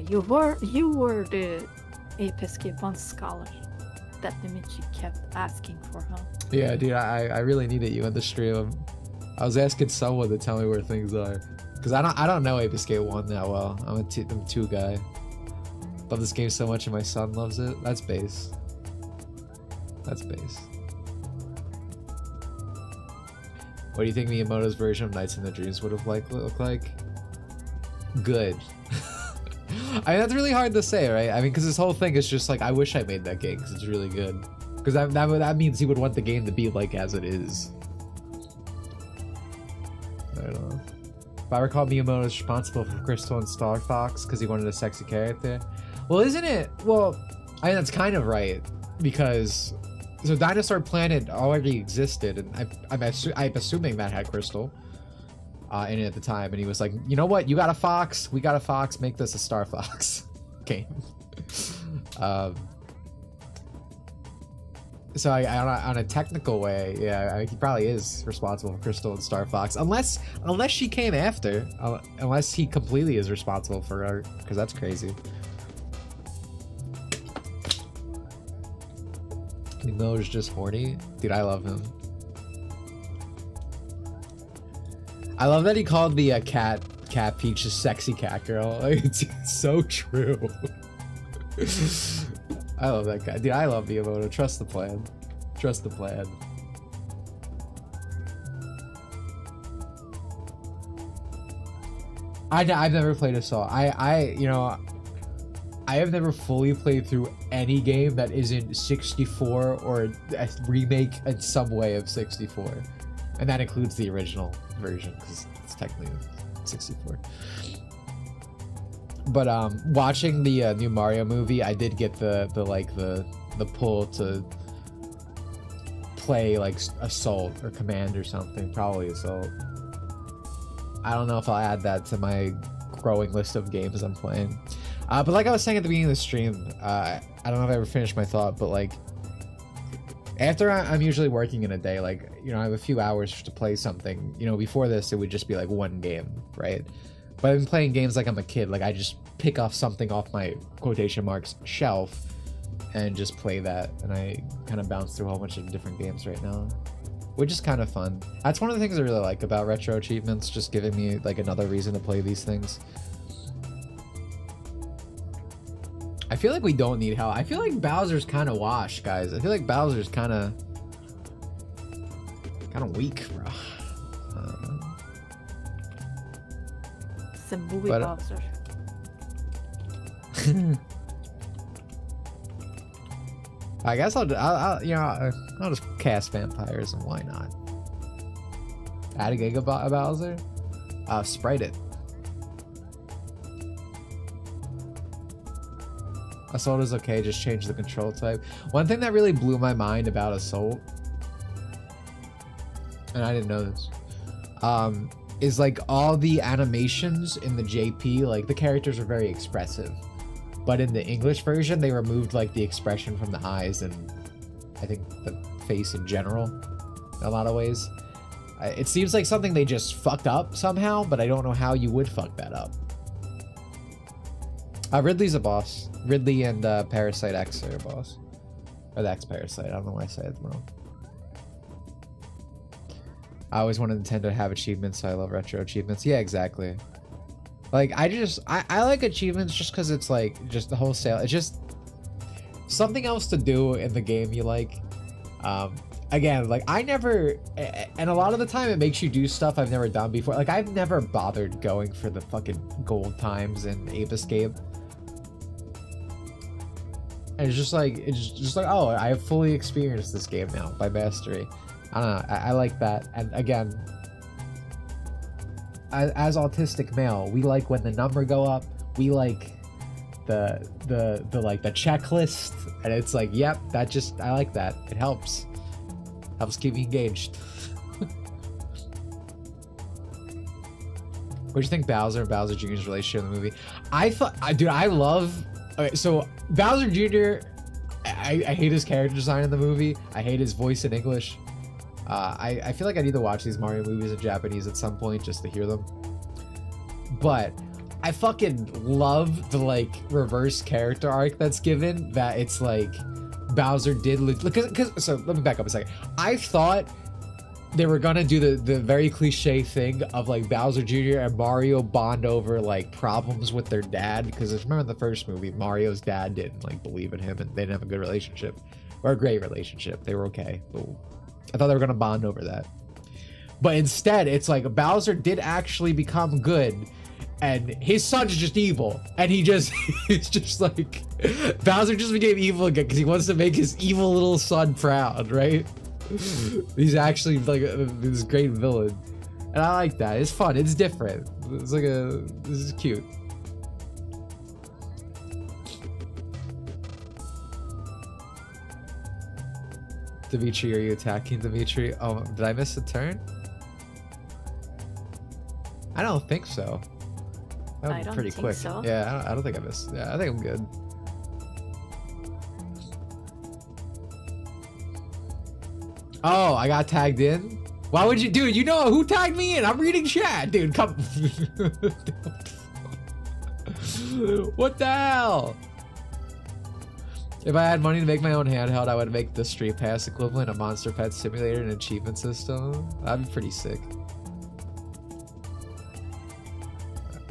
You were the Ape Escape 1 scholar that Dimitri kept asking for, huh? Yeah, dude, I really needed you in the stream. I was asking someone to tell me where things are, because I don't know Ape Escape 1 that well. I'm a 2 guy. Love this game so much and my son loves it. That's base. That's base. What do you think Miyamoto's version of Nights in the Dreams would have looked like? Good. I mean, that's really hard to say, right? I mean, because this whole thing is just like, I wish I made that game because it's really good. Because that means he would want the game to be like as it is. I don't know. If I recall, Miyamoto is responsible for Crystal and Star Fox because he wanted a sexy character. Well, isn't it? Well, I mean, that's kind of right. Because, so Dinosaur Planet already existed, and I'm assuming that had Crystal in it at the time, and he was like, you know what, you got a fox, we got a fox, make this a Star Fox game. So on a technical way, yeah, I mean, he probably is responsible for Crystal and Star Fox, unless she came after, unless he completely is responsible for her, because that's crazy. Miller's just horny, dude. I love him. I love that he called the cat Peach a sexy cat girl. Like, it's so true. I love that guy, dude. I love Miyamoto. Trust the plan. Trust the plan. I've never played Assault. You know, I have never fully played through any game that isn't 64 or a remake in some way of 64, and that includes the original version because it's technically 64. But watching the new Mario movie, I did get the pull to play like Assault or Command or something, probably Assault. I don't know if I'll add that to my growing list of games I'm playing. But like I was saying at the beginning of the stream, I don't know if I ever finished my thought, but like after I'm usually working in a day, like, you know, I have a few hours to play something. You know, before this it would just be like one game, right? But I've been playing games like I'm a kid. Like I just pick off something off my quotation marks shelf and just play that, and I kind of bounce through a whole bunch of different games right now, which is kind of fun. That's one of the things I really like about retro achievements, just giving me like another reason to play these things. I feel like we don't need help. I feel like Bowser's kind of washed, guys. I feel like Bowser's kind of weak, bro. It's a movie Bowser. I guess I'll just cast vampires, and why not? Add a Giga Bowser? Sprite it. Assault is okay, just change the control type. One thing that really blew my mind about Assault, and I didn't know this, is like all the animations in the JP, like the characters are very expressive. But in the English version, they removed like the expression from the eyes and I think the face in general, in a lot of ways. It seems like something they just fucked up somehow, but I don't know how you would fuck that up. Ridley's a boss. Ridley and Parasite X are a boss. Or the X-Parasite, I don't know why I said it wrong. I always wanted Nintendo to have achievements, so I love retro achievements. Yeah, exactly. Like, I like achievements just because it's like, just the wholesale, it's just something else to do in the game you like. Again, like I never, and a lot of the time it makes you do stuff I've never done before. Like I've never bothered going for the fucking gold times in Ape Escape. And it's just like, oh, I have fully experienced this game now by mastery. I don't know, I like that. And again, as autistic male, we like when the number go up. We like the checklist, and it's like, yep, that just, I like that. It helps keep me engaged. What do you think Bowser and Bowser Jr.'s relationship in the movie? I thought, dude, I love. Okay, so Bowser Jr. I hate his character design in the movie. I hate his voice in English. I feel like I need to watch these Mario movies in Japanese at some point just to hear them. But I fucking love the like reverse character arc that's given, that it's like Bowser did so let me back up a second. I thought they were gonna do the very cliche thing of like Bowser Jr. and Mario bond over like problems with their dad, because remember in the first movie, Mario's dad didn't like believe in him and they didn't have a good relationship or a great relationship. They were okay, but I thought they were gonna bond over that. But instead, it's like Bowser did actually become good, and his son's just evil, and he's just like Bowser just became evil again because he wants to make his evil little son proud, right? He's actually like this great villain, and I like that. It's fun. It's different. It's like this is cute. Dimitri, are you attacking Dimitri? Oh, did I miss a turn? I don't think so. That was pretty quick. So. Yeah, I don't think I missed. Yeah, I think I'm good. Oh, I got tagged in? Why would you, dude, you know who tagged me in? I'm reading chat, dude, come. What the hell? If I had money to make my own handheld, I would make the Street Pass equivalent, a Monster Pet Simulator, and an achievement system. That'd be pretty sick.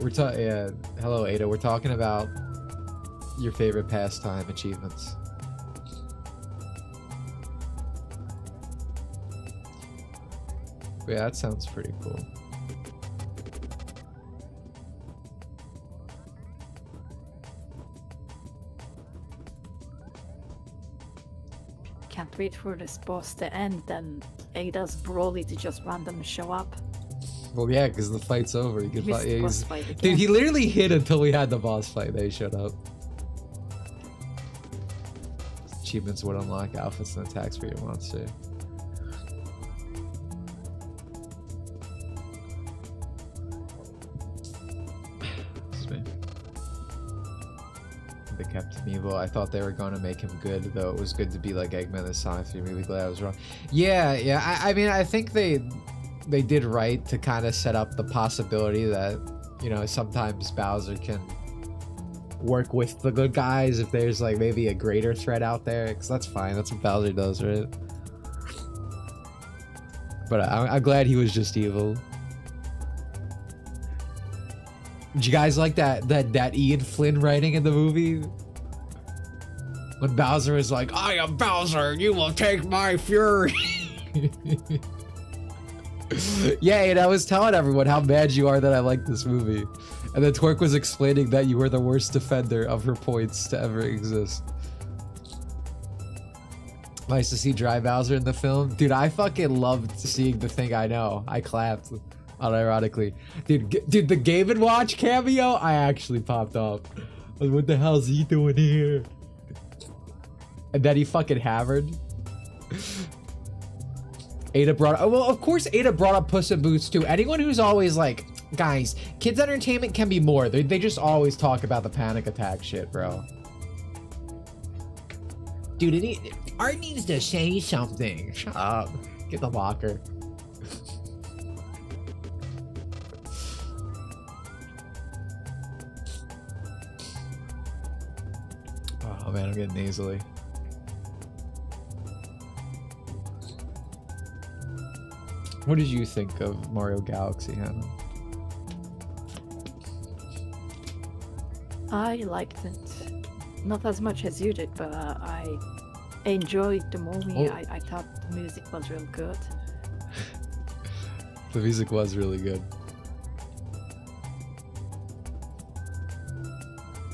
We're talking, yeah, hello Ada, we're talking about your favorite pastime achievements. Yeah, that sounds pretty cool. Can't wait for this boss to end, then Ada's Broly to just randomly show up. Well, yeah, because the fight's over. You can fight, yeah, fight again. Dude, he literally hid until we had the boss fight. Then he showed up. Achievements would unlock outfits and attacks for your monster. They kept him evil. I thought they were going to make him good, though it was good to be like Eggman this time. So you're really glad I was wrong. Yeah. I mean, I think they did right to kind of set up the possibility that, you know, sometimes Bowser can work with the good guys if there's like maybe a greater threat out there, because that's fine. That's what Bowser does, right? But I'm glad he was just evil. Did you guys like that Ian Flynn writing in the movie? When Bowser is like, I am Bowser, you will take my fury. Yeah, and I was telling everyone how mad you are that I like this movie. And then Twerk was explaining that you were the worst defender of her points to ever exist. Nice to see Dry Bowser in the film. Dude, I fucking loved seeing The Thing I Know. I clapped, unironically. Dude, the Game & Watch cameo, I actually popped up. Like, what the hell is he doing here? And then he fucking hammered. Ada brought up, well, of course Ada brought up Puss in Boots too. Anyone who's always like, guys, kids entertainment can be more. They just always talk about the panic attack shit, bro. Dude, Art needs to say something. Shut up. Get the locker. Oh man, I'm getting nasally. What did you think of Mario Galaxy, Hannah? I liked it. Not as much as you did, but I enjoyed the movie. Oh. I thought the music was real good. The music was really good.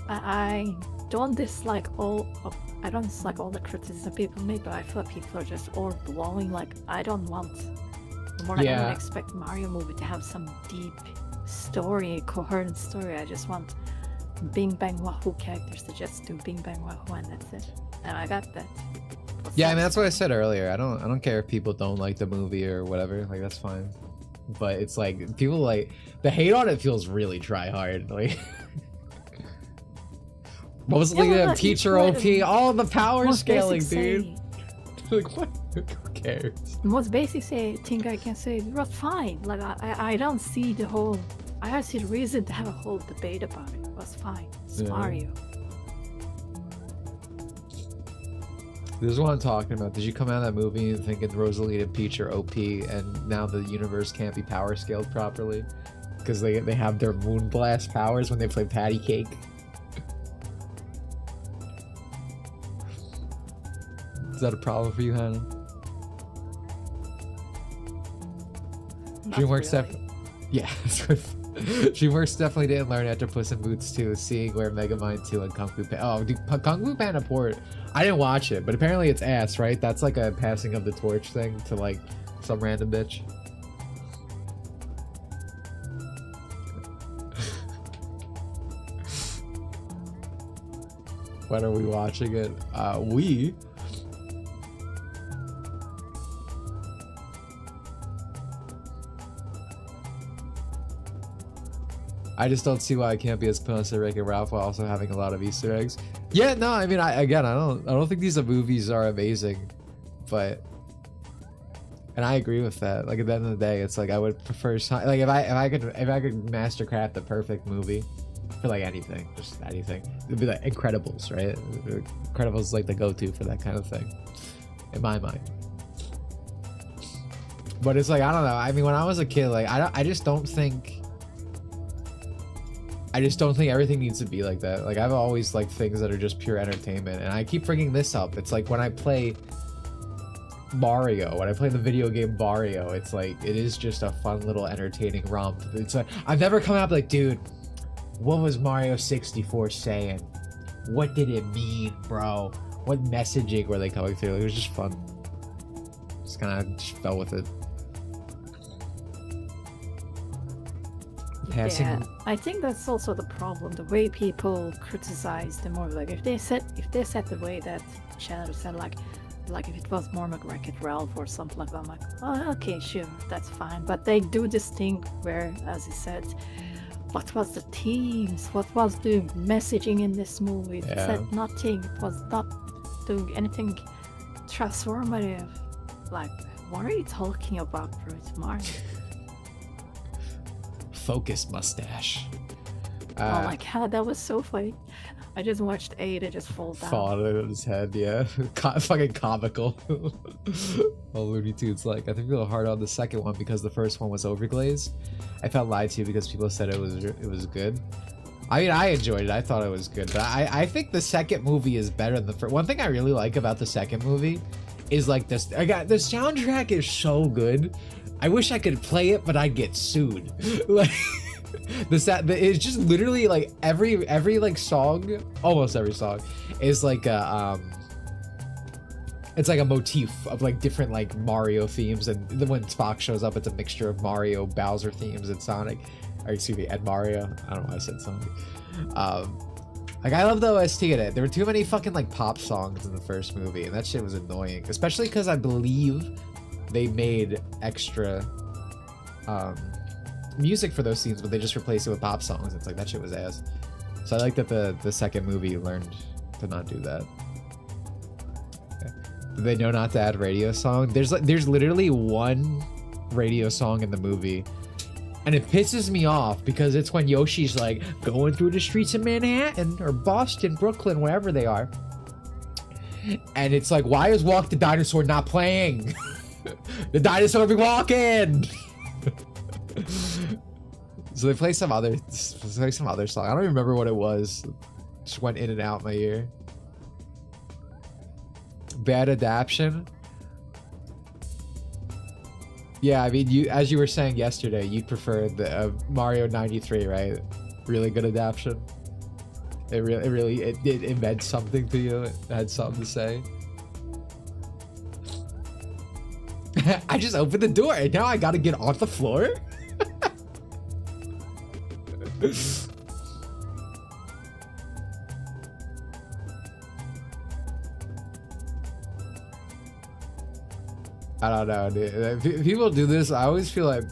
I don't dislike all the criticism people make, but I feel like people are just all blowing. Like, I don't want more. I don't expect Mario movie to have some deep story, coherent story. I just want Bing Bang Wahoo characters to just do Bing Bang Wahoo, and that's it. And I got that. Yeah, I mean, that's what I said earlier. I don't care if people don't like the movie or whatever. Like, that's fine. But it's like, people like, the hate on it feels really try hard. Like, mostly the teacher OP, all the power scaling, dude. Like, what? Who cares? The most basic thing I can say, it was fine. Like, I don't see the whole I see the reason to have a whole debate about it. It was fine. It's Mario. This is what I'm talking about. Did you come out of that movie thinking Rosalina and Peach are OP, and now the universe can't be power scaled properly because they have their moonblast powers when they play patty cake? Is that a problem for you, Hannah? DreamWorks definitely. Yeah, DreamWorks definitely didn't learn after Puss in Boots 2, seeing where Megamind 2 and Kung Fu Panda. Oh, dude, Kung Fu Panda port. I didn't watch it, but apparently it's ass, right? That's like a passing of the torch thing to like some random bitch. When are we watching it? I just don't see why it can't be as fun as Wreck-It Ralph while also having a lot of Easter eggs. Yeah, no, I mean, I don't think these movies are amazing, but, and I agree with that. Like at the end of the day, it's like I would prefer like if I could mastercraft the perfect movie for like anything, just anything, it'd be like Incredibles, right? Incredibles is like the go-to for that kind of thing, in my mind. But it's like I don't know. I mean, when I was a kid, like I just don't think everything needs to be like that. Like I've always liked things that are just pure entertainment, and I keep bringing this up. It's like when I play Mario, when I play the video game Mario, it's like it is just a fun little entertaining romp. It's like I've never come out like, dude, what was Mario 64 saying? What did it mean, bro? What messaging were they coming through? It was just fun. Just kind of just fell with it. Yeah, I think that's also the problem. The way people criticize the more, like if they said the way that Charu said, like if it was more like Wreck-It Ralph or something like that, I'm like, oh, okay, sure, that's fine. But they do this thing where, as he said, what was the themes? What was the messaging in this movie? It said nothing. It was not doing anything transformative. Like, what are you talking about, bro? It's Mario. Focus mustache. Oh my god, that was so funny. I just watched Ada just fall down. Fall out of his head, yeah. Fucking comical. Well, Looney Tunes, like, I think a little hard on the second one because the first one was overglazed. I felt lied to because people said it was good. I mean, I enjoyed it. I thought it was good, but I think the second movie is better than the first. One thing I really like about the second movie is like this. The soundtrack is so good. I wish I could play it, but I'd get sued. Like it's just literally like every like song, almost every song, is like a it's like a motif of like different like Mario themes, and then when Spock shows up, it's a mixture of Mario, Bowser themes, and Sonic, or excuse me, and Mario. I don't know why I said Sonic. Like I love the OST in it. There were too many fucking like pop songs in the first movie, and that shit was annoying, especially because I believe they made extra music for those scenes, but they just replaced it with pop songs. It's like that shit was ass. So I like that the second movie learned to not do that. Okay. Did they know not to add radio song? There's literally one radio song in the movie, and it pisses me off because it's when Yoshi's like going through the streets of Manhattan or Boston, Brooklyn, wherever they are, and it's like, why is Walk the Dinosaur not playing? The dinosaur be walking. So they play some other song. I don't even remember what it was. Just went in and out my ear. Bad adaptation. Yeah, I mean, as you were saying yesterday, you prefer the Mario 93, right? Really good adaptation. It meant something to you. It had something to say. I just opened the door and now I gotta get off the floor. I don't know, dude. If people do this, I always feel like,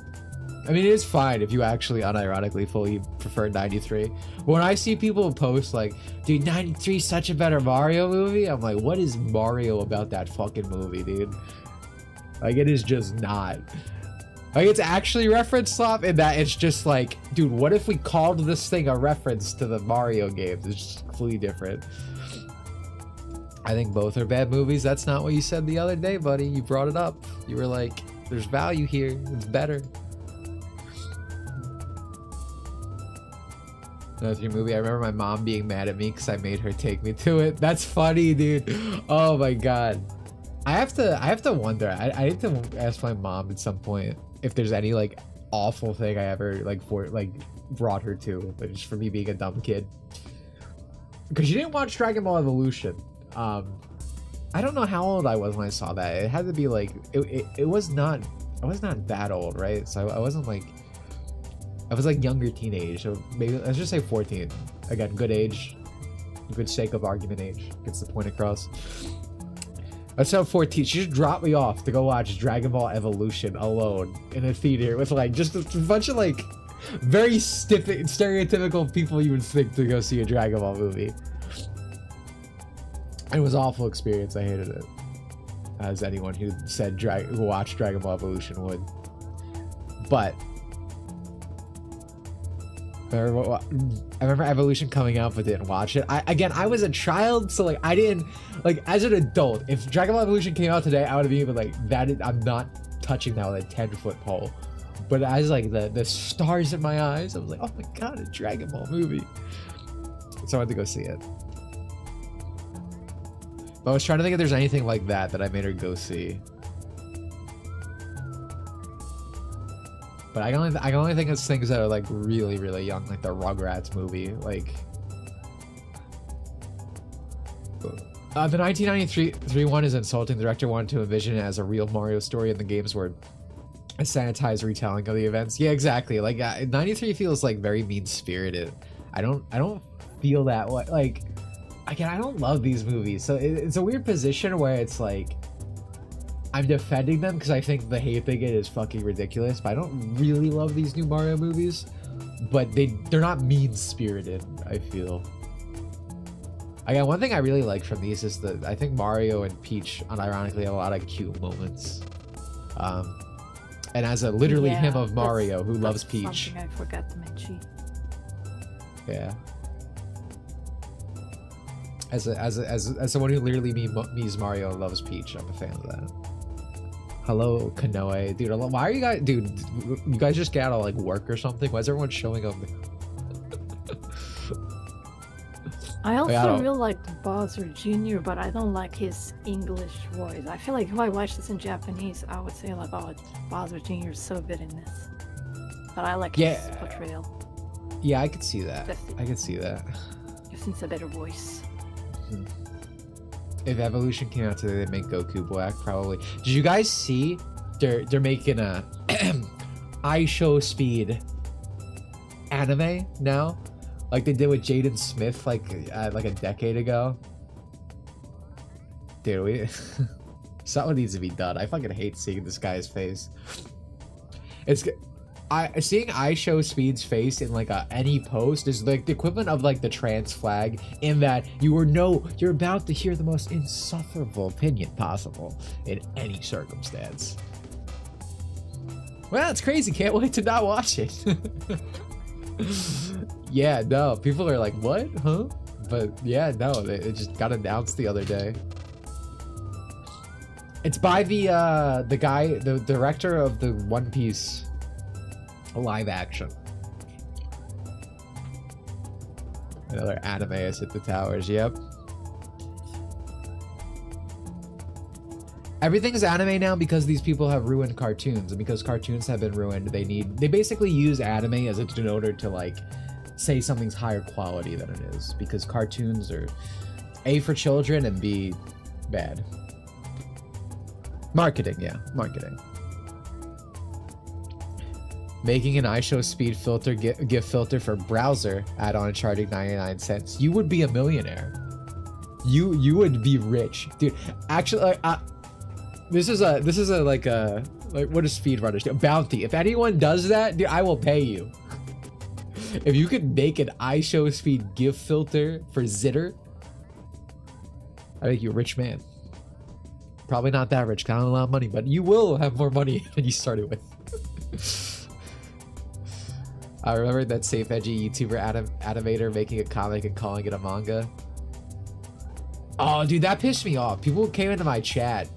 I mean, it is fine if you actually unironically fully prefer 93. But when I see people post like, dude, 93 is such a better Mario movie, I'm like, what is Mario about that fucking movie, dude? Like, it is just not. Like, it's actually reference swap in that it's just like, dude, what if we called this thing a reference to the Mario games? It's just completely different. I think both are bad movies. That's not what you said the other day, buddy. You brought it up. You were like, there's value here. It's better. Another movie. I remember my mom being mad at me because I made her take me to it. That's funny, dude. Oh my god. I have to wonder. I need to ask my mom at some point if there's any like awful thing I ever like brought her to, but just for me being a dumb kid. Because she didn't watch Dragon Ball Evolution. I don't know how old I was when I saw that. It had to be like it was not. I was not that old, right? So I wasn't like. I was like younger teenage, so maybe let's just say 14. Again, good age, good sake of argument age, gets the point across. Let's say 14. She just dropped me off to go watch Dragon Ball Evolution alone in a theater with like just a bunch of like very stiff, stereotypical people you would think to go see a Dragon Ball movie. It was an awful experience. I hated it, as anyone who said who watched Dragon Ball Evolution would. But I remember Evolution coming out but didn't watch it. I was a child, so like I didn't like as an adult. If Dragon Ball Evolution came out today, I would have been like I'm not touching that with a 10-foot pole. But as like the stars in my eyes, I was like, oh my god, a Dragon Ball movie. So I had to go see it. But I was trying to think if there's anything like that I made her go see. But I can only think of things that are like really, really young, like the Rugrats movie. Like the 1993 one is insulting. The director wanted to envision it as a real Mario story, and the games were a sanitized retelling of the events. Yeah, exactly. Like 93 feels like very mean-spirited. I don't feel that way. Like again, I don't love these movies, so it's a weird position where it's like I'm defending them because I think the hate they get is fucking ridiculous, but I don't really love these new Mario movies. But they're not mean-spirited, I feel. Again, one thing I really like from these is that I think Mario and Peach unironically have a lot of cute moments. And as a literally him of Mario who loves Peach. Something I forgot to mention. Yeah. As someone who literally means Mario and loves Peach, I'm a fan of that. Hello, Kanoe. Dude, why are you guys... Dude, you guys just get out of, like, work or something? Why is everyone showing up? I also really like Bowser Jr., but I don't like his English voice. I feel like if I watch this in Japanese, I would say, like, oh, Bowser Jr. is so good in this. But I like his portrayal. Yeah, I could see that. I could see that. Just needs a better voice. If Evolution came out today, they'd make Goku black, probably. Did you guys see? They're making a iShow Speed anime now, like they did with Jaden Smith, like a decade ago. Dude, something needs to be done. I fucking hate seeing this guy's face. Seeing iShow Speed's face in like any post is like the equivalent of like the trans flag, in that you're about to hear the most insufferable opinion possible in any circumstance. Well, it's crazy. Can't wait to not watch it. Yeah, no, people are like, what? Huh? But yeah, no, it just got announced the other day. It's by the director of the One Piece live action. Another anime has hit the towers. Yep. Everything's anime now because these people have ruined cartoons, and because cartoons have been ruined, they basically use anime as a denoter to like say something's higher quality than it is, because cartoons are A, for children, and B, bad. Marketing, yeah, marketing. Making an iShow Speed filter GIF filter for browser add-on and charging 99 cents. You would be a millionaire. You would be rich, dude. Actually, this is a like what do speedrunners do? Bounty. If anyone does that, dude, I will pay you. If you could make an iShow Speed GIF filter for Zitter, I make you a rich man. Probably not that rich, kind of a lot of money, but you will have more money than you started with. I remember that safe edgy YouTuber animator making a comic and calling it a manga. Oh, dude, that pissed me off. People came into my chat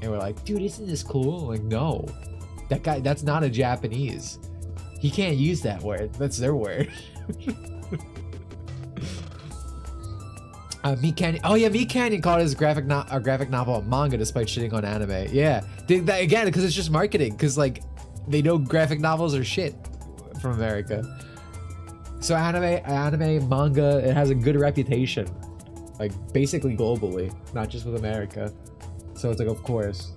and were like, dude, isn't this cool? I'm like, no. That guy, that's not a Japanese. He can't use that word. That's their word. Meat Canyon. Oh yeah, Meat Canyon called his graphic novel a manga despite shitting on anime. Yeah, again, because it's just marketing. Because like, they know graphic novels are shit from America. So anime, manga, it has a good reputation, like basically globally, not just with America. So it's like, of course.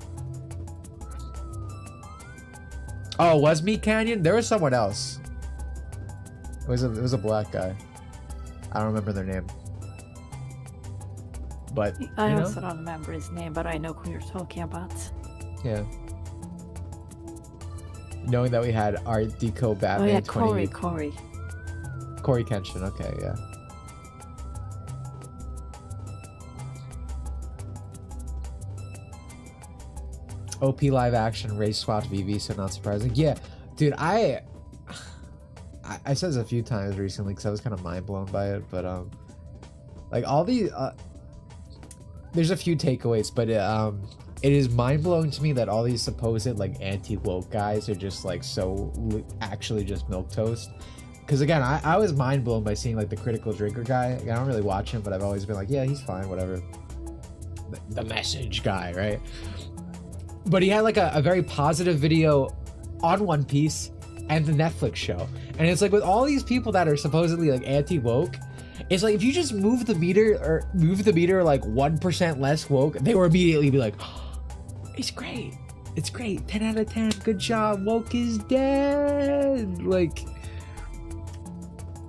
Oh, was Meat Canyon? There was someone else. It was a black guy. I don't remember their name. But I also don't remember his name, but I know who you're talking about. Yeah. Knowing that we had Art Deco Batman. Oh yeah, 20... Corey Kenshin, okay, yeah. OP live action race swapped VV, so not surprising. Yeah, dude, I said this a few times recently because I was kind of mind blown by it, but like all these there's a few takeaways, but it is mind blowing to me that all these supposed like anti-woke guys are just like so actually just milquetoast. Because again, I was mind blown by seeing like the critical drinker guy. I don't really watch him, but I've always been like, yeah, he's fine, whatever. The message guy, right? But he had like a very positive video on One Piece and the Netflix show. And it's like with all these people that are supposedly like anti-woke, it's like if you just move the meter like 1% less woke, they will immediately be like, oh, it's great. It's great. 10 out of 10. Good job. Woke is dead. Like,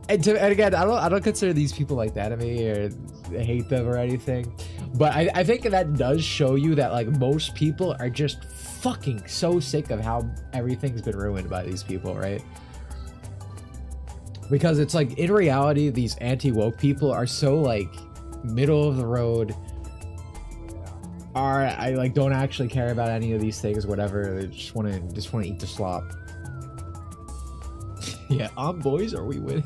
and again, I don't consider these people like that to me or hate them or anything. But I think that does show you that like most people are just fucking so sick of how everything's been ruined by these people, right? Because it's like in reality, these anti-woke people are so like middle of the road. I like don't actually care about any of these things, whatever. They just want to eat the slop. Yeah, boys, are we winning?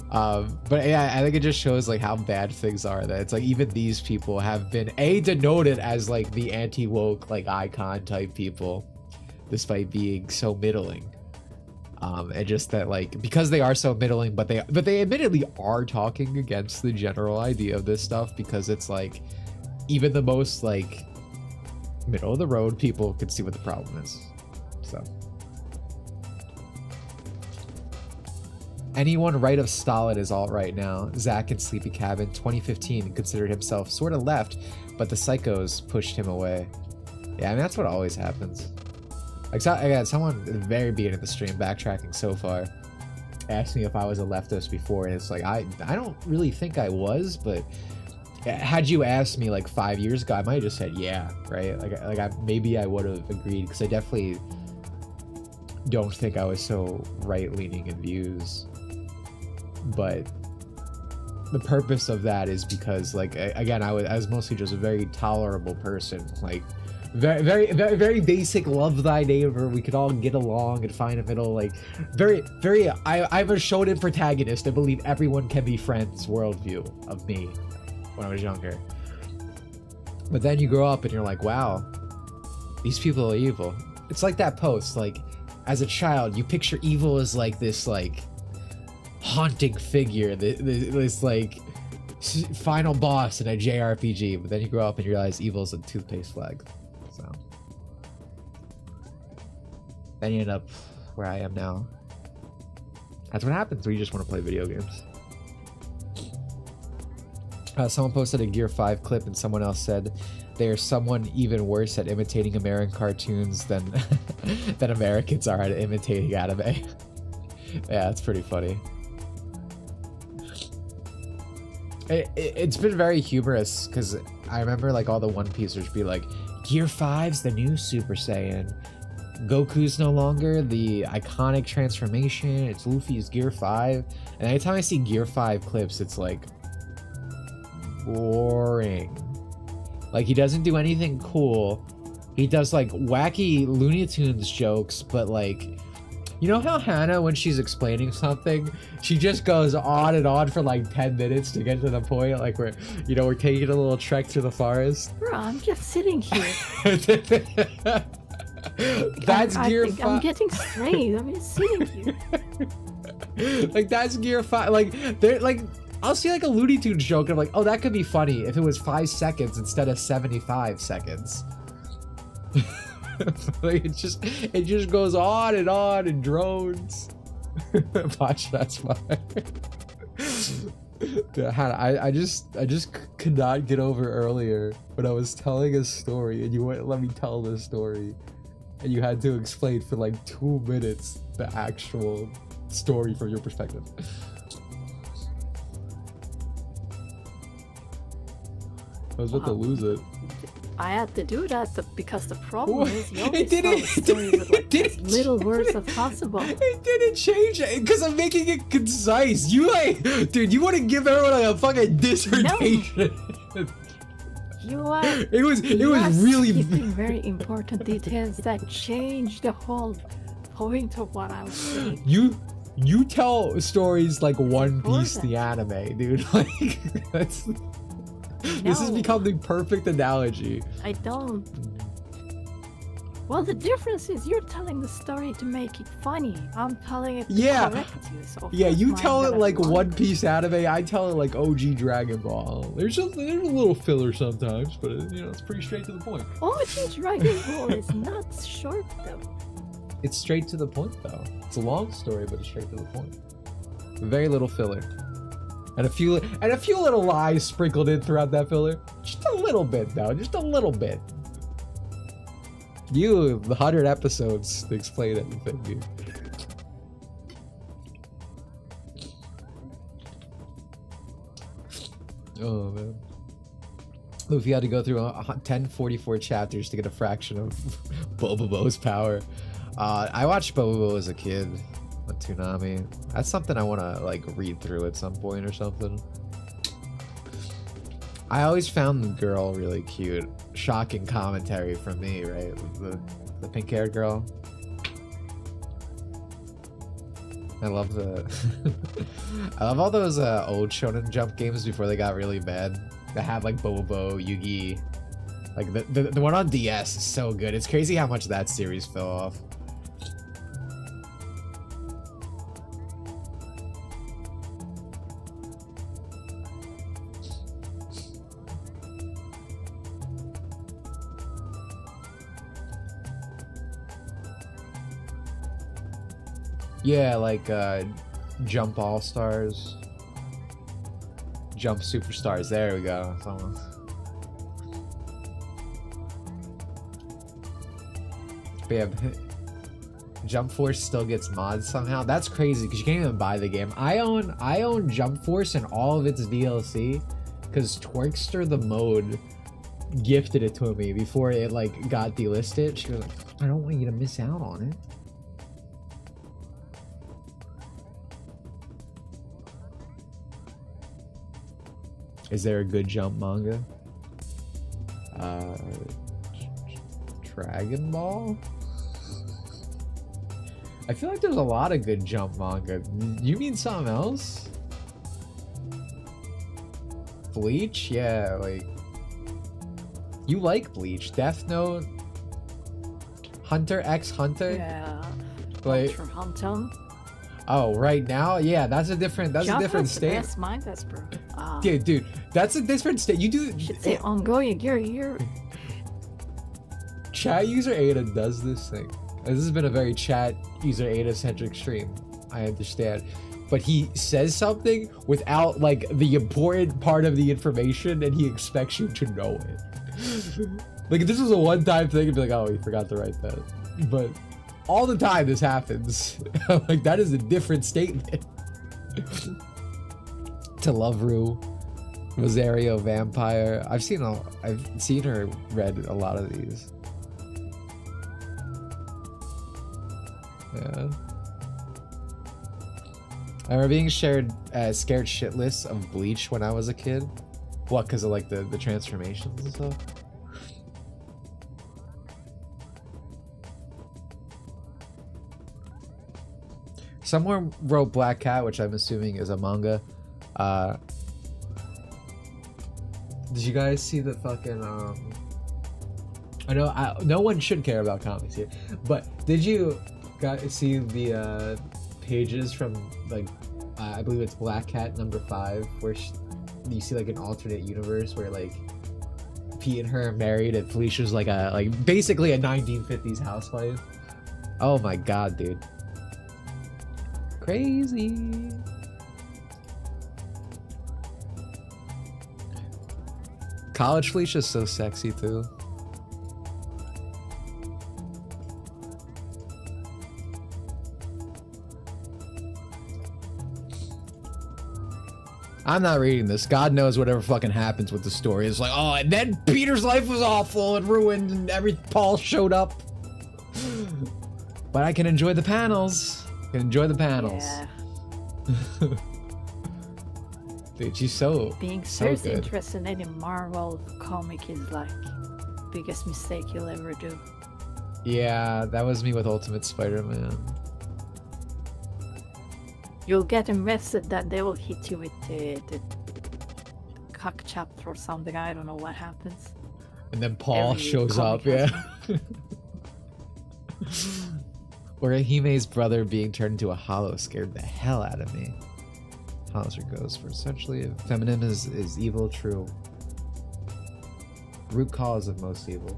But yeah, I think it just shows like how bad things are, that it's like even these people have been denoted as like the anti-woke like icon type people despite being so middling. And just that like because they are so middling, but they admittedly are talking against the general idea of this stuff, because it's like even the most like middle of the road people could see what the problem is. So anyone right of Stalin is alt-right now. Zach in Sleepy Cabin 2015 considered himself sort of left, but the psychos pushed him away. Yeah, I mean that's what always happens. Like again, someone at the very beginning of the stream, backtracking so far, asked me if I was a leftist before, and it's like I don't really think I was, but had you asked me like 5 years ago, I might have just said yeah, right? Maybe I would have agreed, because I definitely don't think I was so right-leaning in views. But the purpose of that is because like again, I was mostly just a very tolerable person, like very basic, love thy neighbor, we could all get along and find a middle, like very I'm a shonen protagonist. I believe everyone can be friends worldview of me when I was younger. But then you grow up and you're like, wow, these people are evil. It's like that post, like as a child you picture evil as like this like haunting figure, this like final boss in a JRPG, but then you grow up and you realize evil is a toothpaste flag. So then you end up where I am now. That's what happens when you just want to play video games. Someone posted a Gear 5 clip and someone else said there's someone even worse at imitating American cartoons than than Americans are at imitating anime. Yeah, it's pretty funny. It's been very humorous, because I remember like all the One Piecers be like, Gear 5's the new Super Saiyan. Goku's no longer the iconic transformation. It's Luffy's Gear 5. And anytime I see Gear 5 clips, it's like boring. Like he doesn't do anything cool. he does like wacky Looney Tunes jokes, but like, you know how Hannah, when she's explaining something, she just goes on and on for like 10 minutes to get to the point, like we're taking a little trek through the forest. Bro, I'm just sitting here. That's Gear 5. I'm getting straight. I'm just sitting here. Like that's Gear 5. Like they're like, I'll see like a Looney Tunes joke and I'm like, oh, that could be funny if it was 5 seconds instead of 75 seconds. Like it just goes on and drones. Watch, that's why. Hannah, I just could not get over earlier when I was telling a story and you wouldn't let me tell the story, and you had to explain for like 2 minutes the actual story from your perspective. I was about to lose it. I had to do that because the problem is you It always tell the story with like as little words as possible. It didn't change it because I'm making it concise. You like, dude, you want to give everyone like a fucking dissertation. No. You are. It was really skipping very important details that change the whole point of what I was saying. You tell stories like One Piece, the anime, dude. Like that's. This has become the perfect analogy. I don't. Well, the difference is you're telling the story to make it funny. I'm telling it to correct you. So yeah, you tell it like One Piece anime. I tell it like OG Dragon Ball. There's a little filler sometimes, but it's pretty straight to the point. OG Dragon Ball is not short though. It's straight to the point though. It's a long story, but it's straight to the point. Very little filler. And a few little lies sprinkled in throughout that filler. Just a little bit, though. Just a little bit. The 100 episodes to explain everything, dude. Oh, man. If you had to go through 1044 chapters to get a fraction of Bobo's power. I watched Bobo as a kid. On Toonami. That's something I want to like read through at some point or something. I always found the girl really cute. Shocking commentary from me, right? The pink-haired girl. I love I love all those old Shonen Jump games before they got really bad. That had like Bobo, Yugi. Like the one on DS is so good. It's crazy how much that series fell off. Yeah, like Jump All Stars, Jump Superstars. There we go. But yeah, Jump Force still gets mods somehow. That's crazy because you can't even buy the game. I own Jump Force and all of its DLC because Twerkster the mode gifted it to me before it like got delisted. She was like, I don't want you to miss out on it. Is there a good Jump manga? Dragon Ball? I feel like there's a lot of good Jump manga. You mean something else? Bleach? Yeah, like... You like Bleach. Death Note? Hunter x Hunter? Yeah. Like... From Hunter. Oh, right now? Yeah, that's a different state. That's mine, that's bro. Dude, that's a different state. You do... Should say ongoing, you're... Chat user Ada does this thing. This has been a very chat user Ada-centric stream. I understand. But he says something without, like, the important part of the information, and he expects you to know it. Like, if this was a one-time thing, it'd be like, oh, he forgot to write that. But... all the time this happens. Like, that is a different statement. To Loveru, Rosario Vampire. I've seen her read a lot of these. Yeah. I remember being scared shitless of Bleach when I was a kid. What, because of like the transformations and stuff? Someone wrote Black Cat, which I'm assuming is a manga. Did you guys see the fucking I know no one should care about comics here, but did you guys see the pages from like I believe it's Black Cat number 5, where you see like an alternate universe where like Pete and her are married and Felicia's like basically a 1950s housewife. Oh my god, dude. Crazy. College Felicia's so sexy too. I'm not reading this. God knows whatever fucking happens with the story. It's like, oh, and then Peter's life was awful and ruined and Paul showed up. But I can enjoy the panels. I can enjoy the panels. Yeah. Dude, she's so Being so seriously good. interested in any Marvel comic is like biggest mistake you'll ever do. Yeah, that was me with Ultimate Spider-Man. You'll get invested that they will hit you with the cock chapter or something. I don't know what happens. And then Paul Every shows up, comic yeah. Or Hime's brother being turned into a hollow scared the hell out of me. Hollows are ghosts for essentially feminine is evil, true. Root cause of most evil.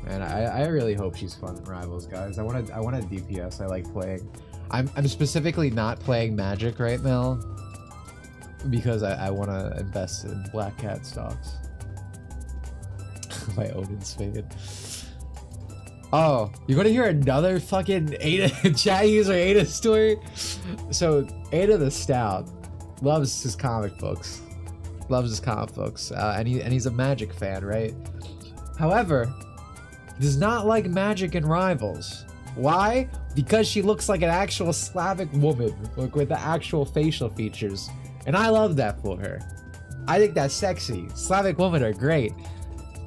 Man, I really hope she's fun in Rivals, guys. I want a DPS. I like playing. I'm specifically not playing Magic right now because I want to invest in Black Cat stocks. My Odin's faded. Oh, you want to hear another fucking Ada chat user Ada story? So Ada the Stout loves his comic books, and he's a Magic fan, right? However, he does not like Magic and Rivals. Why? Because she looks like an actual Slavic woman, like with the actual facial features, and I love that for her. I think that's sexy. Slavic women are great,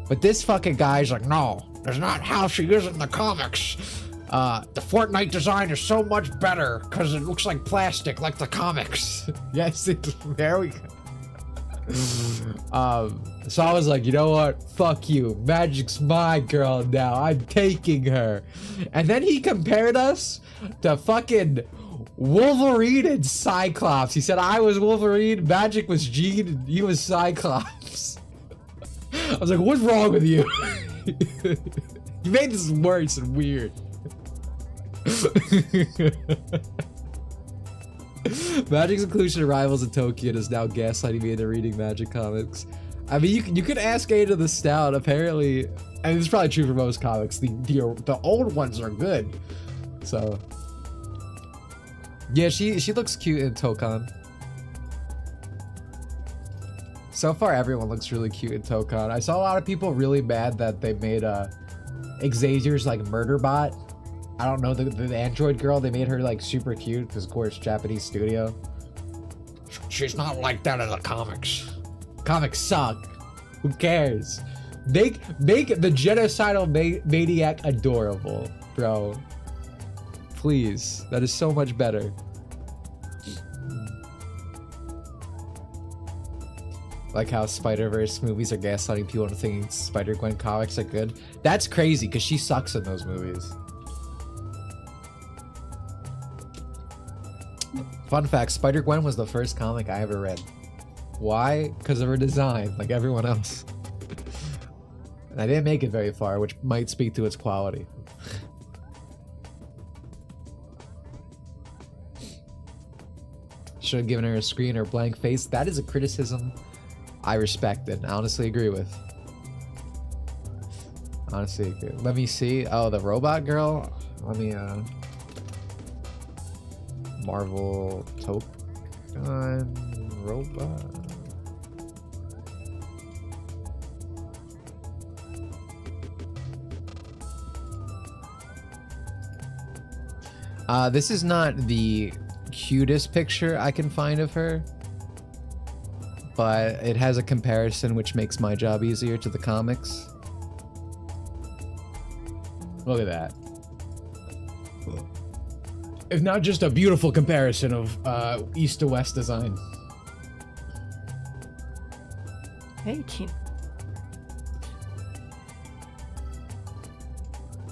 but this fucking guy's like, no. That's not how she is in the comics. The Fortnite design is so much better because it looks like plastic, like the comics. Yes, there we go. So I was like, you know what? Fuck you. Magic's my girl now. I'm taking her. And then he compared us to fucking Wolverine and Cyclops. He said I was Wolverine, Magic was Jean, and he was Cyclops. I was like, what's wrong with you? You made this worse and weird. Magic's inclusion of Rivals in Tokyo is now gaslighting me into reading Magic comics. I mean, you could ask Ada the Stout. Apparently, and it's probably true for most comics. The old ones are good. So, yeah, she looks cute in Tokon. So far, everyone looks really cute in Tokon. I saw a lot of people really mad that they made Xavier's like murder bot. I don't know, the android girl, they made her like super cute because of course Japanese studio. She's not like that in the comics. Comics suck. Who cares? Make the genocidal maniac adorable, bro. Please. That is so much better. Like how Spider-Verse movies are gaslighting people into thinking Spider-Gwen comics are good. That's crazy, because she sucks in those movies. Fun fact, Spider-Gwen was the first comic I ever read. Why? Because of her design, like everyone else. And I didn't make it very far, which might speak to its quality. Should have given her a screen or blank face. That is a criticism I respect and honestly agree with. Honestly agree. Let me see. Oh, the robot girl? Let me, Marvel Token robot. This is not the cutest picture I can find of her, but it has a comparison which makes my job easier to the comics. Look at that. If not just a beautiful comparison of east to west design. Hey, King.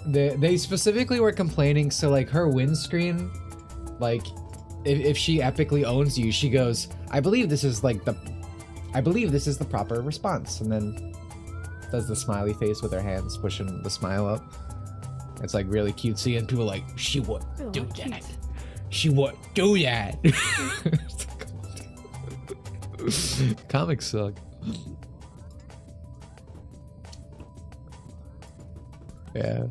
They specifically were complaining, so like her windscreen, like if she epically owns you, she goes, I believe this is the proper response, and then does the smiley face with her hands pushing the smile up. It's like really cutesy, and people are like, she would do that. She would do that. Comics suck. Yeah.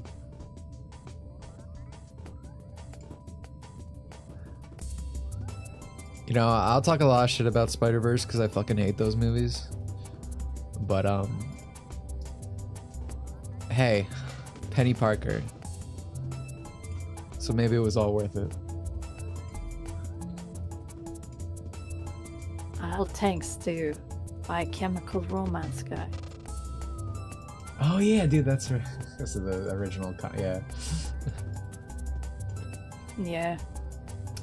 You know, I'll talk a lot of shit about Spider-Verse because I fucking hate those movies. But, hey, Penny Parker. So maybe it was all worth it. All thanks to My Chemical Romance guy. Oh yeah, dude, that's right. This is the original, yeah. Yeah.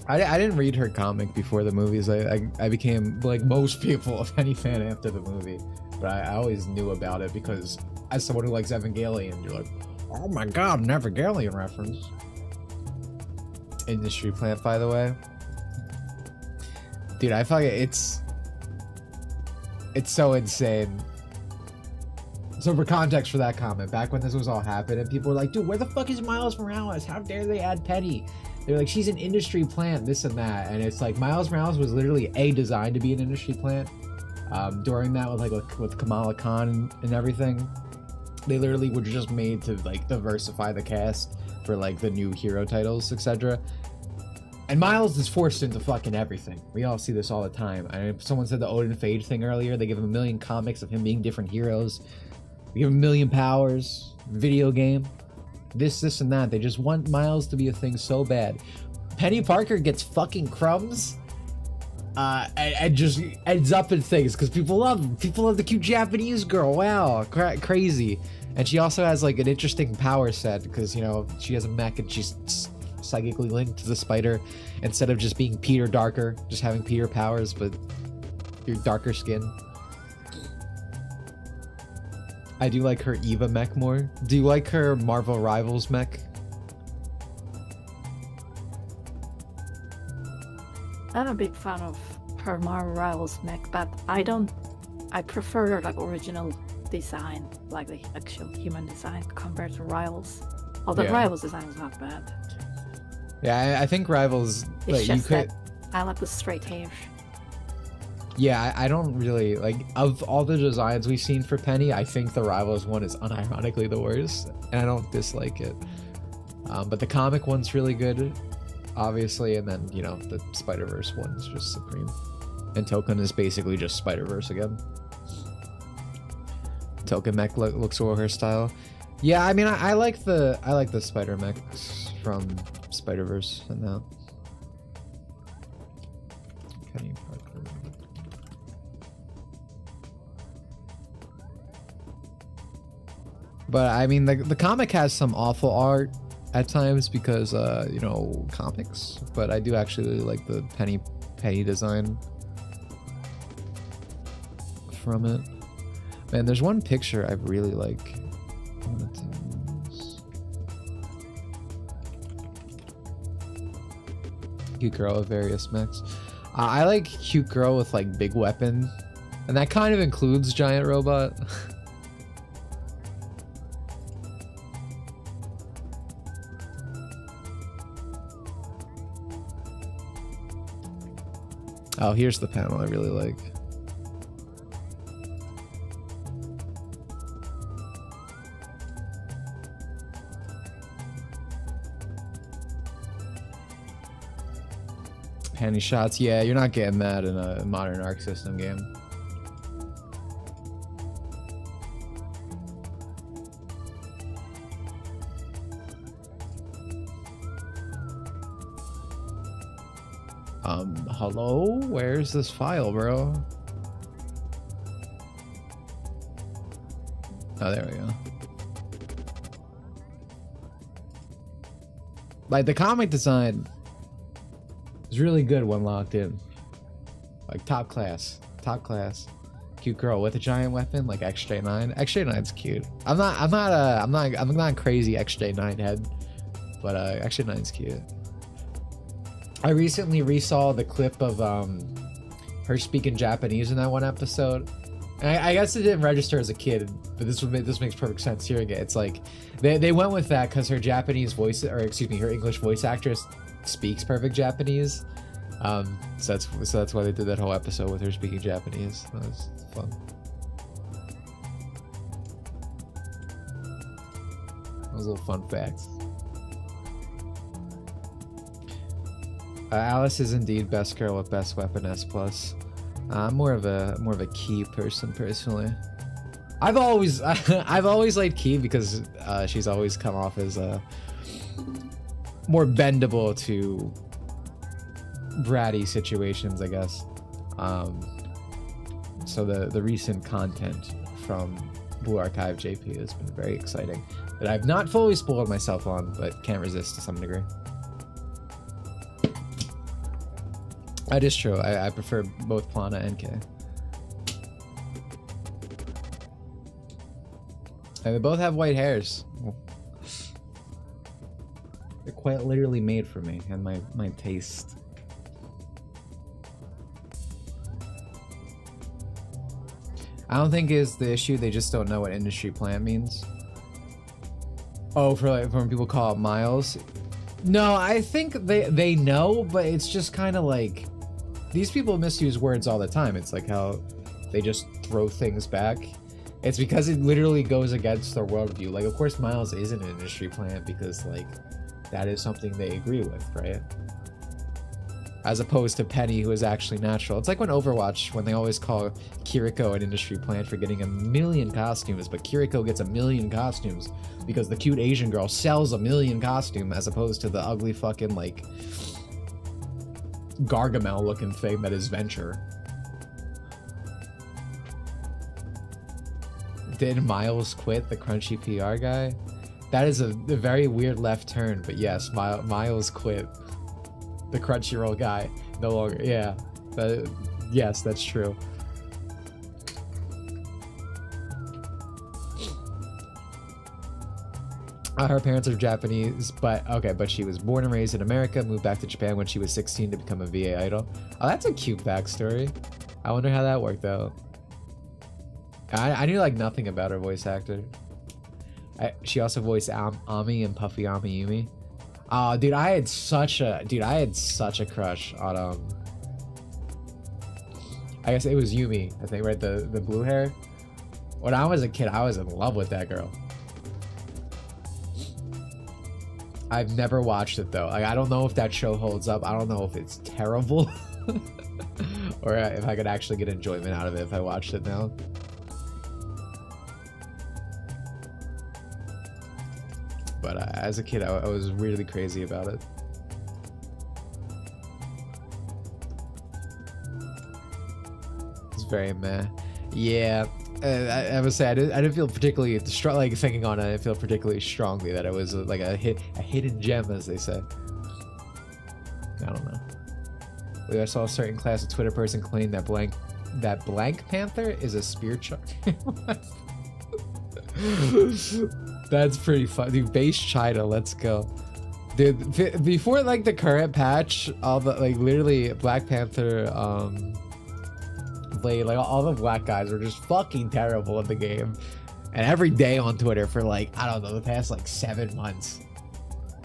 I didn't read her comic before the movies. I became, like most people, a Penny fan after the movie. But I always knew about it because as someone who likes Evangelion, you're like, oh my god, an Evangelion reference. Industry plant, by the way. Dude, I fucking, it's so insane. So for context for that comment, back when this was all happening, people were like, dude, where the fuck is Miles Morales? How dare they add Penny? They're like, she's an industry plant, this and that. And it's like, Miles Morales was literally designed to be an industry plant. During that with Kamala Khan and everything, they literally were just made to like diversify the cast for like the new hero titles, etc. And Miles is forced into fucking everything. We all see this all the time. And someone said the Odin Fade thing earlier. They give him 1 million comics of him being different heroes. They give him 1 million powers, video game, this and that. They just want Miles to be a thing so bad. Penny Parker gets fucking crumbs, and just ends up in things because people love the cute Japanese girl. Wow, crazy. And she also has like an interesting power set because, you know, she has a mech and she's psychically linked to the spider instead of just being Peter darker, just having Peter powers, but your darker skin. I do like her Eva mech more. Do you like her Marvel Rivals mech? I'm a big fan of her Marvel Rivals mech, but I prefer like original design, like the actual human design compared to Rivals. Although Rivals design is not bad. Yeah, I think Rivals, It's like, just you could. that I like the straight hair. Yeah, I don't really like, of all the designs we've seen for Penny, I think the Rivals one is unironically the worst, and I don't dislike it. But the comic one's really good, obviously, and then, you know, the Spider-Verse one is just supreme. And Token is basically just Spider-Verse again. Token mech looks over her style. Yeah, I mean, I like the Spider mechs from Spider-Verse and that. Penny Parker. But I mean, the comic has some awful art at times because, you know, comics. But I do actually really like the Penny design from it. Man, there's one picture I really like. Cute girl with various mechs. I like cute girl with like big weapon, and that kind of includes giant robot. Oh, here's the panel I really like. Penny shots, yeah, you're not getting that in a modern Arc System game. Hello? Where's this file, bro? Oh, there we go. Like the comic design is really good when locked in. Like top class. Cute girl with a giant weapon like XJ9. XJ9's cute. I'm not a crazy XJ9 head, but XJ9's cute. I recently resaw the clip of her speaking Japanese in that one episode. And I guess it didn't register as a kid, but this makes perfect sense hearing it. It's like they went with that because her Japanese voice, or excuse me, her English voice actress speaks perfect Japanese. So that's why they did that whole episode with her speaking Japanese. That was fun. Those little fun facts. Alice is indeed best girl with best weapon S+. I'm more of a Key person personally. I've always liked Key because she's always come off as more bendable to bratty situations, I guess. So the recent content from Blue Archive JP has been very exciting. That I've not fully spoiled myself on, but can't resist to some degree. That is true. I prefer both Plana and K. And they both have white hairs. They're quite literally made for me and my taste. I don't think is the issue. They just don't know what industry plant means. Oh, for like when people call it miles. No, I think they know, but it's just kind of like these people misuse words all the time. It's like how they just throw things back. It's because it literally goes against their worldview. Like, of course, Miles isn't an industry plant because, like, that is something they agree with, right? As opposed to Penny, who is actually natural. It's like when Overwatch, when they always call Kiriko an industry plant for getting 1 million costumes, but Kiriko gets 1 million costumes because the cute Asian girl sells 1 million costume as opposed to the ugly fucking, like, Gargamel looking thing that is Venture. Did Miles quit, the crunchy PR guy? That is a very weird left turn, but yes, Miles quit. The Crunchyroll guy. No longer, yeah. Yes, that's true. Her parents are Japanese, but she was born and raised in America, moved back to Japan when she was 16 to become a VA idol. Oh, that's a cute backstory. I wonder how that worked out. I knew like nothing about her voice actor. She also voiced Ami and Puffy Ami Yumi. Oh, dude, I had such a crush on I guess it was Yumi, I think, right? The blue hair. When I was a kid, I was in love with that girl. I've never watched it though. Like, I don't know if that show holds up. I don't know if it's terrible or if I could actually get enjoyment out of it if I watched it now. But as a kid, I was really crazy about it. It's very meh. Yeah, I would say I didn't feel particularly like thinking on it. I didn't feel particularly strongly that it was like a hidden gem, as they say. I don't know. I saw a certain class of Twitter person claim that Blank Panther is a spear chuck. That's pretty fun, dude. Base China, let's go, dude. Before like the current patch, all the like literally Black Panther, like all the black guys were just fucking terrible at the game, and every day on Twitter for like I don't know the past like 7 months,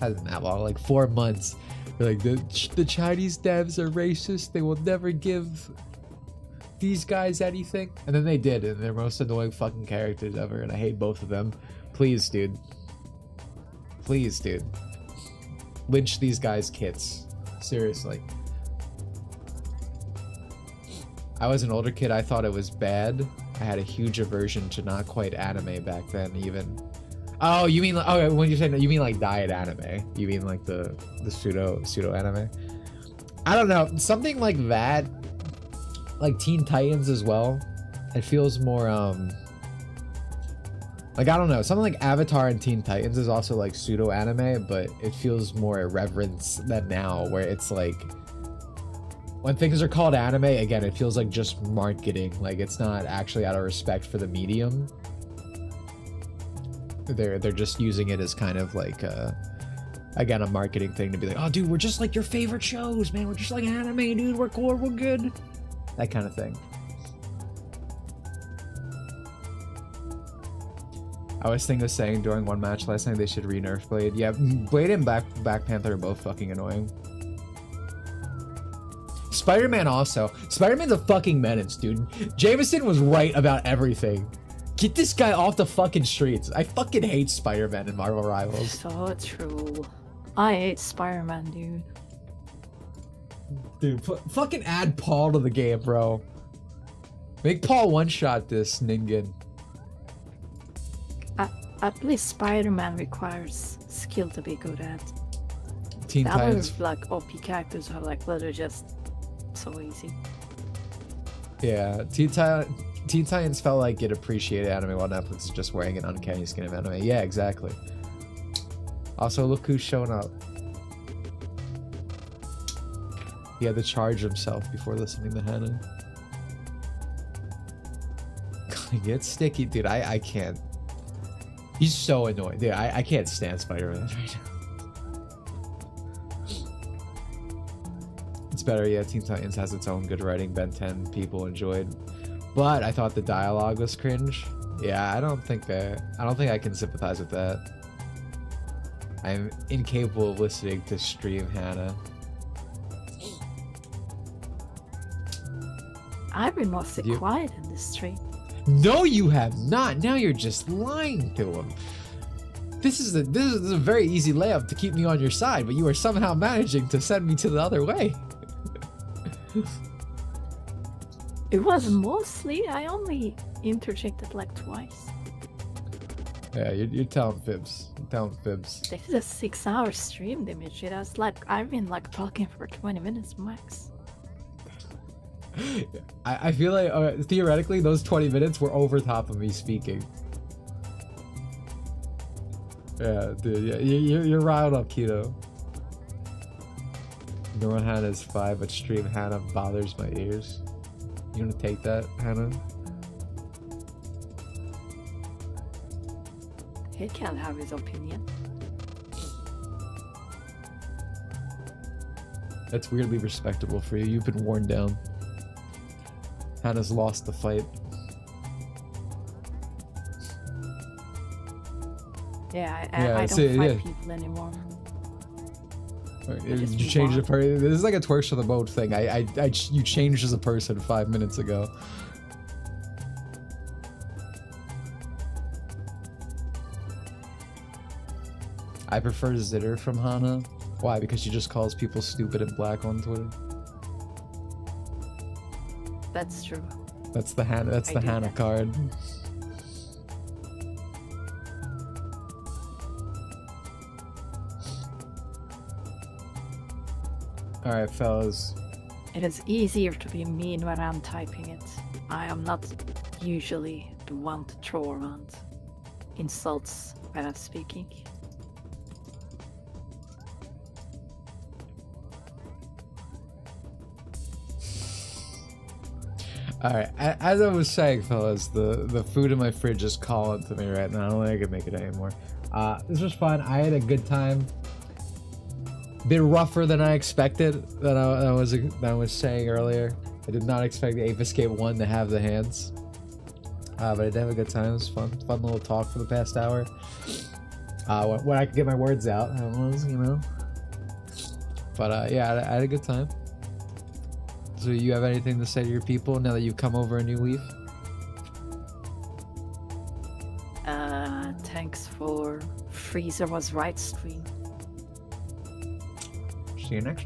hasn't that long, like 4 months, they're like the Chinese devs are racist. They will never give these guys anything, and then they did, and they're most annoying fucking characters ever, and I hate both of them. Please, dude. Please, dude. Lynch these guys' kits. Seriously. I was an older kid. I thought it was bad. I had a huge aversion to not quite anime back then, even. Oh, you mean like, oh, when you say you mean like diet anime? You mean like the pseudo anime? I don't know. Something like that, like Teen Titans as well. It feels more Like, I don't know, something like Avatar and Teen Titans is also like pseudo anime, but it feels more irreverent than now, where it's like when things are called anime, again, it feels like just marketing. Like, it's not actually out of respect for the medium. They're just using it as kind of like again, a marketing thing to be like, oh dude, we're just like your favorite shows, man, we're just like anime, dude, we're cool, we're good, that kind of thing. I was thinking of saying during one match last night they should re-nerf Blade. Yeah, Blade and Black Panther are both fucking annoying. Spider-Man also. Spider-Man's a fucking menace, dude. Jameson was right about everything. Get this guy off the fucking streets. I fucking hate Spider-Man in Marvel Rivals. So true. I hate Spider-Man, dude. Dude, fucking add Paul to the game, bro. Make Paul one-shot this Ningen. At least Spider-Man requires skill to be good at. Teen The Titans. other like OP characters are like literally just so easy. Yeah, Teen Titans felt like it appreciated anime while Netflix is just wearing an uncanny skin of anime. Yeah, exactly. Also, look who's showing up. He had to charge himself before listening to Hannah. Get sticky, dude. I can't. He's so annoying. Dude, I can't stand Spider-Man right now. It's better, yeah. Teen Titans has its own good writing. Ben 10 people enjoyed. But I thought the dialogue was cringe. Yeah, I don't think I can sympathize with that. I'm incapable of listening to stream Hannah. I've been mostly quiet in this stream. No, you have not. Now you're just lying to him. This is a very easy layup to keep me on your side, but you are somehow managing to send me to the other way. It was mostly. I only interjected like twice. Yeah, you're telling fibs. You're telling fibs. This is a 6-hour stream, Dimitri. That's like I've been like talking for 20 minutes max. I feel like theoretically those 20 minutes were over top of me speaking. Yeah, dude. Yeah, you're riled up, Keto. Normal Hannah is 5, but stream Hannah bothers my ears. You wanna take that, Hannah? He can have his opinion. That's weirdly respectable for you. You've been worn down. Hannah's lost the fight. Yeah, I don't fight people anymore. You changed the person. This is like a twerks for the boat thing. You changed as a person 5 minutes ago. I prefer Zitter from Hana. Why? Because she just calls people stupid and black on Twitter. That's true. That's the Hana. That's the Hana card. All right, fellas. It is easier to be mean when I'm typing it. I am not usually the one to throw around insults when I'm speaking. Alright, as I was saying, fellas, the food in my fridge is calling to me right now. I don't think I can make it anymore. This was fun. I had a good time. Bit rougher than I expected, that I was saying earlier. I did not expect the Ape Escape 1 to have the hands. But I did have a good time. It was fun little talk for the past hour. When I could get my words out, I was, you know. But yeah, I had a good time. So you have anything to say to your people now that you've come over a new leaf? Thanks for Freezer Was Right stream. See you next